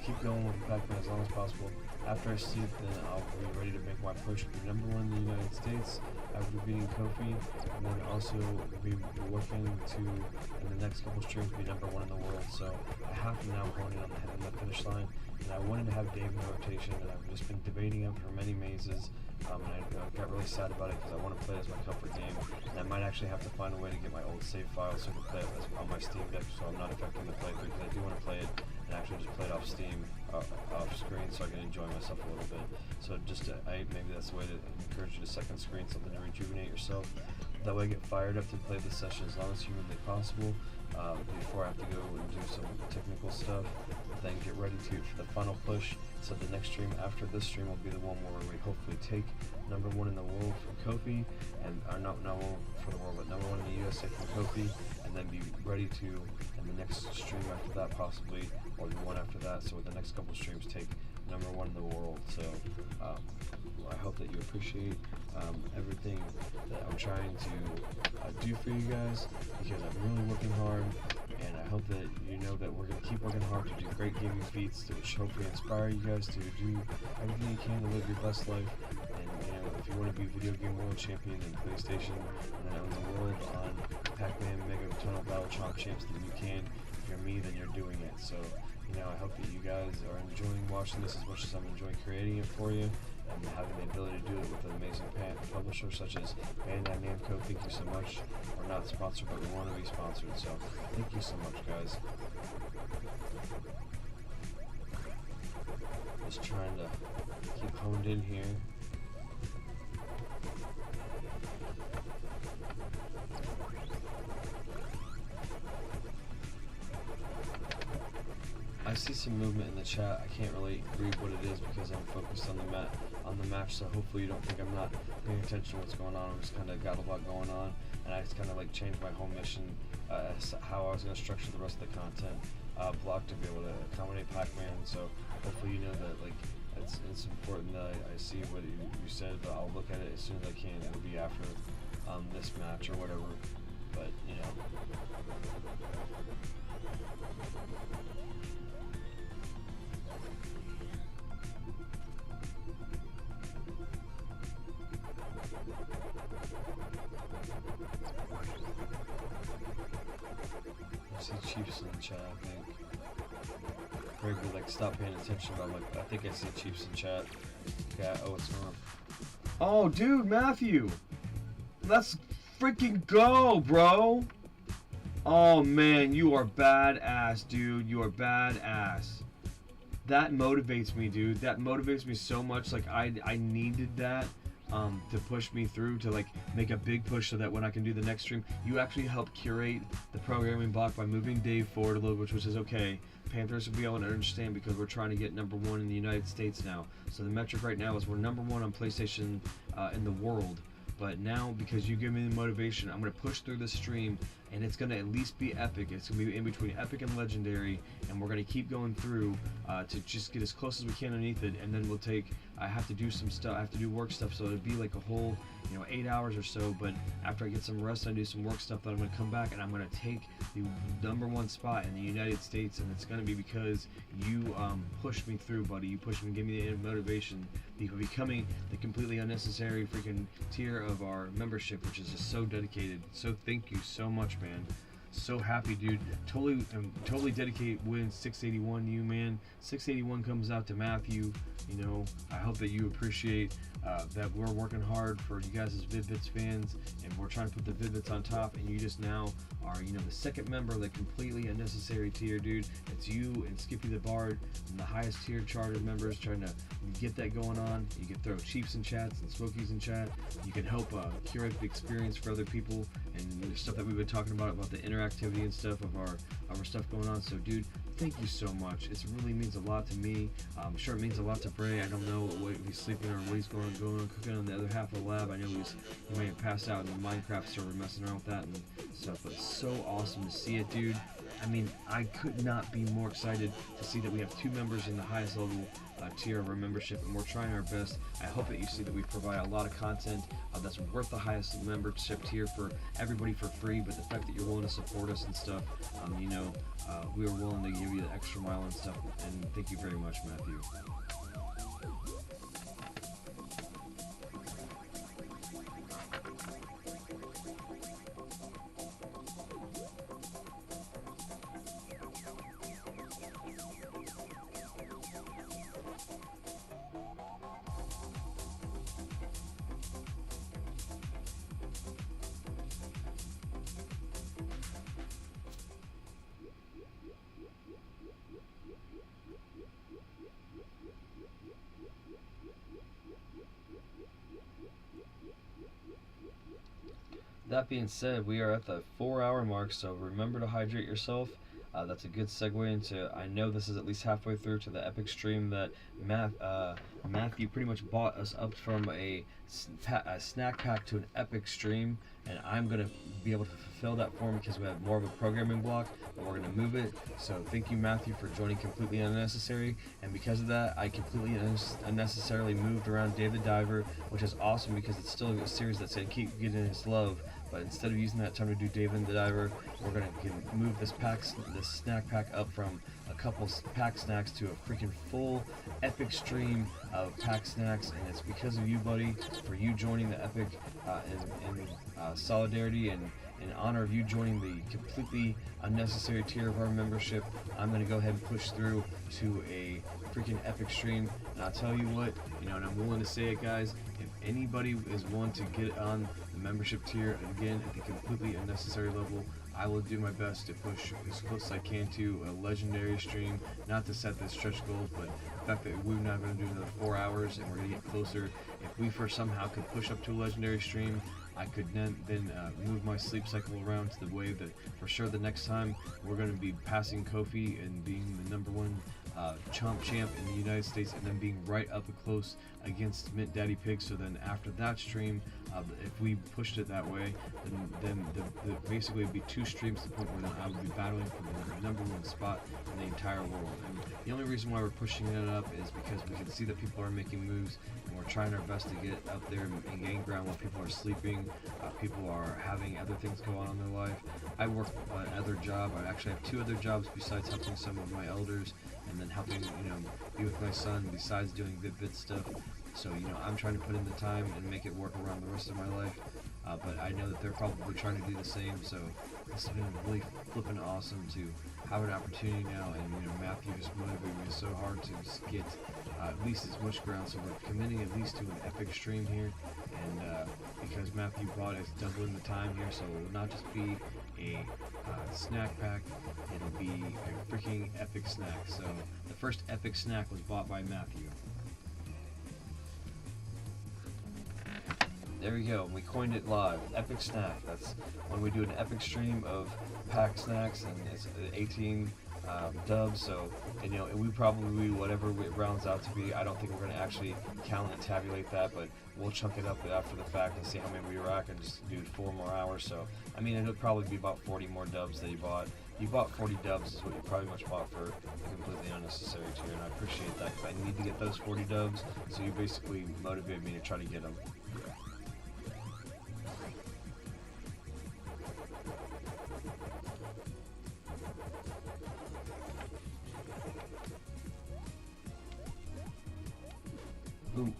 keep going with Pacman as long as possible. After I sleep, then I'll be ready to make my push to be #1 in the United States after beating Kofi, and then also be working to, in the next couple streams, be #1 in the world. So I have to now hone in on the finish line, and I wanted to have Dave in the rotation, and I've just been debating him for many mazes, and I got really sad about it because I want to play it as my comfort game, and I might actually have to find a way to get my old save files so I can play it on my Steam Deck, so I'm not affecting the playthrough, because I do want to play it and actually just play it off Steam, off screen, so I can enjoy myself a little bit. So just maybe that's the way to encourage you to second screen something to rejuvenate yourself. That way I get fired up to play this session as long as humanly possible before I have to go and do some technical stuff. Then get ready for the final push. So the next stream after this stream will be the one where we hopefully take #1 in the world from Kofi, and not #1 for the world, but #1 in the USA from Kofi, and then be ready to, in the next stream after that possibly, or the one after that, so with the next couple streams take #1 in the world. So I hope that you appreciate everything that I'm trying to do for you guys, because I'm really working hard, and I hope that you know that we're going to keep working hard to do great gaming feats, which hopefully inspire you guys to do everything you can to live your best life. And if you want to be video game world champion in PlayStation and then own the world on Pacman, Mega Tunnel Battle, Chomp Champs, then you can. If you're me, then you're doing it. So I hope that you guys are enjoying watching this as much as I'm enjoying creating it for you, and having the ability to do it with an amazing publisher such as Bandai Namco. Thank you so much. We're not sponsored, but we want to be sponsored, so thank you so much, guys. Just trying to keep honed in here. I see some movement in the chat. I can't really read what it is because I'm focused on the match. So hopefully you don't think I'm not paying attention to what's going on. I'm just kind of got a lot going on, and I just kind of like changed my whole mission, how I was going to structure the rest of the content block to be able to accommodate Pacman. So hopefully you know that like it's important that I see what you said, but I'll look at it as soon as I can. It'll be after this match or whatever. But I see Chiefs in the chat, I think. Greg would like stop paying attention, but I'm like, I think I see Chiefs in chat. Yeah, oh, it's on. Oh, dude, Matthew! Let's freaking go, bro! Oh, man, you are badass, dude. You are badass. That motivates me, dude. That motivates me so much. Like, I needed that. To push me through, to like make a big push so that when I can do the next stream, you actually help curate the programming block by moving Dave forward a little, which is okay. Panthers will be able to understand because we're trying to get #1 in the United States now. So the metric right now is we're #1 on PlayStation in the world. But now, because you give me the motivation, I'm going to push through the stream, and it's going to at least be epic. It's going to be in between epic and legendary, and we're going to keep going through to just get as close as we can underneath it, and then we'll take, I have to do some stuff, I have to do work stuff, so it'll be like a whole, 8 hours or so, but after I get some rest, I do some work stuff, then I'm going to come back, and I'm going to take the #1 spot in the United States, and it's going to be because you pushed me through, buddy. You pushed me, give me the motivation, becoming the completely unnecessary freaking tier of our membership, which is just so dedicated. So thank you so much, man. So happy, dude. Totally dedicate win 681 to you, man. 681 comes out to Matthew. I hope that you appreciate that we're working hard for you guys as Vid-Bits fans, and we're trying to put the Vid-Bits on top, and you just now are, you know, the second member of the completely unnecessary tier, dude. It's you and Skippy the Bard and the highest tier charter members trying to get that going on. You can throw Chiefs in chats and Smokies in chat. You can help curate the experience for other people, and the stuff that we've been talking about the interactivity and stuff of our stuff going on. So, dude, thank you so much. It really means a lot to me. I'm sure it means a lot to Bray. I don't know what he's sleeping or what he's going on cooking on the other half of the lab. I know he might have passed out in the Minecraft server messing around with that and stuff, but it's so awesome to see it, dude. I mean, I could not be more excited to see that we have 2 members in the highest level tier of our membership, and we're trying our best. I hope that you see that we provide a lot of content that's worth the highest membership tier for everybody for free, but the fact that you're willing to support us and stuff, you know, we are willing to give you the extra mile and stuff, and thank you very much, Matthew. That being said, we are at the 4-hour mark, so remember to hydrate yourself. That's a good segue into, I know this is at least halfway through to the epic stream that Matthew pretty much bought us up from a snack pack to an epic stream, and I'm going to be able to fulfill that for him because we have more of a programming block, but we're going to move it. So thank you, Matthew, for joining completely unnecessary, and because of that, I completely unnecessarily moved around Dave the Diver, which is awesome because it's still a series that's going to keep getting his love. But instead of using that time to do Dave and the Diver, we're going to move this snack pack up from a couple pack snacks to a freaking full epic stream of pack snacks, and it's because of you, buddy, for you joining the epic in solidarity and in honor of you joining the completely unnecessary tier of our membership. I'm going to go ahead and push through to a freaking epic stream, and I'll tell you what, you know, and I'm willing to say it, guys, if anybody is willing to get on the membership tier, again, at the completely unnecessary level, I will do my best to push as close as I can to a legendary stream, not to set the stretch goals, but the fact that we're not going to do another 4 hours and we're going to get closer. If we for somehow could push up to a legendary stream, I could then move my sleep cycle around to the way that for sure the next time we're going to be passing Kofi and being the #1 Chomp champ in the United States, and then being right up close against Mint Daddy Pig. So then after that stream, if we pushed it that way, then basically it'd be 2 streams to the point where then I would be battling for the #1 spot in the entire world. And the only reason why we're pushing it up is because we can see that people are making moves, and we're trying our best to get up there and gain ground while people are sleeping. People are having other things go on in their life. I work another job. I actually have 2 other jobs besides helping some of my elders, and then helping, you know, be with my son besides doing Vid-Bits stuff. So, you know, I'm trying to put in the time and make it work around the rest of my life. But I know that they're probably trying to do the same. So this has been really flipping awesome to have an opportunity now. And, you know, Matthew just motivated me so hard to just get at least as much ground. So we're committing at least to an epic stream here. And because Matthew bought us doubling the time here, so it will not just be a snack pack, it'll be a freaking epic snack. So the first epic snack was bought by Matthew. There we go, we coined it live, epic snack. That's when we do an epic stream of pack snacks, and it's 18 dubs, so, and, you know, we probably, whatever it rounds out to be, I don't think we're going to actually count and tabulate that, but we'll chunk it up after the fact and see how many we rack and just do 4 more hours. So, I mean, it'll probably be about 40 more dubs that you bought. You bought 40 dubs is what you probably much bought for a completely unnecessary tier, and I appreciate that because I need to get those 40 dubs, so you basically motivated me to try to get them. Boom.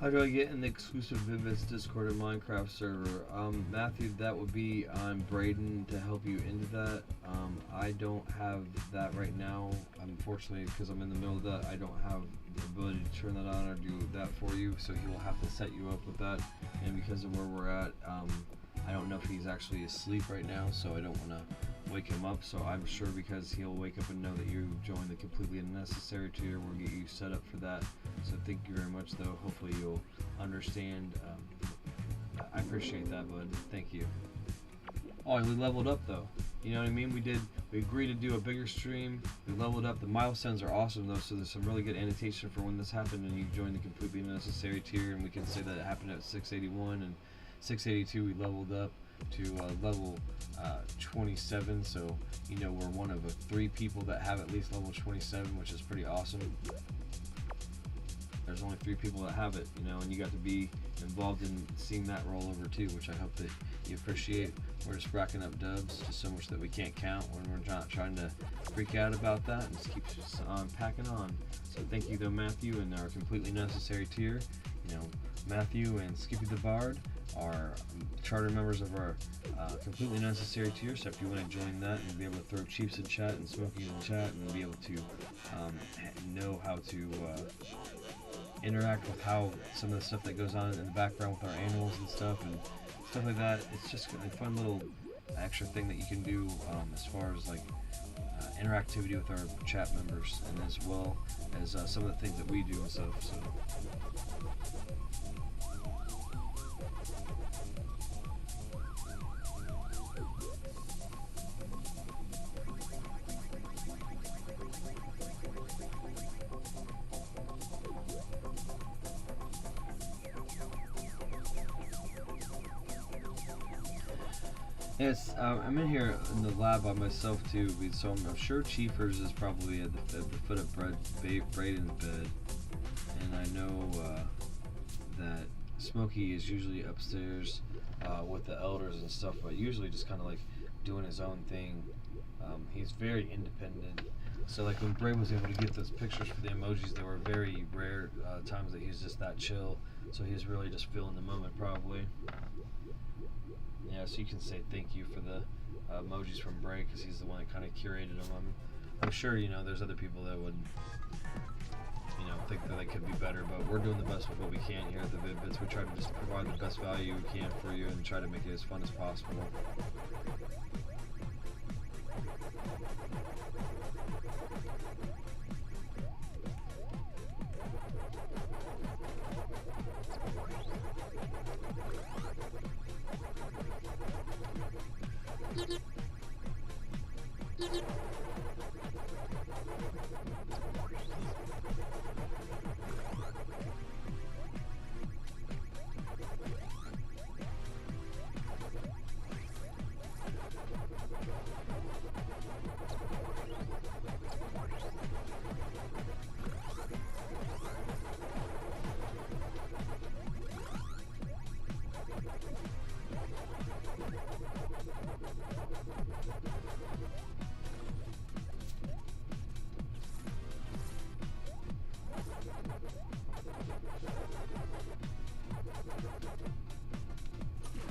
How do I get in the exclusive Vid-Bits Discord and Minecraft server? Matthew, that would be on Braden to help you into that. I don't have that right now, unfortunately, because I'm in the middle of that. I don't have the ability to turn that on or do that for you, so he will have to set you up with that. And because of where we're at, I don't know if he's actually asleep right now, so I don't want to wake him up. So I'm sure because he'll wake up and know that you joined the completely unnecessary tier, we'll get you set up for that. So thank you very much, though. Hopefully you'll understand. I appreciate that, bud. Thank you. Oh, and we leveled up, though. You know what I mean? We agreed to do a bigger stream. We leveled up. The milestones are awesome, though, so there's some really good annotation for when this happened and you joined the completely unnecessary tier, and we can say that it happened at 681, and 682 we leveled up to level 27, so you know we're one of 3 people that have at least level 27, which is pretty awesome. There's only 3 people that have it, you know, and you got to be involved in seeing that roll over too, which I hope that you appreciate. We're just racking up dubs, just so much that we can't count when we're not trying to freak out about that, and just keep on packing on. So thank you though, Matthew, and our completely necessary tier. You know, Matthew and Skippy the Bard are charter members of our completely necessary tier, so if you want to join that and be able to throw Cheeps in chat and Smokey in chat and be able to know how to interact with how some of the stuff that goes on in the background with our animals and stuff like that, it's just a fun little extra thing that you can do as far as like interactivity with our chat members, and as well as some of the things that we do and stuff. So yes, I'm in here in the lab by myself too, so I'm sure Chiefers is probably at the foot of Braden's bed, and I know that Smokey is usually upstairs with the elders and stuff, but usually just kind of like doing his own thing. He's very independent, so like when Braden was able to get those pictures for the emojis, there were very rare times that he's just that chill, so he's really just feeling the moment probably. Yeah, so you can say thank you for the emojis from Bray, because he's the one that kind of curated them. I'm sure, you know, there's other people that would, you know, think that they could be better, but we're doing the best with what we can here at the Vid-Bits. We try to just provide the best value we can for you and try to make it as fun as possible.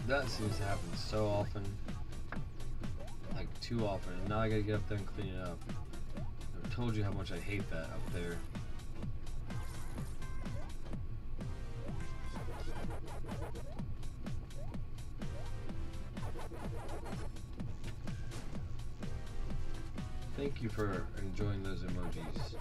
That seems to happen so often, like too often, and now I gotta get up there and clean it up. I've told you how much I hate that up there. Thank you for enjoying those emojis.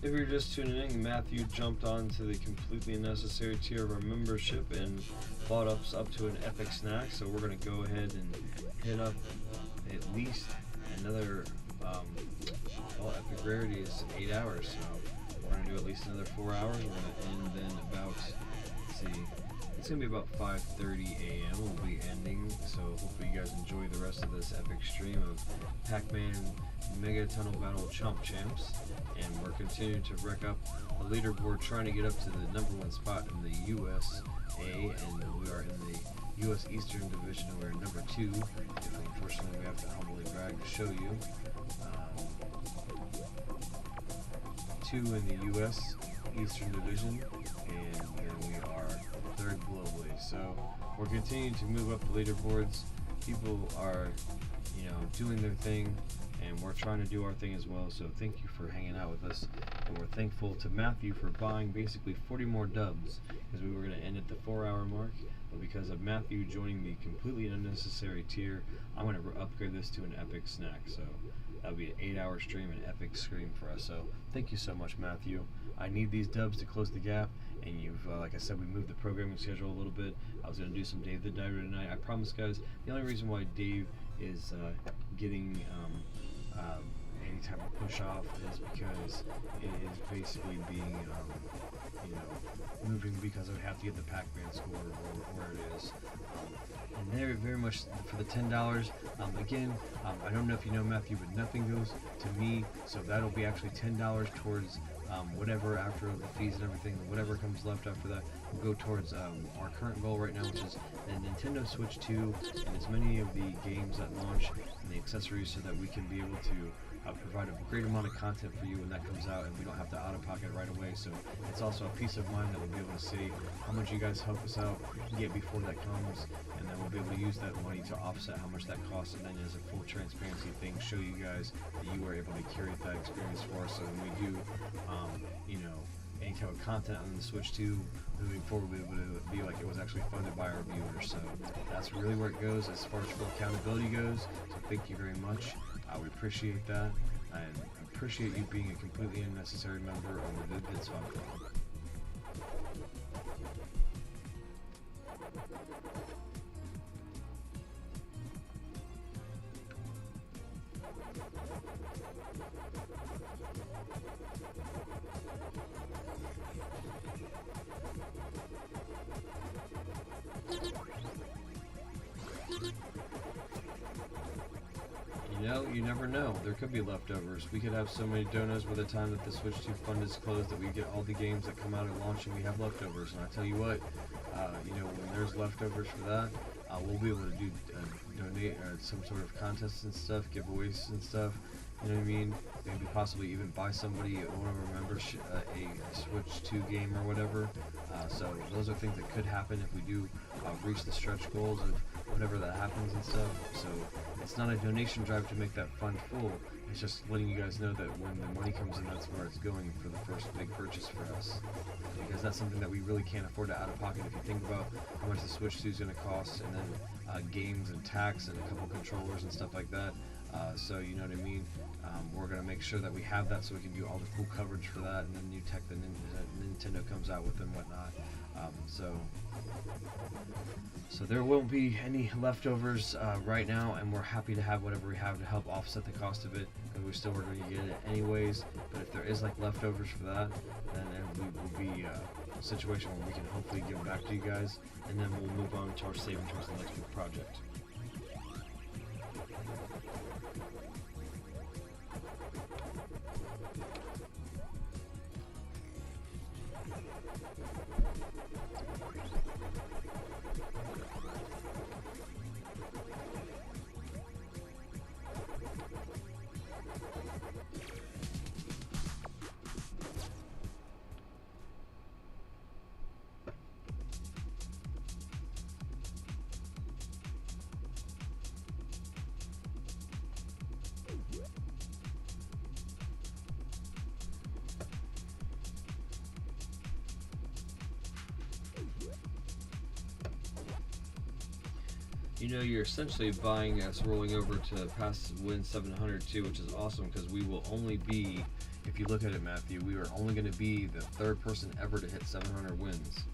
If you're just tuning in, Matthew jumped onto the completely unnecessary tier of our membership and bought us up to an epic snack. So we're going to go ahead and hit up at least another, well, epic rarity is 8 hours. So we're going to do at least another 4 hours. We're going to end then about, let's see, it's going to be about 5:30 a.m. We'll be ending. So hopefully you guys enjoy the rest of this epic stream of Pacman Mega Tunnel Battle Chomp Champs. And we're continuing to wreck up the leaderboard, trying to get up to the #1 spot in the USA, and we are in the U.S. Eastern Division. We're number 2. If unfortunately we have to humbly brag to show you. 2 in the U.S. Eastern Division, and then we are 3rd globally. So we're continuing to move up the leaderboards. People are, doing their thing, and we're trying to do our thing as well. So thank you for hanging out with us, and we're thankful to Matthew for buying basically 40 more dubs, because we were going to end at the 4-hour mark, but because of Matthew joining the completely unnecessary tier, I'm going to upgrade this to an epic snack. So that'll be an 8-hour stream, an epic stream for us. So thank you so much, Matthew. I need these dubs to close the gap, and you've, like I said, we moved the programming schedule a little bit. I was going to do some Dave the Diver tonight. I promise, guys, the only reason why Dave is getting any type of push off is because it is basically being, moving, because I would have to get the Pacman score where it is. And they're very much for the $10. Again, I don't know if you know, Matthew, but nothing goes to me, so that'll be actually $10 towards whatever after the fees and everything. Whatever comes left after that will go towards our current goal right now, which is the Nintendo Switch 2 and as many of the games that launch and the accessories, so that we can be able to provide a great amount of content for you when that comes out, and we don't have to out-of-pocket right away. So it's also a peace of mind that we'll be able to see how much you guys help us out get before that comes, and then we'll be able to use that money to offset how much that costs, and then as a full transparency thing, show you guys that you were able to curate that experience for us. So when we do, any type of content on the Switch 2 moving forward, we'll be able to be like it was actually funded by our viewers. So that's really where it goes as far as full accountability goes. So thank you very much. We appreciate that, and appreciate you being a completely unnecessary member of the Vid-Bits Fund Club. You never know. There could be leftovers. We could have so many donuts by the time that the Switch 2 fund is closed that we get all the games that come out at launch, and we have leftovers. And I tell you what, when there's leftovers for that, we'll be able to do donate some sort of contests and stuff, giveaways and stuff. You know what I mean? Maybe possibly even buy somebody, one of our members, a Switch 2 game or whatever. So those are things that could happen if we do reach the stretch goals of whatever that happens and stuff. So it's not a donation drive to make that fund full. It's just letting you guys know that when the money comes in, that's where it's going for the first big purchase for us. Because that's something that we really can't afford to out of pocket. If you think about how much the Switch 2 is going to cost, and then games and tax and a couple controllers and stuff like that. So you know what I mean? We're going to make sure that we have that so we can do all the cool coverage for that, and then new tech that Nintendo comes out with and whatnot. So there won't be any leftovers right now, and we're happy to have whatever we have to help offset the cost of it, because we still are going to get it anyways. But if there is like leftovers for that, then we will be a situation where we can hopefully give back to you guys, and then we'll move on to our saving towards the next big project. You're essentially buying us rolling over to past win 700 too, which is awesome, because we will only be if you look at it, Matthew, we were only going to be the third person ever to hit 700 wins.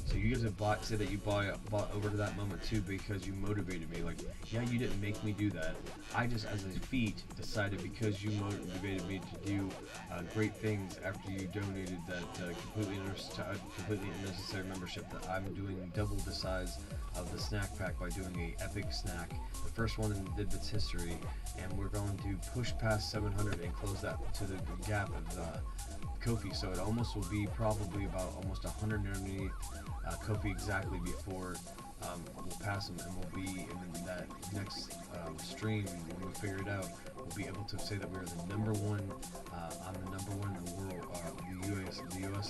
So you get to say that you bought over to that moment too because you motivated me. Like, yeah, you didn't make me do that. I just, as a feat, decided because you motivated me to do great things after you donated that completely unnecessary membership, that I'm doing double the size of the snack pack by doing a epic snack, the first one in Vid-Bits history, and we're going to push past 700 and close that to the gap of Kofi. So it almost will be probably about almost 190 Kofi exactly before we'll pass him, and we'll be in that next stream when we figure it out. We'll be able to say that we're the number one. I'm the number one in the world. The U.S.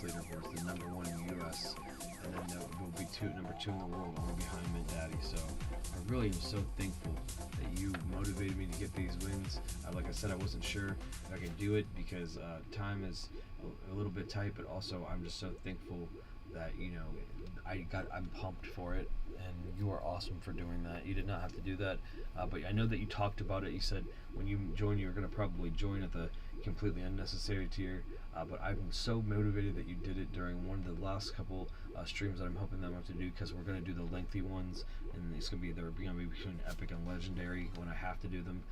leaderboard is the number one in the U.S. And then we'll be number two in the world, only behind Mint Daddy. So I really am so thankful that you motivated me to get these wins. Like I said, I wasn't sure if I could do it because time is a little bit tight, but also I'm just so thankful that, you know, I'm pumped for it, and you are awesome for doing that. You did not have to do that, but I know that you talked about it. You said when you join, you were going to probably join at the completely unnecessary tier, but I'm so motivated that you did it during one of the last couple streams that I'm hoping that I'm going to do, because we're going to do the lengthy ones, and it's going to be between epic and legendary when I have to do them.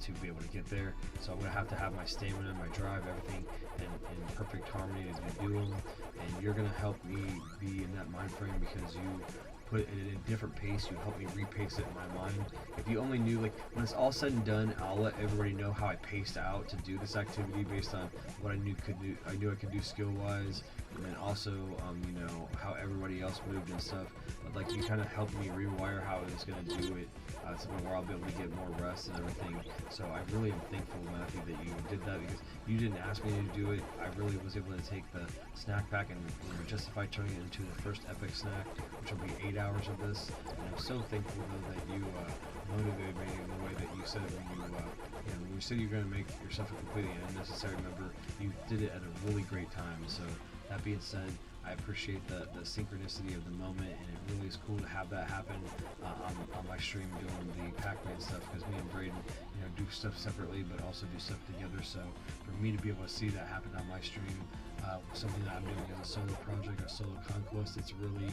To be able to get there, so I'm gonna have to have my stamina, my drive, everything in perfect harmony as we do them. And you're gonna help me be in that mind frame because you put it at a different pace. You help me repace it in my mind. If you only knew, like, when it's all said and done, I'll let everybody know how I paced out to do this activity based on what I knew I could do skill wise, and then also you know, how everybody else moved and stuff. But like, you kind of helped me rewire how I was gonna do it. Something where I'll be able to get more rest and everything. So I really am thankful, Matthew, that you did that, because you didn't ask me to do it. I really was able to take the snack pack and justify turning it into the first epic snack, which will be 8 hours of this. And I'm so thankful though that you motivated me in the way that you said when you said you're going to make yourself a completely unnecessary member. You did it at a really great time. So that being said, I appreciate the synchronicity of the moment, and it really is cool to have that happen on my stream doing the Pacman stuff, because me and Braden, you know, do stuff separately but also do stuff together. So for me to be able to see that happen on my stream, something that I'm doing as a solo project, a solo conquest, it's really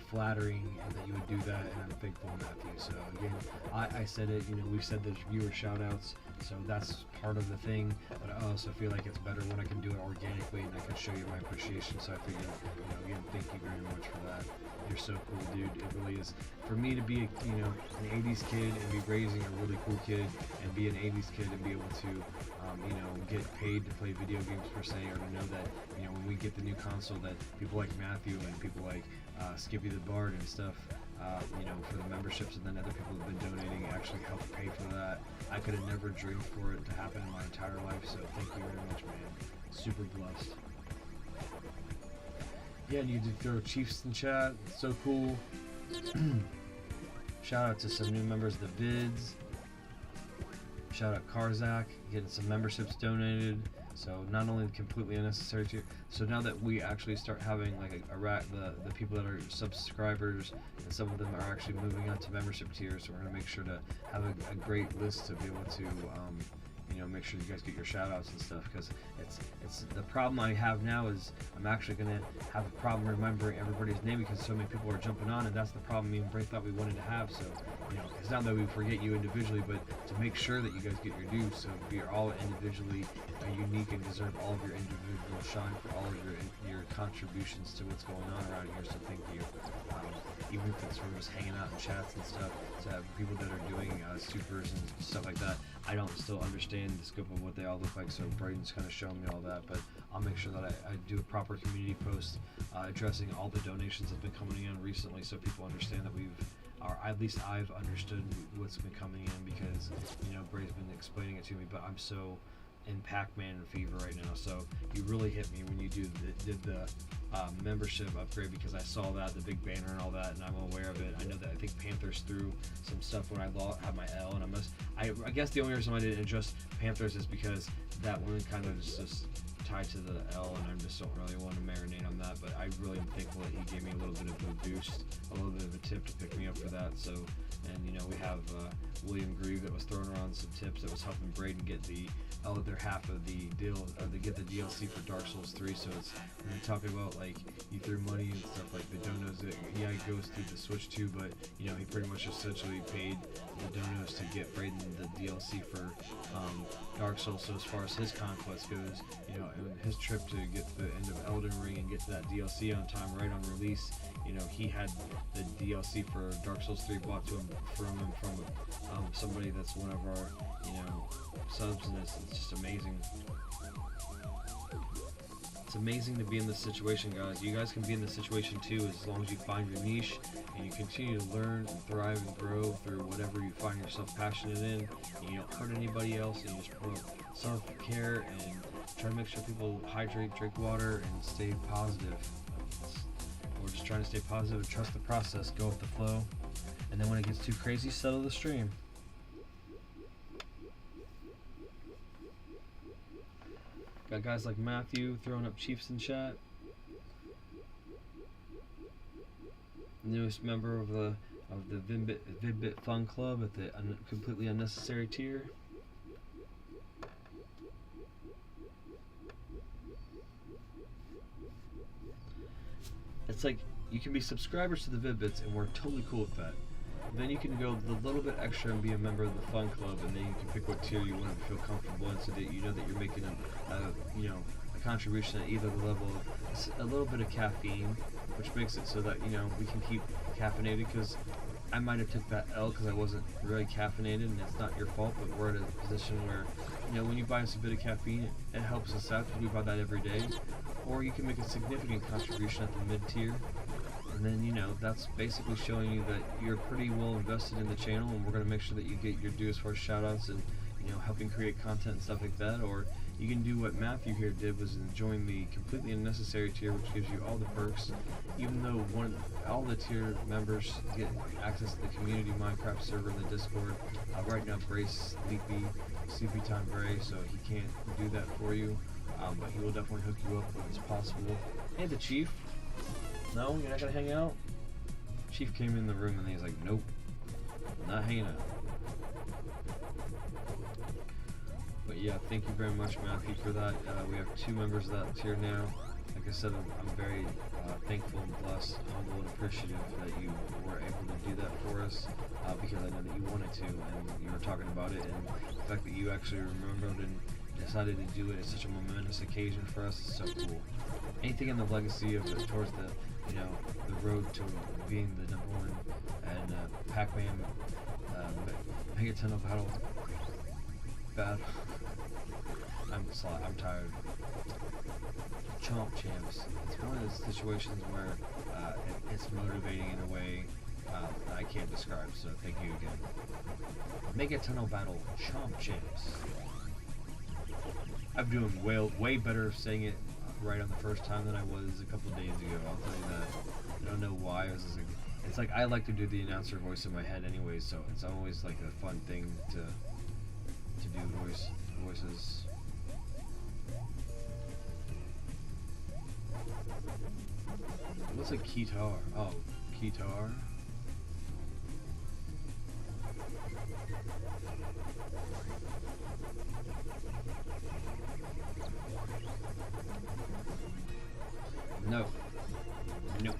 flattering that you would do that, and I'm thankful, Matthew. So again, I said it, you know, we've said there's viewer shout outs, so that's part of the thing, but I also feel like it's better when I can do it organically and I can show you my appreciation. So I figured, you know, again, thank you very much for that. You're so cool, dude. It really is. For me to be, you know, an 80s kid and be raising a really cool kid and be an 80s kid and be able to, you know, get paid to play video games per se, or to know that, you know, when we get the new console, that people like Matthew and people like Skippy the Bard and stuff, you know, for the memberships, and then other people who've been donating actually help pay for that. I could have never dreamed for it to happen in my entire life, so thank you very much, man. Super blessed. Yeah, and you did throw Chiefs in chat. So cool. Shout out to some new members of the Vids. Shout out Karzak, getting some memberships donated. So not only completely unnecessary tier. So now that we actually start having like the people that are subscribers, and some of them are actually moving on to membership tiers, so we're gonna make sure to have a great list to be able to you know, make sure you guys get your shout outs and stuff, because it's the problem I have now is I'm actually going to have a problem remembering everybody's name, because so many people are jumping on, and that's the problem me and Bray thought we wanted to have. So, you know, it's not that we forget you individually, but to make sure that you guys get your due, so we are all individually unique and deserve all of your individual shine for all of your contributions to what's going on around here. So thank you. Even if it's from just hanging out in chats and stuff, to have people that are doing supers and stuff like that, I don't still understand the scope of what they all look like, so Braden's kind of showing me all that, but I'll make sure that I do a proper community post addressing all the donations that have been coming in recently, so people understand that at least I've understood what's been coming in, because, you know, Braden's been explaining it to me, but I'm so in Pacman fever right now. So you really hit me when you did the membership upgrade, because I saw that, the big banner and all that, and I'm aware of it. I know that I think Panthers threw some stuff when I had my L, and I guess the only reason I didn't adjust Panthers is because that one kind of is just tied to the L, and I just don't really want to marinate on that. But I really am thankful that he gave me a little bit of a boost, a little bit of a tip to pick me up for that. So, and you know, we have William Grieve that was throwing around some tips that was helping Braden get the their half of the deal, or they get the DLC for Dark Souls 3. So it's when they're talking about like you threw money and stuff like the donos. Yeah, it goes through the Switch too, but you know he pretty much essentially paid the donos to get Braden the DLC for Dark Souls. So as far as his conquest goes, you know, and his trip to get to the end of Elden Ring and get to that DLC on time, right on release, you know, he had the DLC for Dark Souls 3 bought to him from somebody that's one of our, you know, subs, and it's just amazing. It's amazing to be in this situation, guys. You guys can be in this situation too, as long as you find your niche and you continue to learn and thrive and grow through whatever you find yourself passionate in. And you don't hurt anybody else, and you just put self-care and try to make sure people hydrate, drink water, and stay positive. We're just trying to stay positive and trust the process, go with the flow, and then when it gets too crazy, settle the stream. Got guys like Matthew throwing up Chiefs in chat. Newest member of the Vid-Bit Fun Club at the completely unnecessary tier. It's like you can be subscribers to the Vid-Bits, and we're totally cool with that. Then you can go the little bit extra and be a member of the Fun Club, and then you can pick what tier you want to feel comfortable in, so that you know that you're making a contribution at either the level of a little bit of caffeine, which makes it so that, you know, we can keep caffeinated, because I might have took that L because I wasn't really caffeinated, and it's not your fault, but we're at a position where, you know, when you buy us a bit of caffeine, it helps us out because we buy that every day. Or you can make a significant contribution at the mid tier, and then, you know, that's basically showing you that you're pretty well invested in the channel, and we're going to make sure that you get your due as far as shoutouts and, you know, helping create content and stuff like that. Or you can do what Matthew here did, was join the completely unnecessary tier, which gives you all the perks, even though all the tier members get access to the community Minecraft server in the Discord. Right now Bray's sleepy time Bray, so he can't do that for you, but he will definitely hook you up when it's possible. Hey, the Chief. No, you're not gonna hang out? Chief came in the room and he's like, nope, not hanging out. But yeah, thank you very much, Matthew, for that. We have 2 members of that tier now. Like I said, I'm very thankful and blessed, humble and appreciative that you were able to do that for us, because I know that you wanted to, and you were talking about it, and the fact that you actually remembered and decided to do it at such a momentous occasion for us is so cool. Anything in the legacy of it towards the, you know, the road to being the #1 and Pacman Megaton battle. I'm tired. Chomp champs. It's one of those situations where it's motivating in a way that I can't describe. So thank you again. Megaton battle. Chomp champs. I'm doing way better saying it right on the first time than I was a couple of days ago. I'll tell you that. I don't know why. It's like I like to do the announcer voice in my head anyway, so it's always like a fun thing to do voices. It looks like Keytar. Oh, Keytar. No. Nope.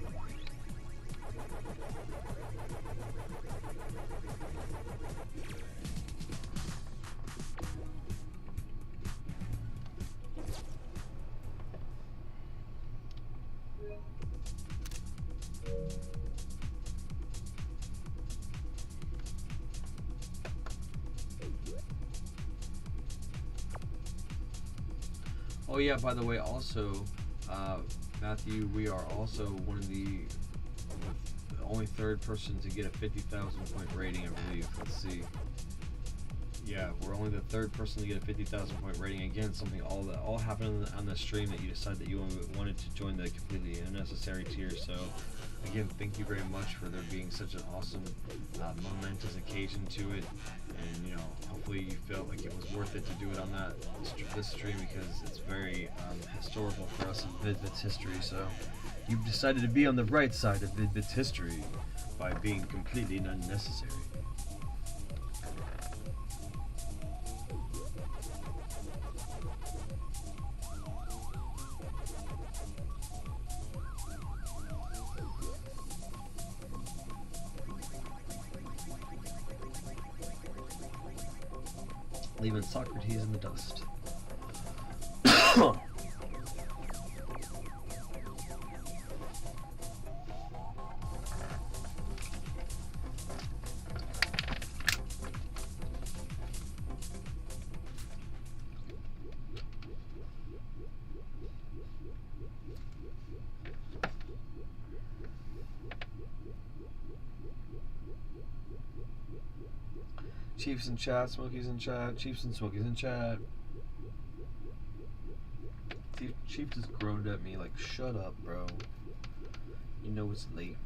Oh yeah, by the way, also, Matthew, we are also one of the only 3rd person to get a 50,000 point rating, I believe. Let's see. Yeah, we're only the 3rd person to get a 50,000 point rating. Again, something all happened on the stream that you decided that you wanted to join the completely unnecessary tier. So, again, thank you very much for there being such an awesome, momentous occasion to it. And, you know, hopefully you felt like it was worth it to do it on this stream, because it's very historical for us in Vid-Bits history. So, you've decided to be on the right side of Vid-Bits history by being completely unnecessary. leaving Socrates in the dust. Chiefs in chat, Smokies in chat, Chiefs and Smokies in chat. Chief just groaned at me like, shut up, bro. You know it's late.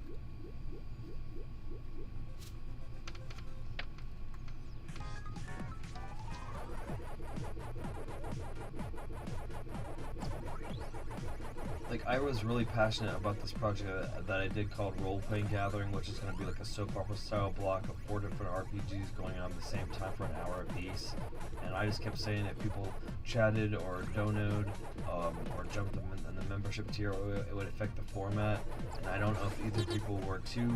Like, I was really passionate about this project that I did called Role Playing Gathering, which is going to be like a soap opera style block of 4 different RPGs going on at the same time for an hour apiece. And I just kept saying if people chatted or donoed or jumped them in the membership tier, it would affect the format. And I don't know if either people were too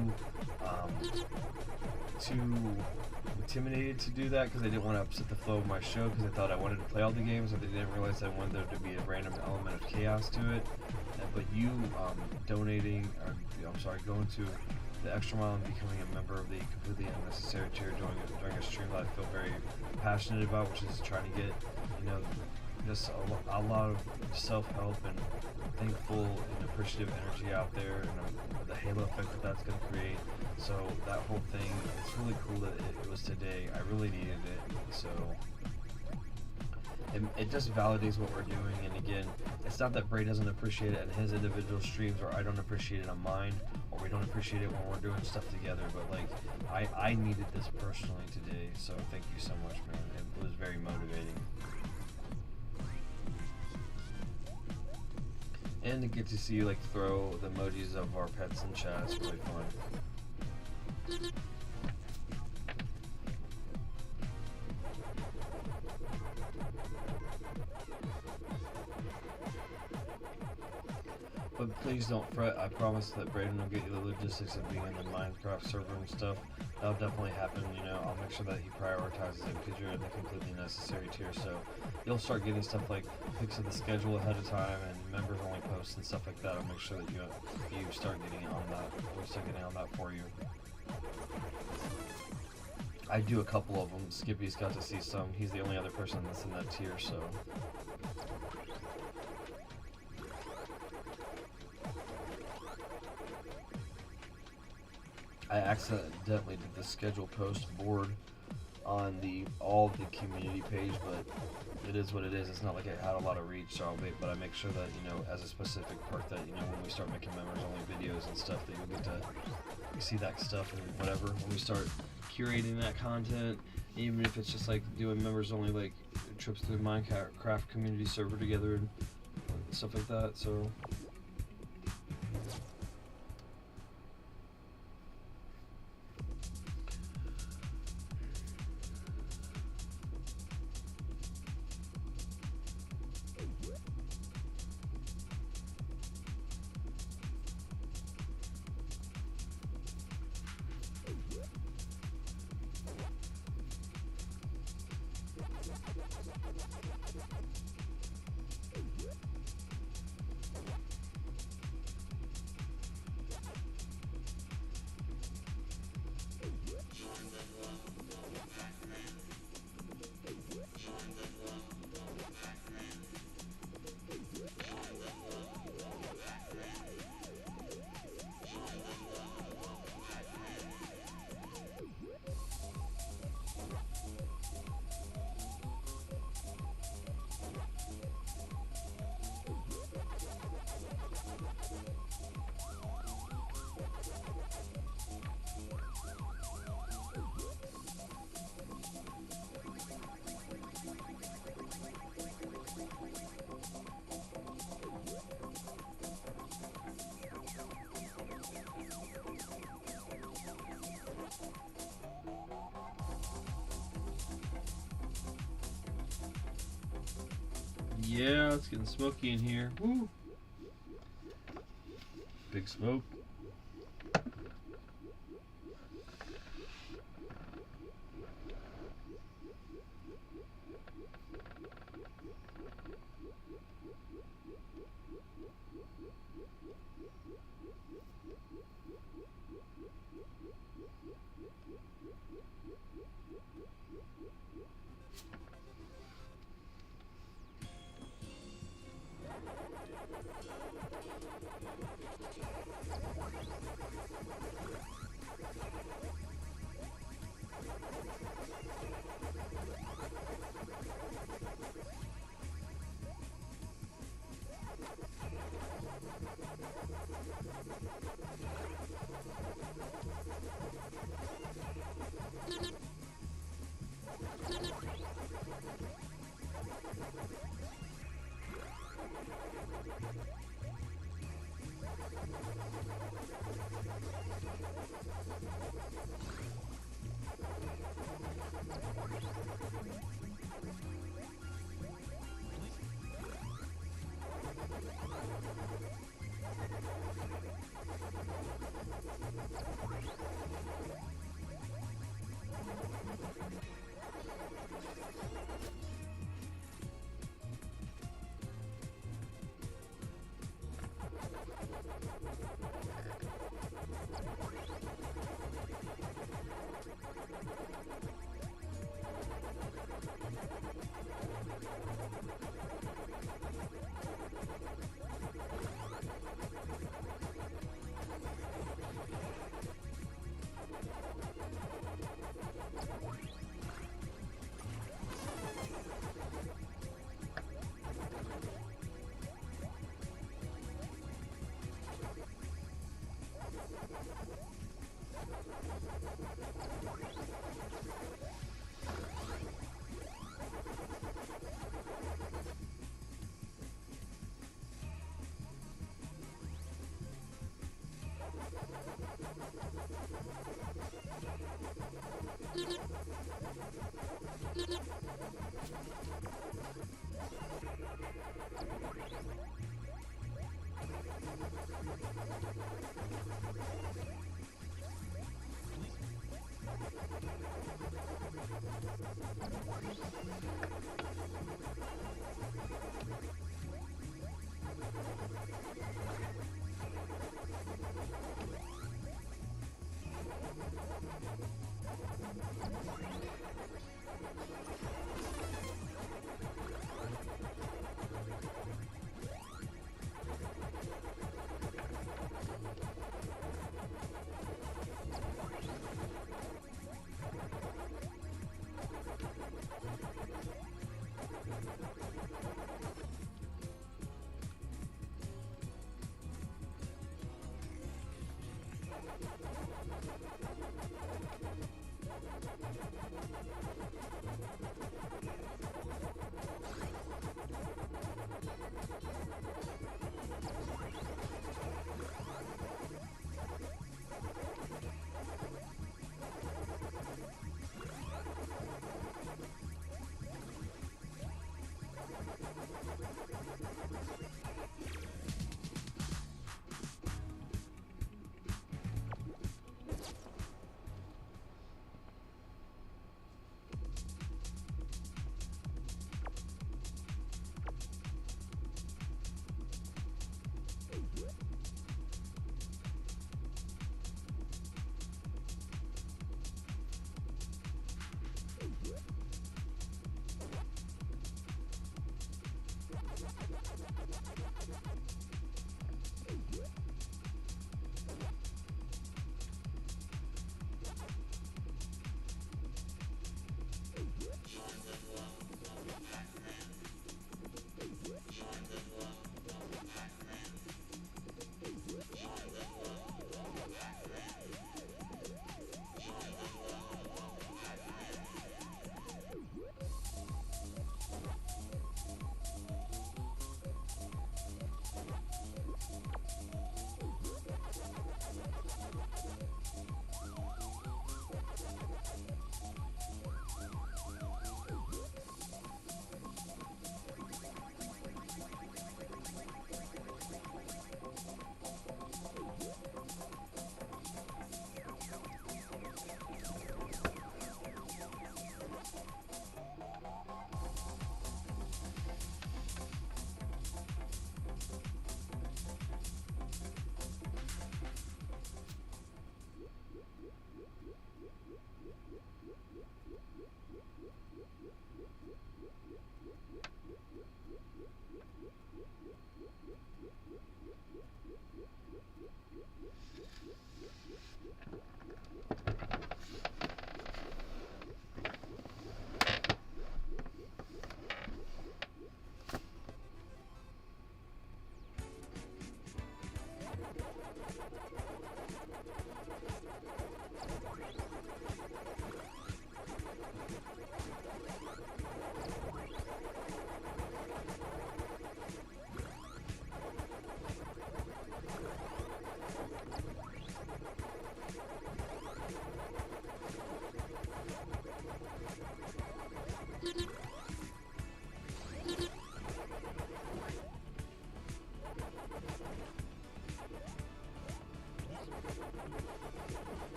intimidated to do that because they didn't want to upset the flow of my show because they thought I wanted to play all the games, or they didn't realize I wanted there to be a random element of chaos to it. But you donating, or going to the extra mile and becoming a member of the completely unnecessary tier during a stream that I feel very passionate about, which is trying to get, just a lot of self-help and thankful and appreciative energy out there, and the halo effect that's going to create. So that whole thing, it's really cool that it was today. I really needed it. So it just validates what we're doing. And again, it's not that Bray doesn't appreciate it in his individual streams, or I don't appreciate it on mine, or we don't appreciate it when we're doing stuff together. But like, I needed this personally today. So thank you so much, man. It was very motivating. And to get to see you like throw the emojis of our pets in chat is really fun. But please don't fret. I promise that Braden will get you the logistics of being in the Minecraft server and stuff. That'll definitely happen. I'll make sure that he prioritizes it because you're in the completely necessary tier. So you'll start getting stuff like pics of the schedule ahead of time and members only posts and stuff like that. I'll make sure that you start getting on that. We'll start getting on that for you. I do a couple of them. Skippy's got to see some. He's the only other person that's in that tier, so. I accidentally did the schedule post board on all of the community page, but it is what it is. It's not like it had a lot of reach, so but I make sure that, as a specific part that, when we start making members only videos and stuff, that you'll get to see that stuff and whatever. When we start curating that content, even if it's just like doing members only like trips to the Minecraft community server together and stuff like that, so. Yeah, it's getting smoky in here. Woo! Big smoke.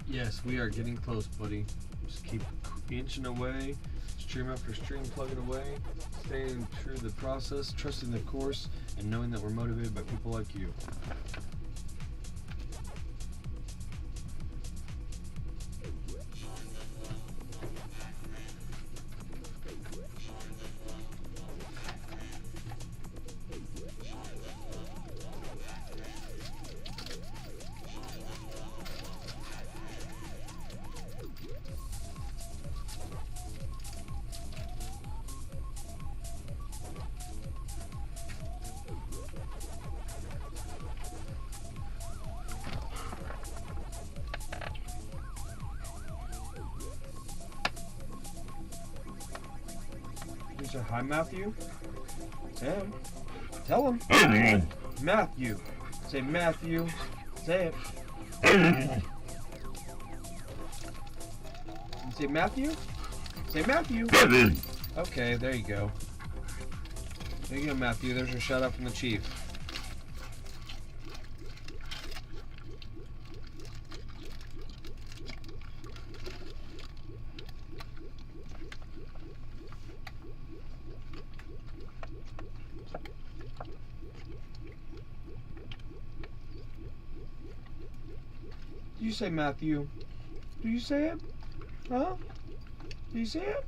Yes, we are getting close, buddy. Just keep inching away, stream after stream, plugging away, staying true to the process, trusting the course, and knowing that we're motivated by people like you. You say hi, Matthew? Say him. Tell him. Matthew. Say Matthew. Say it. You say Matthew? Say Matthew. Okay, there you go. There you go, Matthew. There's your shout out from the chief. Do you say Matthew? Do you say it? Huh? Do you say it?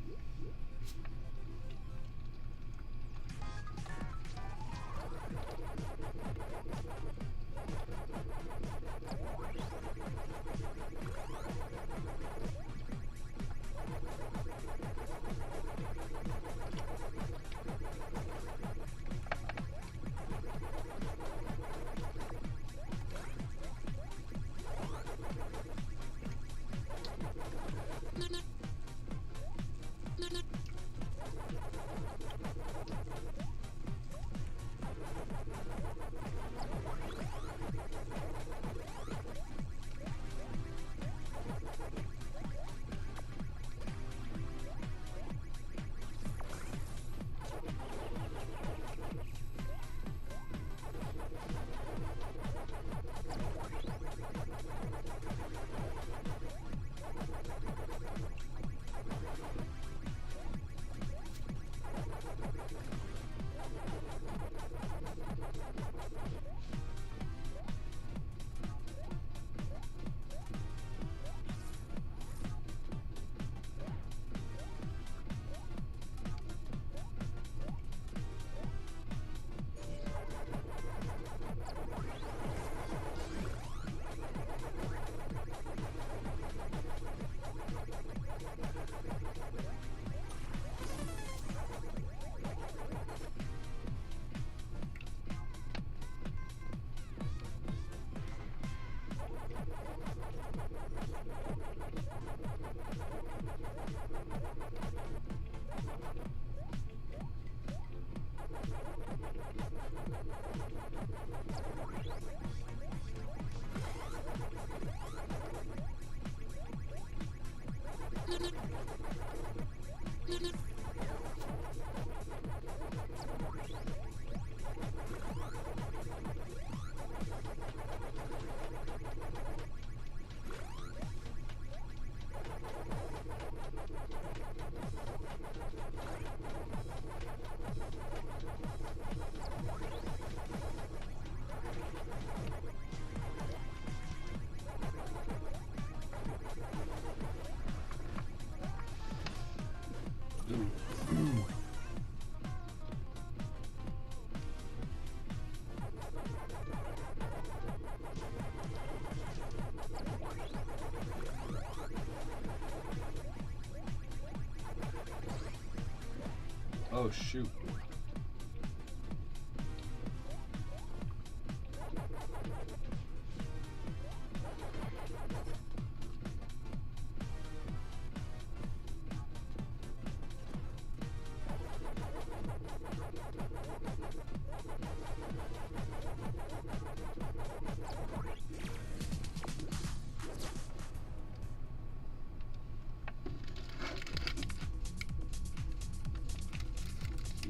Oh, shoot.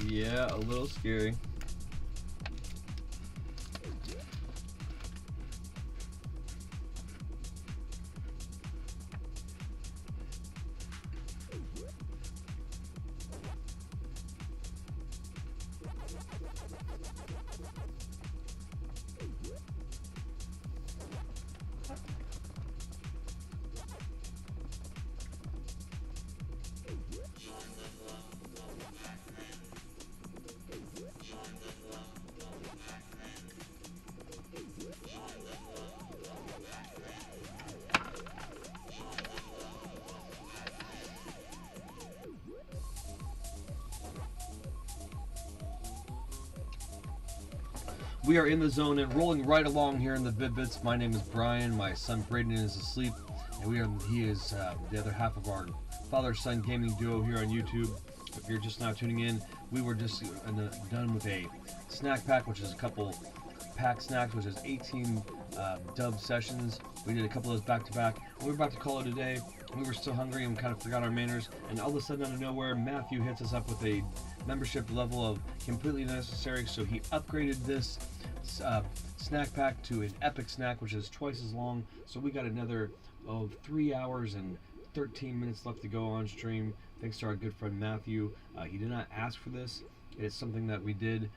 Yeah, a little scary. We are in the zone and rolling right along here in the Vid-Bits. My name is Brian. My son Braden is asleep, and he is the other half of our father-son gaming duo here on YouTube. If you're just now tuning in, we were just done with a snack pack, which is a couple pack snacks, which is 18 dub sessions. We did a couple of those back to back. We were about to call it a day. We were still hungry and kind of forgot our manners. And all of a sudden, out of nowhere, Matthew hits us up with a membership level of completely necessary. So he upgraded this snack pack to an epic snack, which is twice as long. So we got another 3 hours and 13 minutes left to go on stream. Thanks to our good friend Matthew. He did not ask for this. It is something that we did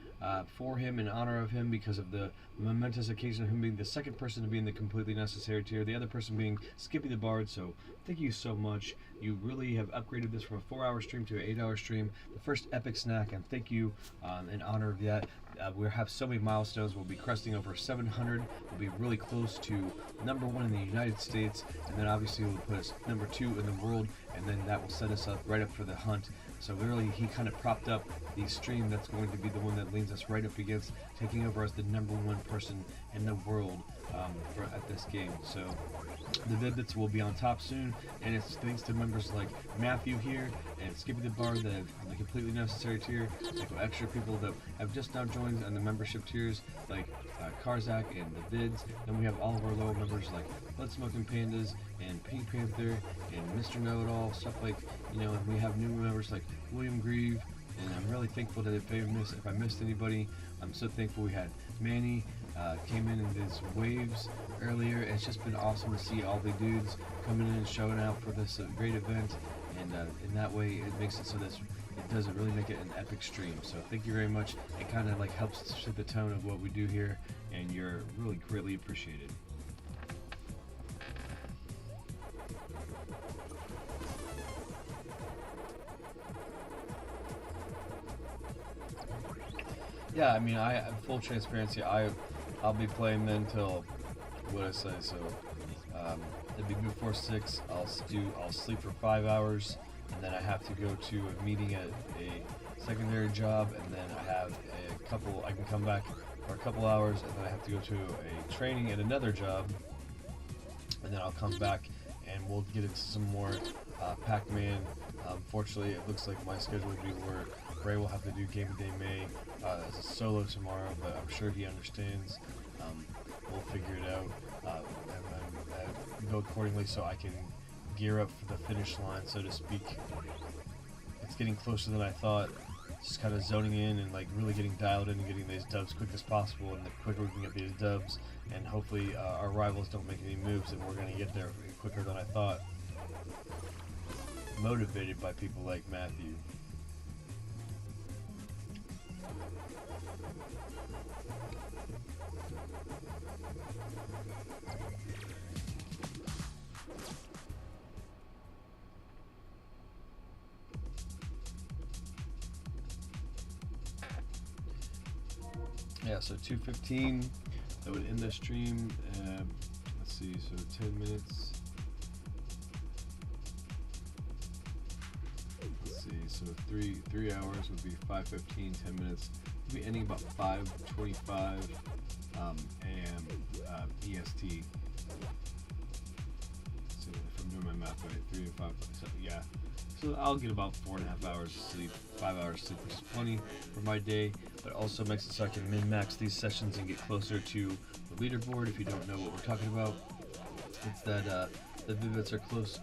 for him, in honor of him, because of the momentous occasion of him being the second person to be in the completely necessary tier, the other person being Skippy the Bard. So thank you so much. You really have upgraded this from a 4-hour stream to an 8-hour stream, the first epic snack, and thank you in honor of that. We have so many milestones. We'll be cresting over 700. We'll be really close to number 1 in the United States, and then obviously we'll put us number 2 in the world, and then that will set us up right up for the hunt. So really, he kind of propped up the stream that's going to be the one that leans us right up against taking over as the number 1 person in the world at this game. So the Vid-Bits will be on top soon, and it's thanks to members like Matthew here and Skippy the Bard that have the completely necessary tier, like extra people that have just now joined on the membership tiers, like Karzak and the Vids. Then we have all of our lower members like Blood Smoking Pandas and Pink Panther and Mr. Know-It-All, stuff like, and we have new members like William Grieve, and I'm really thankful that if I missed anybody, I'm so thankful. We had Manny came in and did some waves earlier. It's just been awesome to see all the dudes coming in and showing out for this great event, and in that way it makes it so that it doesn't really make it an epic stream. So thank you very much. It kind of like helps set the tone of what we do here, and you're really greatly appreciated. Yeah, I mean, full transparency, I'll be playing then till what I say. So it'd be before 6. I'll sleep for 5 hours, and then I have to go to a meeting at a secondary job, and then I have I can come back for a couple hours, and then I have to go to a training at another job, and then I'll come back and we'll get into some more Pacman. Unfortunately, it looks like my schedule will be where Ray will have to do Game of Day May as a solo tomorrow, but I'm sure he understands. We'll figure it out and go accordingly so I can gear up for the finish line, so to speak. It's getting closer than I thought. Just kind of zoning in and like really getting dialed in and getting these dubs quick as possible, and the quicker we can get these dubs, and hopefully our rivals don't make any moves, and we're going to get there quicker than I thought. Motivated by people like Matthew. Yeah, so 2:15, that would end the stream. Let's see, so 10 minutes. Let's see, so three hours would be 5:15, 10 minutes. We'd be ending about 5:25 a.m. EST. So if I'm doing my math right, 3 to 5, so yeah. So I'll get about 4.5 hours of sleep, 5 hours of sleep, which is plenty for my day, but also makes it so I can min-max these sessions and get closer to the leaderboard. If you don't know what we're talking about, it's that the Vid-Bits are closer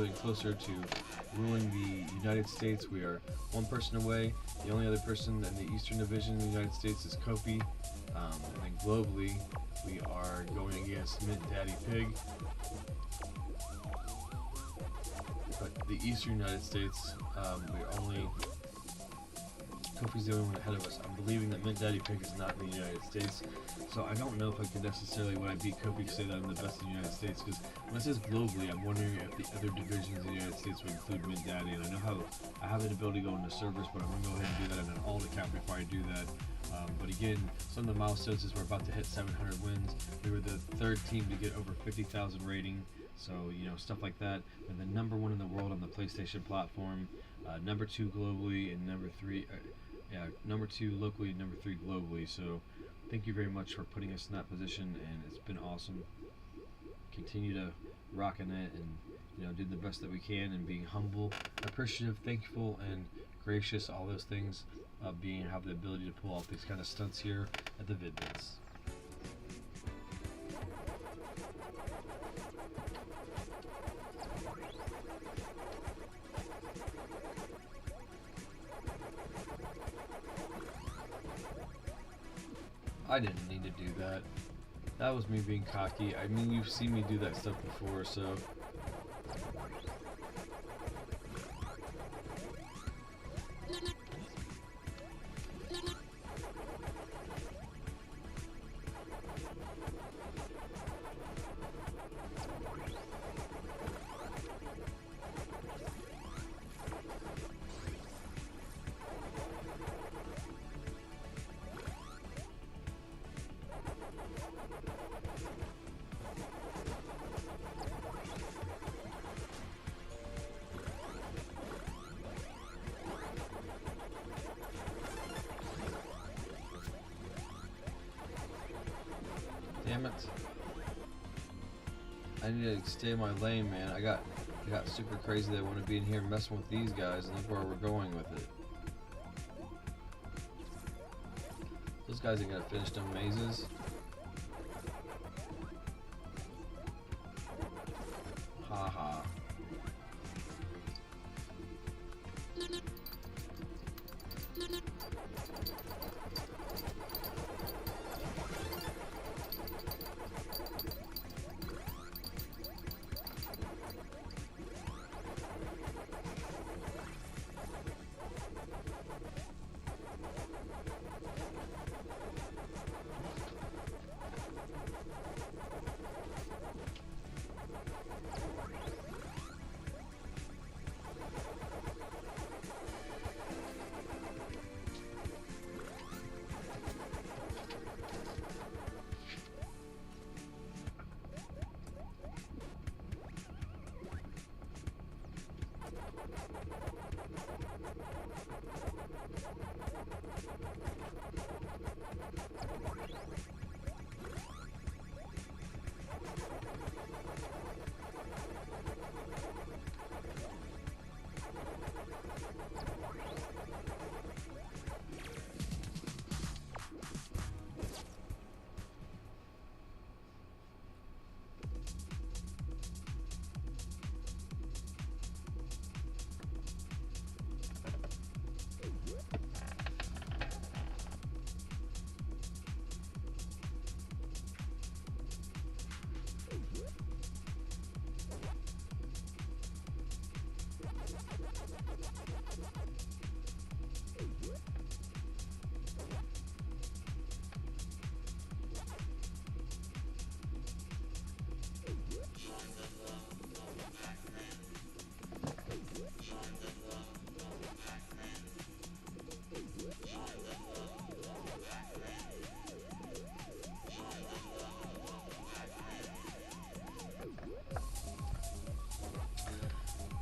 and closer to ruling the United States. We are one person away. The only other person in the Eastern Division in the United States is Kofi. And then globally, we are going against Mint Daddy Pig. But the Eastern United States, Kofi's the only one ahead of us. I'm believing that Mint Daddy Pig is not in the United States, so I don't know if I could necessarily, when I beat Kofi, say that I'm the best in the United States, because when it says globally, I'm wondering if the other divisions in the United States would include Mint Daddy, and I know how I have the ability to go into servers, but I'm going to go ahead and do that in an alt account before I do that. But again, some of the milestones is we're about to hit 700 wins. We were the 3rd team to get over 50,000 rating. So, stuff like that. We're the number 1 in the world on the PlayStation platform, number 2 globally, and number 2 locally, and number 3 globally. So thank you very much for putting us in that position, and it's been awesome. Continue to rocking it, and do the best that we can, and being humble, appreciative, thankful, and gracious. All those things, have the ability to pull off these kind of stunts here at the Vid-Bits. I didn't need to do that. That was me being cocky. I mean, you've seen me do that stuff before, so. Damn it. I need to stay in my lane, man. I got super crazy that I want to be in here messing with these guys, and look where we're going with it. Those guys ain't gonna finish them mazes. Haha.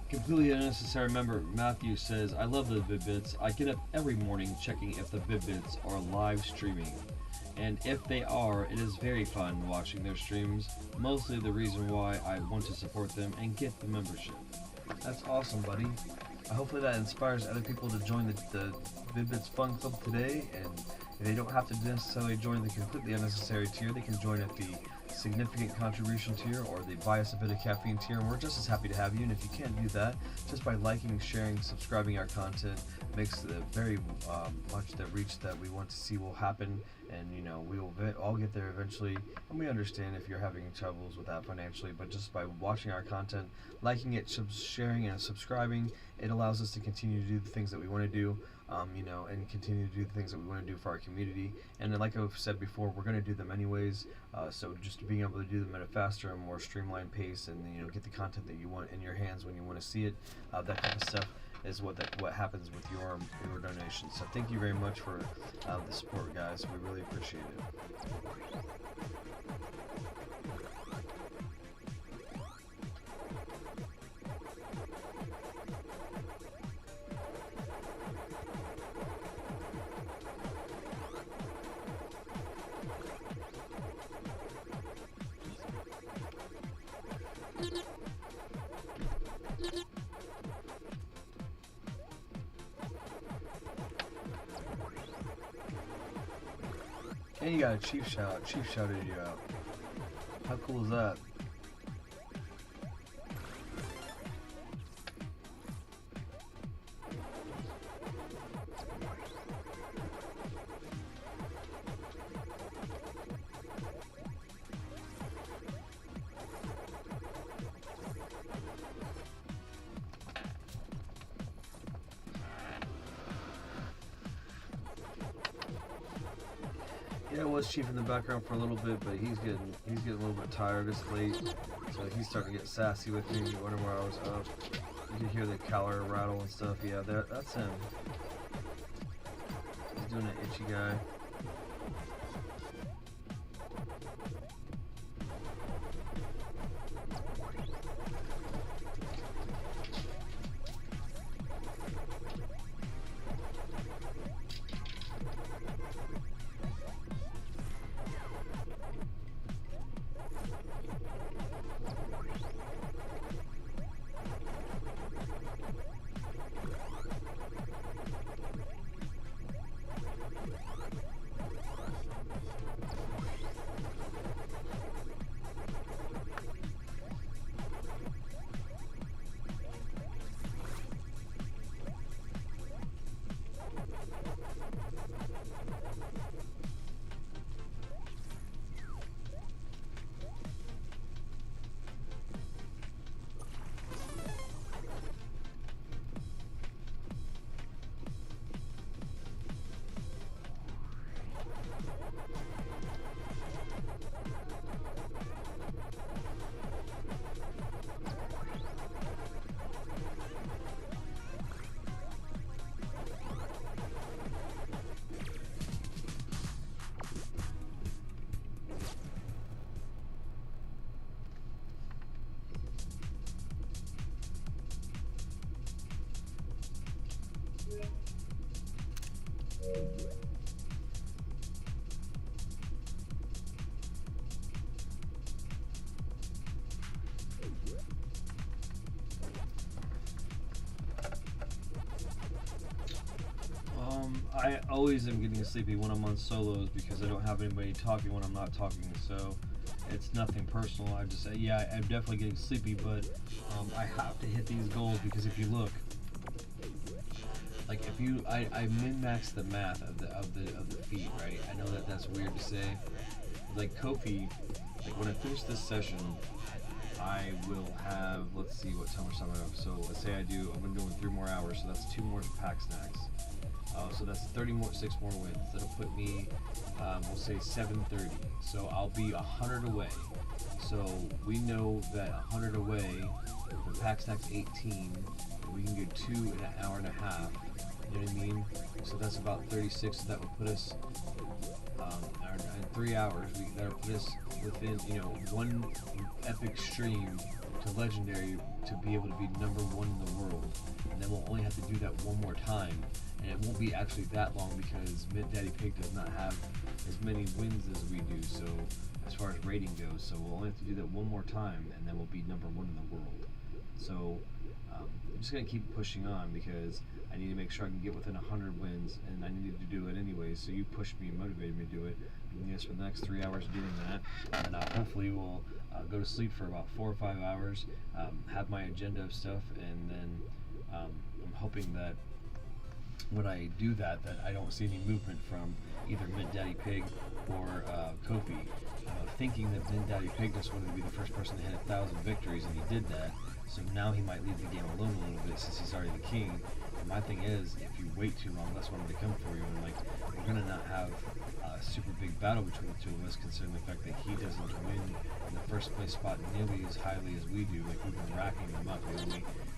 Completely unnecessary member Matthew says, I love the Vid-Bits. I get up every morning checking if the Vid-Bits are live streaming. And if they are, it is very fun watching their streams. Mostly the reason why I want to support them and get the membership. That's awesome, buddy. Hopefully that inspires other people to join the Vid-Bits Fun Club today. And they don't have to necessarily join the completely unnecessary tier. They can join at the significant contribution tier or the buy us a bit of caffeine tier, and we're just as happy to have you. And if you can't do that, just by liking, sharing, subscribing our content makes the very much the reach that we want to see will happen. And we will all get there eventually, and we understand if you're having troubles with that financially, but just by watching our content, liking it, sharing, and subscribing, it allows us to continue to do the things that we want to do, and continue to do the things that we want to do for our community. And then, like I've said before, we're going to do them anyways, so just being able to do them at a faster and more streamlined pace, and get the content that you want in your hands when you want to see it, that kind of stuff is what happens with your donations. So thank you very much for the support, guys. We really appreciate it. And you got a chief shout. Chief shouted you out. How cool is that? Yeah, it was Chief in the background for a little bit, but he's getting a little bit tired. It's late, so he's starting to get sassy with me. Wondering where I was up. You can hear the collar rattle and stuff. Yeah, that's him. He's doing an itchy guy. I always am getting sleepy when I'm on solos because I don't have anybody talking when I'm not talking, so it's nothing personal. I just say, yeah, I'm definitely getting sleepy, but I have to hit these goals because if you look, like if you, I min-max the math of the feat, right? I know that that's weird to say. Like Kofi, like when I finish this session, I will have, let's see what time I have. So let's say I'm gonna do 3 more hours, so that's 2 more pack snacks. So that's 6 more wins. That'll put me, we'll say 7:30. So I'll be 100 away. So we know that 100 away, the pack snack's 18, and we can get 2 in an hour and a half. You know what I mean? So that's about 36. So that would put us in 3 hours. That'll put us within, one epic stream to legendary to be able to be #1 in the world. And then we'll only have to do that 1 more time. And it won't be actually that long because Mid Daddy Pig does not have as many wins as we do, so as far as rating goes. So we'll only have to do that 1 more time, and then we'll be #1 in the world. So I'm just going to keep pushing on because I need to make sure I can get within 100 wins, and I needed to do it anyway, so you pushed me and motivated me to do it. I'm going to spend the next 3 hours doing that, and hopefully we'll go to sleep for about 4 or 5 hours, have my agenda of stuff, and then I'm hoping that when I do that I don't see any movement from either Mid Daddy Pig or Kofi. Thinking that Mid Daddy Pig just wanted to be the first person to hit 1,000 victories, and he did that. So now he might leave the game alone a little bit since he's already the king. And my thing is, if you wait too long, that's when I'm going to come for you. And we're going to not have a super big battle between the two of us, considering the fact that he doesn't win in the first place spot nearly as highly as we do. Like, we've been racking them up.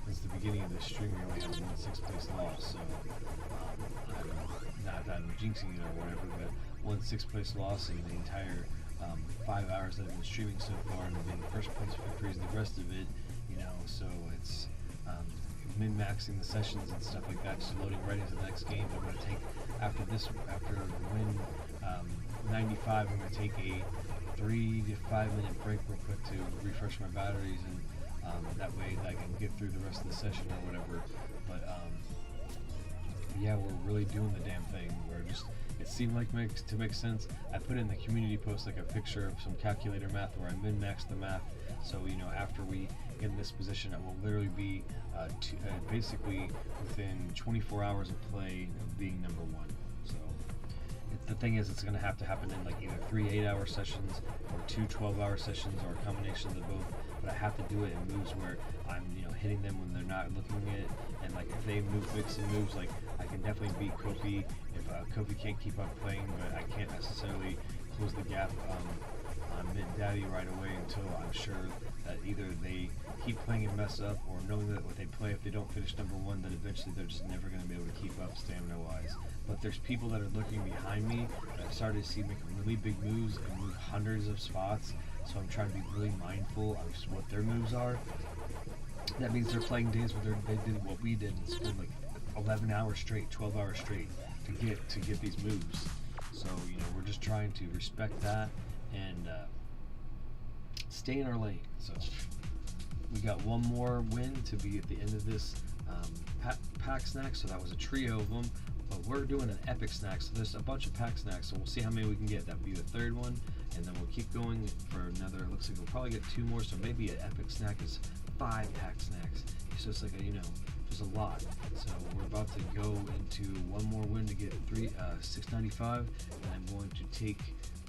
Since the beginning of the stream, we only have 1 6th place loss. So I don't know, not that I'm jinxing it or whatever, but 1 6th place loss in the entire 5 hours that I've been streaming so far, and then first place victories the rest of it, so it's min-maxing the sessions and stuff like that, just loading right into the next game. I'm going to take, after win 95, I'm going to take a 3 to 5 minute break real quick to refresh my batteries, and that way I can get through the rest of the session or whatever. But yeah, we're really doing the damn thing. We're just it seemed like to make sense. I put in the community post like a picture of some calculator math where I min-maxed the math. So after we get in this position, I will literally be basically within 24 hours of play of being number one. So the thing is, it's going to have to happen in like either 3 8-hour sessions or 2 12-hour sessions or a combination of the both. But I have to do it in moves where I'm hitting them when they're not looking at it, and like if they mix and moves, like I can definitely beat Kofi if Kofi can't keep on playing, but I can't necessarily close the gap on Mid Daddy right away until I'm sure that either they keep playing and mess up, or knowing that what they play, if they don't finish number one, then eventually they're just never going to be able to keep up stamina wise. But there's people that are looking behind me that I've started to see make really big moves and move hundreds of spots. So I'm trying to be really mindful of what their moves are. That means they're playing days where they did what we did and spent like 11 hours straight, 12 hours straight to get these moves. So we're just trying to respect that and stay in our lane. So we got one more win to be at the end of this pack snack. So that was a trio of them. But we're doing an epic snack, so there's a bunch of pack snacks, so we'll see how many we can get. That'll be the third one, and then we'll keep going for another. It looks like we'll probably get 2 more, so maybe an epic snack is 5 pack snacks. So it's like just a lot. So we're about to go into one more win to get $6.95, and I'm going to take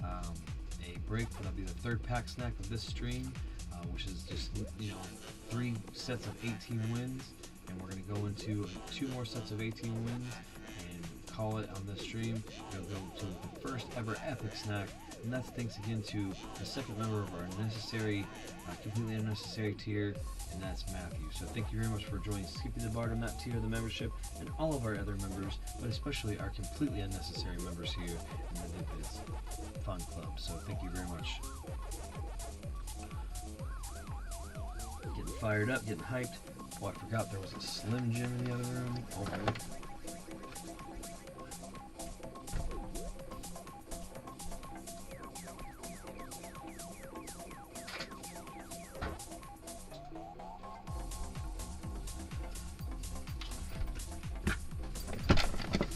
a break. That'll be the third pack snack of this stream, which is just 3 sets of 18 wins, and we're going to go into 2 more sets of 18 wins. Call it on this stream. We'll go to the first ever epic snack, and that's thanks again to the second member of our completely unnecessary tier, and that's Matthew. So thank you very much for joining Skipping the Bard on that tier of the membership, and all of our other members, but especially our completely unnecessary members here in the Vid-Bits Fun Club. So thank you very much. Getting fired up, getting hyped. Oh, I forgot there was a Slim Jim in the other room. Oh, my.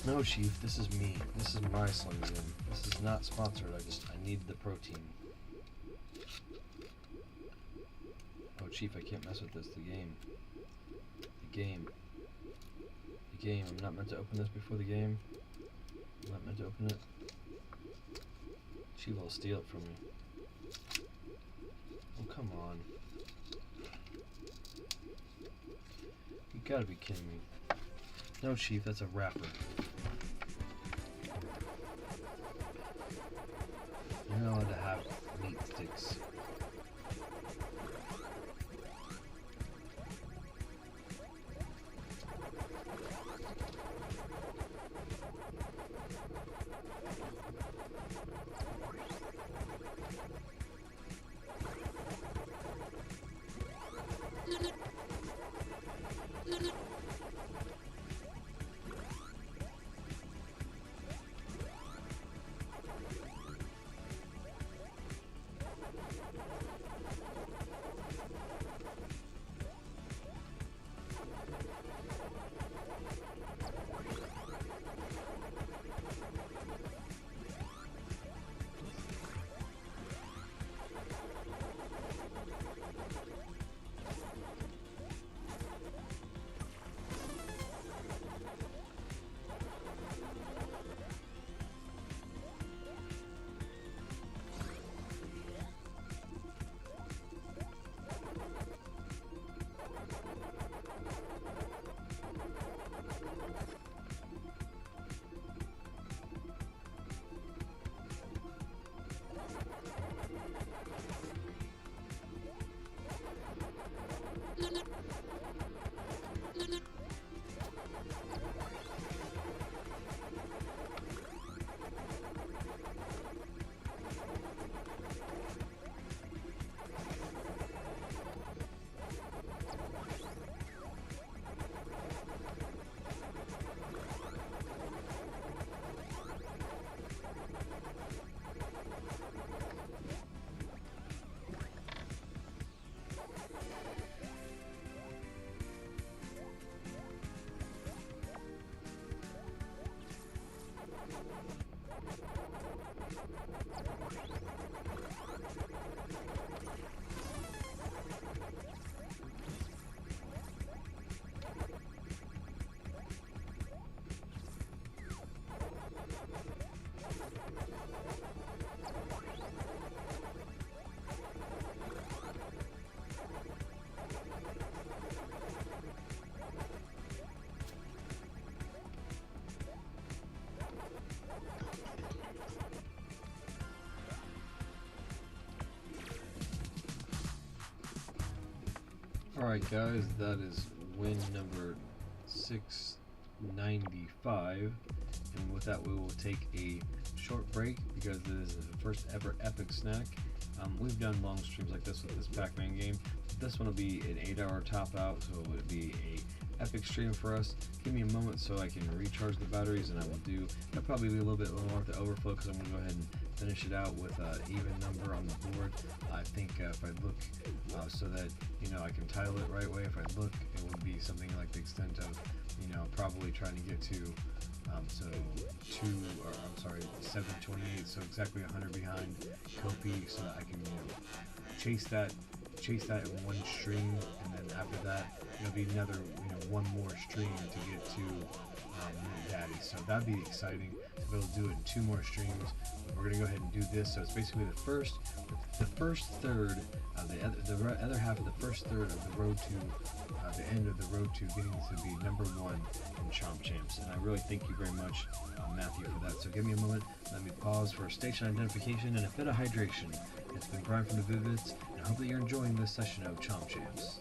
No, Chief, this is me. This is my Slim Jim. This is not sponsored. I need the protein. Oh, Chief, I can't mess with this. The game. I'm not meant to open this before the game. I'm not meant to open it. Chief will steal it from me. Oh, come on. You gotta be kidding me. No, Chief, that's a wrapper. You're not allowed to have meat sticks. Alright, guys, that is win number 695. And with that, we will take a short break because this is the first ever epic snack. We've done long streams like this with this Pacman game. This one will be an 8-hour top out, so it would be a epic stream for us. Give me a moment so I can recharge the batteries, and I will do. I'll probably be a little bit more at the overflow because I'm going to go ahead and finish it out with an even number on the board. I think if I look so that I can title it right way, if I look, it would be something like the extent of probably trying to get to 728, so exactly 100 behind Kopi, so that I can chase that in one stream, and then after that it'll be another one more stream to get to Daddy. So that'd be exciting to be able to do it in 2 more streams. We're gonna go ahead and do this. So it's basically the first third, the other half of the first third of the road to the end of the road to getting to be number 1 in Chomp Champs. And I really thank you very much, Matthew, for that. So give me a moment. Let me pause for station identification and a bit of hydration. It's been Brian from the Vid-Bits, and I hope that you're enjoying this session of Chomp Champs.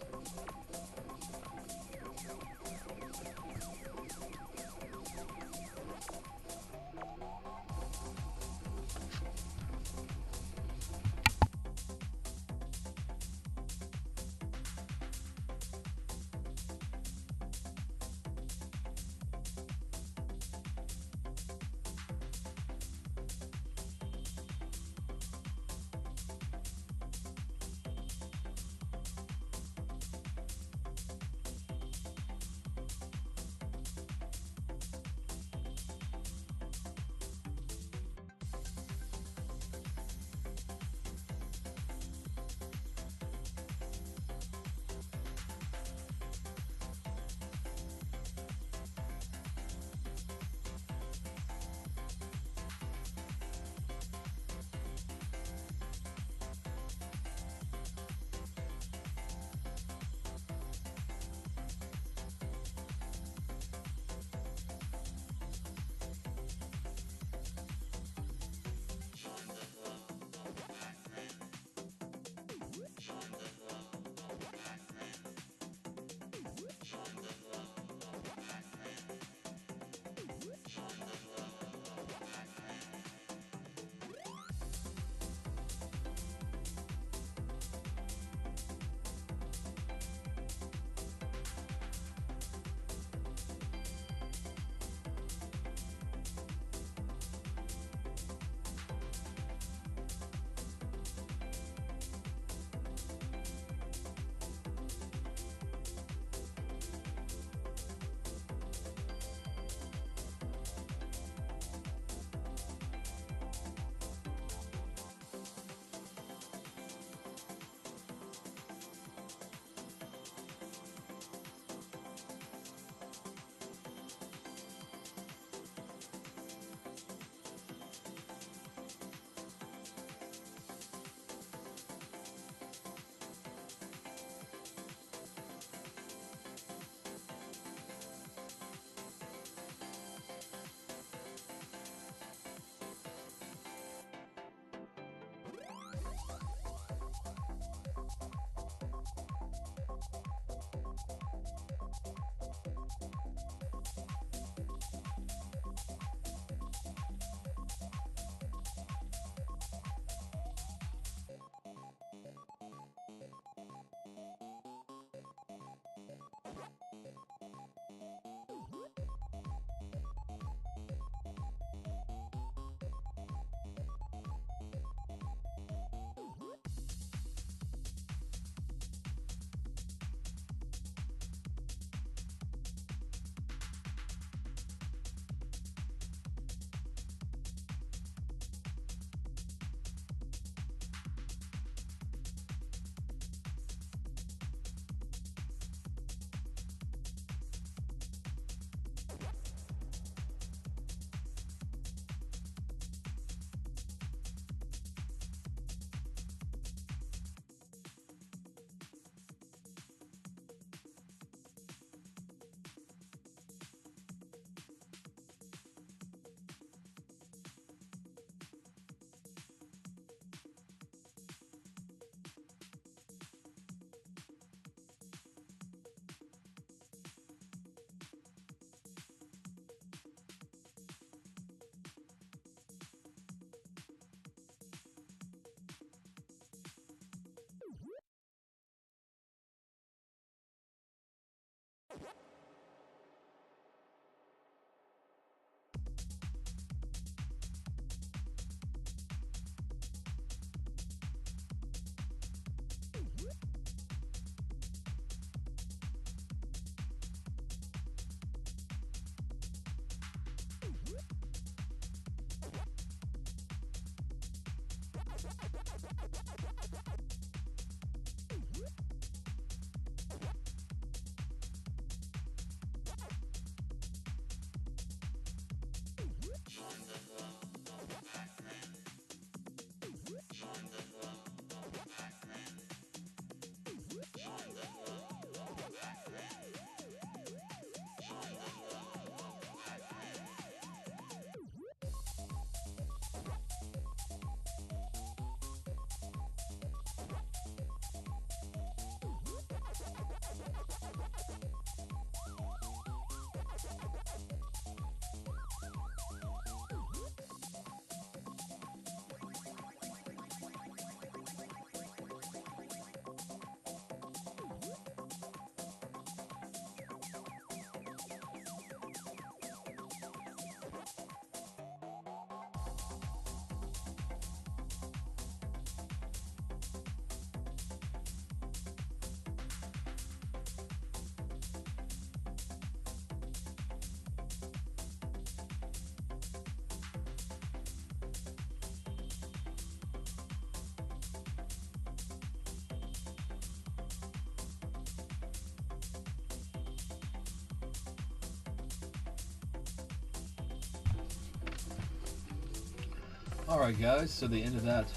Alright guys, so the end of that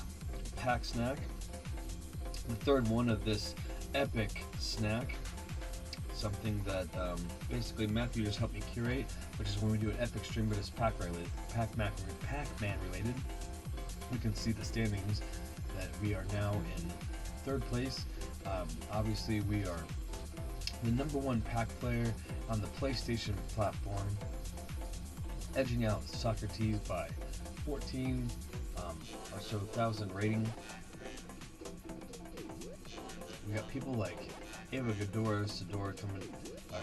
pack snack. The third one of this epic snack. Something that basically Matthew just helped me curate, which is when we do an epic stream, but it's Pacman related. You can see the standings that we are now in third place. Obviously we are the number one pack player on the PlayStation platform, edging out Socrates by 14 or so thousand rating. We got people like Ava Gadora,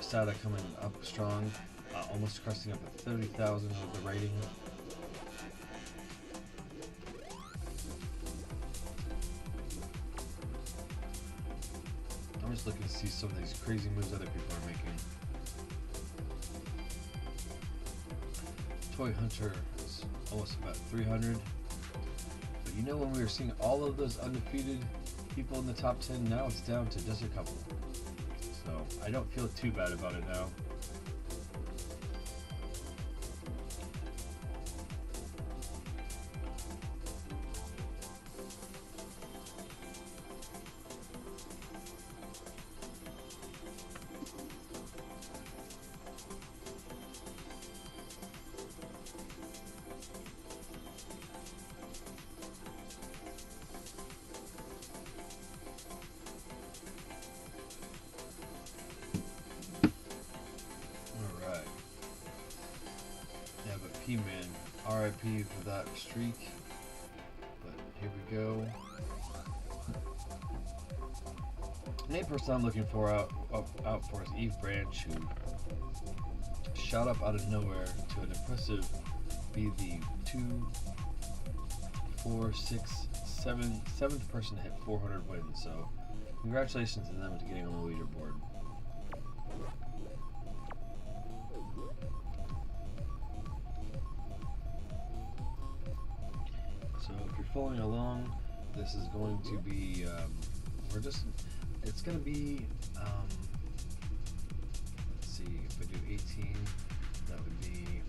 Sada coming up strong, almost crossing up at 30,000 with the rating. I'm just looking to see some of these crazy moves other people are making. Toy Hunter is almost about 300. But you know, when we were seeing all of those undefeated people in the top 10, now it's down to just a couple. So I don't feel too bad about it now. Pacman, RIP for that streak. But here we go. The main person I'm looking for out for is Eve Branch, who shot up out of nowhere to an impressive be the 2, 4, 6, 7th person to hit 400 wins. So congratulations to them to getting on the leaderboard. So if you're following along, this is going to be, it's going to be, let's see, if I do 18, that would be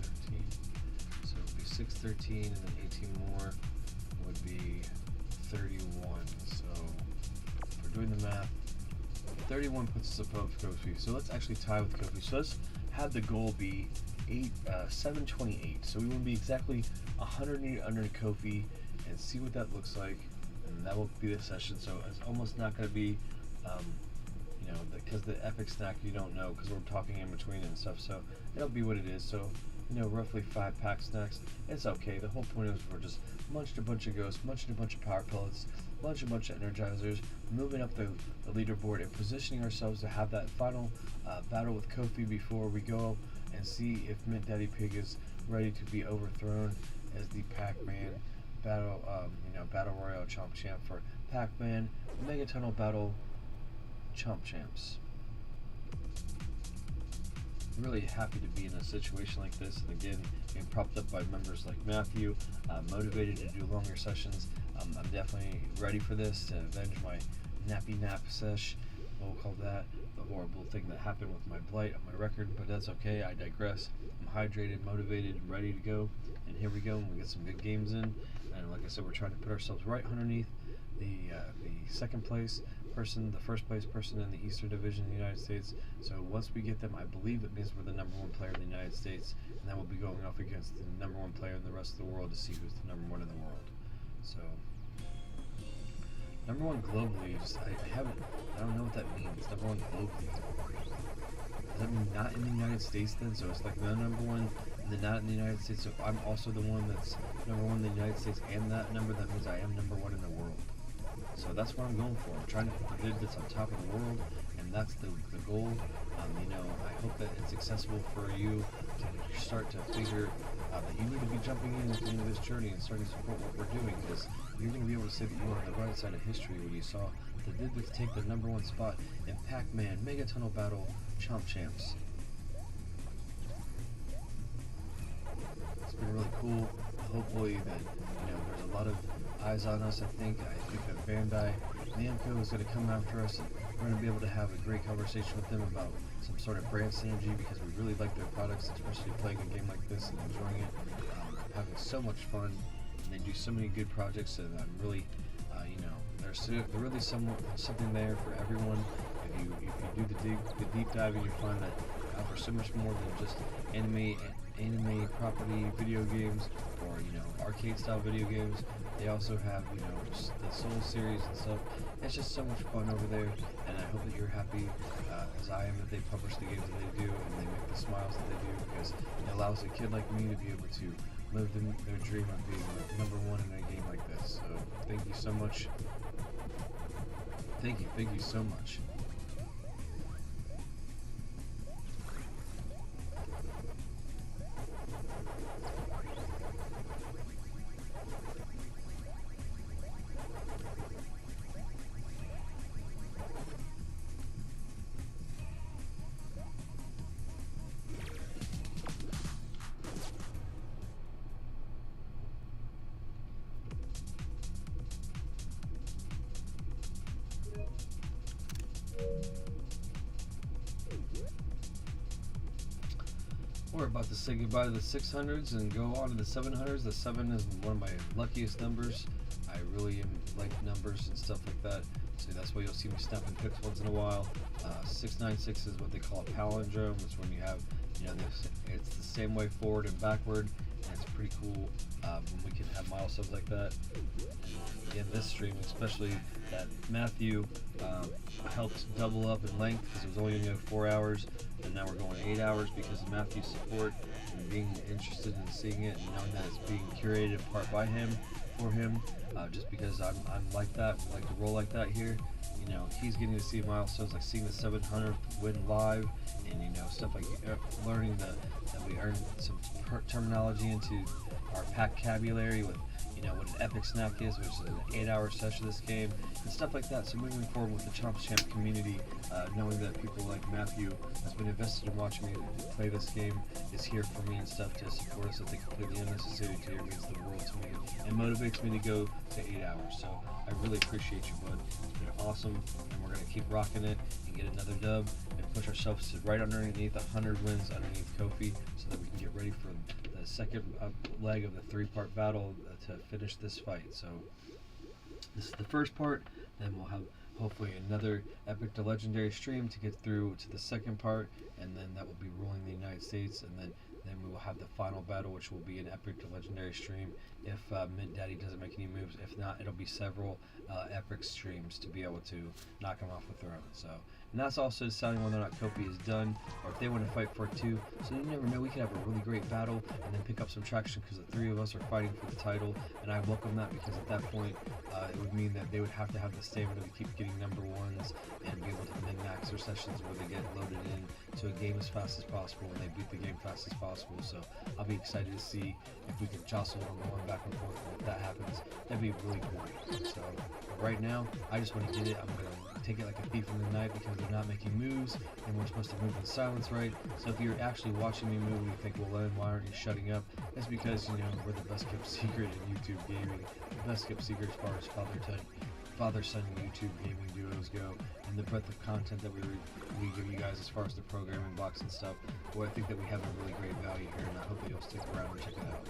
13. So it would be 6, 13, and then 18 more would be 31. So if we're doing the math, 31 puts us above Kofi. So let's actually tie with Kofi. So let's have the goal be 728. So we want to be exactly 108 under Kofi and see what that looks like. And that will be the session. So it's almost not going to be, you know, because the epic snack you don't know because we're talking in between and stuff. So it'll be what it is. So, you know, roughly 5 pack snacks. It's okay. The whole point is we're just munched a bunch of ghosts, munched a bunch of power pellets, bunch of energizers, moving up the leaderboard and positioning ourselves to have that final battle with Kofi before we go and see if Mint Daddy Pig is ready to be overthrown as the Pacman battle, battle royale Chomp champ for Pacman Mega Tunnel Battle Chomp champs. Really happy to be in a situation like this, and again, being propped up by members like Matthew, motivated to do longer sessions. I'm definitely ready for this to avenge my nappy nap sesh. We'll call that the horrible thing that happened with my blight on my record, but that's okay. I digress. I'm hydrated, motivated, and ready to go. And here we go. And we get some good games in. And like I said, we're trying to put ourselves right underneath the second place person, the first place person in the Eastern Division of the United States. So once we get them, I believe it means we're the number 1 player in the United States, and then we'll be going off against the number 1 player in the rest of the world to see who's the number 1 in the world. So number 1 globally, I don't know what that means. Number 1 globally. Does that mean not in the United States then? So it's like the number 1 and then not in the United States. So if I'm also the one that's number 1 in the United States and that number, that means I am number 1 in the world. So that's what I'm going for. I'm trying to put the Vid-Bits on top of the world, and that's the goal. You know, I hope that it's accessible for you to start to figure that you need to be jumping into this journey and starting to support what we're doing, because you're going to be able to say that you are on the right side of history when you saw the Vid-Bits take the number 1 spot in Pacman Mega Tunnel Battle Chomp Champs. It's been really cool. Hopefully that, you know, there's a lot of eyes on us. I think that Bandai Namco is going to come after us and We're going to be able to have a great conversation with them about some sort of brand synergy because we really like their products, especially playing a game like this and enjoying it, having so much fun. And they do so many good projects, and I'm really, there's really something there for everyone. If you do the deep diving, you find that they offer so much more than just anime property video games or arcade style video games. They also have just the Soul series and stuff. It's just so much fun over there, and I hope that you're happy as I am that they publish the games that they do and they make the smiles that they do, because it allows a kid like me to be able to live their dream of being number one in a game like this. So thank you so much. Thank you so much. We're about to say goodbye to the 600s and go on to the 700s. The 7 is one of my luckiest numbers. I really like numbers and stuff like that, so that's why you'll see me snapping pics once in a while. 696 is what they call a palindrome. It's when you have, it's the same way forward and backward, and it's pretty cool when we can have milestones like that. And again, this stream, especially that Matthew helped double up in length because it was only going to go 4 hours, and now we're going 8 hours because of Matthew's support and being interested in seeing it and knowing that it's being curated in part by him, for him, just because I'm like that, like to roll like that here. He's getting to see milestones like seeing the 700th win live, and stuff like learning that we earned some terminology into our vocabulary with what an epic snack is, which is an 8-hour session of this game, and stuff like that. So moving forward with the Chomp Champ community, knowing that people like Matthew has been invested in watching me play this game, is here for me and stuff to support us at the completely unnecessary tier means the world to me and motivates me to go to 8 hours. So I really appreciate you, bud. It's been awesome, and we're going to keep rocking it and get another dub and push ourselves to right underneath 100 wins underneath Kofi so that we can get ready for the second leg of the 3-part battle to finish this fight. So this is the first part, then we'll have hopefully another epic to legendary stream to get through to the second part, and then that will be ruling the United States, and then we will have the final battle, which will be an epic to legendary stream if Mint Daddy doesn't make any moves. If not, it'll be several epic streams to be able to knock him off the throne. So, and that's also deciding whether or not Kofi is done, or if they want to fight for it too. So you never know, we could have a really great battle and then pick up some traction because the 3 of us are fighting for the title, and I welcome that because at that point it would mean that they would have to have the stamina to keep getting number ones and be able to min-max their sessions where they get loaded in to a game as fast as possible and they beat the game fast as possible. So I'll be excited to see if we can jostle them going back and forth, and if that happens, that'd be really cool. So right now, I just want to get it. I'm going to take it like a thief in the night because they're not making moves, and we're supposed to move in silence, right? So if you're actually watching me move and you think, well, Len, why aren't you shutting up? It's because, we're the best kept secret in YouTube gaming. The best kept secret as far as father-son YouTube gaming duos go, and the breadth of content that we give you guys as far as the programming blocks and stuff. Well, I think that we have a really great value here, and I hope that you'll stick around and check it out.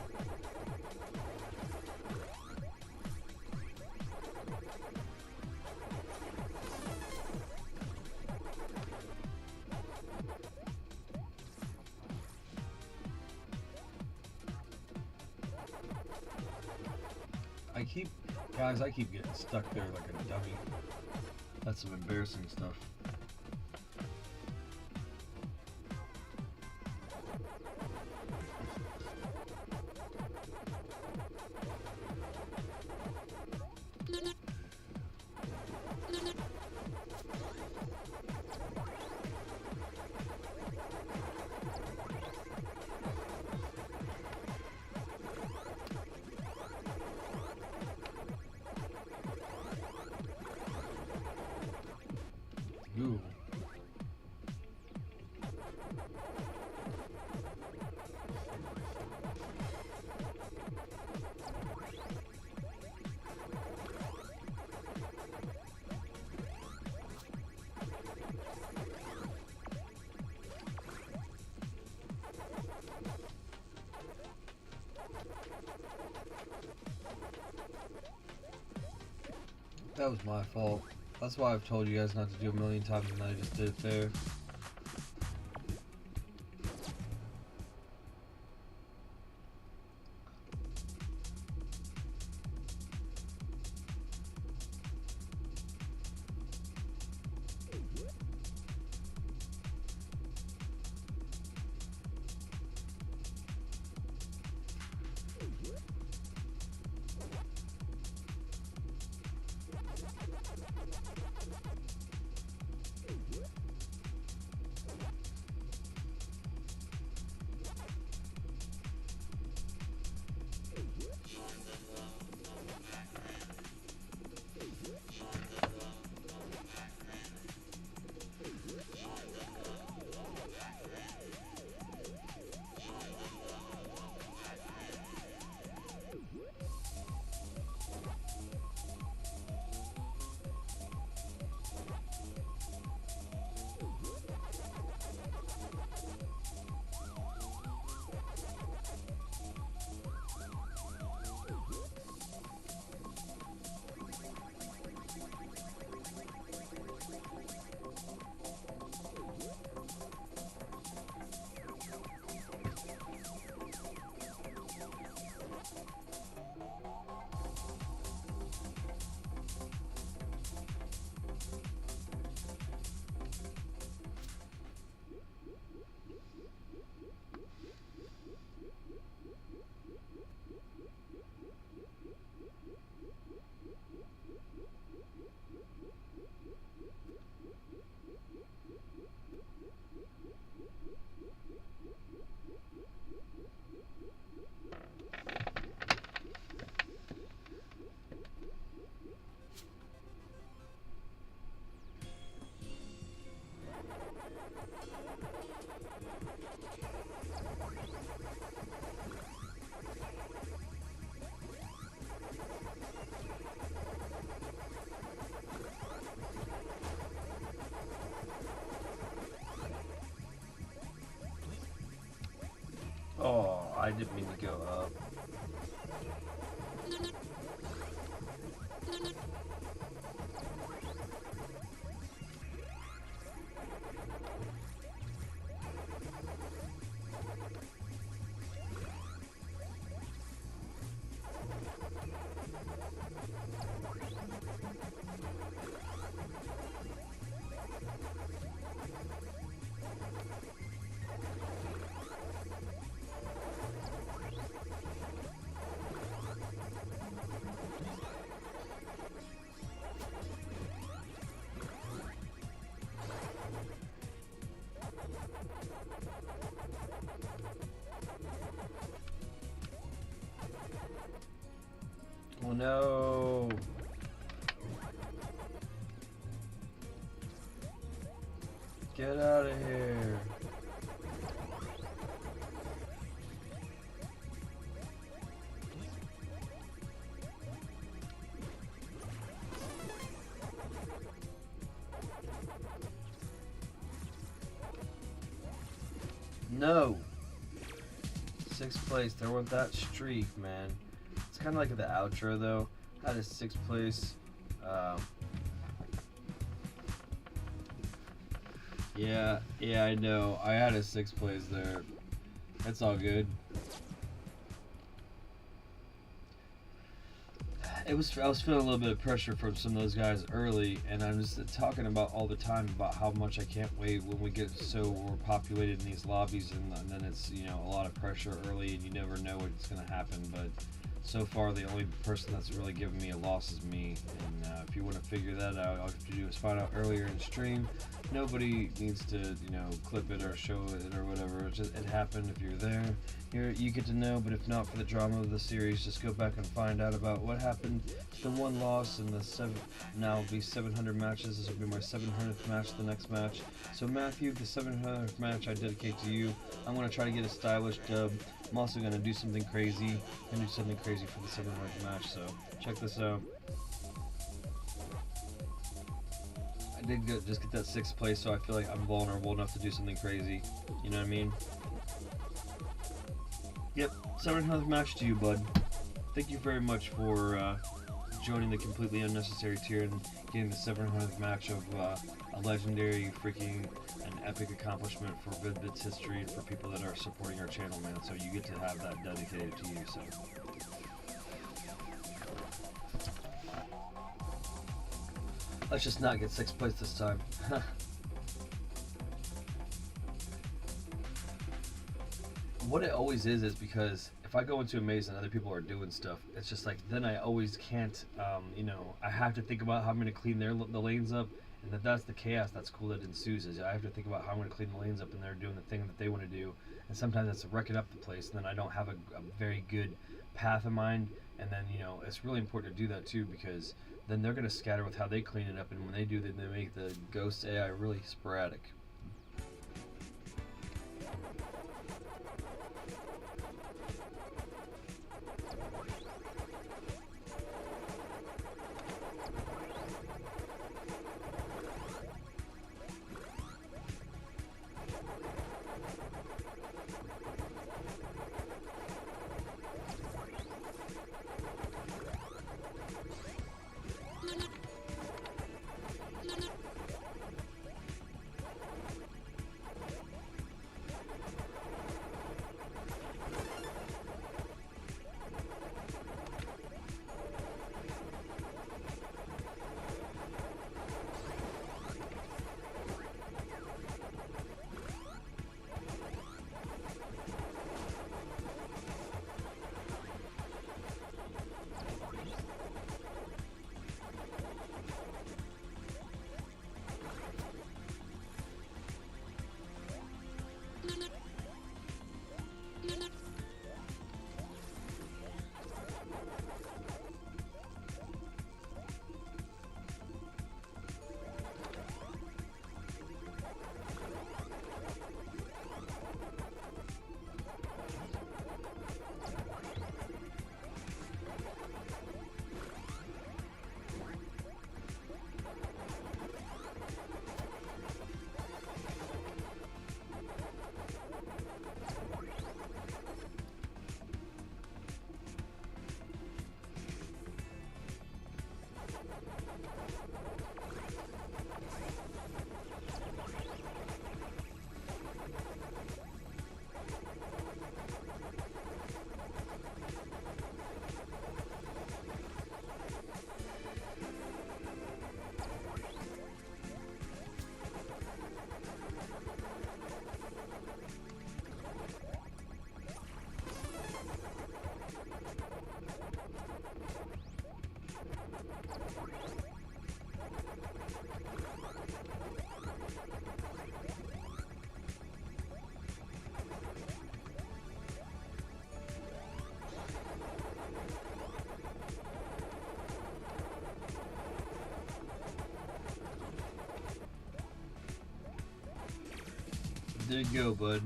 I keep getting stuck there like a dummy. That's some embarrassing stuff. Ooh, That was my fault. That's why I've told you guys not to do a million times and I just did it fair. Oh, I didn't mean to go up. Oh no. Get out of here. No. 6th place. There went that streak, man. It's kind of like the outro, though. I had a 6th place. Yeah, I know. I had a 6th place there. It's all good. I was feeling a little bit of pressure from some of those guys early, and I'm just talking about all the time about how much I can't wait when we get so overpopulated in these lobbies, and then it's, you know, a lot of pressure early, and you never know what's going to happen. But so far, the only person that's really given me a loss is me. And if you want to figure that out, all you have to do is find out earlier in stream. Nobody needs to, you know, clip it or show it or whatever. It happened. If you're there, you get to know. But if not, for the drama of the series, just go back and find out about what happened to the one loss in the now it'll be 700 matches. This will be my 700th match, the next match. So Matthew, the 700th match I dedicate to you. I'm going to try to get a stylish dub. I'm also going to do something crazy. I'm going to do something crazy for the 700th match. So check this out. I did just get that 6th place, so I feel like I'm vulnerable enough to do something crazy. You know what I mean? Yep, 700th match to you, bud. Thank you very much for joining the completely unnecessary tier and getting the 700th match of a legendary, freaking, an epic accomplishment for Vid-Bits history and for people that are supporting our channel, man. So you get to have that dedicated to you. So. Let's just not get 6th place this time. What it always is because if I go into a maze and other people are doing stuff, it's just like, then I always can't, you know, I have to think about how I'm going to clean the lanes up, and that's the chaos that's cool that ensues, is I have to think about how I'm going to clean the lanes up, and they're doing the thing that they want to do, and sometimes it's wrecking up the place, and then I don't have a very good path in mind, and then, you know, it's really important to do that too, because then they're going to scatter with how they clean it up, and when they do that, they make the ghost AI really sporadic. There you go, bud.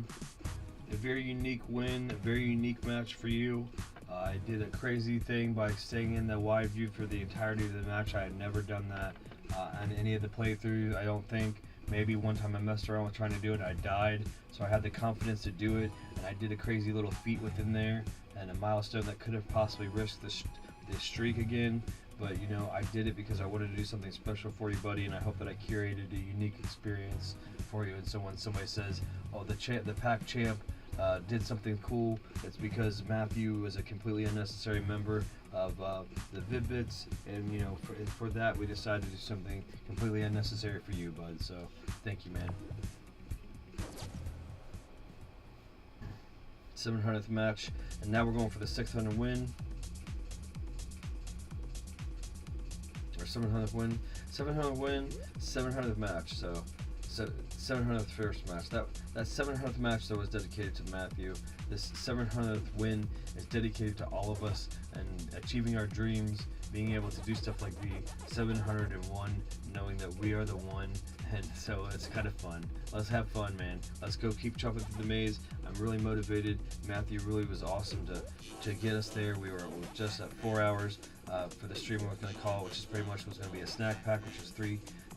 A very unique win, a very unique match for you. I did a crazy thing by staying in the wide view for the entirety of the match. I had never done that on any of the playthroughs, I don't think. Maybe one time I messed around with trying to do it, I died. So I had the confidence to do it, and I did a crazy little feat within there, and a milestone that could have possibly risked the streak again. But, you know, I did it because I wanted to do something special for you, buddy, and I hope that I curated a unique experience for you. And so when somebody says, oh, the Pac champ did something cool, it's because Matthew was a completely unnecessary member of the Vid-Bits, and, you know, for that we decided to do something completely unnecessary for you, bud. So thank you, man. 700th match, and now we're going for the 600 win. Or 700th win, 700th win, 700th match. So 700th first match. That 700th match that was dedicated to Matthew. This 700th win is dedicated to all of us and achieving our dreams, being able to do stuff like the 701, knowing that we are the one. And so it's kind of fun. Let's have fun, man. Let's go keep chopping through the maze. I'm really motivated. Matthew really was awesome to get us there. We were just at 4 hours for the stream I was going to call, which is pretty much was going to be a snack pack, which is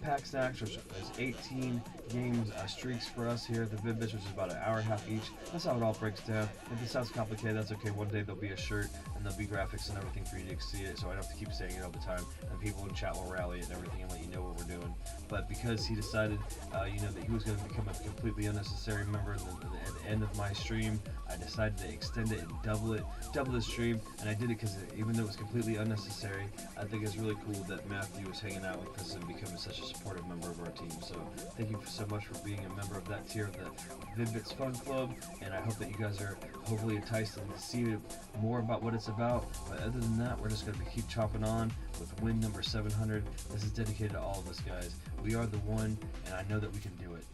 pack snacks, which is 18 games streaks for us here at the Vid-Bits, which is about an hour and a half each. That's how it all breaks down. If it sounds complicated, that's okay. One day there'll be a shirt and there'll be graphics and everything for you to see it, so I don't have to keep saying it all the time. And people in chat will rally it and everything and let you know what we're doing. But because he decided, that he was going to become a completely unnecessary member at the end of my stream, I decided to extend it and double the stream, and I did it because even though it was completely unnecessary, I think it's really cool that Matthew was hanging out with us and becoming such a supportive member of our team. So thank you so much for being a member of that tier of the Vid-Bits Fun Club, and I hope that you guys are hopefully enticed to see more about what it's about. But other than that, we're just going to keep chopping on with win number 700. This is dedicated to all of us guys. We are the one, and I know that we can do it.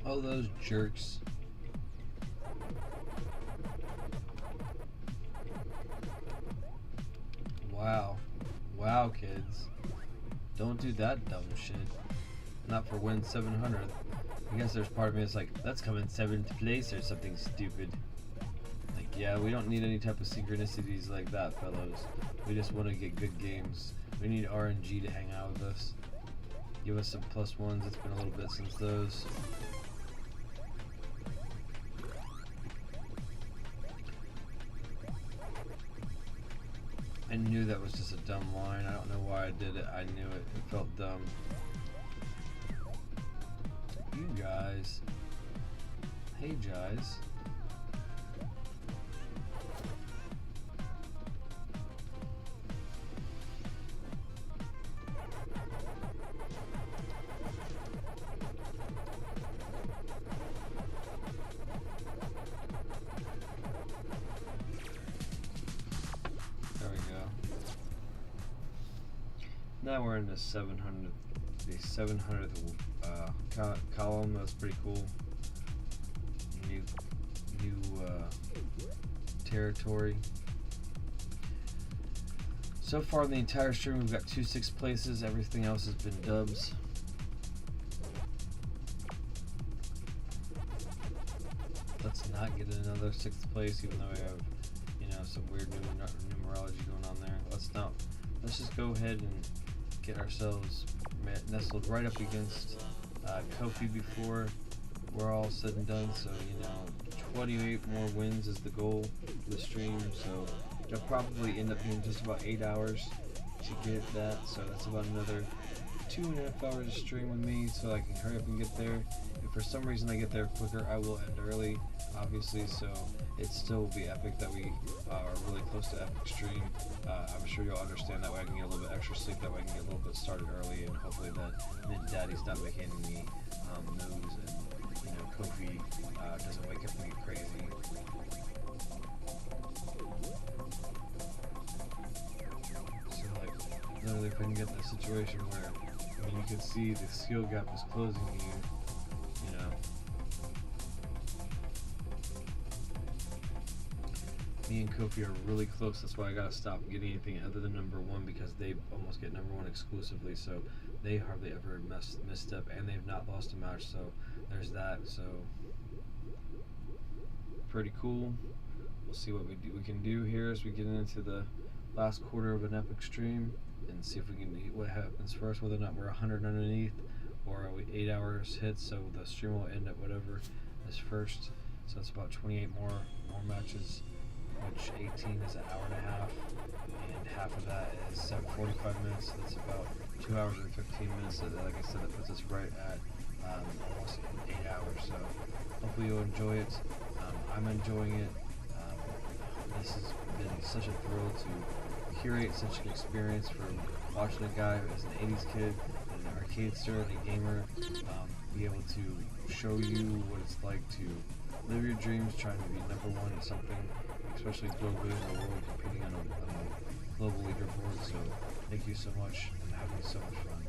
Oh, those jerks. Wow. Wow, kids. Don't do that dumb shit. Not for win 700. I guess there's part of me that's like, let's come in 7th place or something stupid. Like, yeah, we don't need any type of synchronicities like that, fellows. We just want to get good games. We need RNG to hang out with us. Give us some +1s. It's been a little bit since those. I knew that was just a dumb line. I don't know why I did it. I knew it. It felt dumb. You guys. Hey, guys. Now we're in the 700th column. That's pretty cool. New territory. So far in the entire stream, we've got 2 6th places. Everything else has been dubs. Let's not get another 6th place, even though we have, some weird numerology going on there. Let's just go ahead and get ourselves nestled right up against Kofi before we're all said and done. So 28 more wins is the goal for the stream. So it'll probably end up being just about 8 hours to get that. So that's about another 2.5 hours of stream with me, so I can hurry up and get there. If for some reason I get there quicker, I will end early, obviously. So it still will be epic that we are really close to epic stream. I'm sure you'll understand that way I can get a little bit extra sleep, that way I can get a little bit started early, and hopefully that Daddy's not making any moves, and Kofi doesn't wake up and get crazy. So like literally, if I can get in a situation where you can see the skill gap is closing you know. Me and Kofi are really close. That's why I gotta stop getting anything other than number one, because they almost get number one exclusively. So they hardly ever misstep, and they've not lost a match. So there's that. So pretty cool. We'll see what we can do here as we get into the last quarter of an epic stream, and see if we can what happens first. Whether or not we're 100 underneath, or are we 8 hours hit. So the stream will end at whatever is first. So it's about 28 more matches, which 18 is an hour and a half, and half of that is 45 minutes. So that's about 2 hours and 15 minutes. So like I said, that puts us right at almost 8 hours. So hopefully you'll enjoy it. I'm enjoying it. This has been such a thrill to curate such an experience from watching a guy as an 80s kid, an arcade star, and a gamer, be able to show you what it's like to live your dreams, trying to be number one at something, especially globally in the world, competing on a global leaderboard. So thank you so much, and having so much fun.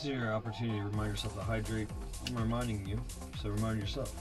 is your opportunity to remind yourself to hydrate. I'm reminding you, so remind yourself.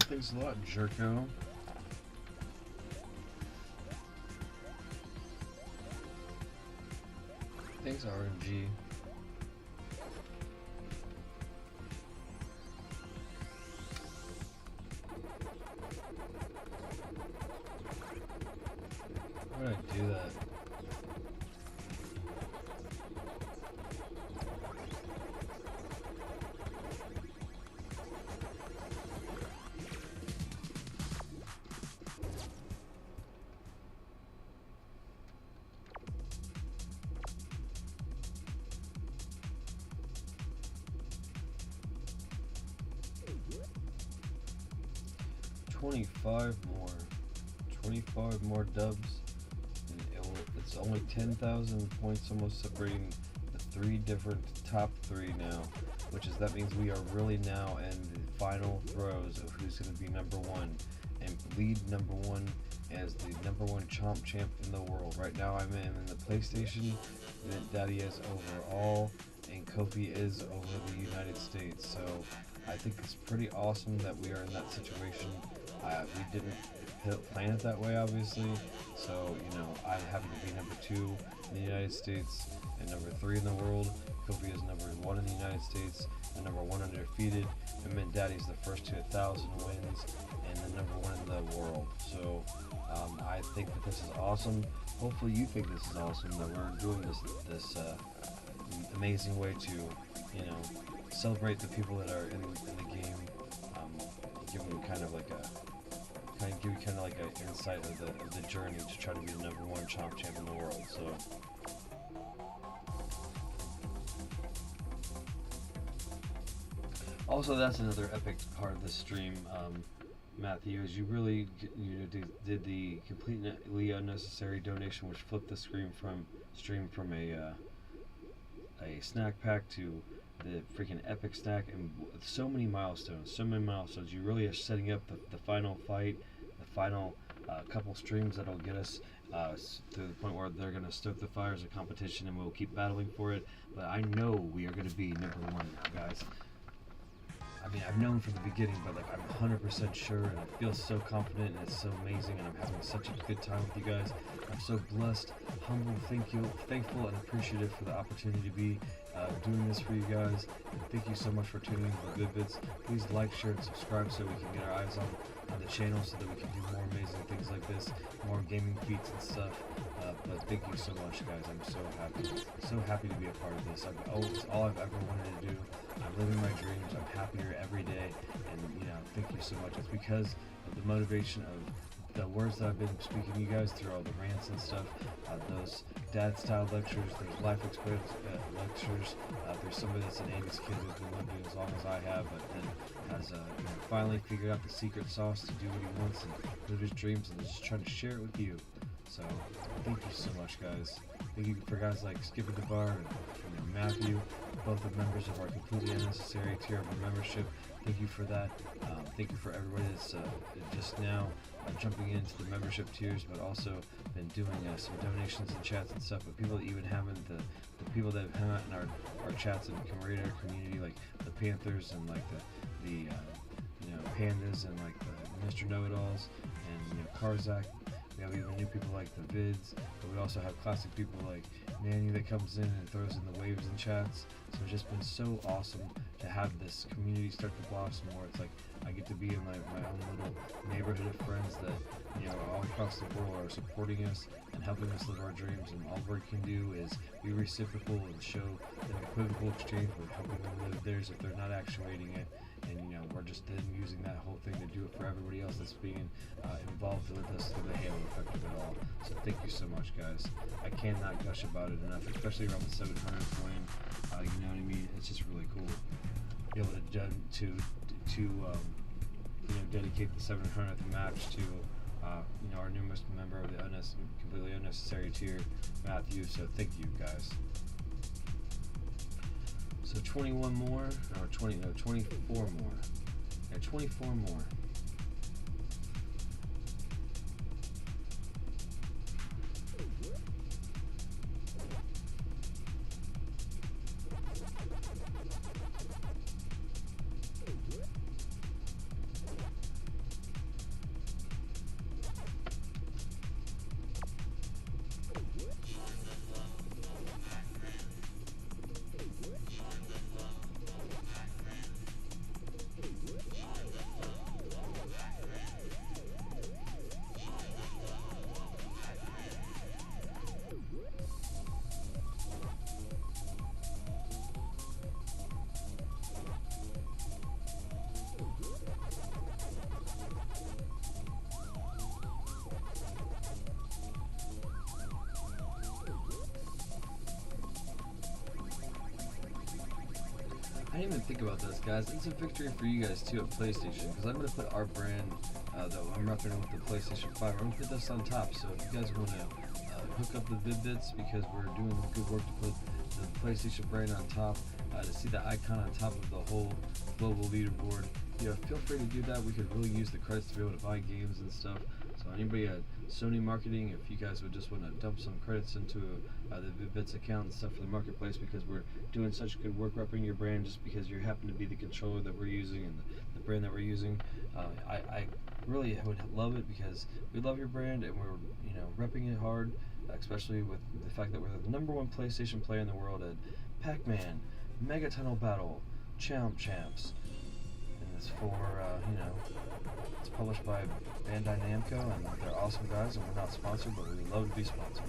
Thanks a lot, Jerko. Thanks, RNG. Why did I do that? $25 more dubs, and it's only 10,000 points, almost separating the three different top three now, that means we are really now in the final throes of who's going to be number one and lead number one as the number one Chomp champ in the world. Right now I'm in the PlayStation, and Daddy is overall, and Kofi is over the United States. So I think it's pretty awesome that we are in that situation. We didn't plan it that way, obviously. So, I happen to be number 2 in the United States and number 3 in the world. Kofi is number 1 in the United States and number 1 undefeated. And Mint Daddy's the first to 1,000 wins and the number 1 in the world. So, I think that this is awesome. Hopefully you think this is awesome, that we're doing this amazing way to, celebrate the people that are in the game, give them kind of like a kind of give you kind of like an insight of the journey to try to be the number 1 Chomp champ in the world. So. Also, that's another epic part of this stream, Matthew, is you really did the completely unnecessary donation, which flipped the stream from a snack pack to the freaking epic snack, and so many milestones. You really are setting up the final fight, the final couple streams that'll get us to the point where they're going to stoke the fires of competition, and we'll keep battling for it. But I know we are going to be number 1 now, guys. I mean, I've known from the beginning, but like I'm 100% sure, and I feel so confident, and it's so amazing, and I'm having such a good time with you guys. I'm so blessed, humble, thankful, and appreciative for the opportunity to be doing this for you guys. And thank you so much for tuning in to the Vid-Bits. Please like, share, and subscribe so we can get our eyes on the channel, so that we can do more amazing things like this, more gaming feats and stuff. But thank you so much, guys. I'm so happy to be a part of this. It's all I've ever wanted to do. I'm living my dreams. I'm happier every day, and thank you so much. It's because of the motivation of the words that I've been speaking to you guys through all the rants and stuff, those dad-style lectures, there's life experience lectures. There's somebody that's an 80s kid who's been living as long as I have, but then has finally figured out the secret sauce to do what he wants and live his dreams, and just trying to share it with you. So thank you so much, guys. Thank you for guys like Skipper the Bar and Matthew, both are members of our completely unnecessary tier of membership. Thank you for that. Thank you for everybody that's just now jumping into the membership tiers, but also been doing some donations and chats and stuff. But people that even haven't, the people that have hung out in our chats and created our community, like the Panthers and like the Pandas and like the Mr. Know-It-Alls and Karzak. We have even new people like the Vids, but we also have classic people like Manny that comes in and throws in the waves and chats. So it's just been so awesome to have this community start to blossom more. It's like I get to be in my own little neighborhood of friends that all across the world are supporting us and helping us live our dreams, and all we can do is be reciprocal and show an equivocal exchange with helping them live theirs if they're not actuating it. And we're just then using that whole thing to do it for everybody else that's being involved with us through the halo effect of it all. So thank you so much, guys. I cannot gush about it enough, especially around the 700th win. You know what I mean? It's just really cool to be able to dedicate the 700th match to our newest member of the completely unnecessary tier, Matthew. So thank you, guys. So 21 more, or 24 more. Yeah, 24 more. I didn't even think about this, guys. It's a victory for you guys too at PlayStation, because I'm going to put our brand that I'm repping with the PlayStation 5. I'm going to put this on top, so if you guys want to hook up the Vid-Bits, because we're doing good work to put the PlayStation brand on top, to see the icon on top of the whole global leaderboard, feel free to do that. We could really use the credits to be able to buy games and stuff. So anybody at Sony Marketing, if you guys would just want to dump some credits into the Vid-Bits account and stuff for the marketplace, because we're doing such good work repping your brand, just because you happen to be the controller that we're using and the brand that we're using. I really would love it, because we love your brand and we're repping it hard, especially with the fact that we're the #1 PlayStation player in the world at Pacman, Mega Tunnel Battle, Chomp Champs. And it's for, it's published by Bandai Namco, and they're awesome guys, and we're not sponsored, but we would love to be sponsored.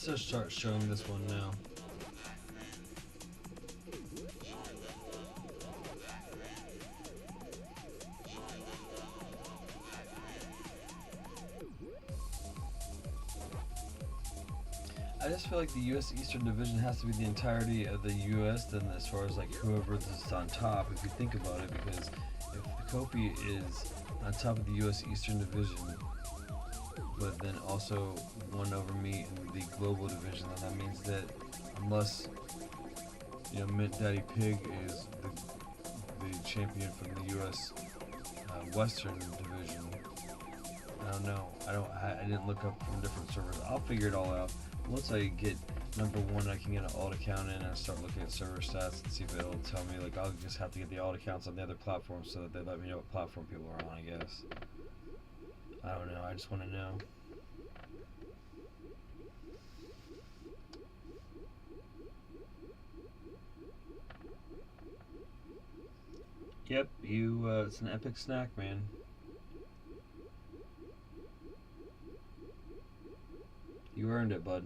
Let's just start showing this one now. I just feel like the U.S. Eastern Division has to be the entirety of the U.S. Then, as far as like whoever is on top, if you think about it, because if Kofi is on top of the U.S. Eastern Division, but then also one over me in the Global Division, then that means that unless Mint Daddy Pig is the champion from the U.S. Western Division, I don't know. I didn't look up from different servers. I'll figure it all out. Once I get number one, I can get an alt account in and start looking at server stats and see if it'll tell me. Like, I'll just have to get the alt accounts on the other platforms so that they let me know what platform people are on, I guess. I don't know. I just want to know. Yep, it's an epic snack, man. You earned it, bud.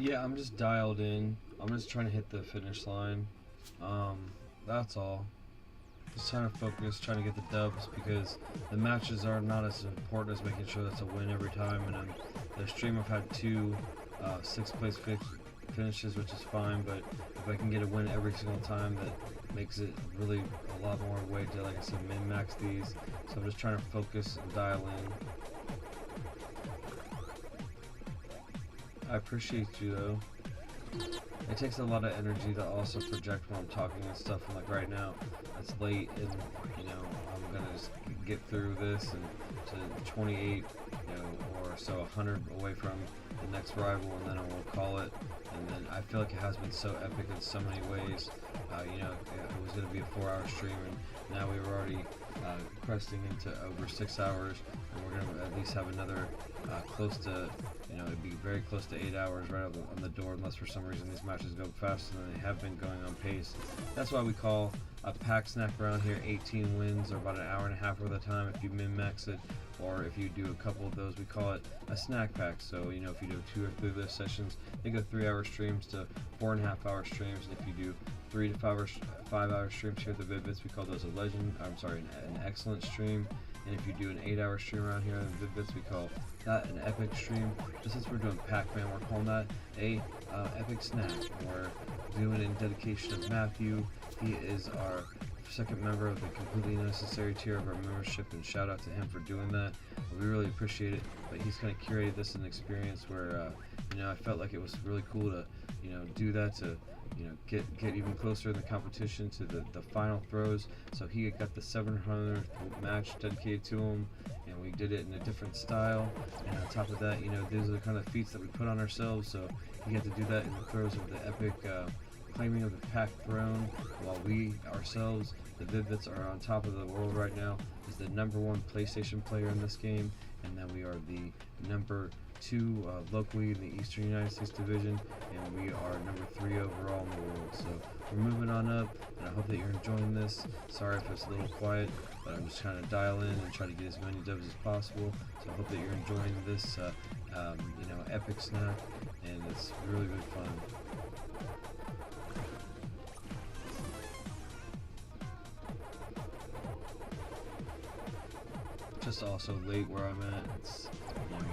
Yeah, I'm just dialed in. I'm just trying to hit the finish line. That's all. Just trying to focus, trying to get the dubs because the matches are not as important as making sure that's a win every time. And on the stream, I've had two sixth place finishes, which is fine. But if I can get a win every single time, that makes it really a lot more way to, like I said, min-max these. So I'm just trying to focus and dial in. I appreciate you though. It takes a lot of energy to also project when I'm talking and stuff. And like right now, it's late, and you know I'm gonna just get through this and to 28, you know, or so 100 away from the next rival, and then I will call it. And then I feel like it has been so epic in so many ways. You know, it was gonna be a 4-hour stream, and now we were already cresting into over 6 hours, and we're gonna at least have another close to. You know, it'd be very close to 8 hours right on the door, unless for some reason these matches go faster than they have been going on pace. That's why we call a pack snack around here 18 wins, or about an hour and a half worth of time if you min-max it, or if you do a couple of those, we call it a snack pack. So, you know, if you do 2 or 3 of those sessions, they go 3-hour streams to 4.5-hour streams, and if you do 3 to 5-hour streams here at the Vid-Bits, we call those an excellent stream. And if you do an 8-hour stream around here on the Vid-Bits, we call that an epic stream. Just since we're doing Pacman, we're calling that a epic snack. We're doing it in dedication of Matthew. He is our second member of the completely necessary tier of our membership, and shout out to him for doing that. We really appreciate it. But he's kind of curated this an experience where you know, I felt like it was really cool to, you know, do that, to, you know, get even closer in the competition to the final throws. So he got the 700th match dedicated to him, and we did it in a different style. And on top of that, you know, these are the kind of feats that we put on ourselves. So he had to do that in the throws of the epic claiming of the pack throne, while we ourselves, the Vid-Bits, are on top of the world right now, is the #1 PlayStation player in this game, and then we are the #2 locally in the Eastern United States division, and we are #3 overall in the world. So we're moving on up, and I hope that you're enjoying this. Sorry if it's a little quiet, but I'm just trying to dial in and try to get as many dubs as possible. So I hope that you're enjoying this, you know, epic snack, and it's really fun. Just also late where I'm at. It's, you know,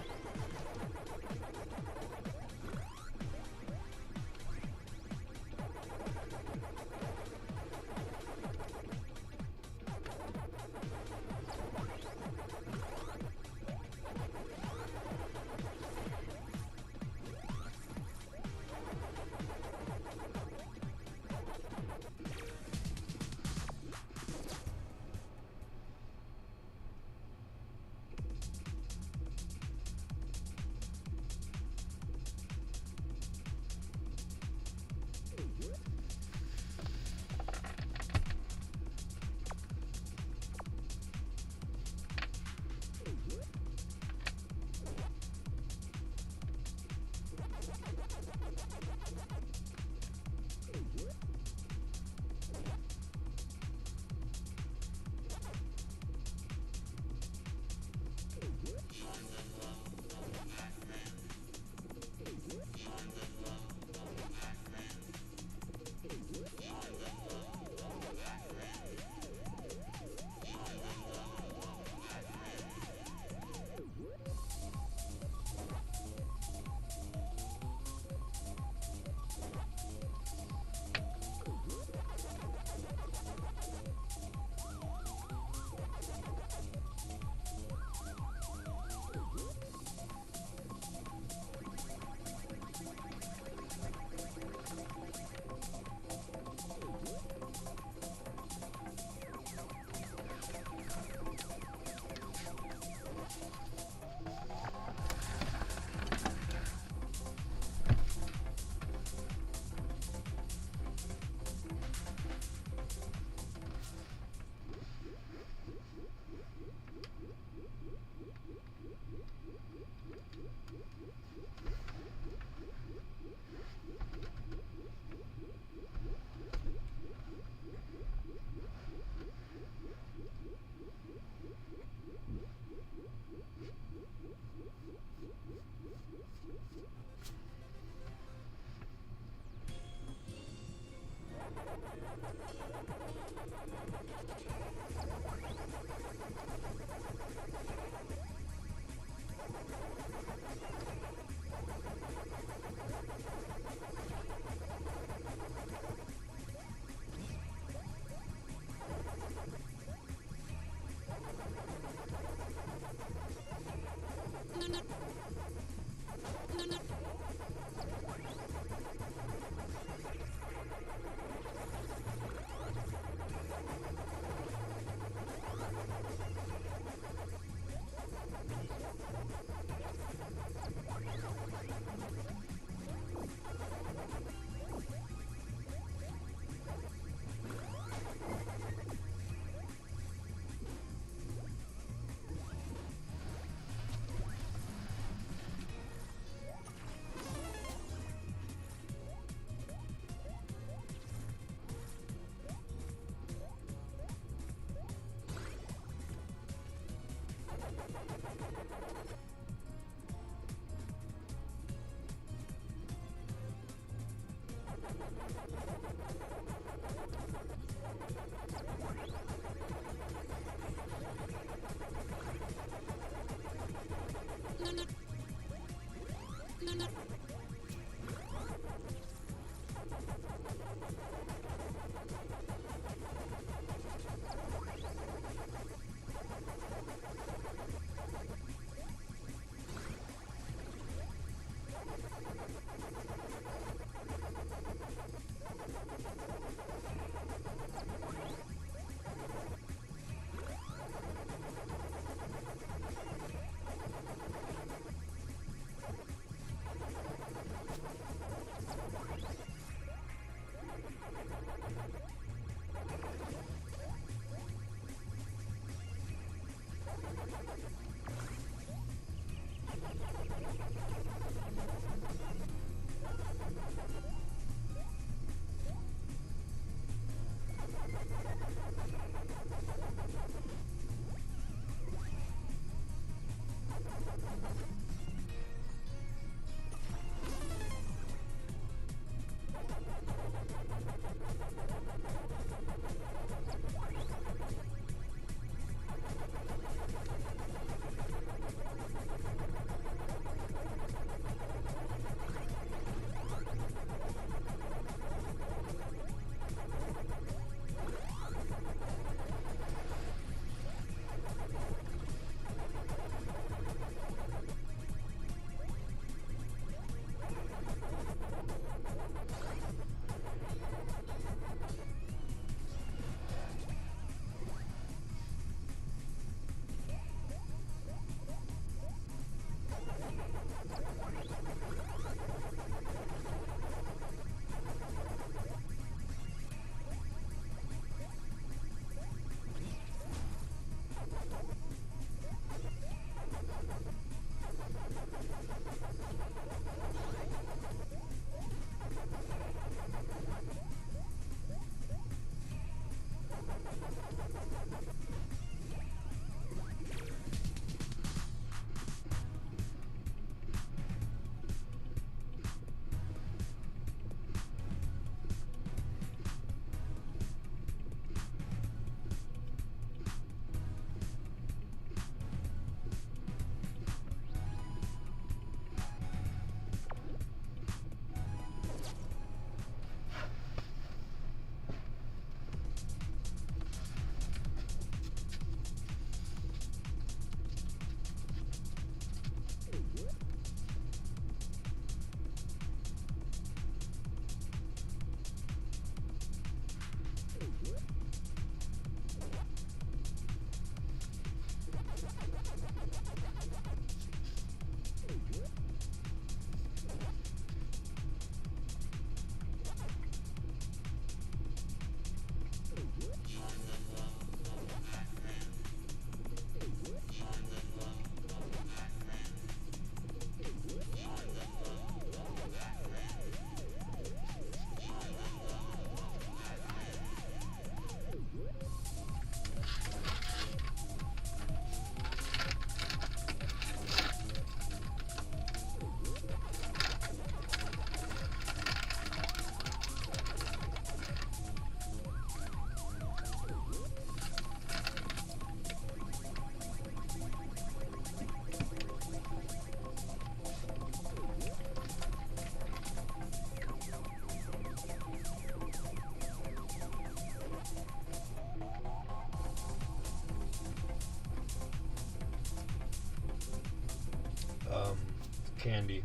Candy.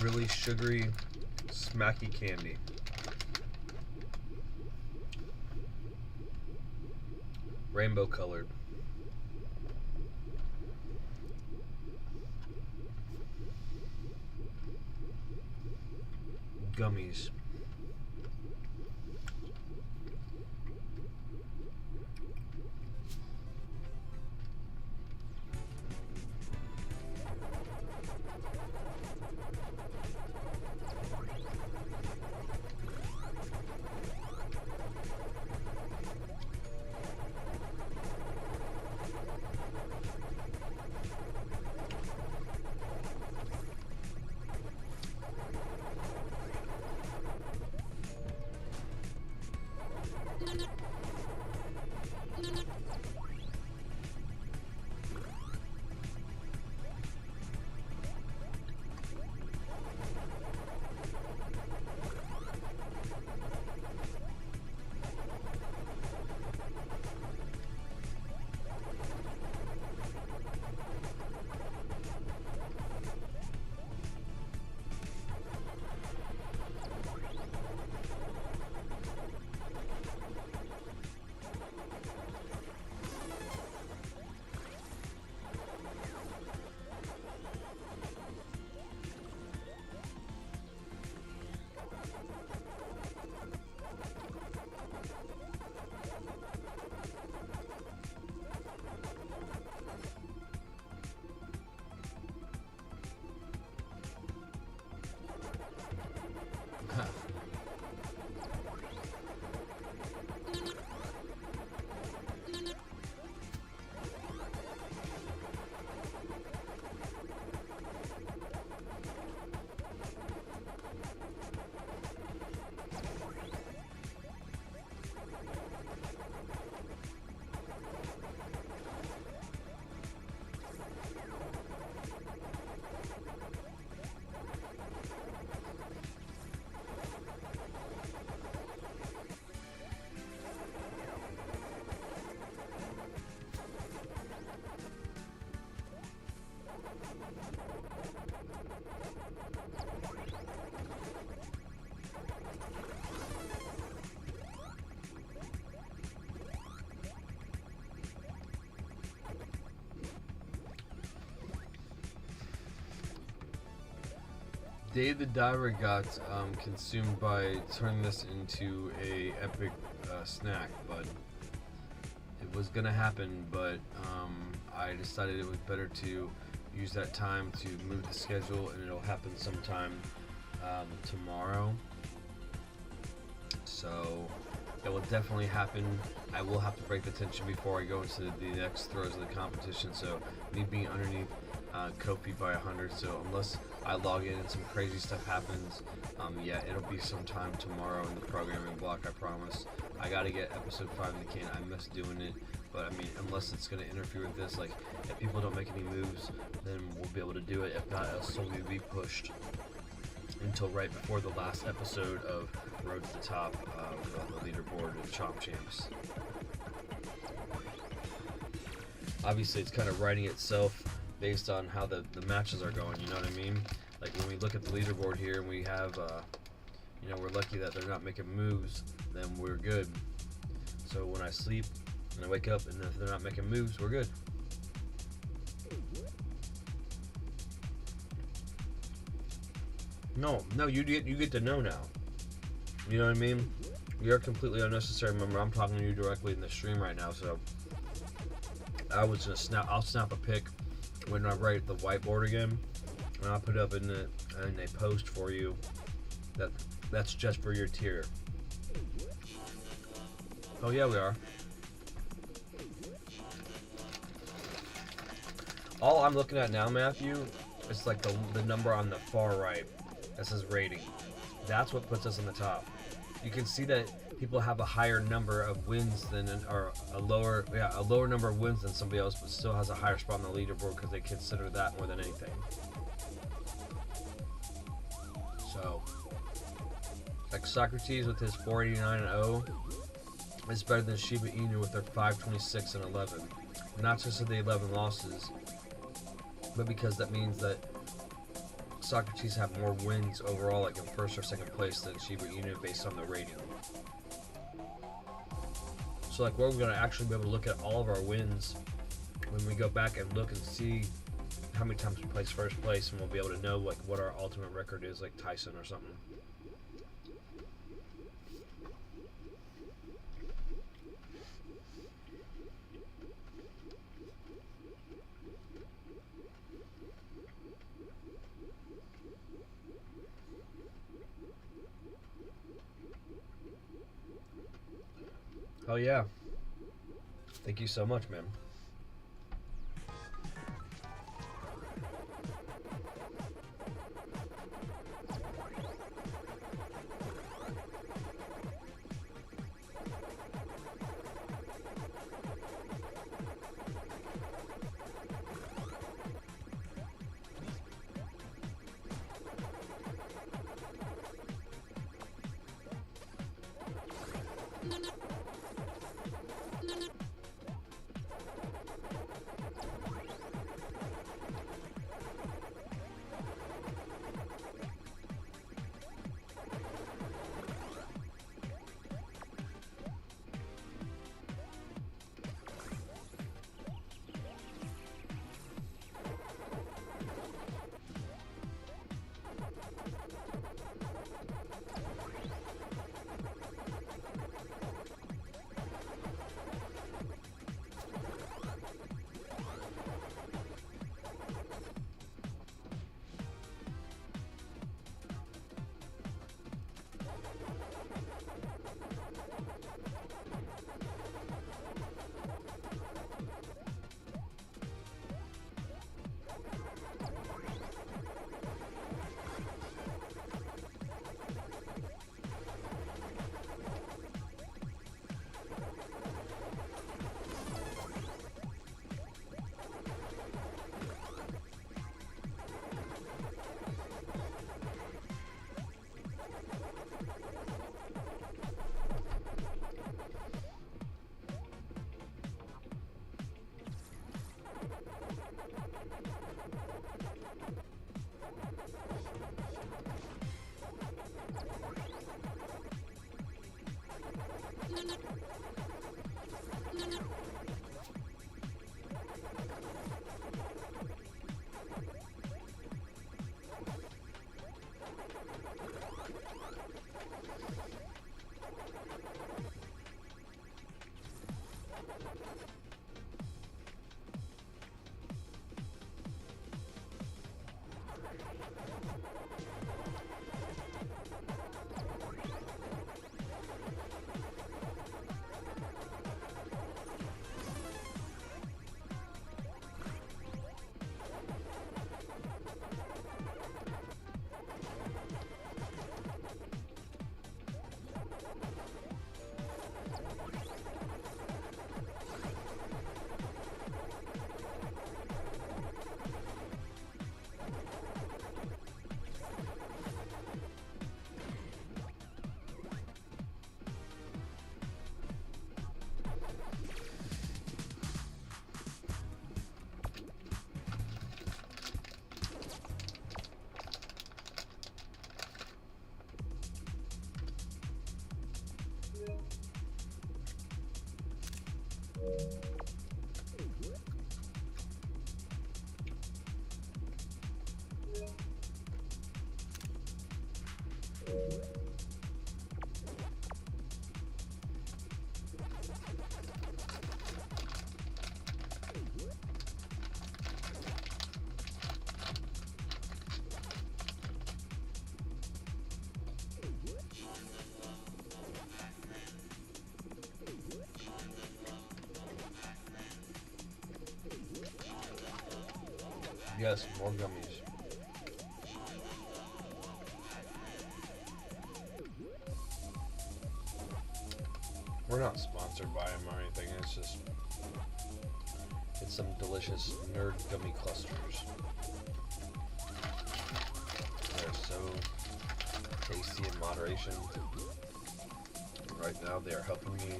Really sugary, smacky candy. Rainbow colored. Gummies. Dave the Diver got consumed by turning this into a epic snack, but it was gonna happen. But I decided it was better to use that time to move the schedule, and it'll happen sometime tomorrow. So it will definitely happen. I will have to break the tension before I go into the next throws of the competition. So me being underneath Kofi by 100. So unless I log in and some crazy stuff happens, yeah, it'll be sometime tomorrow in the programming block. I promise. I gotta get episode 5 in the can. I miss doing it, but I mean, unless it's gonna interfere with this, like if people don't make any moves, then we'll be able to do it. If not, it'll still be pushed until right before the last episode of Road to the Top of the leaderboard of Chomp Champs. Obviously, it's kind of writing itself based on how the matches are going, you know what I mean? Like when we look at the leaderboard here and we have, you know, we're lucky that they're not making moves, then we're good. So when I sleep and I wake up and if they're not making moves, we're good. No, you get to know now. You know what I mean? You're completely unnecessary. Remember, I'm talking to you directly in the stream right now, so I'll snap a pic when I write the whiteboard again, and I'll put it up in a post for you. That's just for your tier. Oh yeah, we are. All I'm looking at now, Matthew, is like the number on the far right that says rating. That's what puts us in the top. You can see that people have a higher number of wins than, or a lower number of wins than somebody else, but still has a higher spot on the leaderboard because they consider that more than anything. So, like Socrates with his 489-0 is better than Shiba Inu with their 526-11. Not just of the 11 losses, but because that means that Socrates have more wins overall, like in first or second place, than Shiba Inu based on the rating. So like we're going to actually be able to look at all of our wins when we go back and look and see how many times we placed first place, and we'll be able to know like what our ultimate record is, like Tyson or something. Oh yeah. Thank you so much, man. Yes, more gummies. We're not sponsored by them or anything. It's some delicious nerd gummy clusters. They're so tasty in moderation. Right now, they are helping me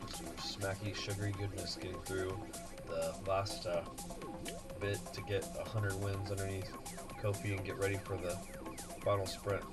with some smacky, sugary goodness getting through the last bit to get 100 wins underneath Kofi and get ready for the final sprint.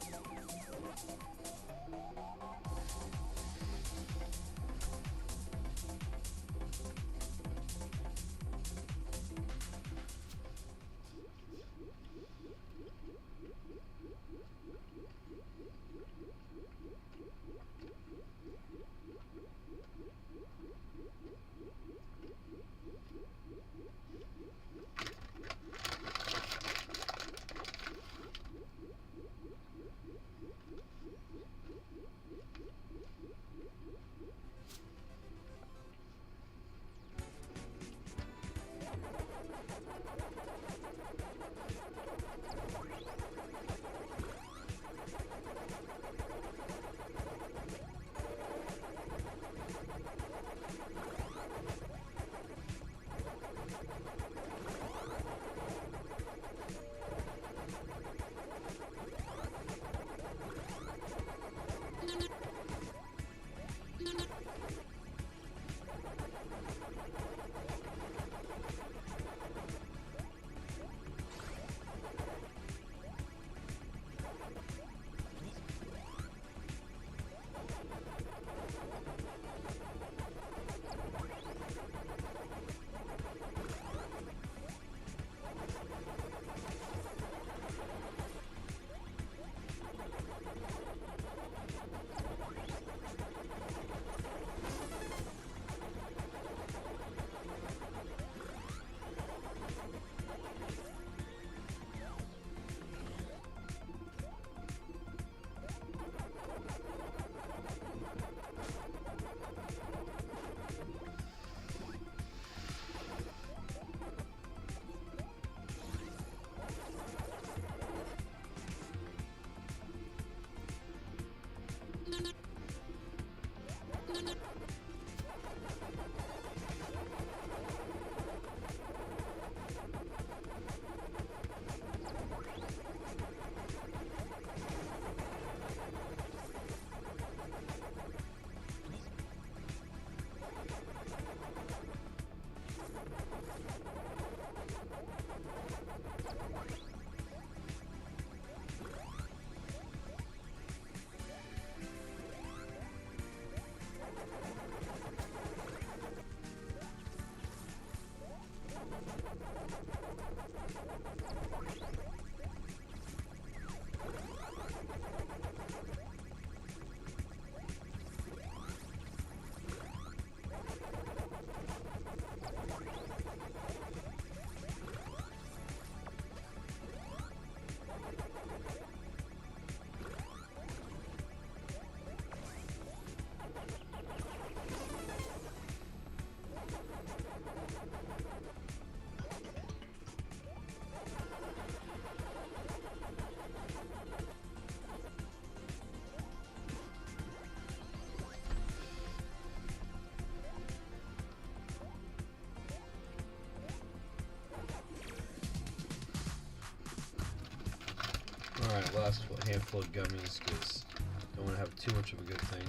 Alright, last handful of gummies because don't want to have too much of a good thing.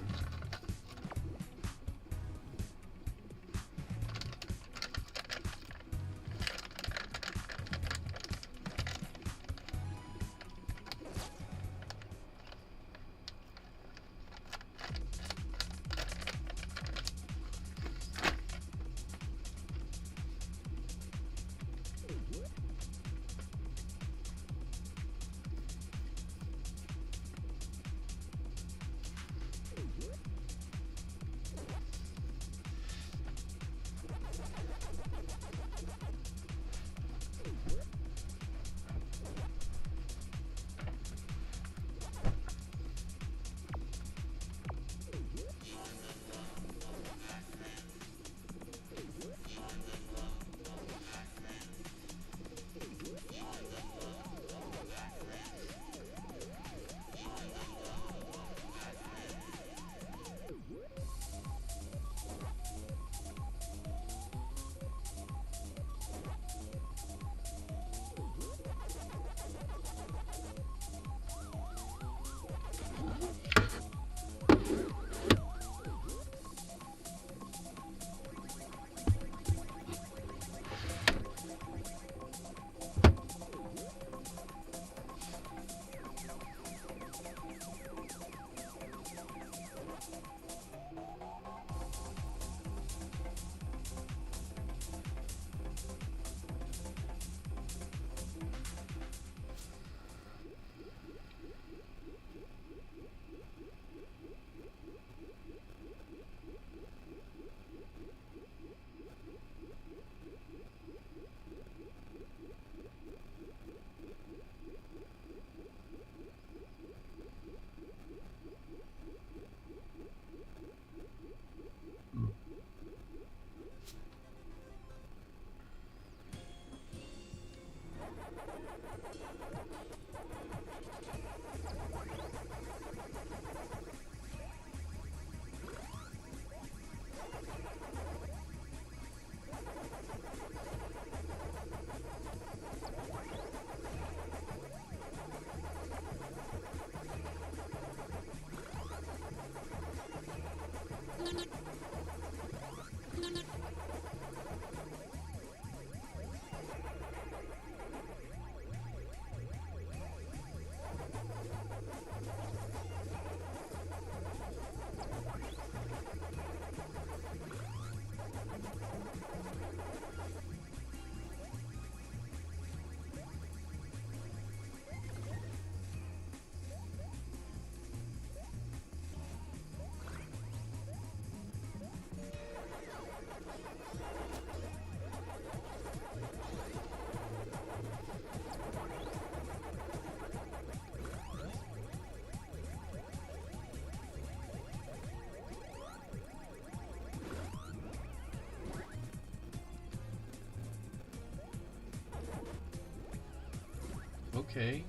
Okay.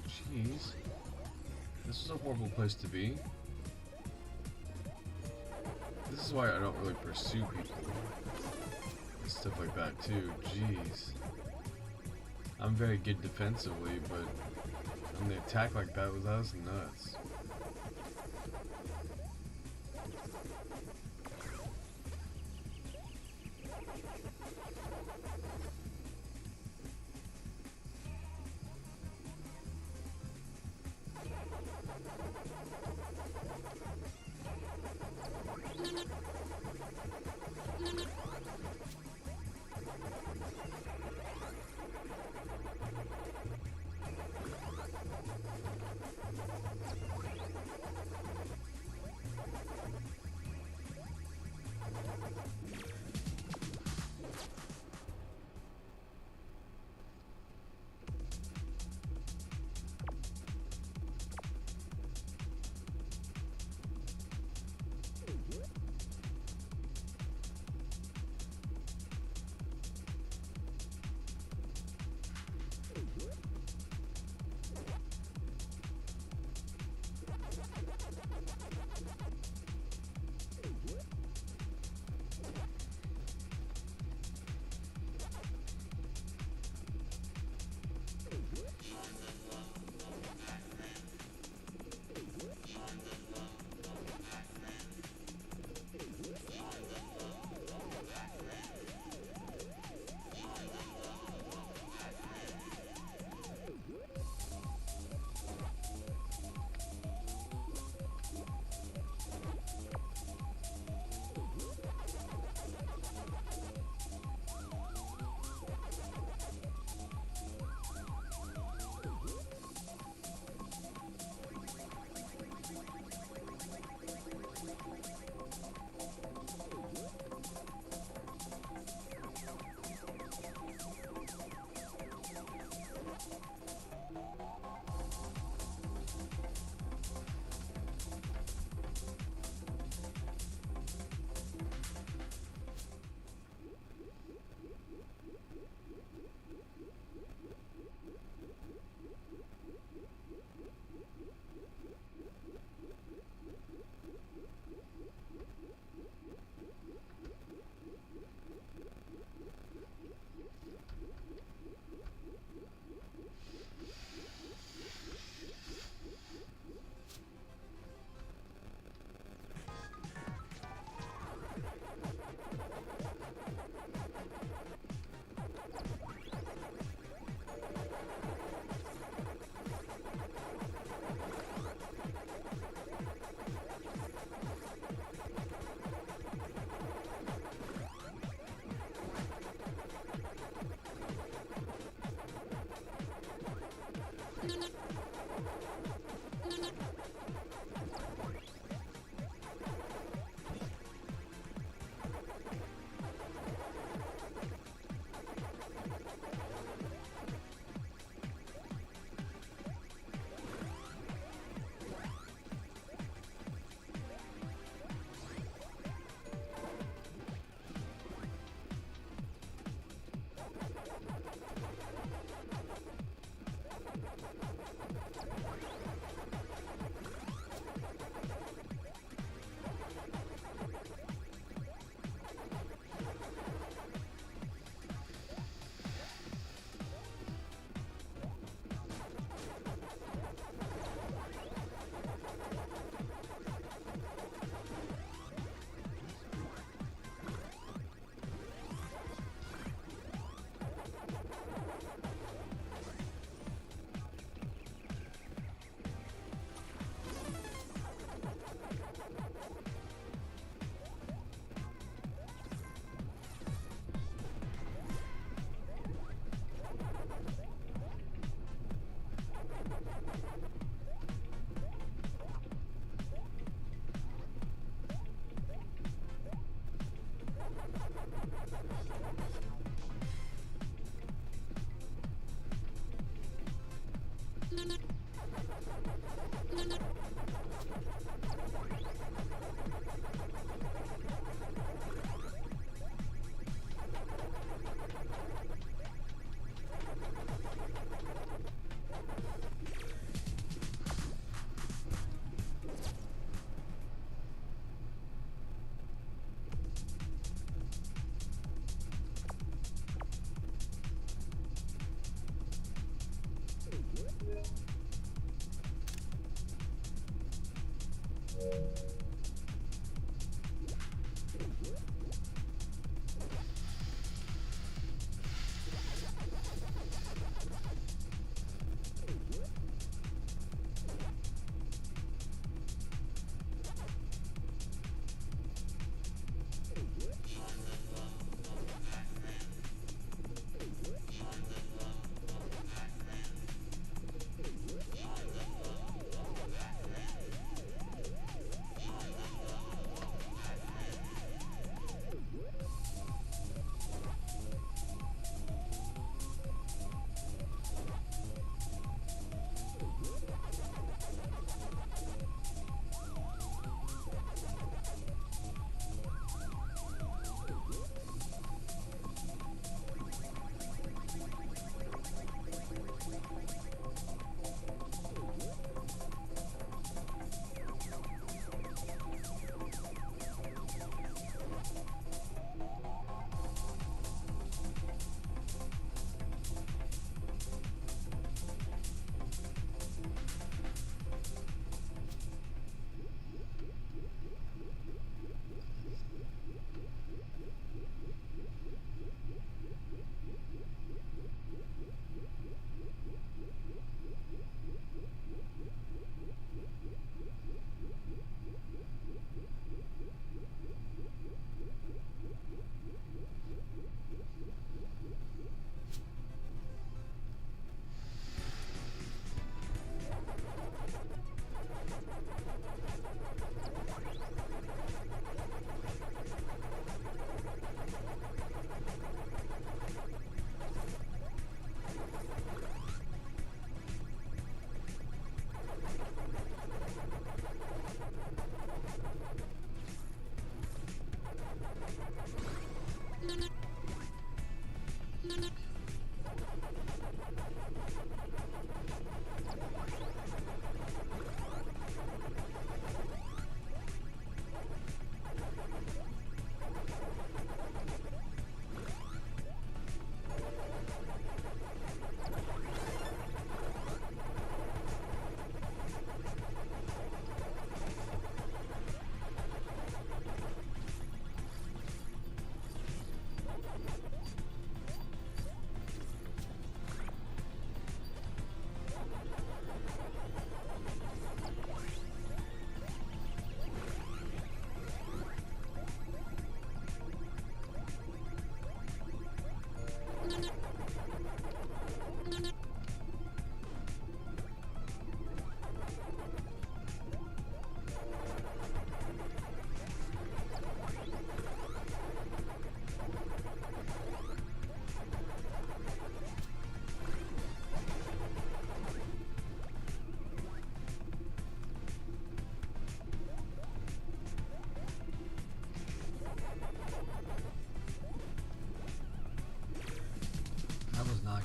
Jeez. This is a horrible place to be. This is why I don't really pursue people. And stuff like that too. Jeez. I'm very good defensively, but when they attack like that was nuts.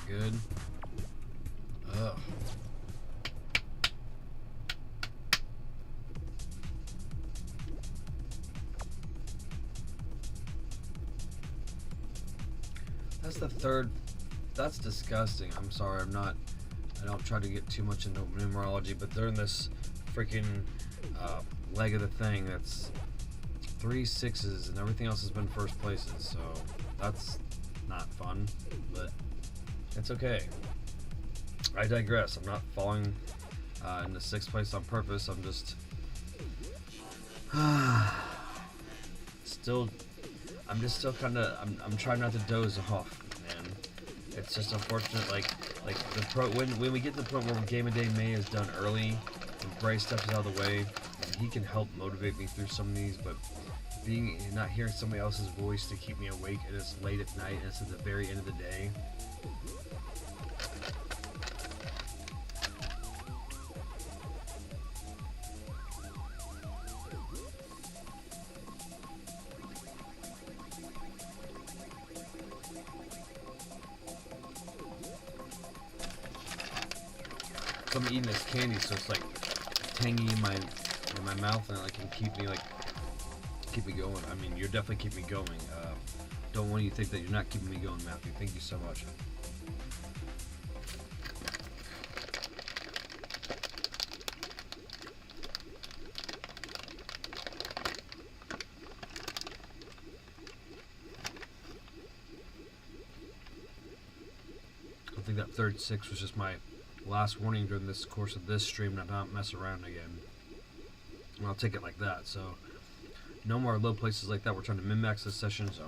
good. Ugh. That's the third. That's disgusting. I'm sorry. I don't try to get too much into numerology, but they're in this freaking leg of the thing that's 3 6s, and everything else has been first places. So that's not fun, but it's okay. I digress. I'm not falling in the 6th place on purpose. I'm just still. I'm just still kind of. I'm trying not to doze off, man. It's just unfortunate. Like when we get to the point where Game of Day May is done early, and Bray stuff is out of the way, and he can help motivate me through some of these. But not hearing somebody else's voice to keep me awake, and it's late at night, and it's at the very end of the day. I'm eating this candy, so it's like tangy in my mouth, and it can keep me going. I mean, you're definitely keeping me going. Don't want you to think that you're not keeping me going, Matthew. Thank you so much. I think that third 6 was just my last warning during this course of this stream to not mess around again. And I'll take it like that. So no more low places like that. We're trying to min-max this session, so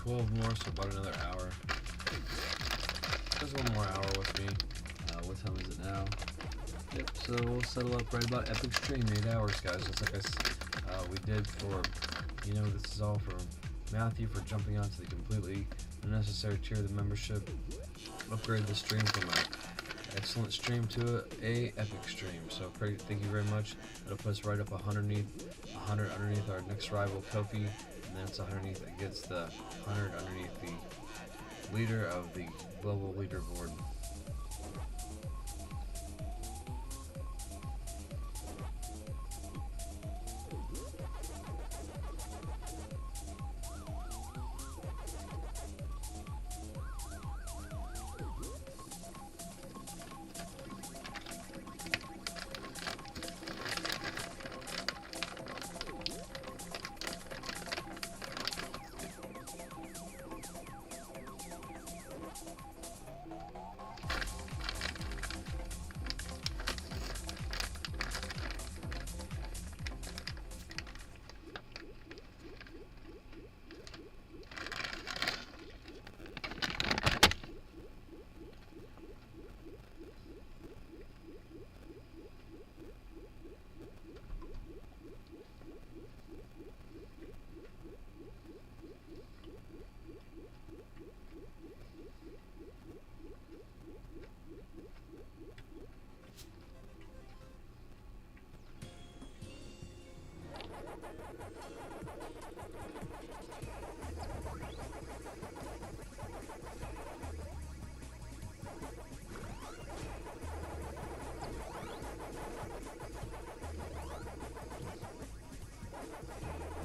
12 more, so about another hour. Just one more hour with me. What time is it now? Yep, so we'll settle up right about Epic Stream, 8 hours, guys. Just like we did for, this is all for Matthew for jumping onto the completely unnecessary tier of the membership. Upgrade the stream from an excellent stream to a epic stream. So thank you very much. It'll put us right up 100 underneath our next rival, Kofi, and then it's 100 against the 100 underneath the leader of the global leaderboard.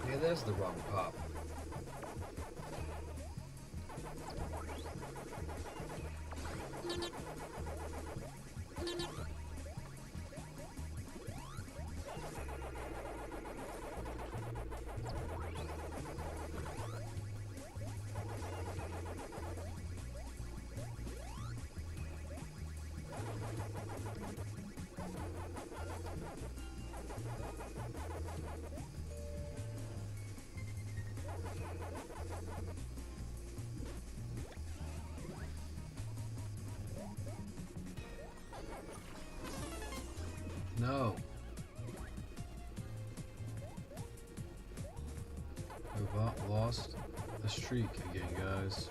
Yeah, there's the wrong pop. No. We've lost the streak again, guys.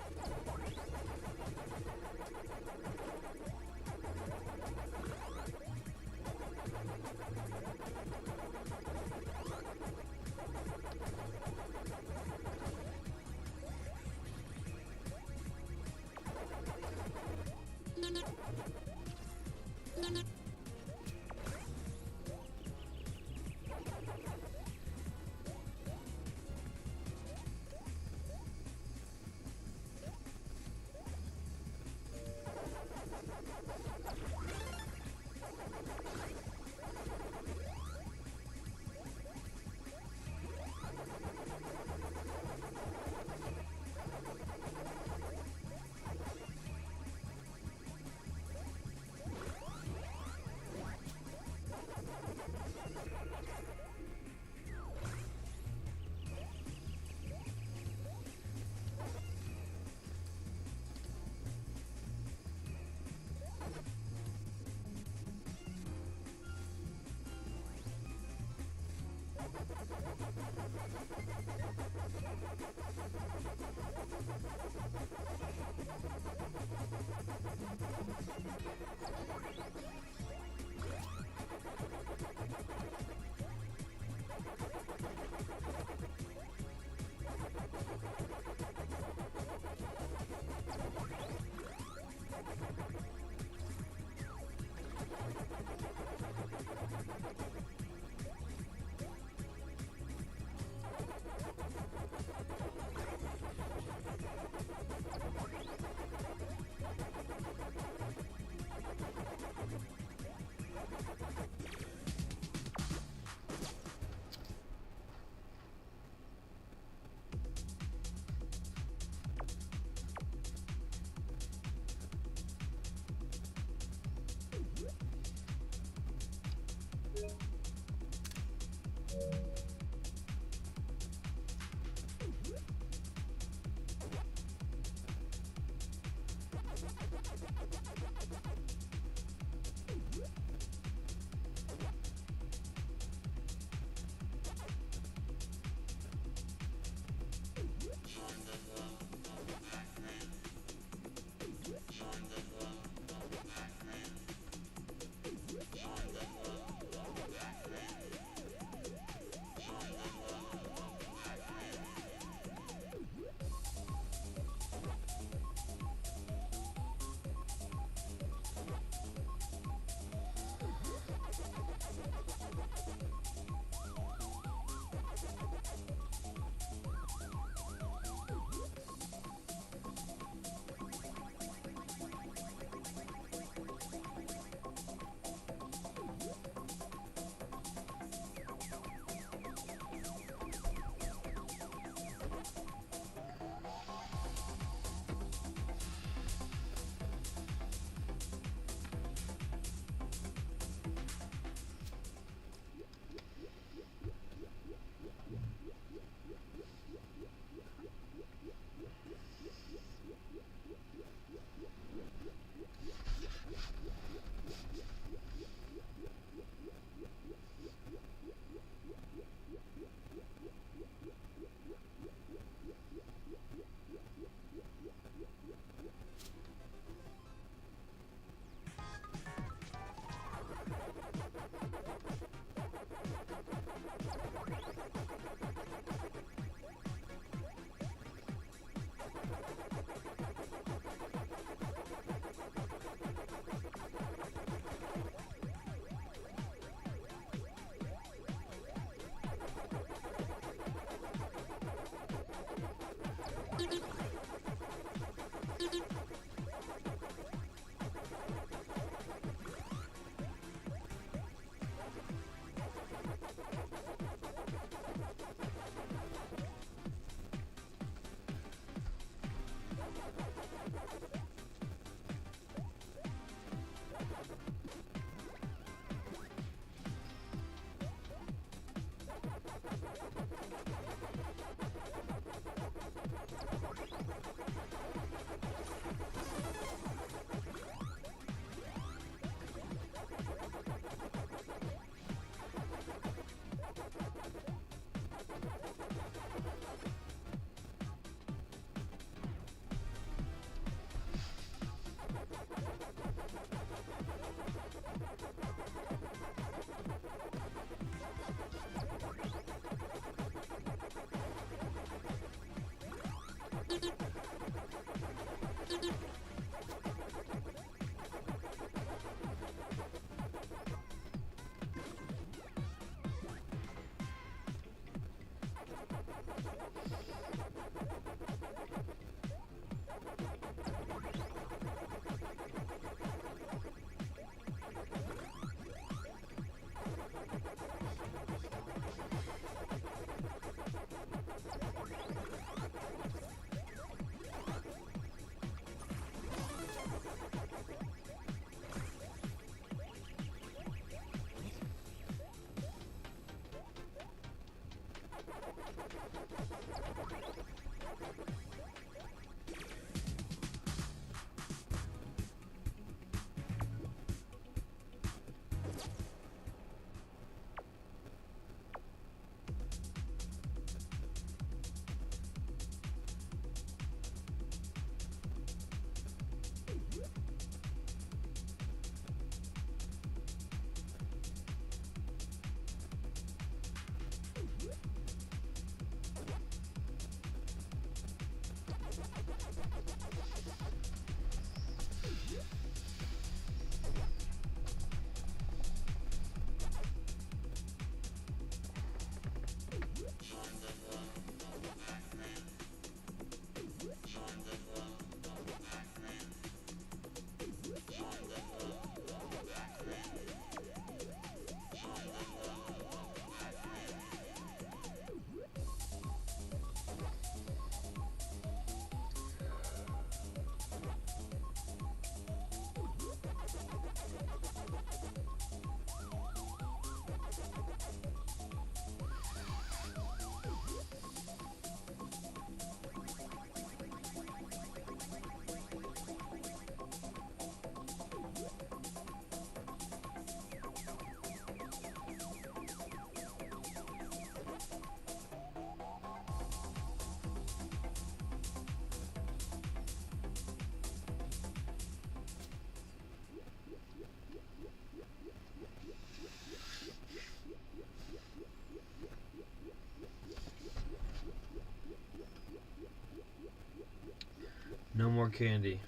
No more candy.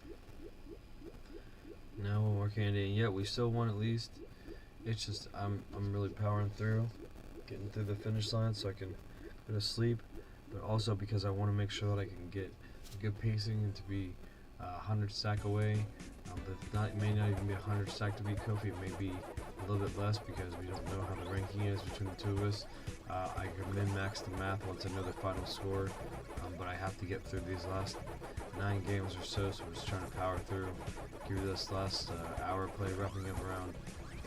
No more candy. And yet we still won at least. It's just I'm really powering through, getting through the finish line so I can go to sleep. But also because I want to make sure that I can get good pacing and to be 100 stack away. But it may not even be 100 stack to beat Kofi. It may be a little bit less because we don't know how the ranking is between the two of us. I can min-max the math once I know the final score. But I have to get through these last 9 games or so, so I'm just trying to power through. Give this last hour play, wrapping up around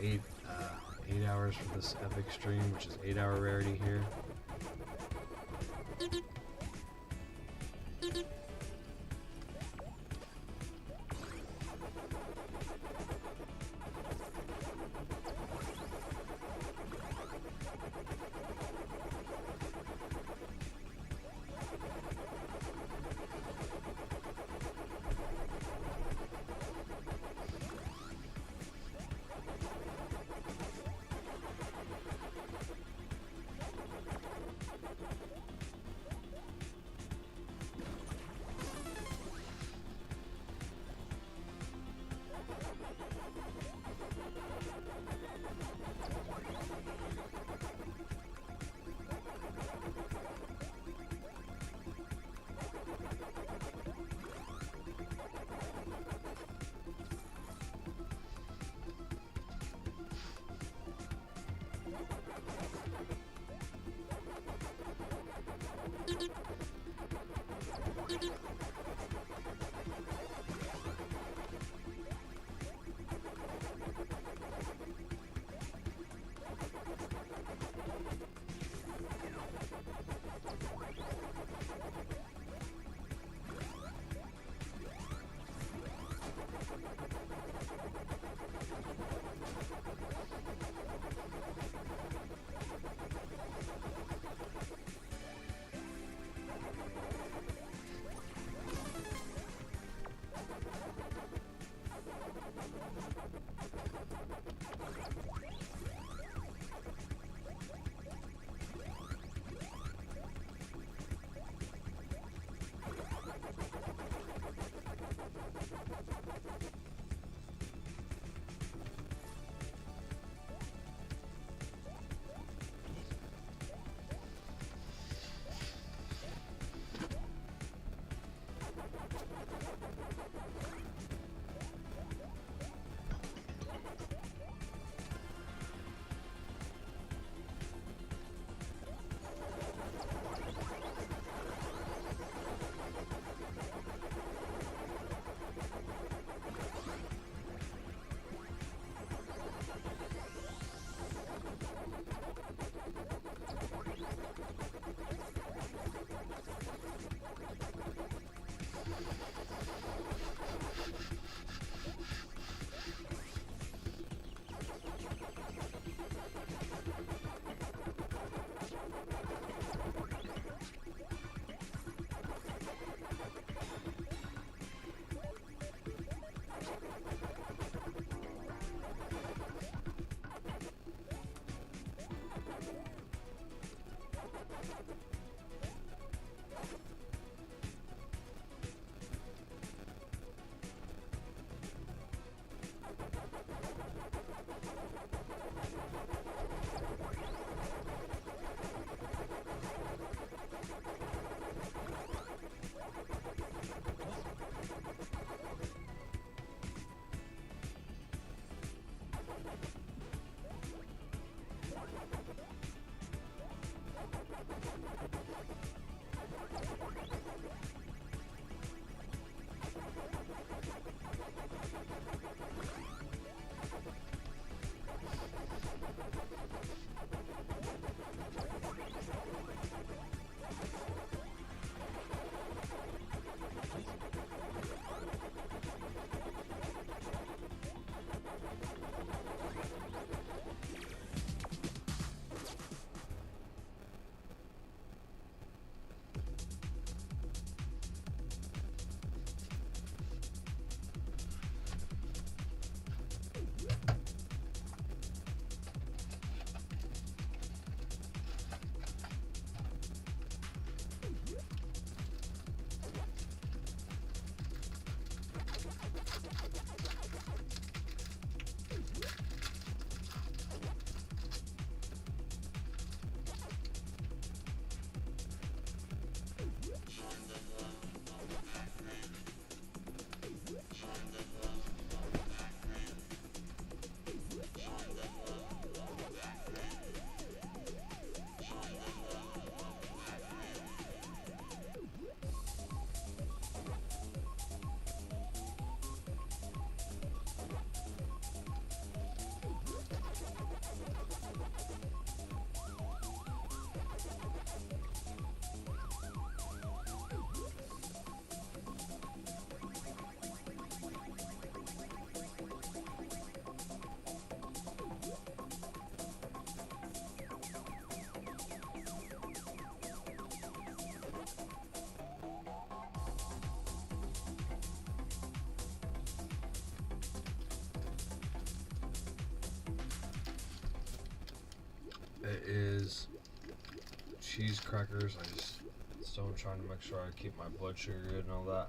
8 hours for this epic stream, which is 8-hour rarity here. It is cheese crackers. So I'm trying to make sure I keep my blood sugar good and all that.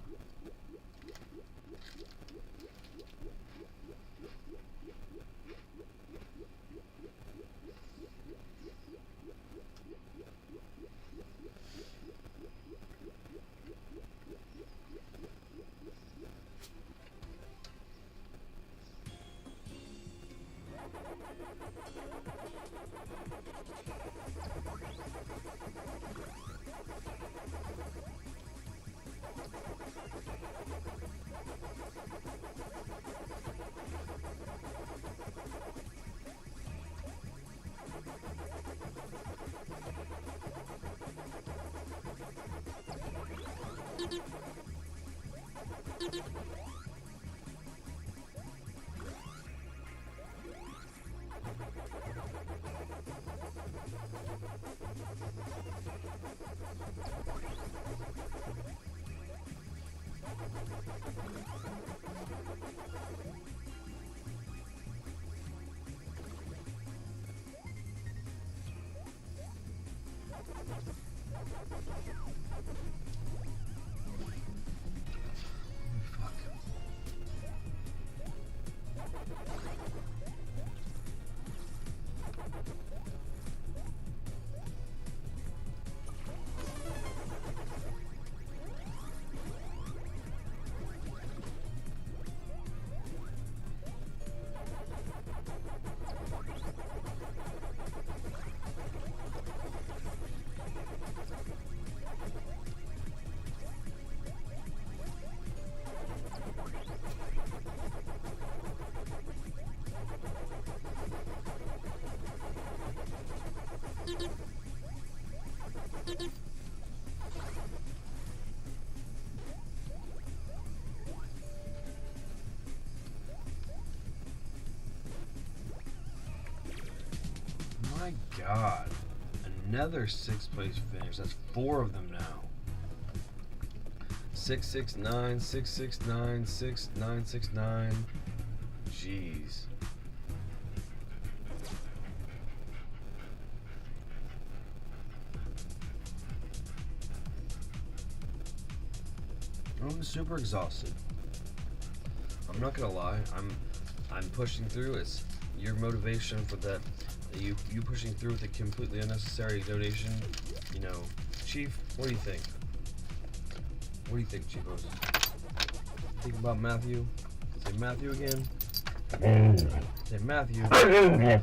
My God. Another 6th place finish. That's 4 of them now. 669, 669, 6969. Jeez. I'm super exhausted. I'm not gonna lie. I'm pushing through. It's your motivation for that. You pushing through with a completely unnecessary donation. You know, Chief. What do you think? What do you think, Chiefos? Think about Matthew. Say Matthew again. Say Matthew. Okay.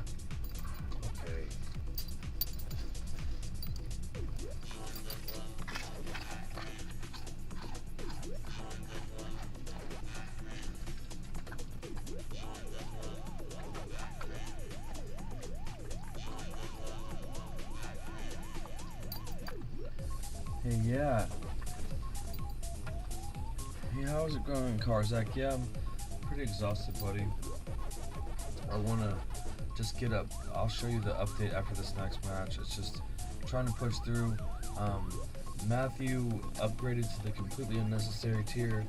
Hey, yeah. Hey, how's it going, Karzak? Yeah, I'm pretty exhausted, buddy. I want to just get up. I'll show you the update after this next match. It's just trying to push through. Matthew upgraded to the completely unnecessary tier.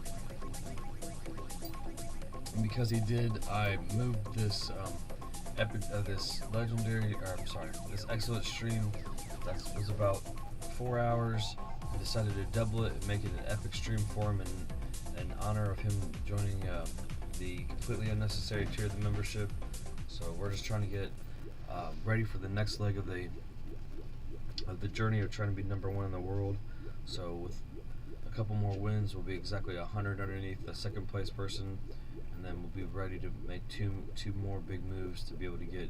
And because he did, I moved this this legendary, or I'm sorry, this excellent stream that was about 4 hours. I decided to double it and make it an epic stream for him in honor of him joining the completely unnecessary tier of the membership. So we're just trying to get ready for the next leg of the journey of trying to be number one in the world. So with a couple more wins, we'll be exactly 100 underneath the second place person, and then we'll be ready to make two more big moves to be able to get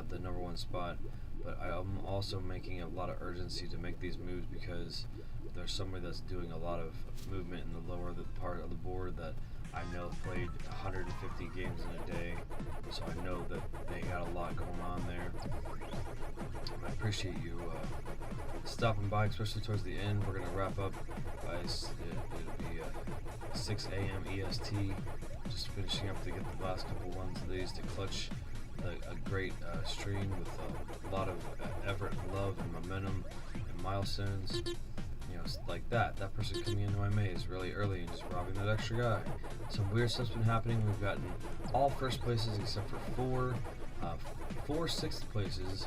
the number one spot. But I'm also making a lot of urgency to make these moves because there's somebody that's doing a lot of movement in the lower part of the board that I know played 150 games in a day, so I know that they got a lot going on there. I appreciate you stopping by, especially towards the end. We're gonna wrap up by it'll be 6 a.m. EST. Just finishing up to get the last couple ones of these to clutch a great stream with a lot of effort, and love, and momentum, and milestones. You know, like that person coming into my maze really early and just robbing that extra guy. Some weird stuff's been happening. We've gotten all first places except for four sixth places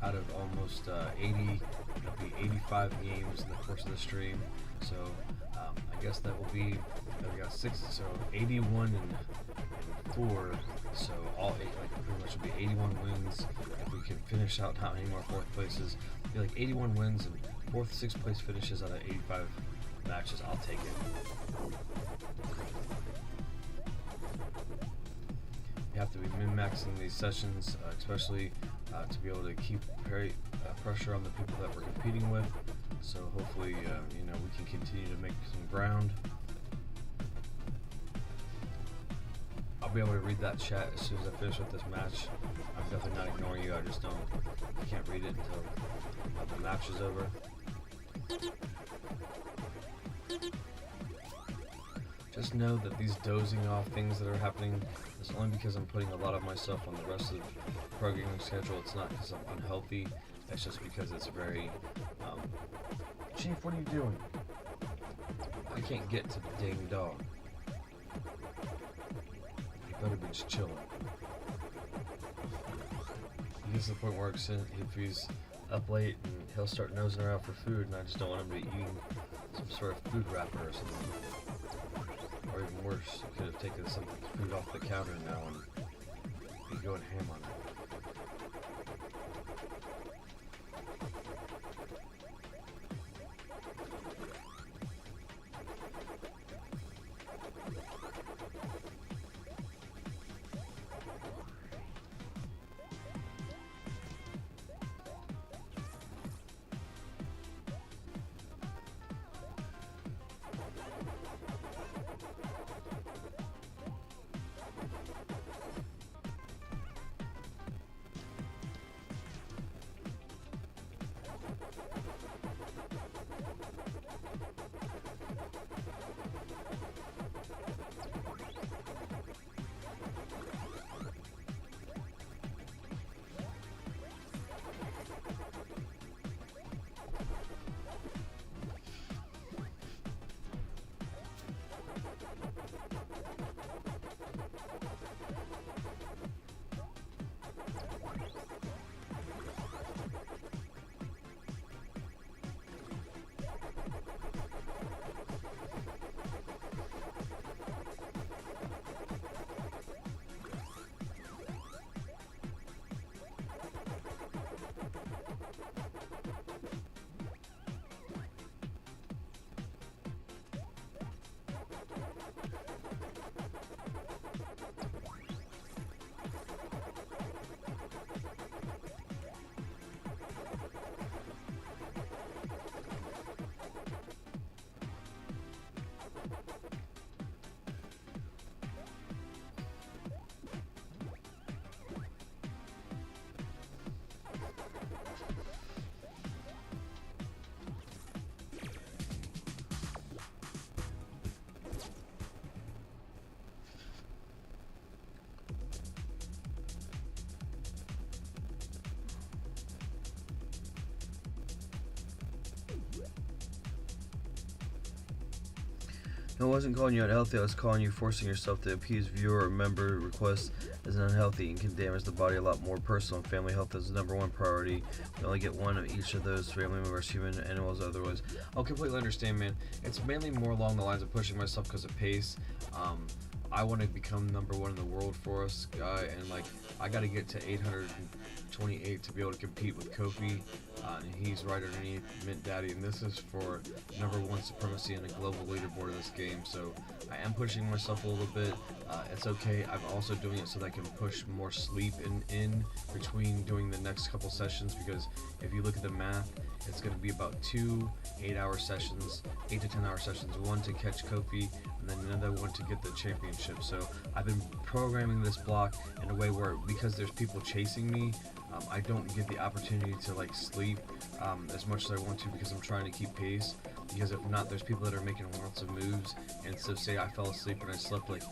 out of almost 80, it'll be 85 games in the course of the stream. So I guess that will be, we got 81 and 4, so all 8, like pretty much will be 81 wins. If we can finish out not any more fourth places, it'll be like 81 wins and 4th, 6th place finishes out of 85 matches. I'll take it. You have to be min-maxing these sessions, especially to be able to keep pressure on the people that we're competing with. So hopefully, you know, we can continue to make some ground. I'll be able to read that chat as soon as I finish with this match. I'm definitely not ignoring you. I can't read it until the match is over. Just know that these dozing off things that are happening is only because I'm putting a lot of myself on the rest of the programming schedule. It's not because I'm unhealthy. It's just because it's very... Chief, what are you doing? I can't get to the dang dog. You better be just chilling. He gets to the point where if he's up late and he'll start nosing around for food, and I just don't want him to be eating some sort of food wrapper or something. Or even worse, he could have taken some food off the counter now and be going ham on it. I wasn't calling you unhealthy, I was calling you forcing yourself to appease viewer or member requests as unhealthy and can damage the body a lot more. Personal and family health is the number one priority. We only get one of each of those family members, human, animals, otherwise. I'll completely understand, man. It's mainly more along the lines of pushing myself because of pace. I want to become number one in the world for us, and like I got to get to 828 to be able to compete with Kofi, and he's right underneath Mint Daddy, and this is for number one supremacy in a global leaderboard of this game. So I am pushing myself a little bit. It's okay. I'm also doing it so that I can push more sleep in between doing the next couple sessions, because if you look at the math, it's going to be about 2 8-hour sessions, 8 to 10 hour sessions, one to catch Kofi and then another one to get the championship. So I've been programming this block in a way where, because there's people chasing me, I don't get the opportunity to like sleep as much as I want to, because I'm trying to keep pace. Because if not, there's people that are making lots of moves, and so say I fell asleep and I slept like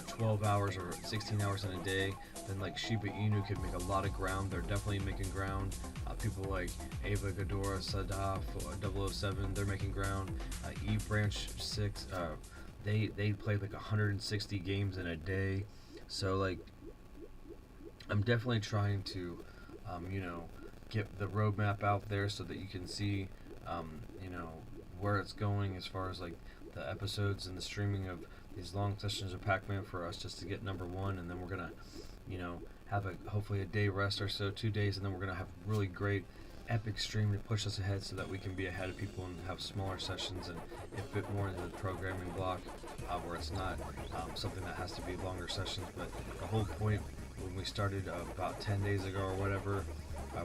12 hours or 16 hours in a day, then like Shiba Inu could make a lot of ground. They're definitely making ground. People like Ava Gadora, Sadaf, 007, they're making ground. Eve Branch 6, they played like 160 games in a day. So like, I'm definitely trying to, get the roadmap out there so that you can see, where it's going as far as like the episodes and the streaming of these long sessions of Pacman for us, just to get number one, and then we're gonna, have hopefully a day rest or so, 2 days, and then we're gonna have really great epic stream to push us ahead so that we can be ahead of people and have smaller sessions and fit more into the programming block, where it's not something that has to be longer sessions. But the whole point when we started about 10 days ago or whatever,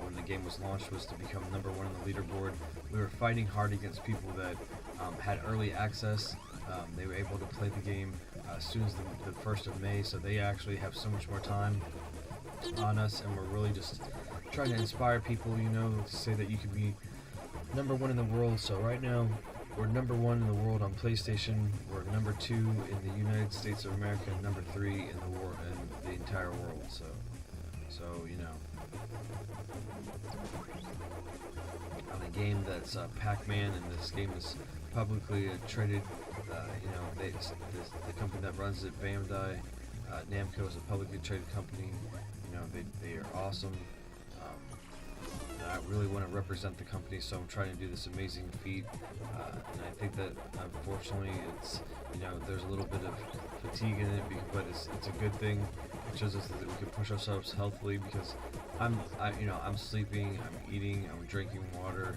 when the game was launched, was to become number one on the leaderboard. We were fighting hard against people that had early access. They were able to play the game as soon as the 1st of May, so they actually have so much more time on us, and we're really just trying to inspire people, to say that you can be number one in the world. So right now, we're number one in the world on PlayStation. We're number 2 in the United States of America, and number 3 in the entire world. So on a game that's Pacman, and this game is publicly traded. The company that runs it, Bandai Namco, is a publicly traded company. They are awesome. And I really want to represent the company, so I'm trying to do this amazing feat. And I think that unfortunately, it's there's a little bit of fatigue in it, but it's a good thing. It shows us that we can push ourselves healthily, because I'm sleeping, I'm eating, I'm drinking water,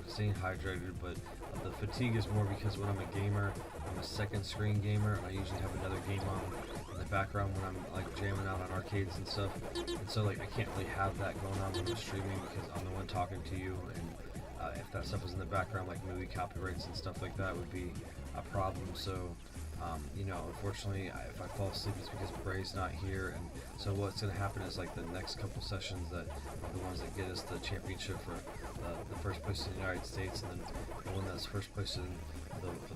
staying hydrated, but the fatigue is more because when I'm a gamer, I'm a second screen gamer, and I usually have another game on in the background when I'm like jamming out on arcades and stuff, and so like I can't really have that going on when I'm streaming, because I'm the one talking to you, and if that stuff is in the background, like movie copyrights and stuff like that, would be a problem. So unfortunately, if I fall asleep, it's because Bray's not here, and so what's going to happen is like the next couple sessions that are the ones that get us the championship for the first place in the United States, and then the one that's first place in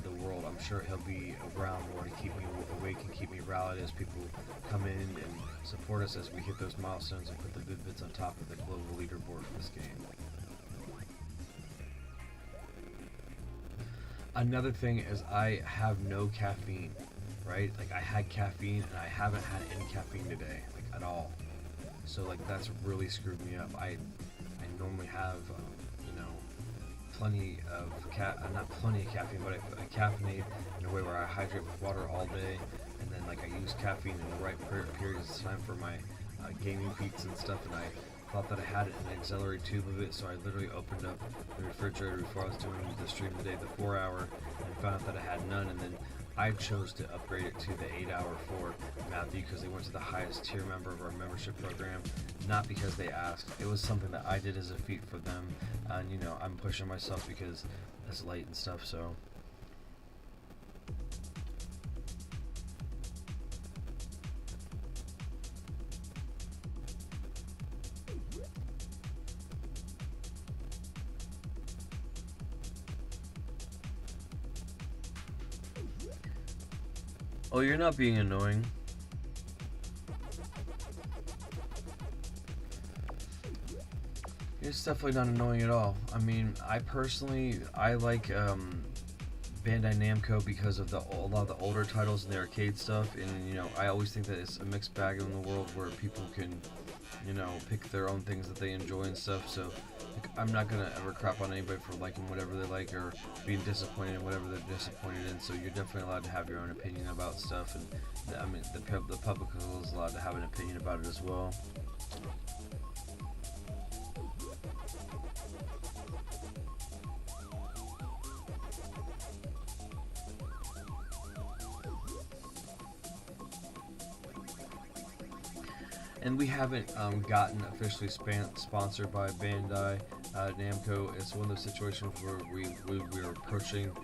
the world, I'm sure he'll be around more to keep me awake and keep me rallied as people come in and support us as we hit those milestones and put the Vid-Bits on top of the global leaderboard for this game. Another thing is I have no caffeine, right? Like I had caffeine and I haven't had any caffeine today, like at all. So like that's really screwed me up. I normally have, plenty of not plenty of caffeine, but I caffeinate in a way where I hydrate with water all day, and then like I use caffeine in the right periods of time for my gaming peaks and stuff, and I thought that I had it in an auxiliary tube of it, so I literally opened up the refrigerator before I was doing the stream today, the 4-hour, and found out that I had none, and then I chose to upgrade it to the 8-hour for Matthew, because they went to the highest tier member of our membership program, not because they asked. It was something that I did as a feat for them, and I'm pushing myself because it's late and stuff, so. Oh, you're not being annoying. It's definitely not annoying at all. I mean, I like Bandai Namco because of a lot of the older titles and the arcade stuff, and you know, I always think that it's a mixed bag in the world where people can, you know, pick their own things that they enjoy and stuff. So like, I'm not gonna ever crap on anybody for liking whatever they like or being disappointed in whatever they're disappointed in. So you're definitely allowed to have your own opinion about stuff, and I mean the public is allowed to have an opinion about it as well. And we haven't gotten officially sponsored by Bandai Namco. It's one of those situations where we're approaching,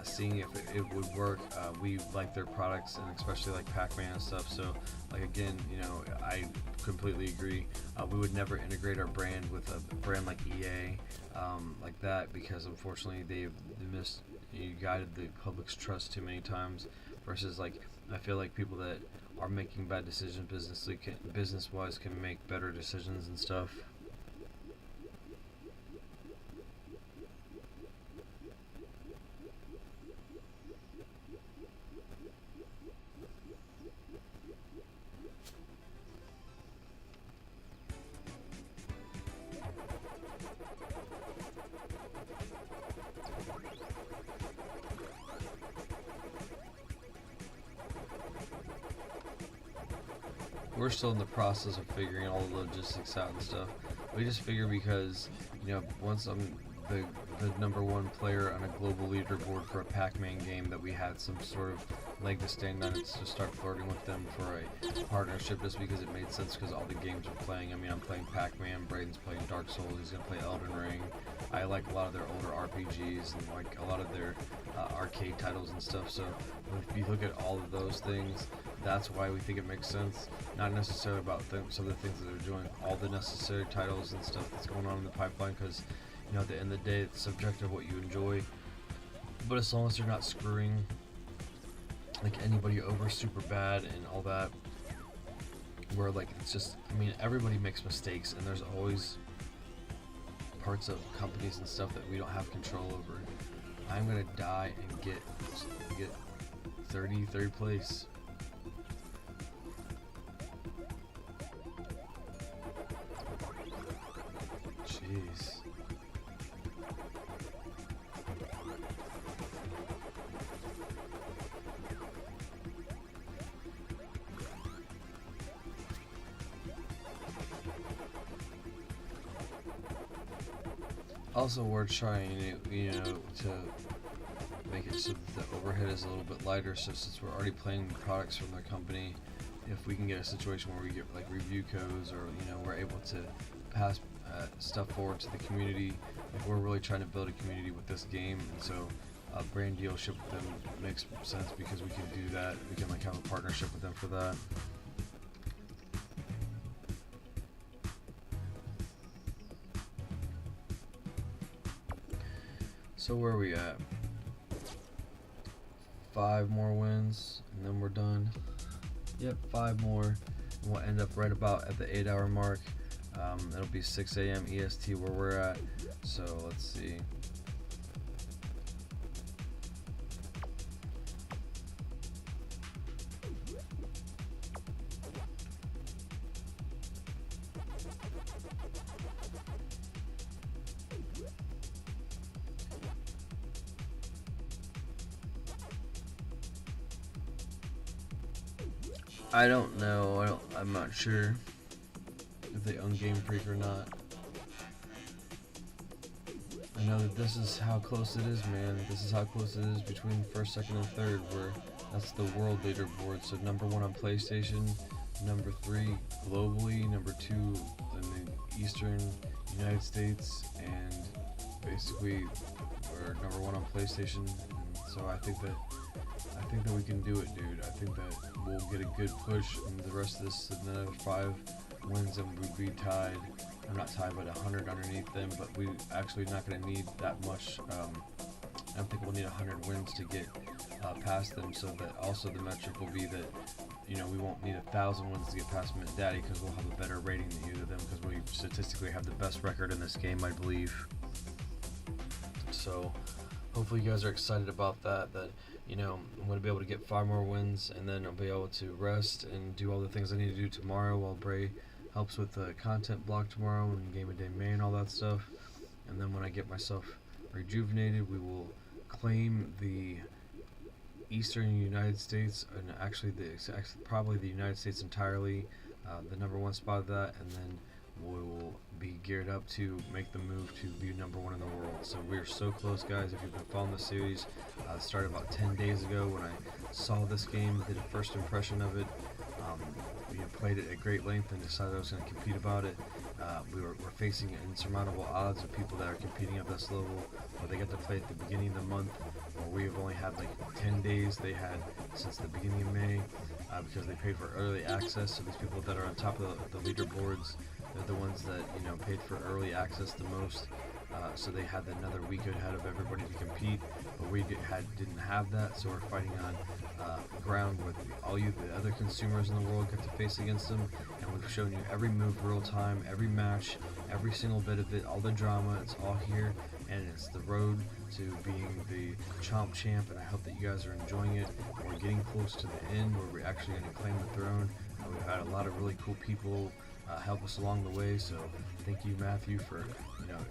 seeing if it would work. We like their products, and especially like Pacman and stuff. So, like again, you know, I completely agree. We would never integrate our brand with a brand like EA, like that, because unfortunately they misguided the public's trust too many times. Versus like, I feel like people that are making bad decisions business-wise can make better decisions and stuff. We're still in the process of figuring all the logistics out and stuff. We just figure because, you know, once I'm the number one player on a global leaderboard for a Pac-Man game, that we had some sort of leg to stand on, it's to start flirting with them for a partnership, just because it made sense because all the games we're playing. I mean, I'm playing Pac-Man, Braden's playing Dark Souls, he's gonna play Elden Ring. I like a lot of their older RPGs and like a lot of their arcade titles and stuff. So if you look at all of those things, that's why we think it makes sense. Not necessarily about some of the things that they're doing, all the necessary titles and stuff that's going on in the pipeline, because, you know, at the end of the day, it's subjective what you enjoy. But as long as they're not screwing like anybody over super bad and all that, where like it's just, I mean, everybody makes mistakes, and there's always parts of companies and stuff that we don't have control over. I'm gonna die and get 30th place. Jeez. Also, we're trying, you know, to make it so that the overhead is a little bit lighter. So since we're already playing products from their company, if we can get a situation where we get like review codes, or you know, we're able to pass stuff forward to the community. Like, we're really trying to build a community with this game, and so a brand dealership with them makes sense because we can do that. We can like have a partnership with them for that. So where are we at? 5 more wins and then we're done. Yep, 5 more, and we'll end up right about at the 8-hour mark. It'll be 6 a.m. EST where we're at. So let's see. I don't know. I'm not sure if they own Game Freak or not. I know that this is how close it is, man. This is how close it is between first, second, and third, where that's the world leaderboard. So number 1 on PlayStation, number 3 globally, number 2 in the Eastern United States, and basically we're number 1 on PlayStation. And so I think that we can do it, dude. I think that we'll get a good push in the rest of this, another 5 wins, and we'd be tied. I'm not tied, but 100 underneath them, but we actually not going to need that much. I don't think we'll need 100 wins to get past them, so that also the metric will be that, you know, we won't need 1,000 wins to get past Mint Daddy, because we'll have a better rating than either of them, because we statistically have the best record in this game, I believe. So hopefully you guys are excited about that. That I'm going to be able to get 5 more wins, and then I'll be able to rest and do all the things I need to do tomorrow while Bray helps with the content block tomorrow and Game of Day May and all that stuff. And then when I get myself rejuvenated, we will claim the Eastern United States, and actually probably the United States entirely, the #1 spot of that, and then we will be geared up to make the move to be #1 in the world. So we're so close, guys. If you've been following the series, started about 10 days ago when I saw this game, did a first impression of it. Played it at great length and decided I was going to compete about it. We're facing insurmountable odds of people that are competing at this level, where they get to play at the beginning of the month, where we have only had like 10 days. They had since the beginning of May, because they paid for early access. So these people that are on top of the leaderboards, they're the ones that paid for early access the most. So they had another week ahead of everybody to compete, but we didn't have that. So we're fighting on ground with all the other consumers in the world get to face against them, and we've shown you every move real time, every match, every single bit of it, all the drama. It's all here, and it's the road to being the Chomp champ. And I hope that you guys are enjoying it. We're getting close to the end where we're actually going to claim the throne. We've had a lot of really cool people help us along the way, so thank you, Matthew, for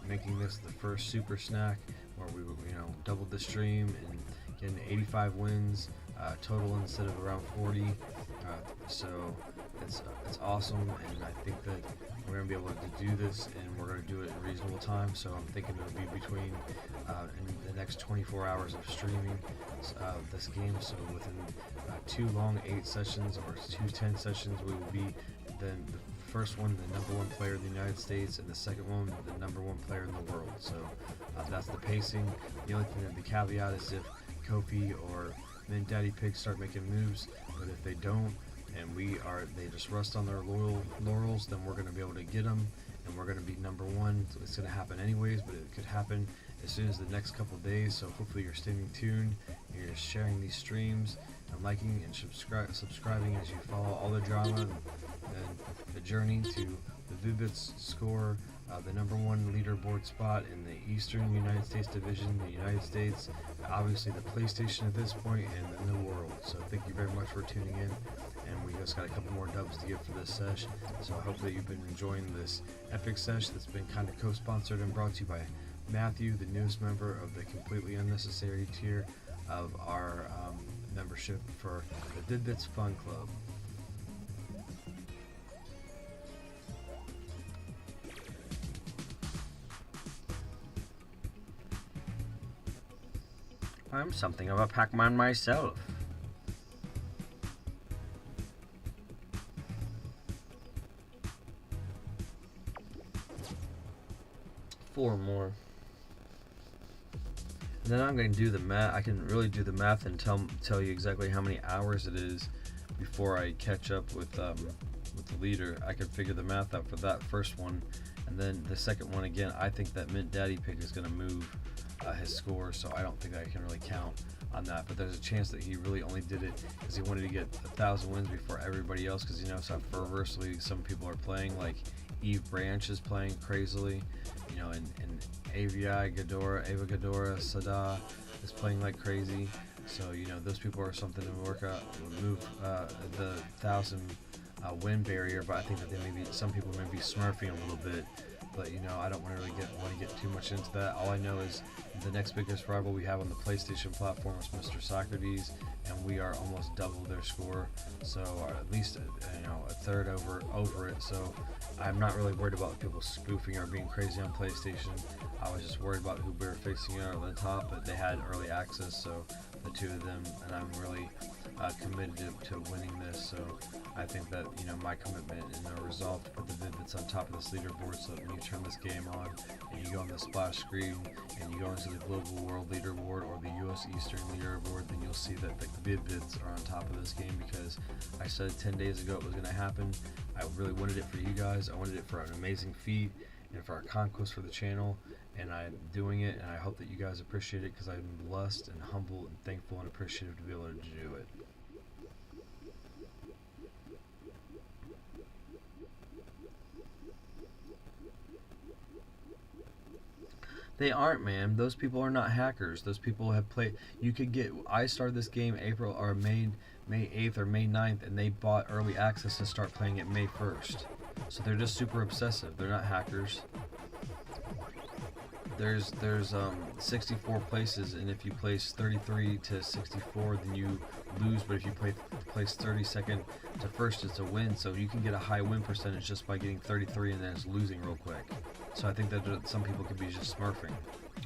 making this the first super snack where we doubled the stream and getting 85 wins total instead of around 40. So it's awesome, and I think that we're gonna be able to do this, and we're gonna do it in reasonable time. So I'm thinking it'll be between in the next 24 hours of streaming this game. So within 2 long 8 sessions or 2 10 sessions, we will be then the first one, the #1 player in the United States, and the second one, the #1 player in the world. So that's the pacing. The only thing that the caveat is if Kofi or then Daddy Pig start making moves, but if they don't, and they just rest on their laurels, then we're going to be able to get them, and we're going to be #1. So it's going to happen anyways, but it could happen as soon as the next couple days. So hopefully you're staying tuned, and you're sharing these streams, and liking and subscribing as you follow all the drama and the journey to the Vid-Bits score, the #1 leaderboard spot in the Eastern United States division, the United States, obviously the PlayStation at this point, and in the world. So thank you very much for tuning in, and we just got a couple more dubs to give for this sesh. So I hope that you've been enjoying this epic sesh that's been kind of co-sponsored and brought to you by Matthew, the newest member of the completely unnecessary tier of our membership for the Vid-Bits Fun Club. I'm something of a Pacman myself. Four more. And then I'm going to do the math. I can really do the math and tell you exactly how many hours it is before I catch up with the leader. I can figure the math out for that first one, and then the second one again. I think that Mint Daddy Pig is going to move his score, so I don't think I can really count on that. But there's a chance that he really only did it because he wanted to get 1,000 wins before everybody else. Because how fervorously some people are playing, like Eve Branch is playing crazily, and Ava Gadora Sada is playing like crazy. So those people are something to move the 1,000 win barrier. But I think that some people may be smurfing a little bit. But I don't want to get too much into that. All I know is the next biggest rival we have on the PlayStation platform is Mr. Socrates, and we are almost double their score, so or at least a third over it. So I'm not really worried about people spoofing or being crazy on PlayStation. I was just worried about who we were facing on the top, but they had early access, so the two of them, and I'm really committed to winning this. So I think that my commitment and our resolve to put the Vid-Bits on top of this leaderboard, so that when you turn this game on and you go on the splash screen and you go into the global world leaderboard or the US Eastern leaderboard, then you'll see that the Vid-Bits are on top of this game, because I said 10 days ago it was going to happen. I really wanted it for you guys. I wanted it for an amazing feat and for our conquest for the channel, and I'm doing it, and I hope that you guys appreciate it, because I'm blessed and humble and thankful and appreciative to be able to do it. They aren't, man. Those people are not hackers. Those people have played. You could get. I started this game April or May 8th or May 9th, and they bought early access to start playing it May 1st. So they're just super obsessive. They're not hackers. There's 64 places, and if you place 33 to 64, then you lose. But if you place 32nd to first, it's a win. So you can get a high win percentage just by getting 33 and then it's losing real quick. So I think that some people could be just smurfing.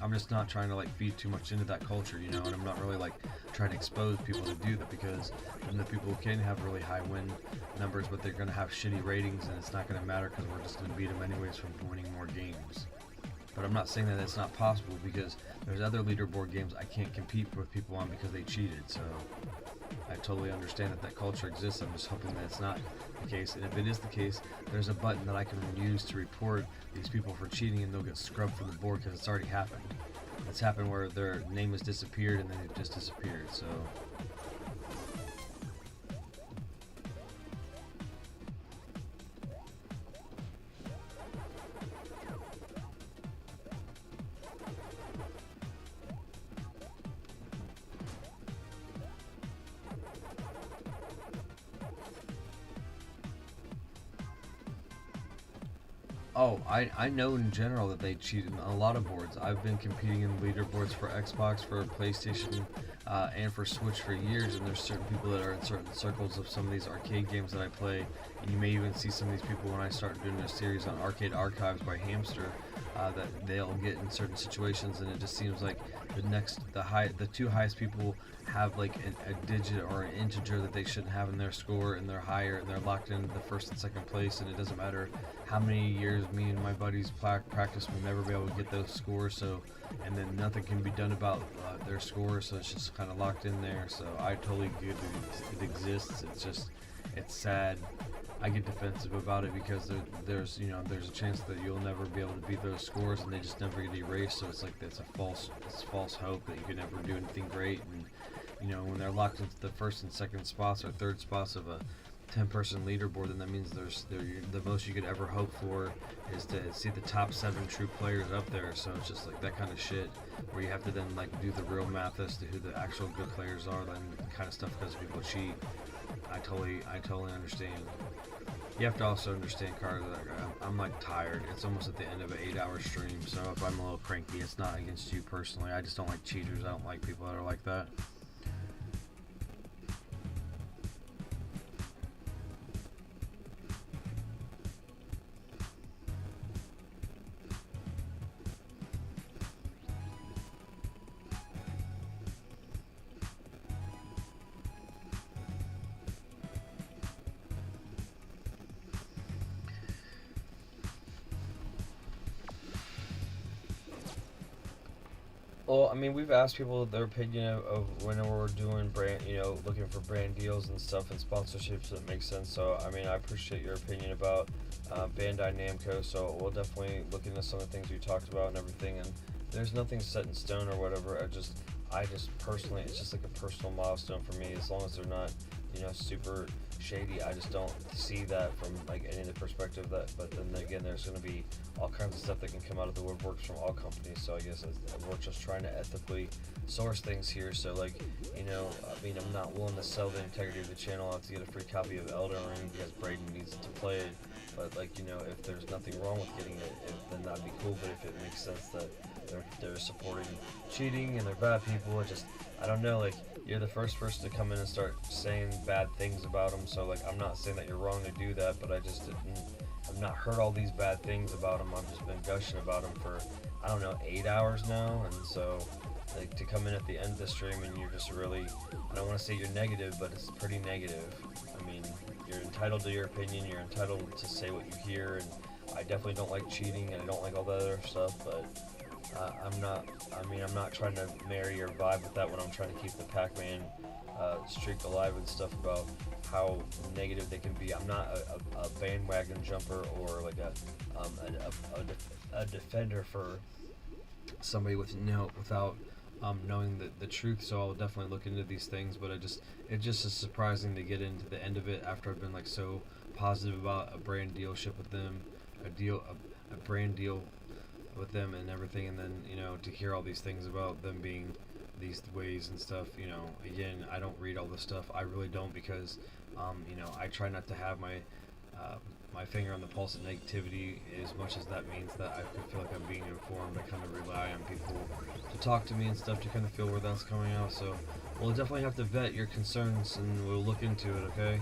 I'm just not trying to like feed too much into that culture, you know, and I'm not really like trying to expose people to do that, because then the people can have really high win numbers, but they're going to have shitty ratings, and it's not going to matter because we're just going to beat them anyways from winning more games. But I'm not saying that it's not possible, because there's other leaderboard games I can't compete with people on because they cheated. So I totally understand that culture exists. I'm just hoping that it's not the case. And if it is the case, there's a button that I can use to report these people for cheating, and they'll get scrubbed from the board because it's already happened. It's happened where their name has disappeared and then they've just disappeared. So oh, I know in general that they cheat in a lot of boards. I've been competing in leaderboards for Xbox, for PlayStation, and for Switch for years, and there's certain people that are in certain circles of some of these arcade games that I play, and you may even see some of these people when I start doing a series on Arcade Archives by Hamster, that they'll get in certain situations, and it just seems like the two highest people have like a digit or an integer that they shouldn't have in their score, and they're higher, and they're locked into the first and second place, and it doesn't matter how many years me and my buddies practice, we'll never be able to get those scores. So, and then nothing can be done about their scores, so it's just kind of locked in there. So I totally get it exists. It's just, it's sad. I get defensive about it because there's a chance that you'll never be able to beat those scores, and they just never get erased. So it's like it's false hope that you can never do anything great. And you know, when they're locked into the first and second spots or third spots of a 10-person leaderboard, then that means the most you could ever hope for is to see the top 7 true players up there. So it's just like that kind of shit where you have to then like do the real math as to who the actual good players are, and kind of stuff because people cheat. I totally understand. You have to also understand, Carter, that I'm like tired. It's almost at the end of an 8-hour stream, so if I'm a little cranky, it's not against you personally. I just don't like cheaters. I don't like people that are like that. Well, I mean, we've asked people their opinion of whenever we're doing brand, looking for brand deals and stuff and sponsorships that make sense. So, I mean, I appreciate your opinion about Bandai Namco. So we'll definitely look into some of the things we talked about and everything. And there's nothing set in stone or whatever. I just personally, it's just like a personal milestone for me. As long as they're not, super shady, I just don't see that from like any of the perspective that. But then again, there's going to be all kinds of stuff that can come out of the woodworks from all companies. So I guess we're just trying to ethically source things here. So like, I'm not willing to sell the integrity of the channel. I'll have to get a free copy of Elden Ring because Braden needs to play it. But like, if there's nothing wrong with getting it, then that'd be cool. But if it makes sense that they're supporting cheating and they're bad people, I don't know, like, you're the first person to come in and start saying bad things about them. So like, I'm not saying that you're wrong to do that, but I've not heard all these bad things about them. I've just been gushing about them for, 8 hours now. And so like, to come in at the end of the stream and you're just really, I don't want to say you're negative, but it's pretty negative. I mean, you're entitled to your opinion, you're entitled to say what you hear, and I definitely don't like cheating and I don't like all that other stuff, but I'm not trying to marry your vibe with that when I'm trying to keep the Pacman streak alive and stuff about how negative they can be. I'm not a bandwagon jumper or like a defender for somebody without knowing the truth. So I'll definitely look into these things, but it just is surprising to get into the end of it after I've been like so positive about a brand dealship with them, a brand deal with them and everything, and then to hear all these things about them being these ways and stuff. Again, I don't read all this stuff. I really don't, because I try not to have my finger on the pulse of negativity, as much as that means that I feel like I'm being informed. I kind of rely on people to talk to me and stuff to kind of feel where that's coming out. So we'll definitely have to vet your concerns, and we'll look into it, okay?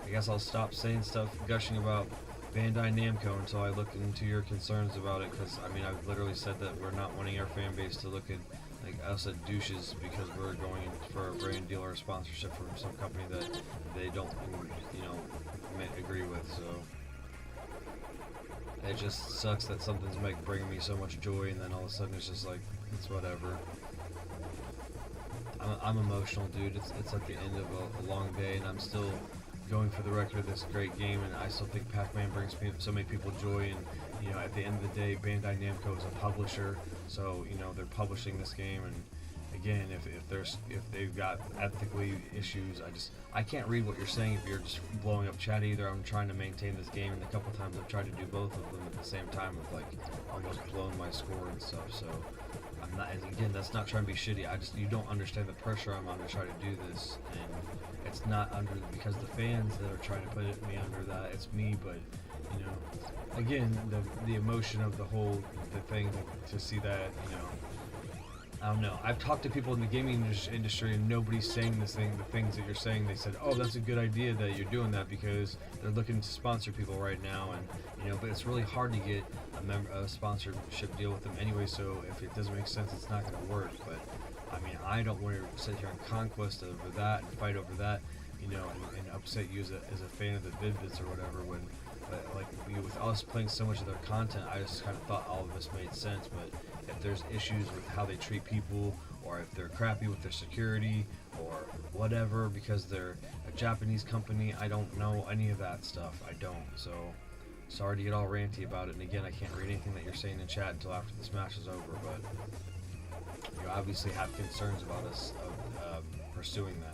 I guess I'll stop saying stuff, gushing about Bandai Namco until I look into your concerns about it, because I've literally said that we're not wanting our fan base to look at like us at douches because we're going in for a brand deal or a sponsorship from some company that they don't agree with. So it just sucks that something's bringing me so much joy, and then all of a sudden it's just like, it's whatever. I'm emotional, dude. It's at the end of a long day, and I'm still going for the record of this great game, and I still think Pacman brings so many people joy. And at the end of the day, Bandai Namco is a publisher, so they're publishing this game. And again, if they've got ethically issues, I can't read what you're saying if you're just blowing up chat either. I'm trying to maintain this game, and a couple times I've tried to do both of them at the same time, with almost blown my score and stuff. So I'm not, and again, that's not trying to be shitty. You don't understand the pressure I'm on to try to do this, and it's not because the fans that are trying to put me under that. It's me, but again, the emotion of the thing to see that, I don't know. I've talked to people in the gaming industry, and nobody's saying the things that you're saying. They said, "Oh, that's a good idea that you're doing that because they're looking to sponsor people right now," and but it's really hard to get a sponsorship deal with them anyway. So if it doesn't make sense, it's not going to work. But I don't want to sit here and conquest over that and fight over that, and upset you as a fan of the Vid-Bits or whatever. With us playing so much of their content, I just kind of thought all of this made sense. But if there's issues with how they treat people, or if they're crappy with their security, or whatever, because they're a Japanese company, I don't know any of that stuff. I don't. So sorry to get all ranty about it. And again, I can't read anything that you're saying in chat until after this match is over. But you obviously have concerns about us pursuing that.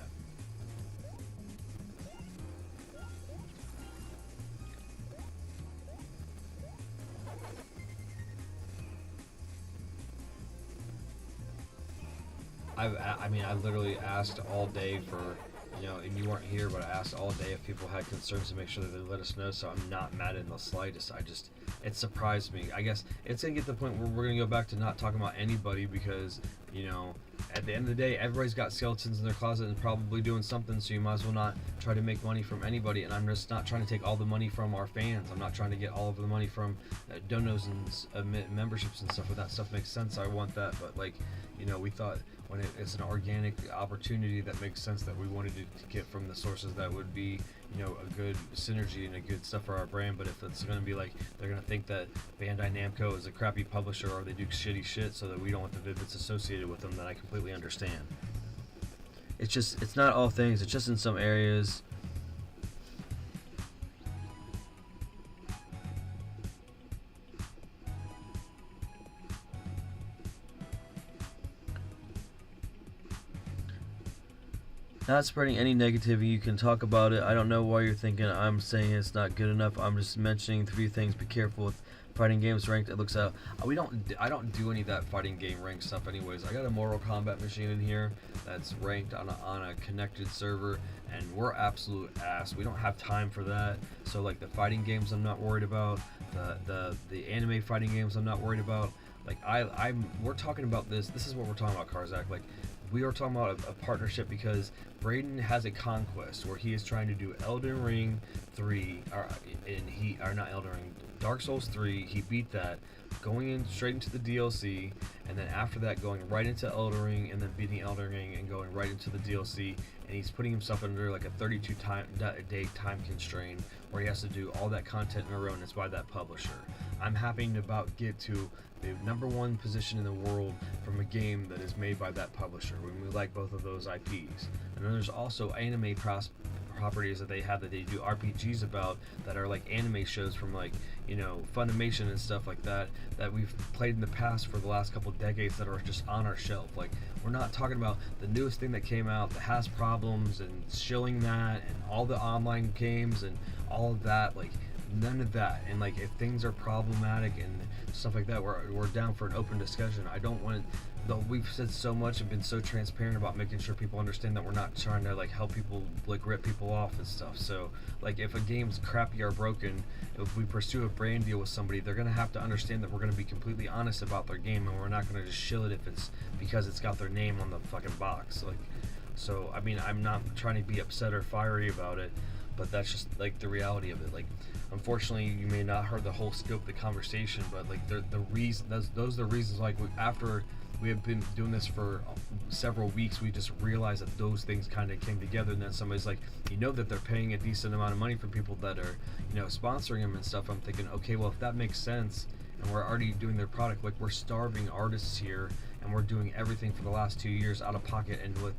I literally asked all day for, and you weren't here, but I asked all day if people had concerns to make sure that they let us know, so I'm not mad in the slightest. It surprised me. I guess it's going to get to the point where we're going to go back to not talking about anybody because, at the end of the day, everybody's got skeletons in their closet and probably doing something, so you might as well not try to make money from anybody. And I'm just not trying to take all the money from our fans. I'm not trying to get all of the money from donos and memberships and stuff. If that stuff makes sense, I want that. But we thought when it's an organic opportunity that makes sense, that we wanted to get from the sources that would be a good synergy and a good stuff for our brand. But if it's going to be they're going to think that Bandai Namco is a crappy publisher, or they do shitty shit so that we don't want the Vid-Bits associated with them, then I completely understand. It's not all things, it's just in some areas. Not spreading any negativity. You can talk about it. I don't know why you're thinking I'm saying it's not good enough. I'm just mentioning 3 things. Be careful with fighting games ranked. It looks out. I don't do any of that fighting game ranked stuff anyways. I got a Mortal Kombat machine in here that's ranked on a connected server, and we're absolute ass. We don't have time for that. So the fighting games I'm not worried about. The anime fighting games I'm not worried about. We're talking about this. This is what we're talking about, Karzak. We are talking about a partnership because Braden has a conquest where he is trying to do Elden Ring 3, not Elden Ring, Dark Souls 3. He beat that, going in straight into the DLC, and then after that going right into Elden Ring, and then beating Elden Ring and going right into the DLC. And he's putting himself under a 32-day time constraint where he has to do all that content in a row, and it's by that publisher. I'm happy to get to the #1 position in the world from a game that is made by that publisher. We like both of those IPs. And then there's also anime properties that they have that they do RPGs about that are anime shows from Funimation and stuff like that we've played in the past for the last couple decades that are just on our shelf. We're not talking about the newest thing that came out that has problems and shilling that and all the online games and all of that. none of that. And like if things are problematic and stuff like that, we're down for an open discussion. I don't want though we've said so much and been so transparent about making sure people understand that we're not trying to like help people like rip people off and stuff. So like if a game's crappy or broken, if we pursue a brand deal with somebody, they're gonna have to understand that we're gonna be completely honest about their game, and we're not gonna just shill it if it's because it's got their name on the fucking box. Like, so I mean, I'm not trying to be upset or fiery about it, but that's just like the reality of it. Like, unfortunately, you may not heard the whole scope of the conversation, but like the reason those are the reasons. Like after we have been doing this for several weeks, we just realized that those things kind of came together, and then somebody's like, you know, that they're paying a decent amount of money for people that are, you know, sponsoring them and stuff. I'm thinking, okay, well, if that makes sense, and we're already doing their product, like we're starving artists here, and we're doing everything for the last 2 years out of pocket, and with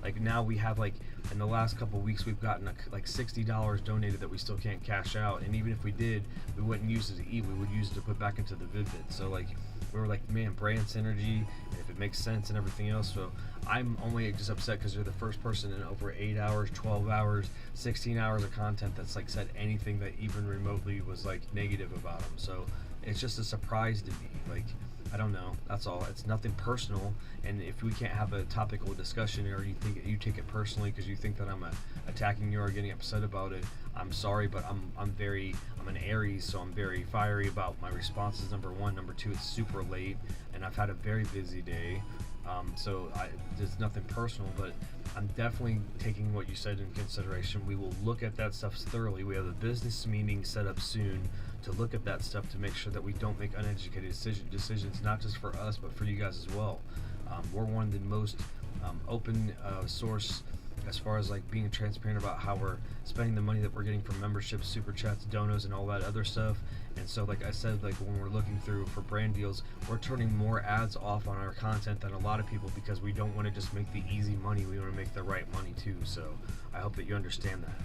like now we have like in the last couple of weeks we've gotten like $60 donated that we still can't cash out, and even if we did, we wouldn't use it to eat, we would use it to put back into the Vid-Bits. So like we were like, man, brand synergy, and if it makes sense and everything else. So I'm only just upset because you're the first person in over 8 hours, 12 hours, 16 hours of content that's like said anything that even remotely was like negative about them. So it's just a surprise to me. Like, I don't know. That's all. It's nothing personal. And if we can't have a topical discussion, or you think you take it personally because you think that I'm attacking you or getting upset about it, I'm sorry, but I'm an Aries, so I'm very fiery about my responses. Number one, number two, it's super late, and I've had a very busy day. So there's nothing personal, but I'm definitely taking what you said in consideration. We will look at that stuff thoroughly. We have a business meeting set up soon to look at that stuff to make sure that we don't make uneducated decisions, not just for us, but for you guys as well. We're one of the most open source as far as like being transparent about how we're spending the money that we're getting from memberships, super chats, donos, and all that other stuff. And so like I said, like when we're looking through for brand deals, we're turning more ads off on our content than a lot of people, because we don't want to just make the easy money, we want to make the right money too. So I hope that you understand that.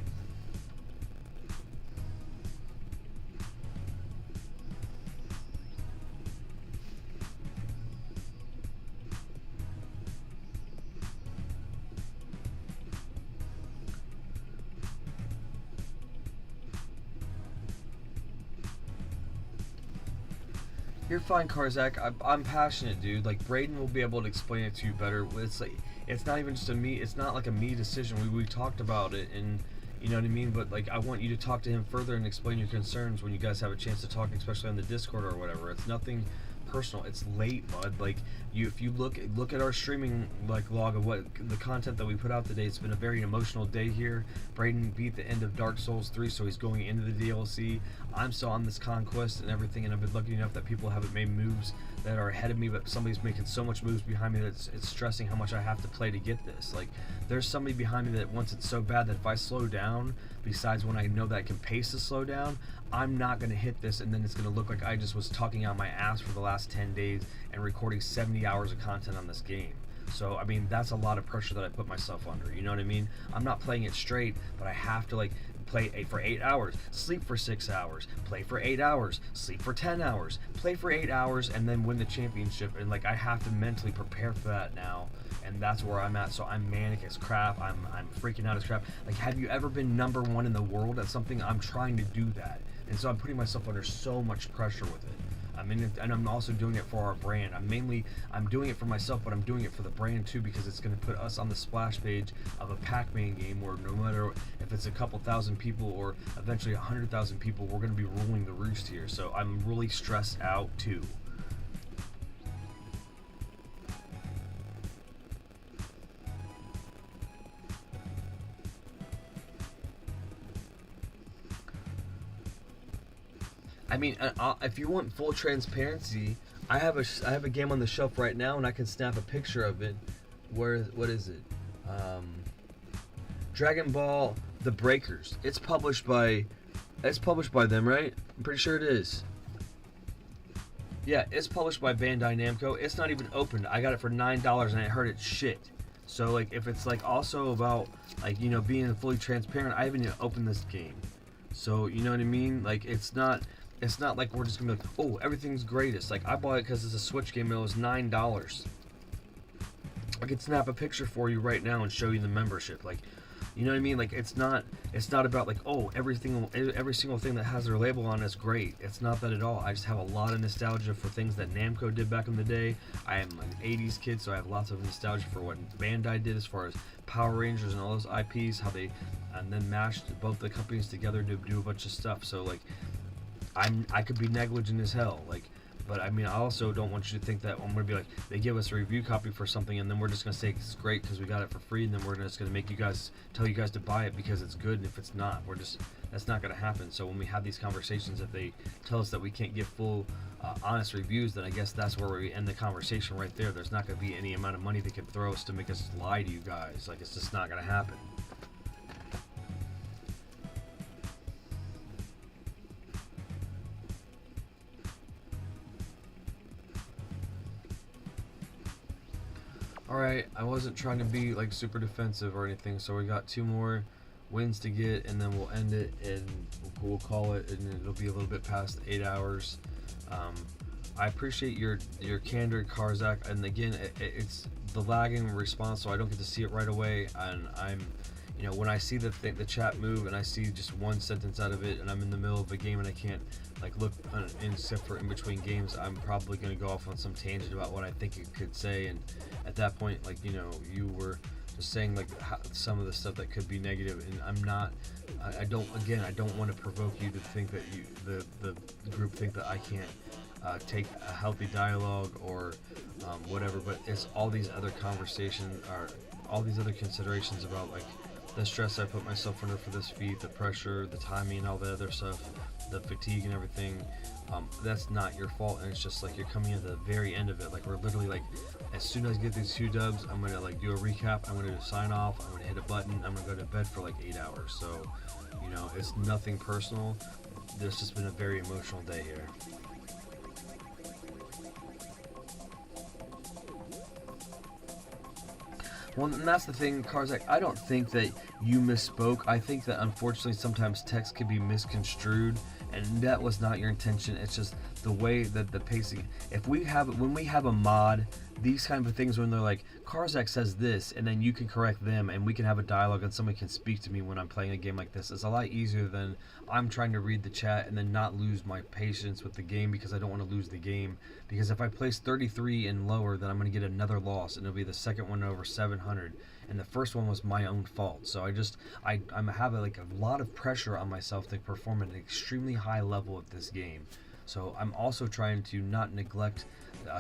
You're fine, Karzak. I'm passionate, dude. Like Braden will be able to explain it to you better. It's like it's not even just a me. It's not like a me decision. We talked about it, and you know what I mean. But like I want you to talk to him further and explain your concerns when you guys have a chance to talk, especially on the Discord or whatever. It's nothing personal. It's late, bud. Like if you look at our streaming like log of what the content that we put out today, it's been a very emotional day here. Braden beat the end of Dark Souls 3, so he's going into the DLC. I'm still on this conquest and everything, and I've been lucky enough that people haven't made moves that are ahead of me, but somebody's making so much moves behind me that it's stressing how much I have to play to get this. Like there's somebody behind me that wants it so bad that if I slow down, besides when I know that I can pace to slow down, I'm not going to hit this, and then it's going to look like I just was talking out my ass for the last 10 days and recording 70 hours of content on this game. So, I mean, that's a lot of pressure that I put myself under, you know what I mean? I'm not playing it straight, but I have to, like, play for 8 hours, sleep for 6 hours, play for 8 hours, sleep for 10 hours, play for 8 hours, and then win the championship. And, like, I have to mentally prepare for that now, and that's where I'm at. So I'm manic as crap. I'm freaking out as crap. Like, have you ever been number one in the world at something? I'm trying to do that. And so I'm putting myself under so much pressure with it. I mean, and I'm also doing it for our brand. I'm doing it for myself, but I'm doing it for the brand too, because it's going to put us on the splash page of a Pacman game where no matter if it's a couple thousand people or eventually 100,000 people, we're going to be ruling the roost here. So I'm really stressed out too. I mean, if you want full transparency, I have a game on the shelf right now, and I can snap a picture of it. What is it? Dragon Ball: The Breakers. It's published by them, right? I'm pretty sure it is. Yeah, it's published by Bandai Namco. It's not even opened. I got it for $9, and I heard it's shit. So like, if it's like also about like, you know, being fully transparent, I haven't even opened this game. So you know what I mean? Like, it's not like we're just gonna be like, oh, everything's greatest. Like, I bought it because it's a Switch game and it was $9. I could snap a picture for you right now and show you the membership. Like, You know what I mean? Like it's not about like, oh, every single thing that has their label on is great. It's not that at all. I just have a lot of nostalgia for things that Namco did back in the day. I am an 80s kid, so I have lots of nostalgia for what Bandai did as far as Power Rangers and all those IPs, how they and then mashed both the companies together to do a bunch of stuff. So like I could be negligent as hell. Like, but I mean, I also don't want you to think that I'm going to be like, they give us a review copy for something and then we're just going to say it's great because we got it for free, and then we're just going to make you guys, tell you guys to buy it because it's good, and if it's not, that's not going to happen. So when we have these conversations, if they tell us that we can't give full, honest reviews, then I guess that's where we end the conversation right there. There's not going to be any amount of money they can throw us to make us lie to you guys. Like, it's just not going to happen. Alright, I wasn't trying to be like super defensive or anything, so we got 2 more wins to get, and then we'll end it, and we'll call it, and it'll be a little bit past 8 hours. I appreciate your candor, Karzak, and again, it's the lagging response, so I don't get to see it right away, and I'm, you know, when I see the chat move, and I see just one sentence out of it, and I'm in the middle of a game, and I can't like look except for in between games, I'm probably going to go off on some tangent about what I think it could say, and at that point, like, you know, you were just saying like some of the stuff that could be negative, and I'm not, I don't want to provoke you to think that the group think that I can't take a healthy dialogue or whatever, but it's all these other conversations, or all these other considerations about like the stress I put myself under for this feat, the pressure, the timing, all the other stuff, the fatigue and everything. That's not your fault, and it's just like you're coming at the very end of it. Like, we're literally like, as soon as I get these 2 dubs, I'm gonna like do a recap, I'm gonna sign off, I'm gonna hit a button, I'm gonna go to bed for like 8 hours. So, you know, it's nothing personal. There's just been a very emotional day here. Well, and that's the thing, Karzak, I don't think that you misspoke. I think that unfortunately sometimes text can be misconstrued, and that was not your intention. It's just the way that the pacing, when we have a mod, these kind of things, when they're like, Karzak says this, and then you can correct them, and we can have a dialogue, and somebody can speak to me when I'm playing a game like this. It's a lot easier than I'm trying to read the chat and then not lose my patience with the game, because I don't want to lose the game. Because if I place 33 and lower, then I'm going to get another loss, and it'll be the second one over 700. And the first one was my own fault. So I'm having like a lot of pressure on myself to perform at an extremely high level at this game. So I'm also trying to not neglect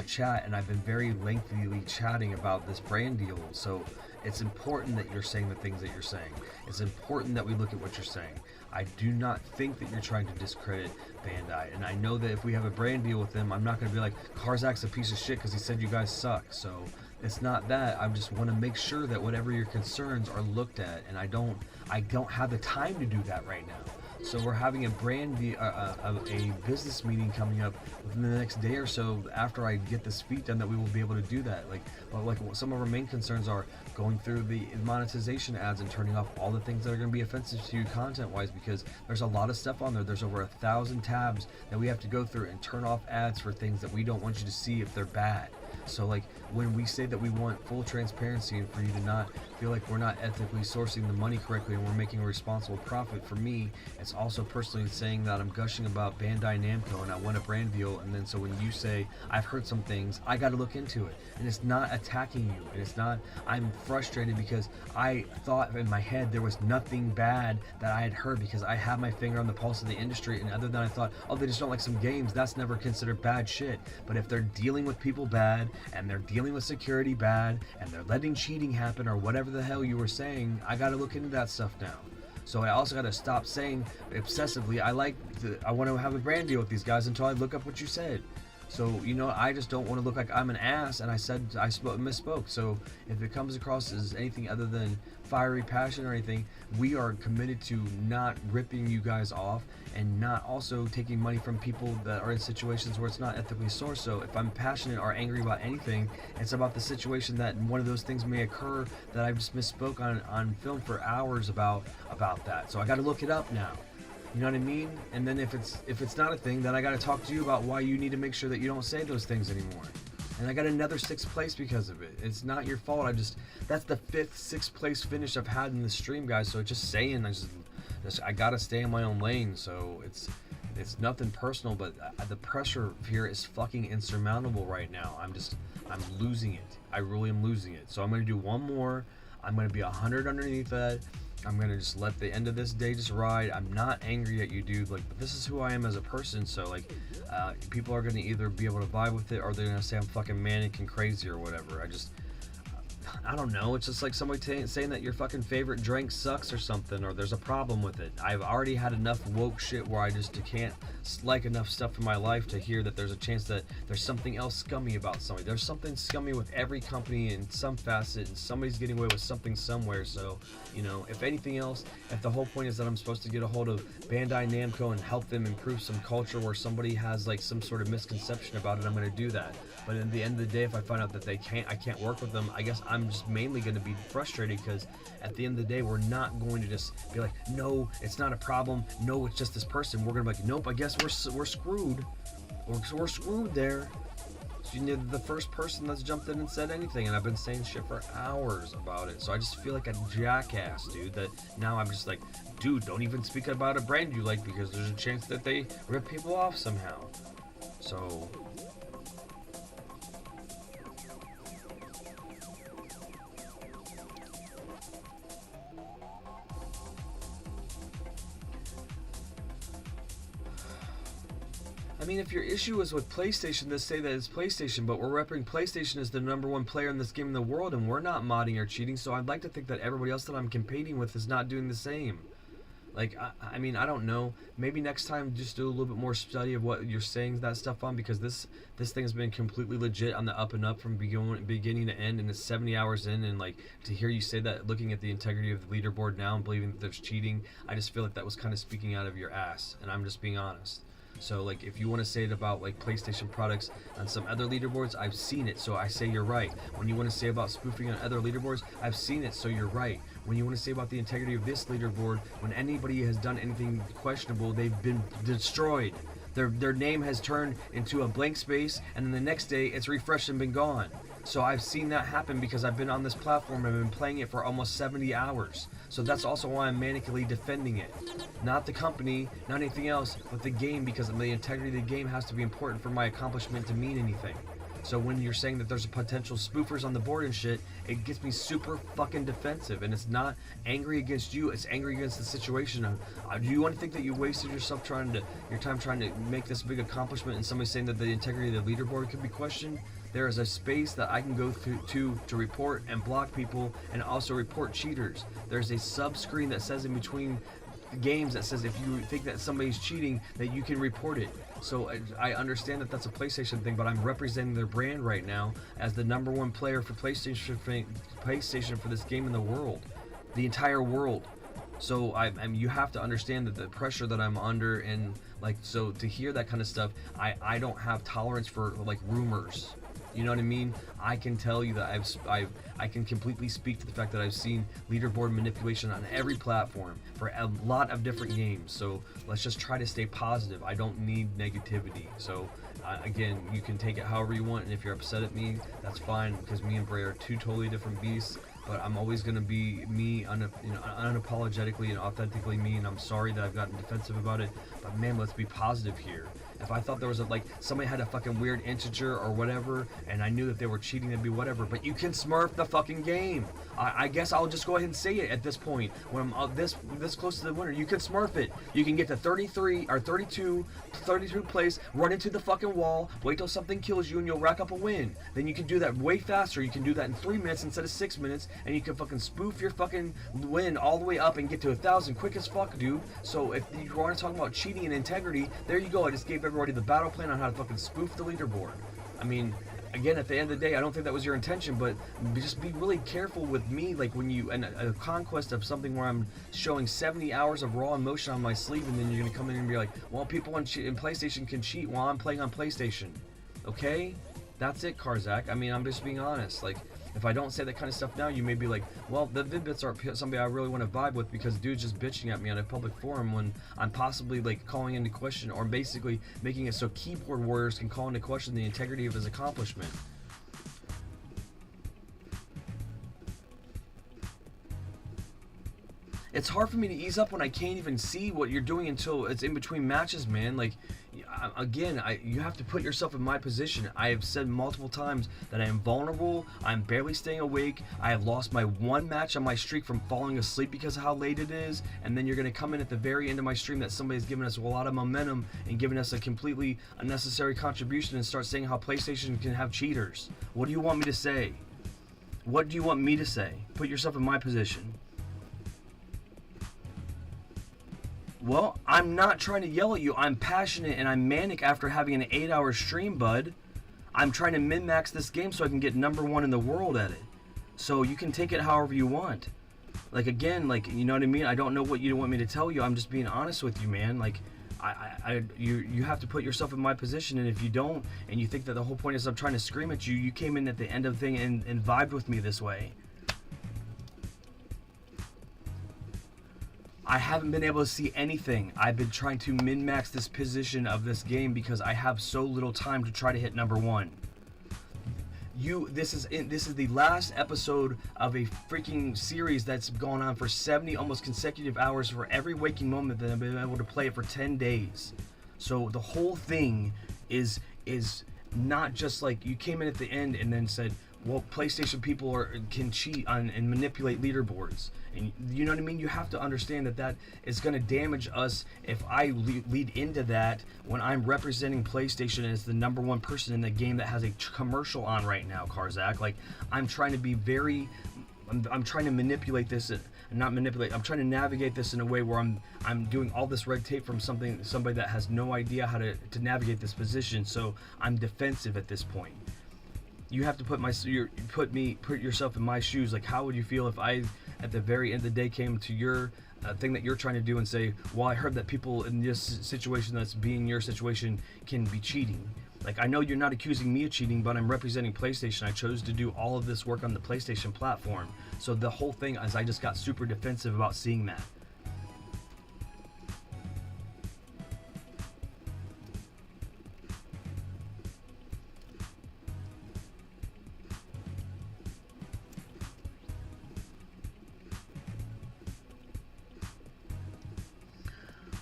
chat, and I've been very lengthily chatting about this brand deal. So it's important that you're saying the things that you're saying. It's important that we look at what you're saying. I do not think that you're trying to discredit Bandai, and I know that if we have a brand deal with them, I'm not going to be like, Karzak's a piece of shit because he said you guys suck. So it's not that. I just want to make sure that whatever your concerns are looked at, and I don't have the time to do that right now. So we're having a business meeting coming up within the next day or so after I get this feat done, that we will be able to do that. Like some of our main concerns are going through the monetization ads and turning off all the things that are going to be offensive to you content-wise, because there's a lot of stuff on there. There's over 1,000 tabs that we have to go through and turn off ads for things that we don't want you to see if they're bad. So like when we say that we want full transparency and for you to not feel like we're not ethically sourcing the money correctly and we're making a responsible profit, for me, it's also personally saying that I'm gushing about Bandai Namco and I want a brand deal, and then so when you say I've heard some things, I got to look into it, and it's not attacking you, and it's not, I'm frustrated because I thought in my head there was nothing bad that I had heard, because I have my finger on the pulse of the industry, and other than I thought, oh, they just don't like some games, that's never considered bad shit. But if they're dealing with people bad, and they're dealing with security bad, and they're letting cheating happen, or whatever the hell you were saying, I gotta look into that stuff now. So I also gotta stop saying obsessively, I want to have a brand deal with these guys until I look up what you said. So, you know, I just don't want to look like I'm an ass and I misspoke. So if it comes across as anything other than fiery passion or anything, we are committed to not ripping you guys off and not also taking money from people that are in situations where it's not ethically sourced. So if I'm passionate or angry about anything, it's about the situation that one of those things may occur that I just misspoke on film for hours about that. So I got to look it up now. You know what I mean? And then if it's not a thing, then I got to talk to you about why you need to make sure that you don't say those things anymore. And I got another 6th place because of it. It's not your fault. That's the 5th, 6th place finish I've had in the stream, guys. So just saying, I gotta stay in my own lane. So it's nothing personal, but the pressure here is fucking insurmountable right now. I'm losing it. I really am losing it. So I'm gonna do one more. I'm gonna be 100 underneath that. I'm gonna just let the end of this day just ride. I'm not angry at you, dude. Like, but this is who I am as a person. So like, people are gonna either be able to vibe with it, or they're gonna say I'm fucking manic and crazy or whatever. I don't know. It's just like somebody saying that your fucking favorite drink sucks or something, or there's a problem with it. I've already had enough woke shit where I just can't like enough stuff in my life to hear that there's a chance that there's something else scummy about somebody. There's something scummy with every company in some facet, and somebody's getting away with something somewhere. So, you know, if anything else, if the whole point is that I'm supposed to get a hold of Bandai Namco and help them improve some culture where somebody has like some sort of misconception about it, I'm going to do that. But at the end of the day, if I find out that I can't work with them, I guess I'm just mainly going to be frustrated, because at the end of the day, we're not going to just be like, no, it's not a problem. No, it's just this person. We're going to be like, nope, I guess we're screwed. We're screwed there. So you're the first person that's jumped in and said anything, and I've been saying shit for hours about it. So I just feel like a jackass, dude, that now I'm just like, dude, don't even speak about a brand you like, because there's a chance that they rip people off somehow. So... I mean, if your issue is with PlayStation, let's say that it's PlayStation, but we're repping PlayStation as the #1 player in this game in the world, and we're not modding or cheating, so I'd like to think that everybody else that I'm competing with is not doing the same. Like, I mean, I don't know. Maybe next time just do a little bit more study of what you're saying that stuff on, because this thing has been completely legit on the up and up from beginning to end, and it's 70 hours in, and like, to hear you say that, looking at the integrity of the leaderboard now and believing that there's cheating, I just feel like that was kind of speaking out of your ass, and I'm just being honest. So like, if you want to say it about like PlayStation products on some other leaderboards, I've seen it, so I say you're right. When you want to say about spoofing on other leaderboards, I've seen it, so you're right. When you want to say about the integrity of this leaderboard, when anybody has done anything questionable, they've been destroyed. Their name has turned into a blank space, and then the next day it's refreshed and been gone. So I've seen that happen because I've been on this platform and been playing it for almost 70 hours. So that's also why I'm manically defending it. Not the company, not anything else, but the game, because the integrity of the game has to be important for my accomplishment to mean anything. So when you're saying that there's a potential spoofers on the board and shit, it gets me super fucking defensive, and it's not angry against you, it's angry against the situation. Do you want to think that you wasted your time trying to make this big accomplishment, and somebody saying that the integrity of the leaderboard could be questioned? There is a space that I can go through to report and block people, and also report cheaters. There's a sub screen that says in between games that says if you think that somebody's cheating, that you can report it. So I understand that that's a PlayStation thing, but I'm representing their brand right now as the #1 player for PlayStation for this game in the world, the entire world. So you have to understand that the pressure that I'm under, and like, so to hear that kind of stuff, I don't have tolerance for like rumors. You know what I mean? I can tell you that I can completely speak to the fact that I've seen leaderboard manipulation on every platform for a lot of different games. So let's just try to stay positive. I don't need negativity. So again, you can take it however you want, and if you're upset at me, that's fine, because me and Bray are two totally different beasts. But I'm always going to be me, unapologetically and authentically me, and I'm sorry that I've gotten defensive about it. But man, let's be positive here. If I thought there was somebody had a fucking weird integer or whatever, and I knew that they were cheating, it'd be whatever. But you can smurf the fucking game. I guess I'll just go ahead and say it at this point. When I'm this close to the winner, you can smurf it. You can get to 33 or 32 place, run into the fucking wall, wait till something kills you, and you'll rack up a win. Then you can do that way faster. You can do that in 3 minutes instead of 6 minutes, and you can fucking spoof your fucking win all the way up and get to 1,000 quick as fuck, dude. So if you want to talk about cheating and integrity, there you go. I just gave everybody the battle plan on how to fucking spoof the leaderboard. I mean, again, at the end of the day, I don't think that was your intention, but just be really careful with me, like when you, and a conquest of something where I'm showing 70 hours of raw emotion on my sleeve, and then you're gonna come in and be like, well, people in PlayStation can cheat while I'm playing on PlayStation. Okay? That's it, Karzak. I mean, I'm just being honest. Like, if I don't say that kind of stuff now, you may be like, well, the Vid-Bits are somebody I really want to vibe with, because dude's just bitching at me on a public forum when I'm possibly like calling into question, or basically making it so keyboard warriors can call into question the integrity of his accomplishment. It's hard for me to ease up when I can't even see what you're doing until it's in between matches, man. Like, again, you have to put yourself in my position. I have said multiple times that I am vulnerable. I'm barely staying awake. I have lost my one match on my streak from falling asleep because of how late it is. And then you're going to come in at the very end of my stream that somebody's giving us a lot of momentum and giving us a completely unnecessary contribution and start saying how PlayStation can have cheaters. What do you want me to say? What do you want me to say? Put yourself in my position. Well, I'm not trying to yell at you. I'm passionate and I'm manic after having an 8-hour stream, bud. I'm trying to min-max this game so I can get number 1 in the world at it. So you can take it however you want. Like, again, like, you know what I mean? I don't know what you want me to tell you. I'm just being honest with you, man. Like, you have to put yourself in my position, and if you don't, and you think that the whole point is I'm trying to scream at you, you came in at the end of the thing and vibed with me this way. I haven't been able to see anything. I've been trying to min-max this position of this game because I have so little time to try to hit number 1. This is the last episode of a freaking series that's gone on for 70 almost consecutive hours for every waking moment that I've been able to play it for 10 days. So the whole thing is not just like you came in at the end and then said, well, PlayStation people can cheat on and manipulate leaderboards. And you know what I mean? You have to understand that is going to damage us if I lead into that when I'm representing PlayStation as the number 1 person in the game that has a commercial on right now, Karzak. Like, I'm trying to be I'm trying to manipulate this, not manipulate. I'm trying to navigate this in a way where I'm doing all this red tape from somebody that has no idea how to navigate this position. So I'm defensive at this point. You have to put yourself in my shoes. Like, how would you feel if I, at the very end of the day, came to your thing that you're trying to do and say, well, I heard that people in this situation that's being your situation can be cheating. Like, I know you're not accusing me of cheating, but I'm representing PlayStation. I chose to do all of this work on the PlayStation platform. So the whole thing is I just got super defensive about seeing that.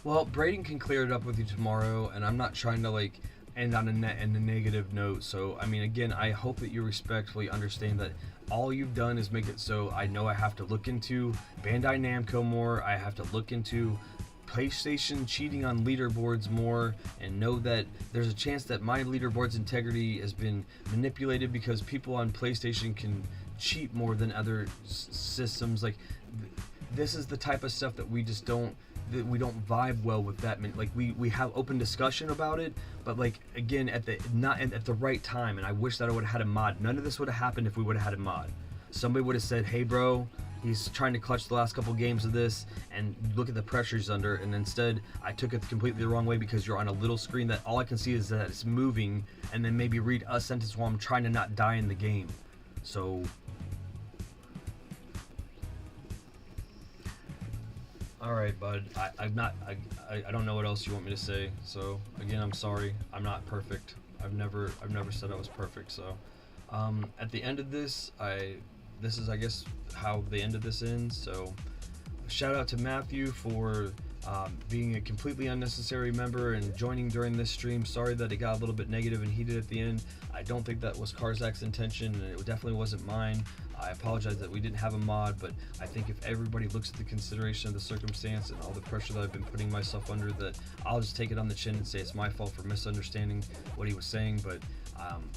Well, Braden can clear it up with you tomorrow, and I'm not trying to, like, end on a negative note. So, I mean, again, I hope that you respectfully understand that all you've done is make it so I know I have to look into Bandai Namco more. I have to look into PlayStation cheating on leaderboards more, and know that there's a chance that my leaderboard's integrity has been manipulated because people on PlayStation can cheat more than other systems. Like, this is the type of stuff that we just don't vibe well with that. Like, we have open discussion about it, but, like, again, not at the right time. And I wish that I would have had a mod. None of this would have happened if we would have had a mod. Somebody would have said, hey bro, he's trying to clutch the last couple games of this, and look at the pressure he's under. And instead I took it completely the wrong way because you're on a little screen that all I can see is that it's moving, and then maybe read a sentence while I'm trying to not die in the game. So all right, bud. I don't know what else you want me to say. So again, I'm sorry. I'm not perfect. I've never said I was perfect. So at the end of this, this is, I guess, how the end of this ends. So shout out to Matthew for being a completely unnecessary member and joining during this stream. Sorry that it got a little bit negative and heated at the end. I don't think that was Karzak's intention, and it definitely wasn't mine. I apologize that we didn't have a mod, but I think if everybody looks at the consideration of the circumstance and all the pressure that I've been putting myself under, that I'll just take it on the chin and say it's my fault for misunderstanding what he was saying. But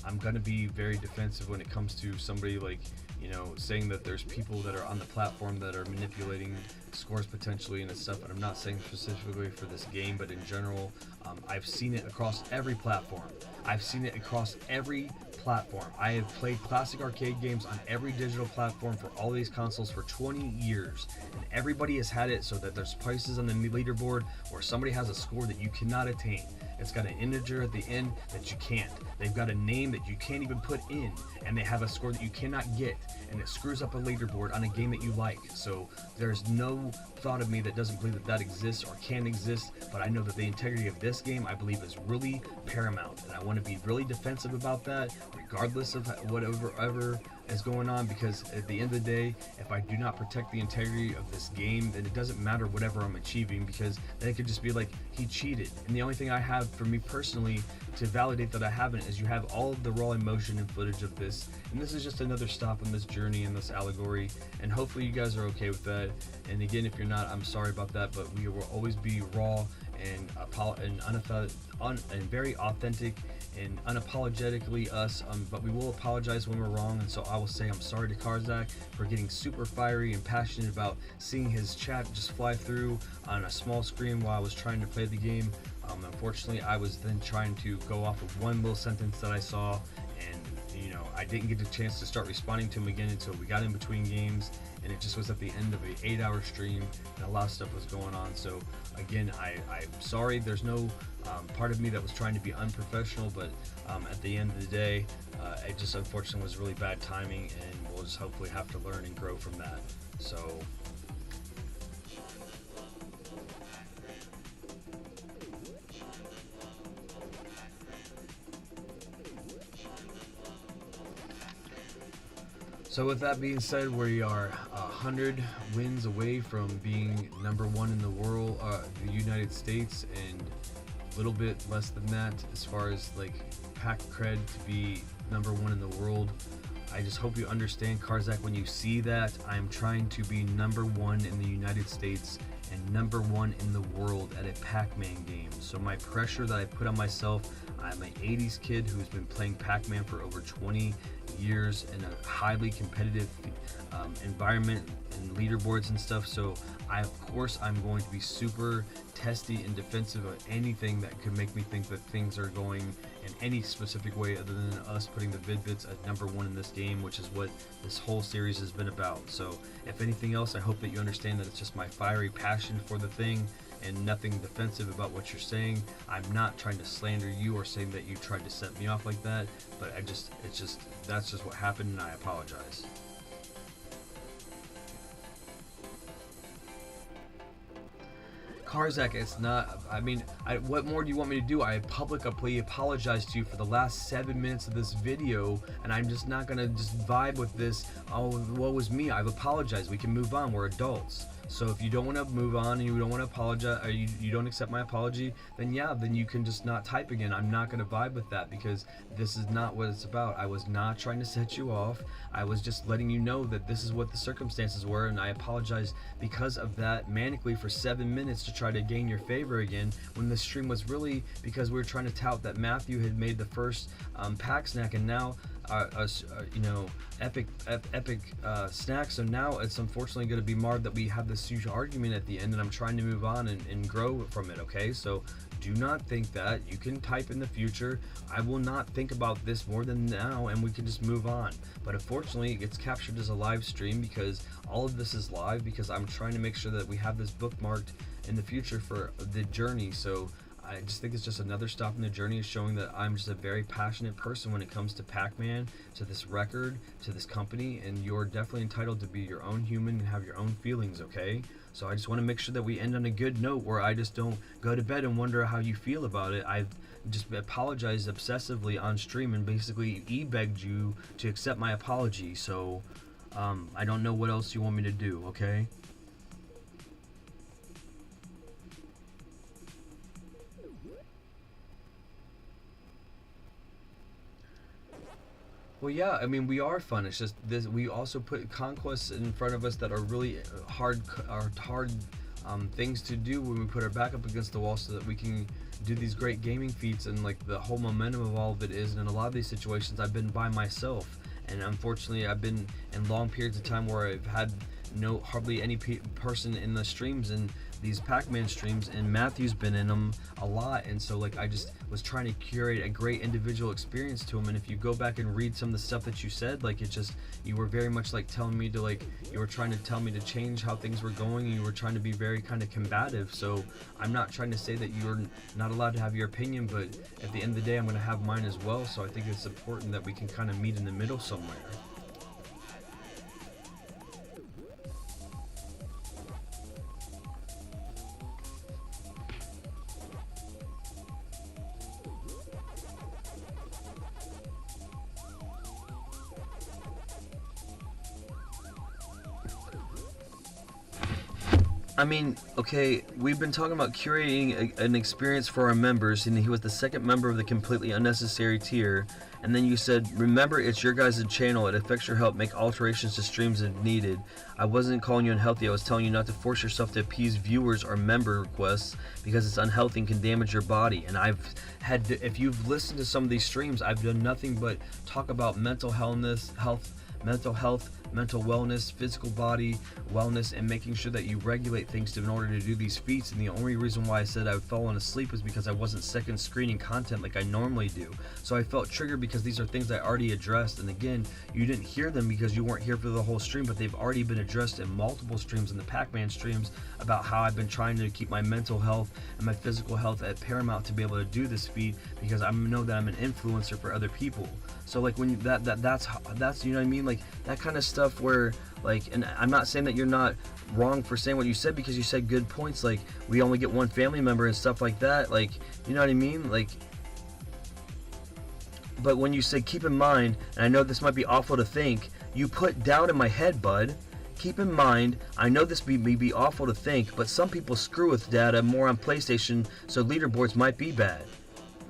I'm going to be very defensive when it comes to somebody, like, you know, saying that there's people that are on the platform that are manipulating scores potentially and stuff. And I'm not saying specifically for this game, but in general, I've seen it across every platform. I've seen it across every platform. I have played classic arcade games on every digital platform for all these consoles for 20 years, and everybody has had it so that there's prices on the leaderboard where somebody has a score that you cannot attain. It's got an integer at the end that you can't. They've got a name that you can't even put in, and they have a score that you cannot get, and it screws up a leaderboard on a game that you like. So there's no thought of me that doesn't believe that exists or can exist, but I know that the integrity of this game, I believe, is really paramount, and I want to be really defensive about that, regardless of whatever is going on, because at the end of the day, if I do not protect the integrity of this game, then it doesn't matter whatever I'm achieving, because then it could just be like, he cheated. And the only thing I have for me personally to validate that I haven't is you have all of the raw emotion and footage of this, and this is just another stop in this journey and this allegory, and hopefully you guys are okay with that. And again, if you're not, I'm sorry about that, but we will always be raw and very authentic and unapologetically us, but we will apologize when we're wrong. And so I will say I'm sorry to Karzak for getting super fiery and passionate about seeing his chat just fly through on a small screen while I was trying to play the game. Unfortunately, I was then trying to go off of one little sentence that I saw, and I didn't get a chance to start responding to him again until we got in between games, and it just was at the end of an 8-hour stream, and a lot of stuff was going on. So again, I'm sorry. There's no part of me that was trying to be unprofessional, but at the end of the day, it just unfortunately was really bad timing, and we'll just hopefully have to learn and grow from that. So with that being said, we are 100 wins away from being #1 in the world, the United States, and a little bit less than that as far as like pack cred to be #1 in the world. I just hope you understand, Karzak, when you see that I'm trying to be #1 in the United States and #1 in the world at a Pac-Man game. So my pressure that I put on myself, I'm an 80s kid who's been playing Pac-Man for over 20 years in a highly competitive environment and leaderboards and stuff. So of course I'm going to be super testy and defensive of anything that could make me think that things are going in any specific way other than us putting the Vid-Bits at #1 in this game, which is what this whole series has been about. So if anything else, I hope that you understand that it's just my fiery passion for the thing and nothing defensive about what you're saying. I'm not trying to slander you or saying that you tried to set me off like that, but that's just what happened, and I apologize. Karzak, it's not, what more do you want me to do? I publicly apologize to you for the last 7 minutes of this video, and I'm just not gonna just vibe with this, oh, what was me? I've apologized, we can move on, we're adults. So if you don't want to move on and you don't want to apologize, or you don't accept my apology, then yeah, then you can just not type again. I'm not going to vibe with that, because this is not what it's about. I was not trying to set you off. I was just letting you know that this is what the circumstances were, and I apologize because of that manically for 7 minutes to try to gain your favor again, when the stream was really because we were trying to tout that Matthew had made the first pack snack, and now epic snack. So now it's unfortunately going to be marred that we have this huge argument at the end, and I'm trying to move on and grow from it. Okay, so do not think that. You can type in the future. I will not think about this more than now, and we can just move on. But unfortunately, it gets captured as a live stream because all of this is live, because I'm trying to make sure that we have this bookmarked in the future for the journey. So I just think it's just another stop in the journey, showing that I'm just a very passionate person when it comes to Pac-Man, to this record, to this company, and you're definitely entitled to be your own human and have your own feelings, okay? So I just want to make sure that we end on a good note where I just don't go to bed and wonder how you feel about it. I've just apologized obsessively on stream and basically begged you to accept my apology. So I don't know what else you want me to do, okay? Well, yeah, we are fun. It's just this. We also put conquests in front of us that are really hard things to do when we put our back up against the wall, so that we can do these great gaming feats. And like the whole momentum of all of it is, and in a lot of these situations, I've been by myself, and unfortunately, I've been in long periods of time where I've had hardly any person in the streams, and these Pac-Man streams, and Matthew's been in them a lot, and so like I just was trying to curate a great individual experience to him. And if you go back and read some of the stuff that you said, like you were very much like telling me to you were trying to tell me to change how things were going, and you were trying to be very kind of combative. So I'm not trying to say that you're not allowed to have your opinion, but at the end of the day, I'm going to have mine as well. So I think it's important that we can kind of meet in the middle somewhere. I mean, okay, we've been talking about curating an experience for our members, and he was the second member of the completely unnecessary tier. And then you said, remember, it's your guys' channel. It affects your health. Make alterations to streams if needed. I wasn't calling you unhealthy. I was telling you not to force yourself to appease viewers or member requests because it's unhealthy and can damage your body. And I've had, if you've listened to some of these streams, I've done nothing but talk about mental health, mental wellness, physical body wellness, and making sure that you regulate things in order to do these feats. And the only reason why I said I would fallen asleep was because I wasn't second screening content like I normally do. So I felt triggered because these are things I already addressed. And again, you didn't hear them because you weren't here for the whole stream, but they've already been addressed in multiple streams, in the Pacman streams, about how I've been trying to keep my mental health and my physical health at paramount to be able to do this feat, because I know that I'm an influencer for other people. So like when you, that's you know what I mean, like that kind of stuff where like, and I'm not saying that you're not wrong for saying what you said, because you said good points, like we only get one family member and stuff like that, like, you know what I mean, like, but when you say keep in mind, and I know this might be awful to think, you put doubt in my head, bud. Keep in mind, I know this may be awful to think, but some people screw with data more on PlayStation, so leaderboards might be bad.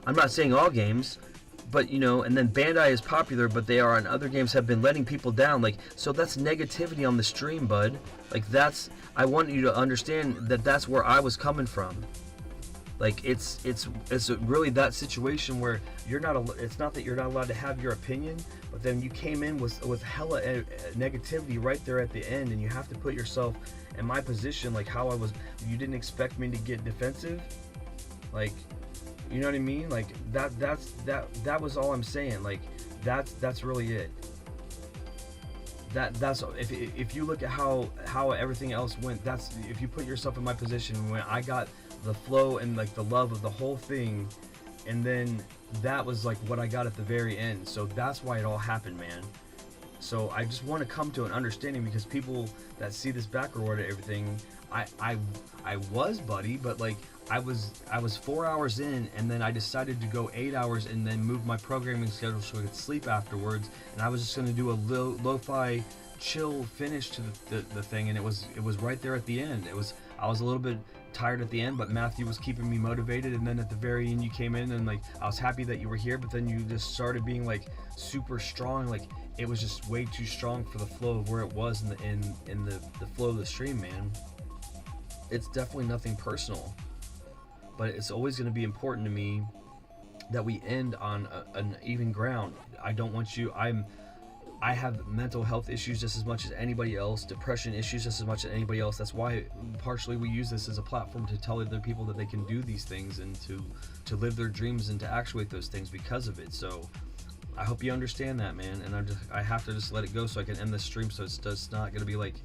I'm not saying all games, but you know, and then Bandai is popular, but they are on other games have been letting people down, like, so that's negativity on the stream, bud. Like, that's, I want you to understand that that's where I was coming from. Like, it's really that situation where you're not, it's not that you're not allowed to have your opinion, but then you came in with hella negativity right there at the end, and you have to put yourself in my position, like how I was. You didn't expect me to get defensive, like, you know what I mean? Like that was all I'm saying. Like that's really it. That's if you look at how everything else went, that's, if you put yourself in my position when I got the flow and like the love of the whole thing, and then that was like what I got at the very end. So that's why it all happened, man. So I just want to come to an understanding, because people that see this back reward and everything, I was buddy, but like I was 4 hours in, and then I decided to go 8 hours and then move my programming schedule so I could sleep afterwards, and I was just going to do a lo-fi chill finish to the thing, and it was right there at the end. I was a little bit tired at the end, but Matthew was keeping me motivated, and then at the very end you came in, and like I was happy that you were here, but then you just started being like super strong. Like it was just way too strong for the flow of where it was in the flow of the stream, man. It's definitely nothing personal, but it's always going to be important to me that we end on an even ground. I don't want you, I have mental health issues just as much as anybody else, depression issues just as much as anybody else. That's why partially we use this as a platform to tell other people that they can do these things and to live their dreams and to actuate those things because of it. So I hope you understand that, man, and I have to just let it go so I can end this stream, so it's just not going to be like,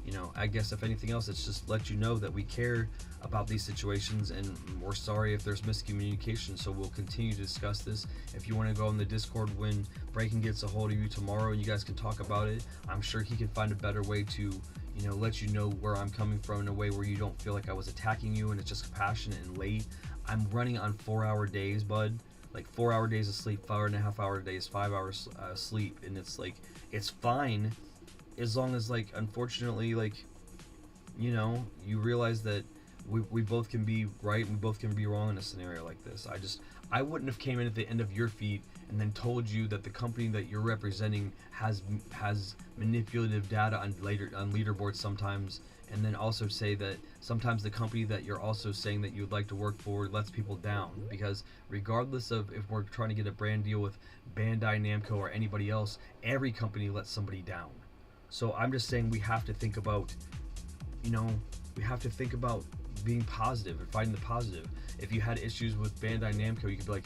you know, I guess if anything else, it's just let you know that we care about these situations, and we're sorry if there's miscommunication, so we'll continue to discuss this. If you want to go in the Discord when Breaking gets a hold of you tomorrow, you guys can talk about it. I'm sure he can find a better way to, you know, let you know where I'm coming from in a way where you don't feel like I was attacking you and it's just compassionate and late. I'm running on 4-hour days, bud. Like 4-hour days of sleep, 4.5-hour days, 5 hours sleep, and it's like, it's fine as long as, like, unfortunately, like, you know, you realize that we both can be right and we both can be wrong in a scenario like this. I wouldn't have came in at the end of your feed and then told you that the company that you're representing has manipulative data on leaderboards sometimes, and then also say that sometimes the company that you're also saying that you would like to work for lets people down, because regardless of if we're trying to get a brand deal with Bandai Namco or anybody else, every company lets somebody down. So I'm just saying we have to think about, you know, we have to think about being positive and finding the positive. If you had issues with Bandai Namco, you could be like,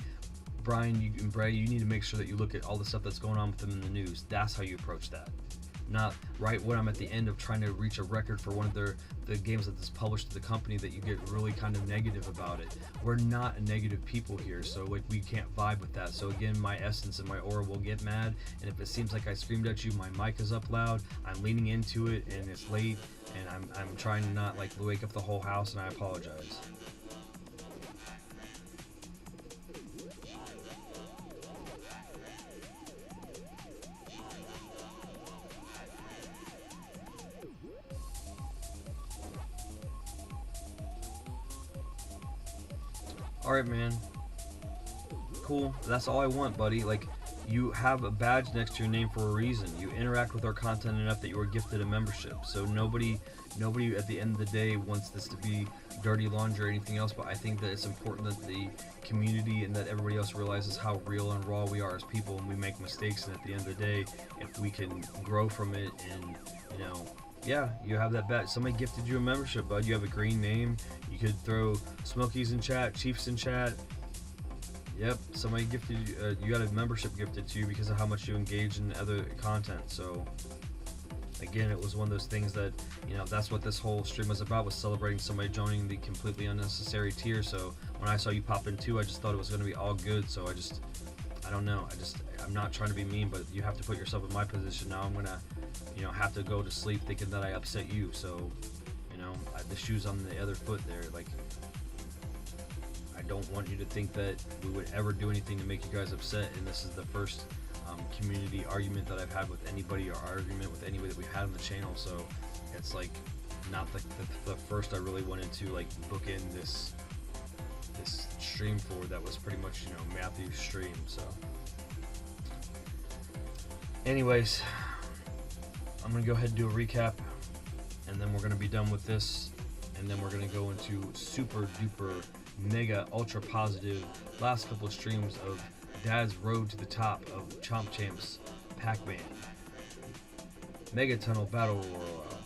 Brian and Bray, you need to make sure that you look at all the stuff that's going on with them in the news. That's how you approach that. Not right when I'm at the end of trying to reach a record for one of the games that's published to the company that you get really kind of negative about it. We're not a negative people here, so like we can't vibe with that. So again, my essence and my aura will get mad, and if it seems like I screamed at you, my mic is up loud, I'm leaning into it, and it's late, and I'm trying to not like wake up the whole house, and I apologize. All right, man. Cool. That's all I want, buddy. Like, you have a badge next to your name for a reason. You interact with our content enough that you were gifted a membership. So nobody at the end of the day wants this to be dirty laundry or anything else, but I think that it's important that the community and that everybody else realizes how real and raw we are as people, and we make mistakes, and at the end of the day, if we can grow from it, and yeah, you have that badge. Somebody gifted you a membership, bud. You have a green name. You could throw Smokies in chat, Chiefs in chat. Yep, somebody gifted you, you got a membership gifted to you because of how much you engage in other content. So again, it was one of those things that, that's what this whole stream was about, was celebrating somebody joining the completely unnecessary tier. So when I saw you pop in too, I just thought it was going to be all good. So I don't know. I'm not trying to be mean, but you have to put yourself in my position. Now I'm going to, have to go to sleep thinking that I upset you. So, the shoe's on the other foot there. Like, I don't want you to think that we would ever do anything to make you guys upset. And this is the first community argument that I've had with anybody, or argument with anybody that we've had on the channel. So it's like not the first I really wanted to like book in this stream for. That was pretty much Matthew's stream. So anyways, I'm gonna go ahead and do a recap, and then we're gonna be done with this, and then we're gonna go into super duper mega ultra positive last couple of streams of Dad's road to the top of Chomp Champs Pacman Mega Tunnel Battle Royale.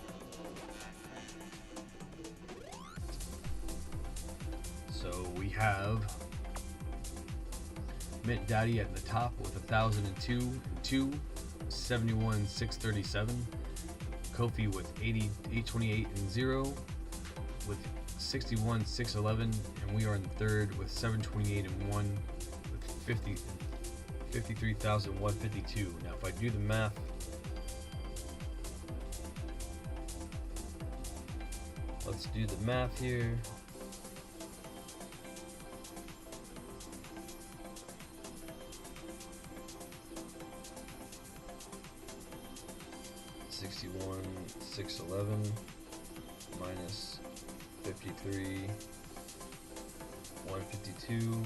So we have Mint Daddy at the top with 1,002 and 2, 71 637. Kofi with 828 and 0 with 61 611, and we are in third with 728 and 1 with 53,152. Now if I do the math, let's do the math here. $61 $611 minus 53 152,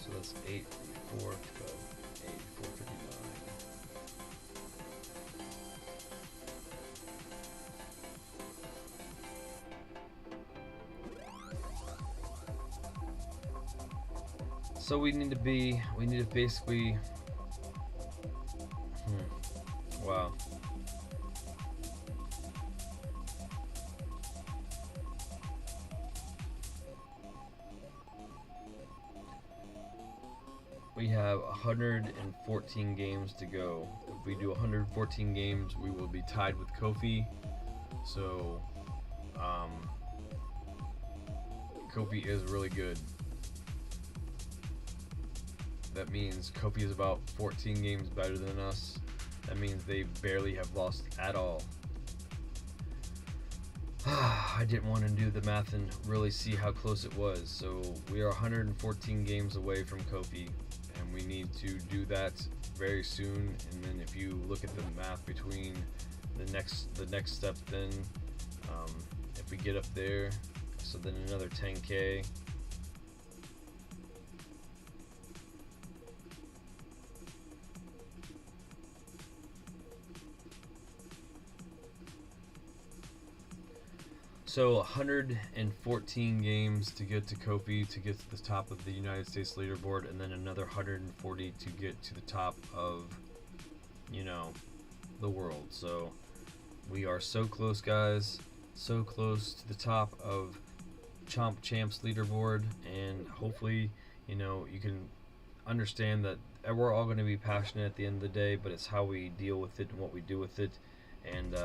so that's 8459. So we need to basically wow. We have 114 games to go. If we do 114 games, we will be tied with Kofi. So, Kofi is really good. That means Kofi is about 14 games better than us. That means they barely have lost at all. I didn't want to do the math and really see how close it was. So we are 114 games away from Kofi, and we need to do that very soon. And then if you look at the math between the next step, then if we get up there, so then another 10K. So 114 games to get to Kofi, to get to the top of the United States leaderboard, and then another 140 to get to the top of, the world. So we are so close, guys. So close to the top of Chomp Champs leaderboard, and hopefully, you can understand that we're all going to be passionate at the end of the day, but it's how we deal with it and what we do with it. And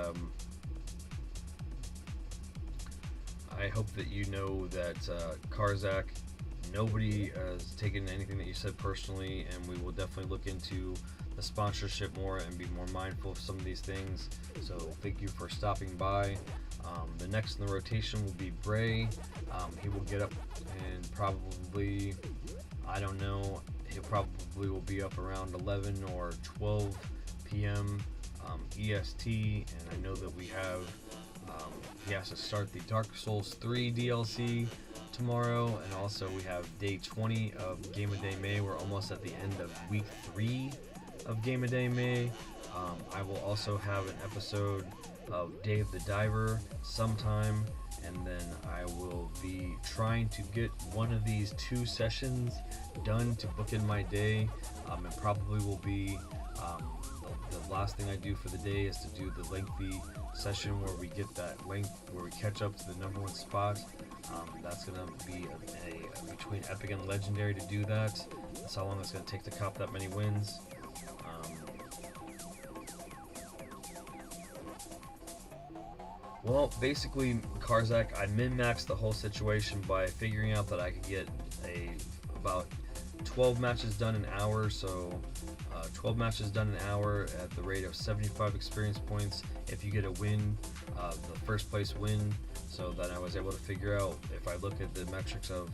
I hope that you know that Karzak, nobody has taken anything that you said personally, and we will definitely look into the sponsorship more and be more mindful of some of these things. So thank you for stopping by. The next in the rotation will be Bray. He will get up and probably, I don't know, he probably will be up around 11 or 12 p.m. EST, and I know that we have he has to start the Dark Souls 3 DLC tomorrow, and also we have day 20 of Game of Day May. We're almost at the end of week 3 of Game of Day May. I will also have an episode of Day of the Diver sometime, and then I will be trying to get one of these 2 sessions done to book in my day. It probably will be the last thing I do for the day is to do the lengthy session where we get that length, where we catch up to the number 1 spot. That's going to be a between epic and legendary to do that. That's how long it's going to take to cop that many wins. Well, basically, Karzak, I min-maxed the whole situation by figuring out that I could get about 12 matches done an hour, so 12 matches done an hour at the rate of 75 experience points if you get a win, the first place win. So then I was able to figure out, if I look at the metrics of,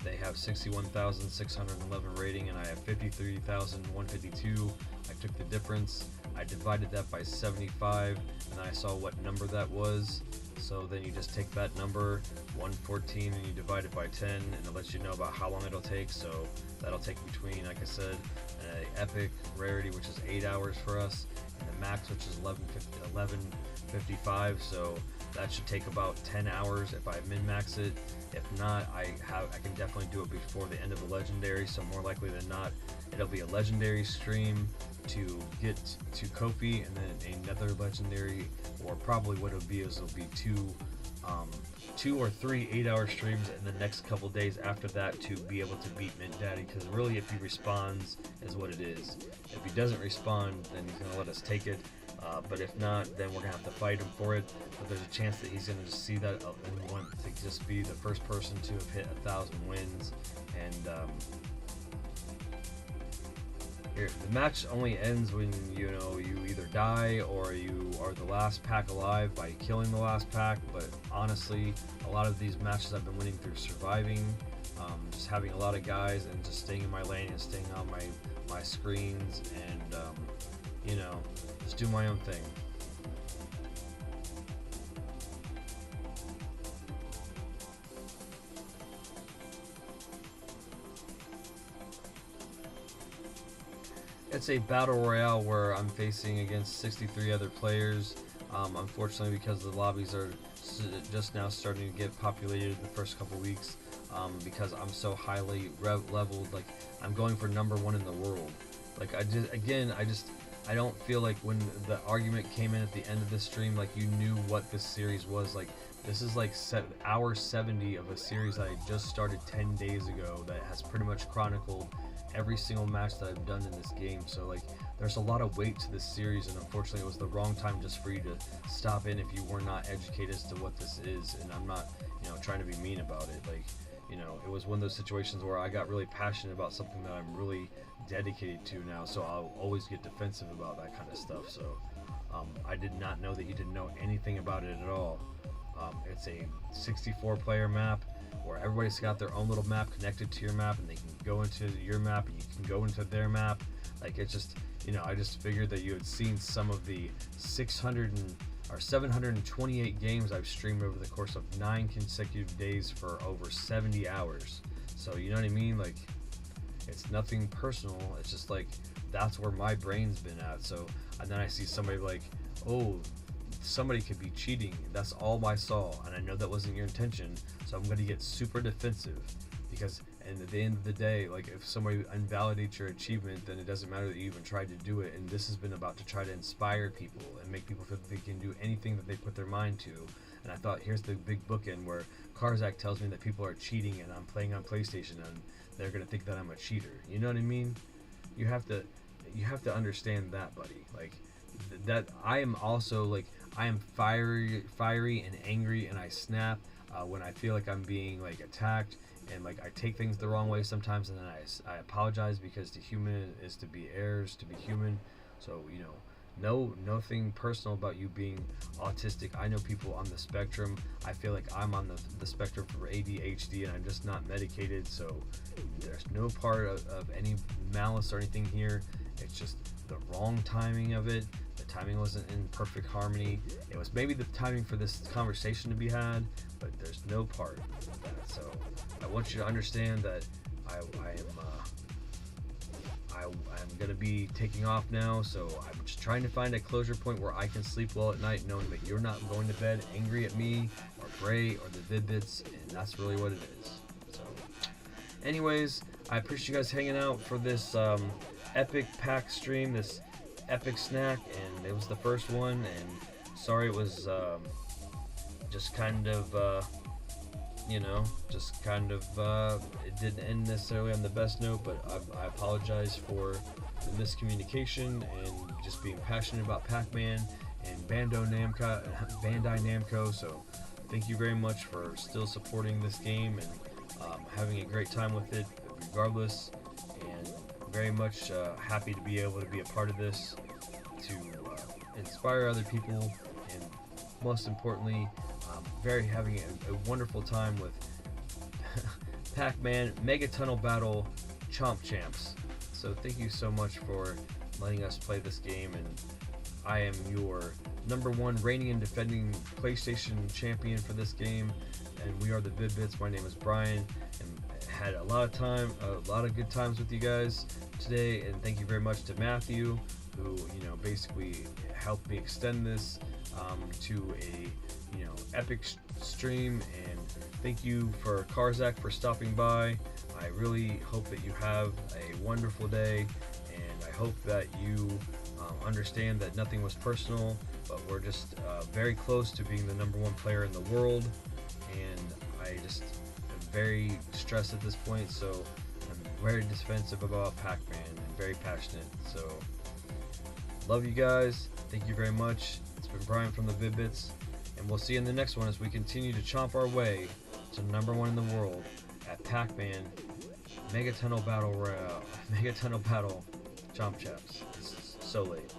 they have 61,611 rating and I have 53,152. I took the difference, I divided that by 75, and I saw what number that was. So then you just take that number, 114, and you divide it by 10, and it lets you know about how long it'll take. So that'll take between, like I said, an epic rarity, which is 8 hours for us, and the max, which is 11:55. So that should take about 10 hours if I min-max it. If not, I can definitely do it before the end of the legendary. So more likely than not, it'll be a legendary stream to get to Kofi, and then another legendary, or probably what it'll be is it'll be 2 or 3 8-hour streams in the next couple days after that to be able to beat Mint Daddy, because really if he responds is what it is. If he doesn't respond, then he's going to let us take it, but if not, then we're going to have to fight him for it. But there's a chance that he's going to just see that and want to just be the first person to have hit 1,000 wins. And here, the match only ends when you either die or you are the last pack alive by killing the last pack. But honestly, a lot of these matches I've been winning through surviving, just having a lot of guys and just staying in my lane and staying on my screens, and just do my own thing. It's a battle royale where I'm facing against 63 other players. Unfortunately, because the lobbies are just now starting to get populated the first couple weeks, because I'm so highly leveled, like I'm going for number 1 in the world. Like I don't feel like when the argument came in at the end of this stream, like you knew what this series was. Like this is like hour 70 of a series that I just started 10 days ago that has pretty much chronicled every single match that I've done in this game. So like there's a lot of weight to this series, and unfortunately it was the wrong time just for you to stop in if you were not educated as to what this is. And I'm not trying to be mean about it. Like it was one of those situations where I got really passionate about something that I'm really dedicated to now, so I'll always get defensive about that kind of stuff. So I did not know that you didn't know anything about it at all. It's a 64 player map where everybody's got their own little map connected to your map, and they can go into your map and you can go into their map. Like it's just, I just figured that you had seen some of the 728 games I've streamed over the course of 9 consecutive days for over 70 hours. So you know what I mean? Like it's nothing personal. It's just like that's where my brain's been at. So, and then I see somebody like, oh, somebody could be cheating. That's all I saw, and I know that wasn't your intention. So I'm going to get super defensive, because at the end of the day, like if somebody invalidates your achievement, then it doesn't matter that you even tried to do it. And this has been about to try to inspire people and make people feel that they can do anything that they put their mind to. And I thought, here's the big bookend where Karzak tells me that people are cheating and I'm playing on PlayStation and they're going to think that I'm a cheater. You know what I mean? You have to understand that, buddy. Like that I am also like, I am fiery and angry, and I snap when I feel like I'm being like attacked, and like I take things the wrong way sometimes, and then I apologize, because to human is to be heirs, to be human. So nothing personal about you being autistic. I know people on the spectrum. I feel like I'm on the spectrum for ADHD, and I'm just not medicated. So there's no part of any malice or anything here. It's just the wrong timing of it. The timing wasn't in perfect harmony. It was maybe the timing for this conversation to be had, but there's no part of that. So I want you to understand that I'm gonna be taking off now, so I'm just trying to find a closure point where I can sleep well at night, knowing that you're not going to bed angry at me or Bray or the Vid-Bits, and that's really what it is. So, anyways, I appreciate you guys hanging out for this epic pack stream, this epic snack, and it was the first one. And sorry it was just kind of. It didn't end necessarily on the best note, but I apologize for the miscommunication and just being passionate about Pac-Man and Bandai Namco. So thank you very much for still supporting this game and having a great time with it regardless, and very much happy to be able to be a part of this to inspire other people, and most importantly, having a wonderful time with Pac-Man Mega Tunnel Battle Chomp Champs. So thank you so much for letting us play this game, and I am your #1 reigning and defending PlayStation champion for this game, and we are the Vid-Bits. My name is Brian, and had a lot of good times with you guys today, and thank you very much to Matthew, who basically helped me extend this to a epic stream, and thank you for Karzak for stopping by. I really hope that you have a wonderful day, and I hope that you understand that nothing was personal, but we're just very close to being the #1 player in the world, and I just am very stressed at this point, so I'm very defensive about Pac-Man and very passionate. So love you guys, thank you very much. It's been Brian from the Vid-Bits, and we'll see you in the next one as we continue to chomp our way to #1 in the world at Pac-Man Mega Tunnel Battle Chomp Chaps. It's so late.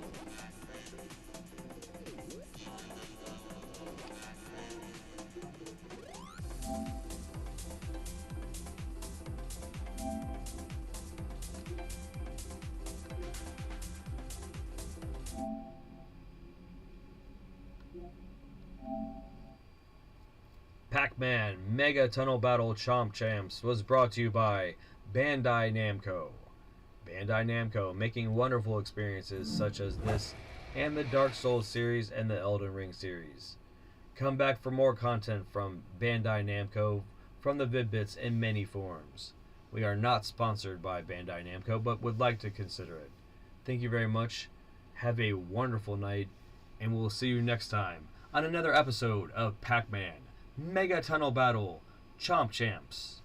Pac-Man Mega Tunnel Battle Chomp Champs was brought to you by Bandai Namco. Bandai Namco, making wonderful experiences such as this and the Dark Souls series and the Elden Ring series. Come back for more content from Bandai Namco from the Vid-Bits in many forms. We are not sponsored by Bandai Namco, but would like to consider it. Thank you very much. Have a wonderful night, and we'll see you next time on another episode of Pac-Man Mega Tunnel Battle Chomp Champs.